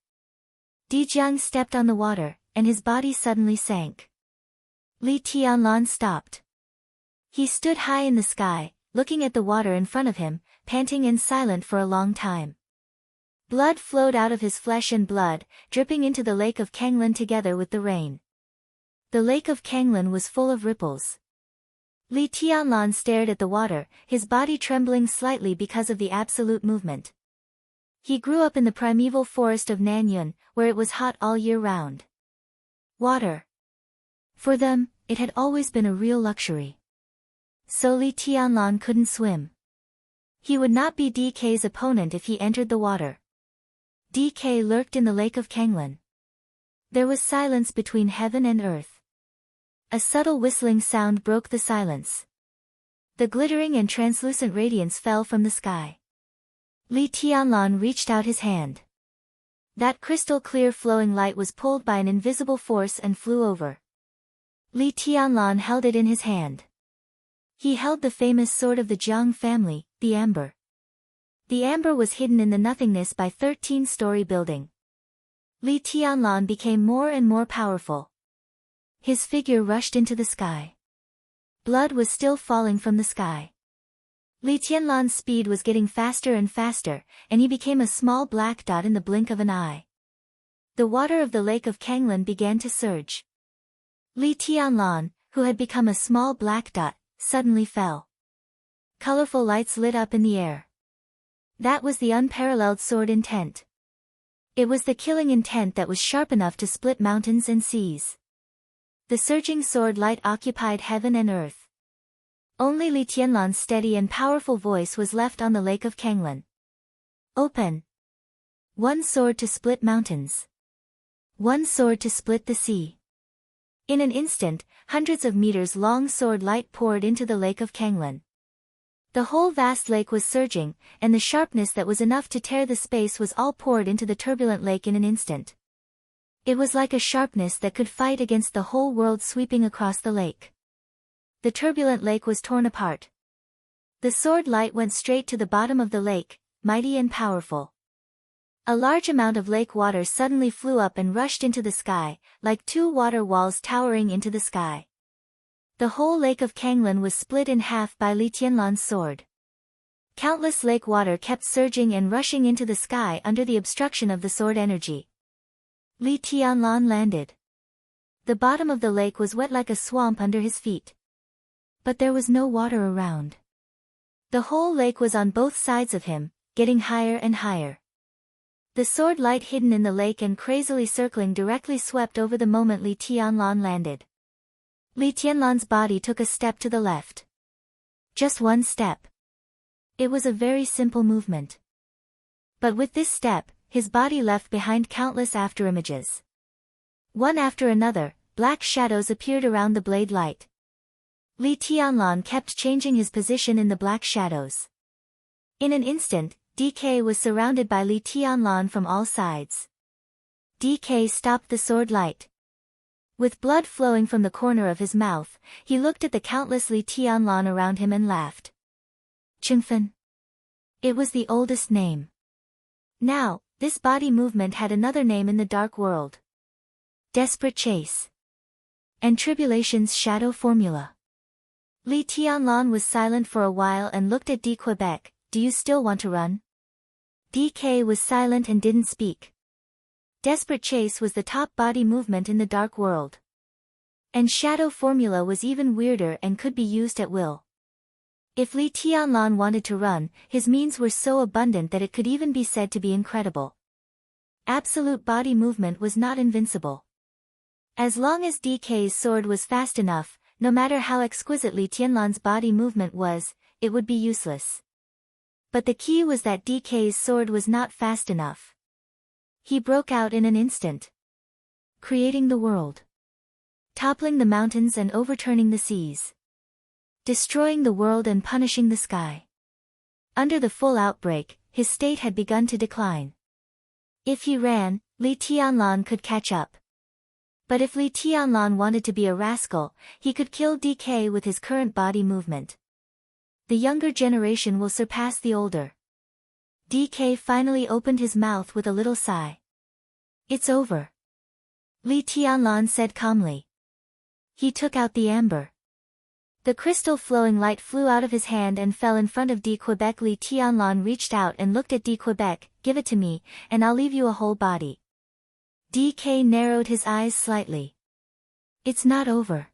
Di Jiang stepped on the water, and his body suddenly sank. Li Tianlan stopped. He stood high in the sky, looking at the water in front of him, panting and silent for a long time. Blood flowed out of his flesh and blood, dripping into the lake of Kanglin together with the rain. The lake of Kanglin was full of ripples. Li Tianlan stared at the water, his body trembling slightly because of the absolute movement. He grew up in the primeval forest of Nanyun, where it was hot all year round. Water. For them, it had always been a real luxury. So Li Tianlan couldn't swim. He would not be DK's opponent if he entered the water. DK lurked in the lake of Kanglin. There was silence between heaven and earth. A subtle whistling sound broke the silence. The glittering and translucent radiance fell from the sky. Li Tianlan reached out his hand. That crystal-clear flowing light was pulled by an invisible force and flew over. Li Tianlan held it in his hand. He held the famous sword of the Jiang family, the amber. The amber was hidden in the nothingness by 13-story building. Li Tianlan became more and more powerful. His figure rushed into the sky. Blood was still falling from the sky. Li Tianlan's speed was getting faster and faster, and he became a small black dot in the blink of an eye. The water of the lake of Kanglin began to surge. Li Tianlan, who had become a small black dot, suddenly fell. Colorful lights lit up in the air. That was the unparalleled sword intent. It was the killing intent that was sharp enough to split mountains and seas. The surging sword light occupied heaven and earth. Only Li Tianlan's steady and powerful voice was left on the lake of Kanglan. Open. One sword to split mountains. One sword to split the sea. In an instant, hundreds of meters long sword light poured into the lake of Kanglan. The whole vast lake was surging, and the sharpness that was enough to tear the space was all poured into the turbulent lake in an instant. It was like a sharpness that could fight against the whole world sweeping across the lake. The turbulent lake was torn apart. The sword light went straight to the bottom of the lake, mighty and powerful. A large amount of lake water suddenly flew up and rushed into the sky, like two water walls towering into the sky. The whole lake of Kanglan was split in half by Li Tianlan's sword. Countless lake water kept surging and rushing into the sky under the obstruction of the sword energy. Li Tianlan landed. The bottom of the lake was wet like a swamp under his feet. But there was no water around. The whole lake was on both sides of him, getting higher and higher. The sword light hidden in the lake and crazily circling directly swept over the moment Li Tianlan landed. Li Tianlan's body took a step to the left. Just one step. It was a very simple movement. But with this step, his body left behind countless afterimages. One after another, black shadows appeared around the blade light. Li Tianlan kept changing his position in the black shadows. In an instant, DK was surrounded by Li Tianlan from all sides. DK stopped the sword light. With blood flowing from the corner of his mouth, he looked at the countless Li Tianlan around him and laughed. Chengfen. It was the oldest name. Now, this body movement had another name in the dark world. Desperate Chase. And Tribulation's Shadow Formula. Li Tianlan was silent for a while and looked at D. Quebec. Do you still want to run? DK was silent and didn't speak. Desperate Chase was the top body movement in the dark world. And Shadow Formula was even weirder and could be used at will. If Li Tianlan wanted to run, his means were so abundant that it could even be said to be incredible. Absolute body movement was not invincible. As long as DK's sword was fast enough, no matter how exquisite Li Tianlan's body movement was, it would be useless. But the key was that DK's sword was not fast enough. He broke out in an instant. Creating the world. Toppling the mountains and overturning the seas. Destroying the world and punishing the sky. Under the full outbreak, his state had begun to decline. If he ran, Li Tianlan could catch up. But if Li Tianlan wanted to be a rascal, he could kill DK with his current body movement. The younger generation will surpass the older. DK finally opened his mouth with a little sigh. It's over. Li Tianlan said calmly. He took out the amber. The crystal flowing light flew out of his hand and fell in front of D. Quebec. Li Tianlan reached out and looked at D. Quebec. Give it to me, and I'll leave you a whole body. DK narrowed his eyes slightly. It's not over.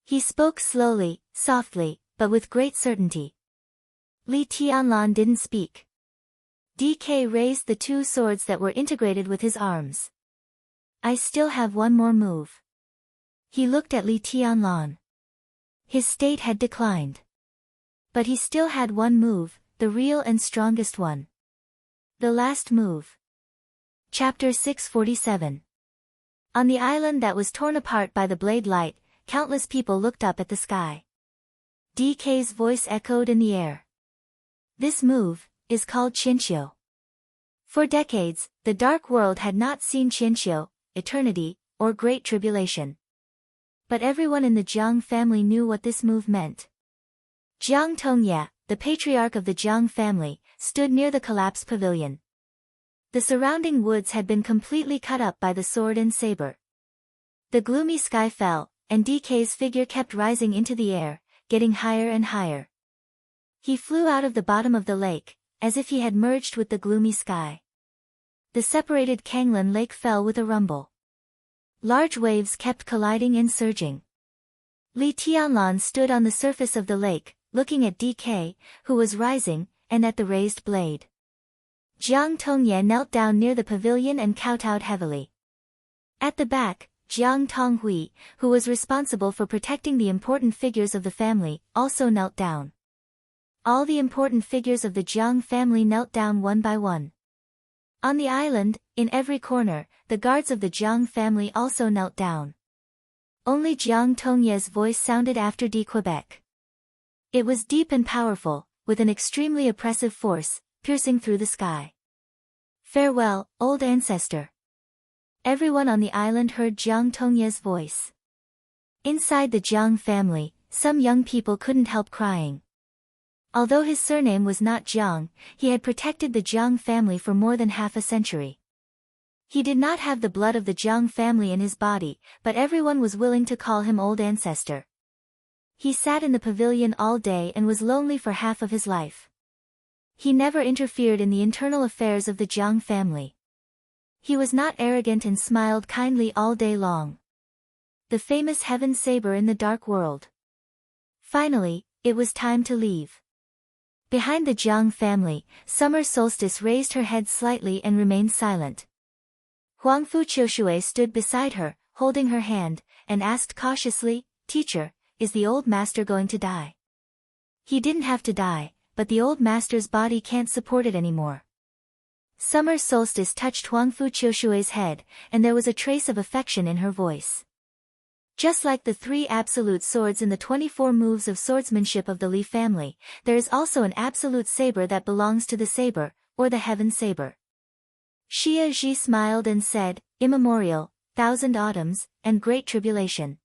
He spoke slowly, softly, but with great certainty. Li Tianlan didn't speak. DK raised the two swords that were integrated with his arms. I still have one more move. He looked at Li Tianlan. His state had declined. But he still had one move, the real and strongest one. The last move. Chapter 647. On the island that was torn apart by the blade light, countless people looked up at the sky. DK's voice echoed in the air. This move is called Qianqiu. For decades, the dark world had not seen Qianqiu, eternity, or great tribulation. But everyone in the Jiang family knew what this move meant. Jiang Tongya, the patriarch of the Jiang family, stood near the collapsed pavilion. The surrounding woods had been completely cut up by the sword and saber. The gloomy sky fell, and DK's figure kept rising into the air, getting higher and higher. He flew out of the bottom of the lake, as if he had merged with the gloomy sky. The separated Kanglan Lake fell with a rumble. Large waves kept colliding and surging. Li Tianlan stood on the surface of the lake, looking at DK, who was rising, and at the raised blade. Jiang Tongye knelt down near the pavilion and kowtowed heavily. At the back, Jiang Tonghui, who was responsible for protecting the important figures of the family, also knelt down. All the important figures of the Jiang family knelt down one by one. On the island, in every corner, the guards of the Jiang family also knelt down. Only Jiang Tongye's voice sounded after D. Quebec. It was deep and powerful, with an extremely oppressive force, piercing through the sky. Farewell, old ancestor. Everyone on the island heard Jiang Tongye's voice. Inside the Jiang family, some young people couldn't help crying. Although his surname was not Jiang, he had protected the Jiang family for more than half a century. He did not have the blood of the Jiang family in his body, but everyone was willing to call him old ancestor. He sat in the pavilion all day and was lonely for half of his life. He never interfered in the internal affairs of the Jiang family. He was not arrogant and smiled kindly all day long. The famous heaven saber in the dark world. Finally, it was time to leave. Behind the Jiang family, Summer Solstice raised her head slightly and remained silent. Huangfu Qiushui stood beside her, holding her hand, and asked cautiously, "Teacher, is the old master going to die?" "He didn't have to die, but the old master's body can't support it anymore." Summer Solstice touched Huangfu Qiushui's head, and there was a trace of affection in her voice. Just like the 3 absolute swords in the 24 moves of swordsmanship of the Li family, there is also an absolute saber that belongs to the saber, or the heaven saber. Xia Ji smiled and said, "Immemorial, 1,000 autumns, and great tribulation."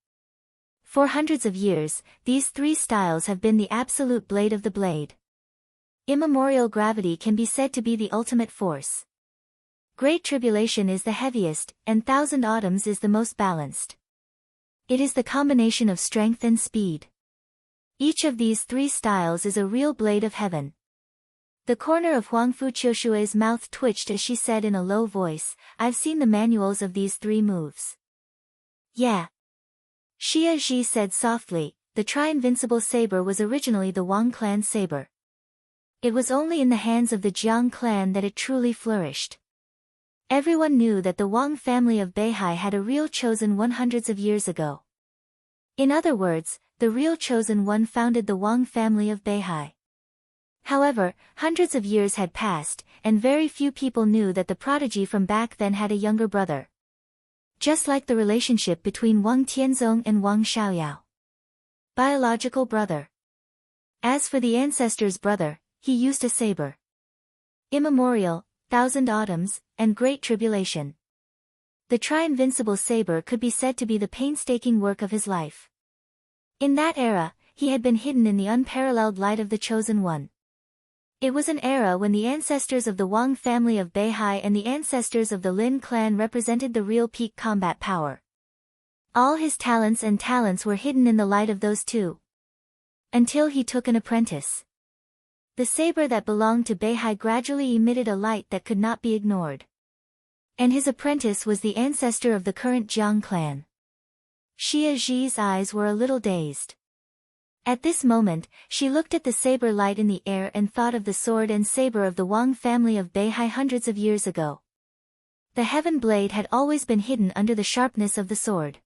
For hundreds of years, these 3 styles have been the absolute blade of the blade. Immemorial gravity can be said to be the ultimate force. Great tribulation is the heaviest, and 1,000 autumns is the most balanced. It is the combination of strength and speed. Each of these 3 styles is a real blade of heaven. The corner of Huangfu Qiushui's mouth twitched as she said in a low voice, "I've seen the manuals of these 3 moves." "Yeah." Xia Ji said softly, "The tri-invincible saber was originally the Wang clan saber. It was only in the hands of the Jiang clan that it truly flourished. Everyone knew that the Wang family of Beihai had a real chosen one hundreds of years ago. In other words, the real chosen one founded the Wang family of Beihai. However, hundreds of years had passed, and very few people knew that the prodigy from back then had a younger brother. Just like the relationship between Wang Tianzong and Wang Xiaoyao. Biological brother. As for the ancestor's brother, he used a saber. Immemorial, 1,000 autumns, and great tribulation. The tri-invincible saber could be said to be the painstaking work of his life. In that era, he had been hidden in the unparalleled light of the Chosen One. It was an era when the ancestors of the Wang family of Beihai and the ancestors of the Lin clan represented the real peak combat power. All his talents were hidden in the light of those 2. Until he took an apprentice. The saber that belonged to Beihai gradually emitted a light that could not be ignored. And his apprentice was the ancestor of the current Jiang clan. Xia Ji's eyes were a little dazed. At this moment, she looked at the saber light in the air and thought of the sword and saber of the Wang family of Beihai hundreds of years ago. The heaven blade had always been hidden under the sharpness of the sword.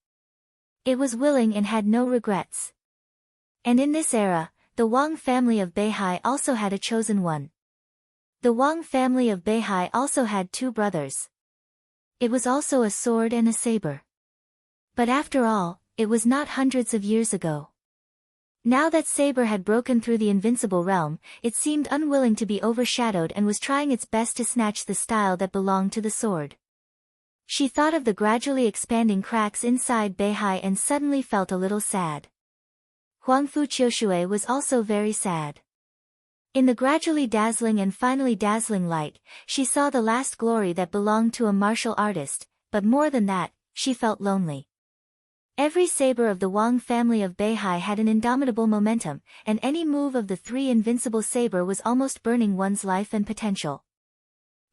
It was willing and had no regrets. And in this era, the Wang family of Beihai also had a chosen one. The Wang family of Beihai also had 2 brothers. It was also a sword and a saber. But after all, it was not hundreds of years ago. Now that saber had broken through the invincible realm, it seemed unwilling to be overshadowed and was trying its best to snatch the style that belonged to the sword. She thought of the gradually expanding cracks inside Beihai and suddenly felt a little sad. Huangfu Qiushui was also very sad. In the gradually dazzling and finally dazzling light, she saw the last glory that belonged to a martial artist, but more than that, she felt lonely. Every saber of the Wang family of Beihai had an indomitable momentum, and any move of the 3 invincible saber was almost burning one's life and potential.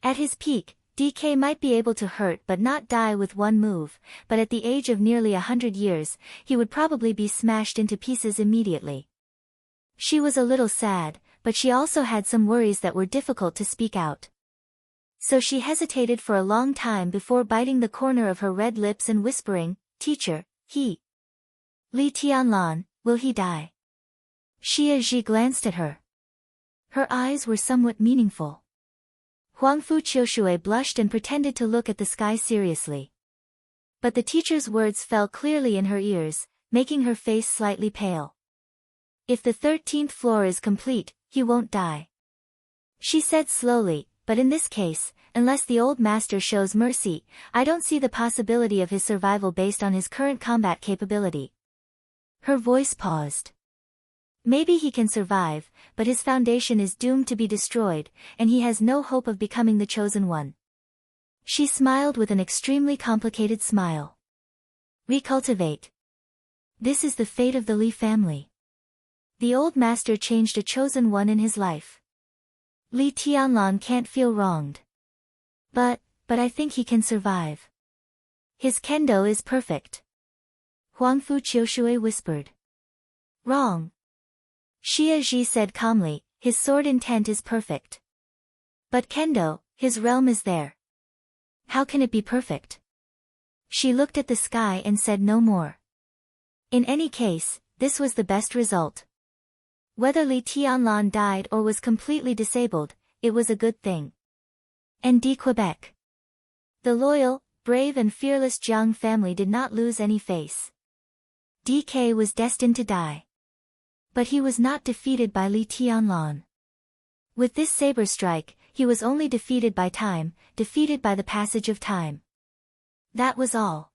At his peak, DK might be able to hurt but not die with one move, but at the age of nearly 100 years, he would probably be smashed into pieces immediately. She was a little sad, but she also had some worries that were difficult to speak out. So she hesitated for a long time before biting the corner of her red lips and whispering, "Teacher, Li Tianlan, will he die?" Xia Zhi glanced at her. Her eyes were somewhat meaningful. Huangfu Qiushui blushed and pretended to look at the sky seriously. But the teacher's words fell clearly in her ears, making her face slightly pale. "If the 13th floor is complete, he won't die," she said slowly, "but in this case, unless the old master shows mercy, I don't see the possibility of his survival based on his current combat capability." Her voice paused. "Maybe he can survive, but his foundation is doomed to be destroyed, and he has no hope of becoming the chosen one." She smiled with an extremely complicated smile. "Recultivate. This is the fate of the Li family. The old master changed a chosen one in his life. Li Tianlan can't feel wronged. But I think he can survive. His kendo is perfect." Huangfu Qiushui whispered. "Wrong," Xia Zhi said calmly, "his sword intent is perfect. But kendo, his realm is there. How can it be perfect?" She looked at the sky and said no more. In any case, this was the best result. Whether Li Tianlan died or was completely disabled, it was a good thing. And Quebec. The loyal, brave and fearless Jiang family did not lose any face. DK was destined to die. But he was not defeated by Li Tianlan. With this saber strike, he was only defeated by time, defeated by the passage of time. That was all.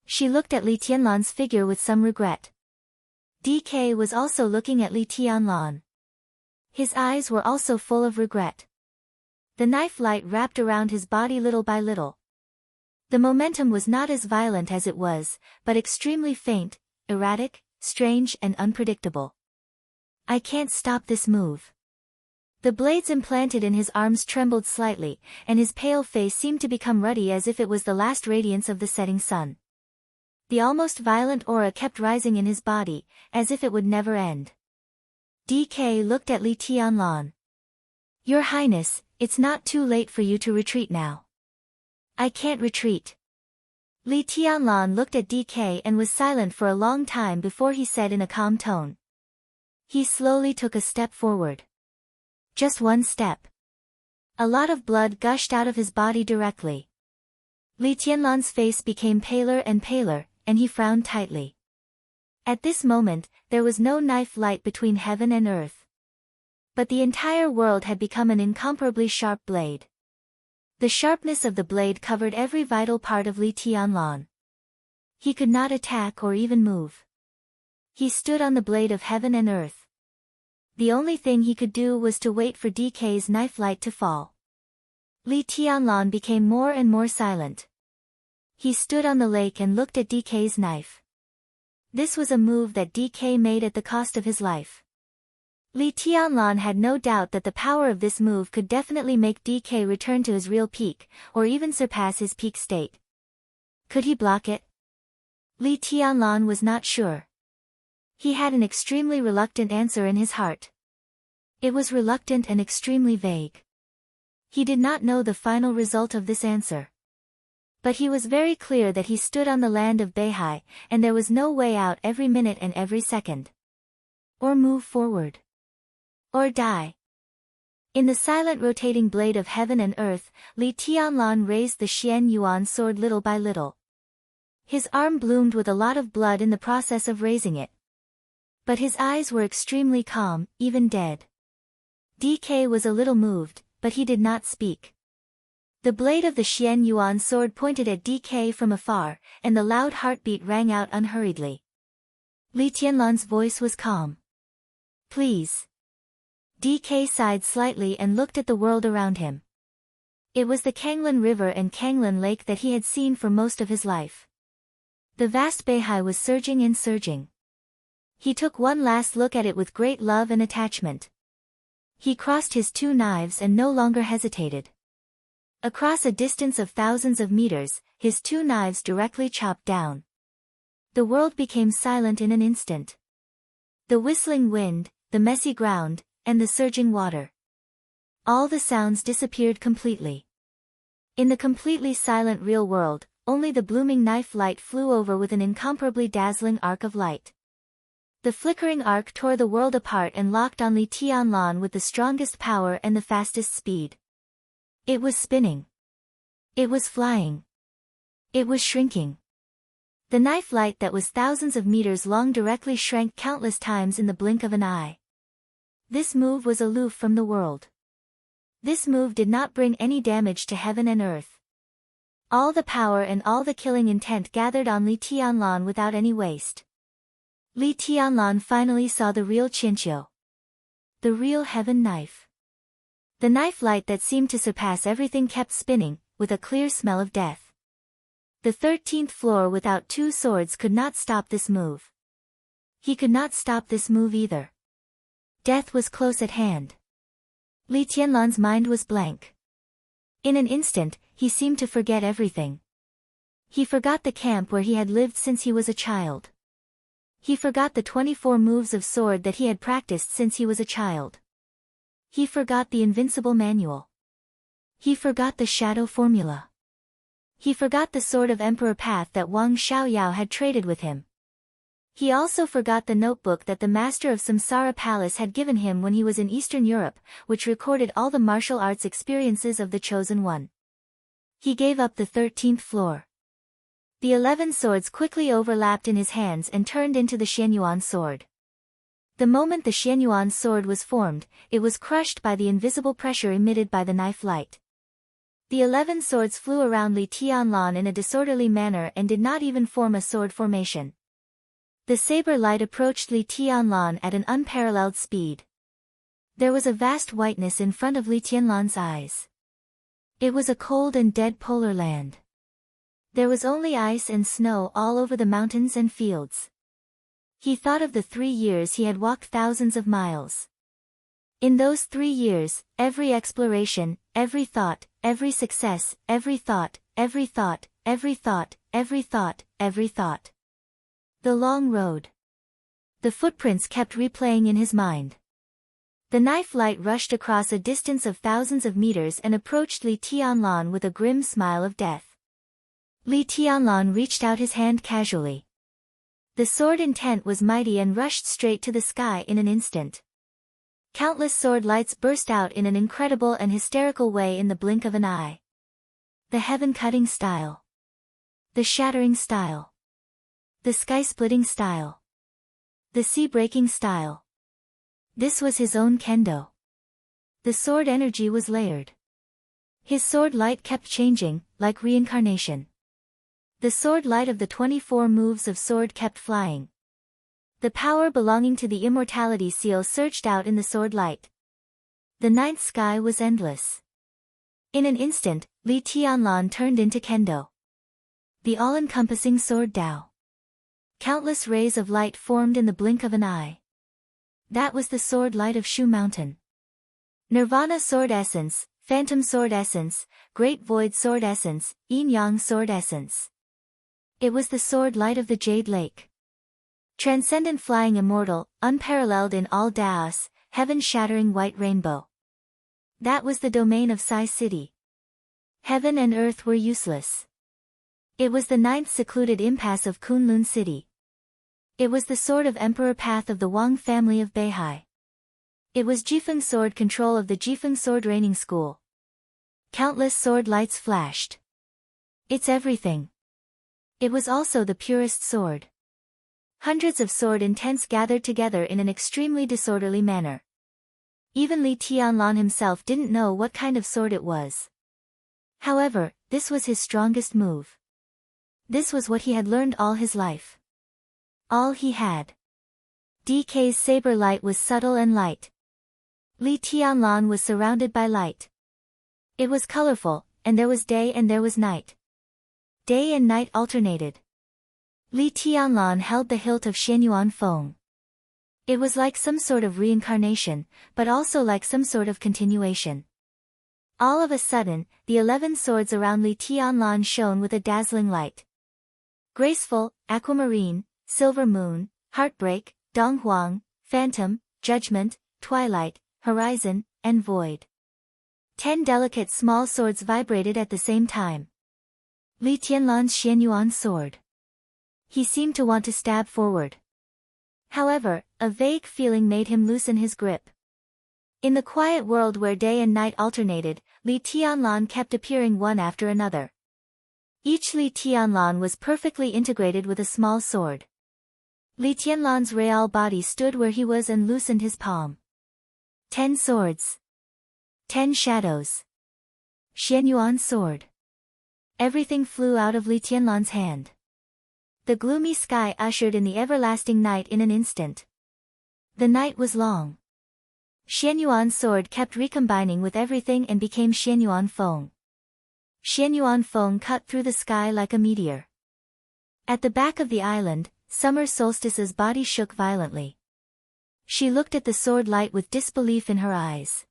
She looked at Li Tianlan's figure with some regret. DK was also looking at Li Tianlan. His eyes were also full of regret. The knife light wrapped around his body little by little. The momentum was not as violent as it was, but extremely faint, erratic, strange and unpredictable. "I can't stop this move." The blades implanted in his arms trembled slightly, and his pale face seemed to become ruddy as if it was the last radiance of the setting sun. The almost violent aura kept rising in his body, as if it would never end. DK looked at Li Tianlan. "Your Highness, it's not too late for you to retreat now." "I can't retreat." Li Tianlan looked at DK and was silent for a long time before he said in a calm tone. He slowly took a step forward. Just one step. A lot of blood gushed out of his body directly. Li Tianlan's face became paler and paler, and he frowned tightly. At this moment, there was no knife light between heaven and earth. But the entire world had become an incomparably sharp blade. The sharpness of the blade covered every vital part of Li Tianlan. He could not attack or even move. He stood on the blade of heaven and earth. The only thing he could do was to wait for DK's knife light to fall. Li Tianlan became more and more silent. He stood on the lake and looked at DK's knife. This was a move that DK made at the cost of his life. Li Tianlan had no doubt that the power of this move could definitely make DK return to his real peak, or even surpass his peak state. Could he block it? Li Tianlan was not sure. He had an extremely reluctant answer in his heart. It was reluctant and extremely vague. He did not know the final result of this answer. But he was very clear that he stood on the land of Beihai, and there was no way out every minute and every second. Or move forward. Or die. In the silent rotating blade of heaven and earth, Li Tianlan raised the Xian Yuan sword little by little. His arm bloomed with a lot of blood in the process of raising it. But his eyes were extremely calm, even dead. DK was a little moved, but he did not speak. The blade of the Xian Yuan sword pointed at DK from afar, and the loud heartbeat rang out unhurriedly. Li Tianlan's voice was calm. "Please." DK sighed slightly and looked at the world around him. It was the Kanglin River and Kanglin Lake that he had seen for most of his life. The vast Beihai was surging and surging. He took one last look at it with great love and attachment. He crossed his two knives and no longer hesitated. Across a distance of thousands of meters, his two knives directly chopped down. The world became silent in an instant. The whistling wind, the messy ground, and the surging water. All the sounds disappeared completely. In the completely silent real world, only the blooming knife light flew over with an incomparably dazzling arc of light. The flickering arc tore the world apart and locked on Li Tianlan with the strongest power and the fastest speed. It was spinning. It was flying. It was shrinking. The knife light that was thousands of meters long directly shrank countless times in the blink of an eye. This move was aloof from the world. This move did not bring any damage to heaven and earth. All the power and all the killing intent gathered on Li Tianlan without any waste. Li Tianlan finally saw the real Qianqiu. The real heaven knife. The knife light that seemed to surpass everything kept spinning, with a clear smell of death. The 13th floor without two swords could not stop this move. He could not stop this move either. Death was close at hand. Li Tianlan's mind was blank. In an instant, he seemed to forget everything. He forgot the camp where he had lived since he was a child. He forgot the 24 moves of sword that he had practiced since he was a child. He forgot the invincible manual. He forgot the shadow formula. He forgot the sword of emperor path that Wang Xiaoyao had traded with him. He also forgot the notebook that the master of Samsara Palace had given him when he was in Eastern Europe, which recorded all the martial arts experiences of the Chosen One. He gave up the 13th floor. The 11 swords quickly overlapped in his hands and turned into the Xianyuan sword. The moment the Xianyuan sword was formed, it was crushed by the invisible pressure emitted by the knife light. The 11 swords flew around Li Tianlan in a disorderly manner and did not even form a sword formation. The saber light approached Li Tianlan at an unparalleled speed. There was a vast whiteness in front of Li Tianlan's eyes. It was a cold and dead polar land. There was only ice and snow all over the mountains and fields. He thought of the 3 years he had walked thousands of miles. In those 3 years, every exploration, every thought, every success, every thought, every thought, every thought, every thought, every thought. The long road. The footprints kept replaying in his mind. The knife light rushed across a distance of thousands of meters and approached Li Tianlan with a grim smile of death. Li Tianlan reached out his hand casually. The sword intent was mighty and rushed straight to the sky in an instant. Countless sword lights burst out in an incredible and hysterical way in the blink of an eye. The heaven-cutting style. The shattering style. The sky-splitting style. The sea-breaking style. This was his own kendo. The sword energy was layered. His sword light kept changing, like reincarnation. The sword light of the 24 moves of sword kept flying. The power belonging to the immortality seal surged out in the sword light. The ninth sky was endless. In an instant, Li Tianlan turned into kendo. The all-encompassing sword Dao. Countless rays of light formed in the blink of an eye. That was the sword light of Shu Mountain. Nirvana sword essence, phantom sword essence, great void sword essence, yin-yang sword essence. It was the sword light of the Jade Lake. Transcendent flying immortal, unparalleled in all Daos, heaven-shattering white rainbow. That was the domain of Sai City. Heaven and earth were useless. It was the 9th secluded impasse of Kunlun City. It was the sword of Emperor Path of the Wang family of Beihai. It was Jifeng sword control of the Jifeng sword reigning school. Countless sword lights flashed. It's everything. It was also the purest sword. Hundreds of sword intents gathered together in an extremely disorderly manner. Even Li Tianlan himself didn't know what kind of sword it was. However, this was his strongest move. This was what he had learned all his life. All he had. DK's saber light was subtle and light. Li Tianlan was surrounded by light. It was colorful, and there was day and there was night. Day and night alternated. Li Tianlan held the hilt of Xianyuan Feng. It was like some sort of reincarnation, but also like some sort of continuation. All of a sudden, the 11 swords around Li Tianlan shone with a dazzling light. Graceful, aquamarine, silver moon, heartbreak, donghuang, phantom, judgment, twilight, horizon, and void. 10 delicate small swords vibrated at the same time. Li Tianlan's Xianyuan sword. He seemed to want to stab forward. However, a vague feeling made him loosen his grip. In the quiet world where day and night alternated, Li Tianlan kept appearing one after another. Each Li Tianlan was perfectly integrated with a small sword. Li Tianlan's real body stood where he was and loosened his palm. 10 swords. 10 shadows. Xianyuan sword. Everything flew out of Li Tianlan's hand. The gloomy sky ushered in the everlasting night in an instant. The night was long. Xianyuan's sword kept recombining with everything and became Xianyuan Feng. Xianyuan Feng cut through the sky like a meteor. At the back of the island, Summer Solstice's body shook violently. She looked at the sword light with disbelief in her eyes.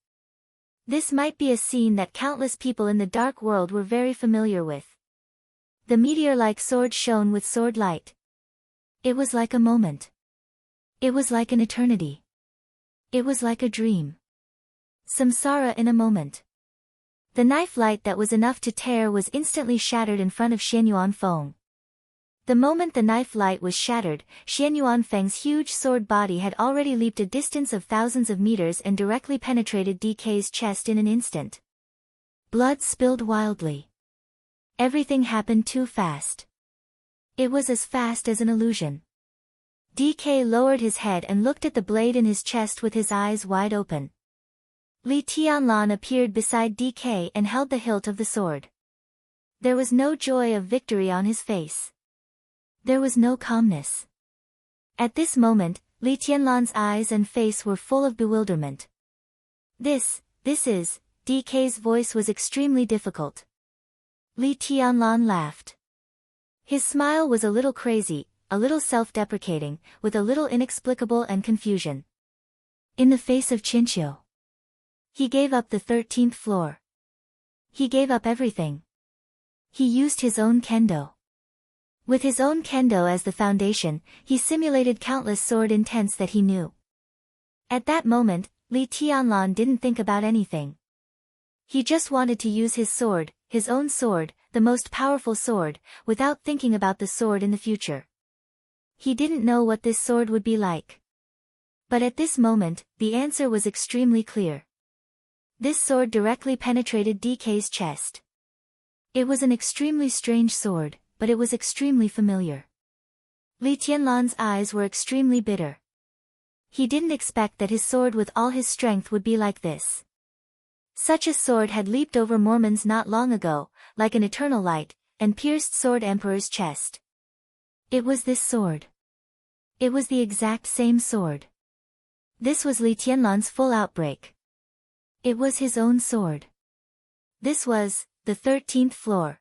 This might be a scene that countless people in the dark world were very familiar with. The meteor-like sword shone with sword light. It was like a moment. It was like an eternity. It was like a dream. Samsara in a moment. The knife light that was enough to tear was instantly shattered in front of Xianyuan Feng. The moment the knife light was shattered, Xianyuan Feng's huge sword body had already leaped a distance of thousands of meters and directly penetrated DK's chest in an instant. Blood spilled wildly. Everything happened too fast. It was as fast as an illusion. DK lowered his head and looked at the blade in his chest with his eyes wide open. Li Tianlan appeared beside DK and held the hilt of the sword. There was no joy of victory on his face. There was no calmness. At this moment, Li Tianlan's eyes and face were full of bewilderment. This is, DK's voice was extremely difficult. Li Tianlan laughed. His smile was a little crazy, a little self-deprecating, with a little inexplicable and confusion. In the face of Qinqiu. He gave up the 13th floor. He gave up everything. He used his own kendo. With his own kendo as the foundation, he simulated countless sword intents that he knew. At that moment, Li Tianlan didn't think about anything. He just wanted to use his sword, his own sword, the most powerful sword, without thinking about the sword in the future. He didn't know what this sword would be like. But at this moment, the answer was extremely clear. This sword directly penetrated DK's chest. It was an extremely strange sword, but it was extremely familiar. Li Tianlan's eyes were extremely bitter. He didn't expect that his sword with all his strength would be like this. Such a sword had leaped over Mormon's not long ago, like an eternal light, and pierced Sword Emperor's chest. It was this sword. It was the exact same sword. This was Li Tianlan's full outbreak. It was his own sword. This was, the 13th floor.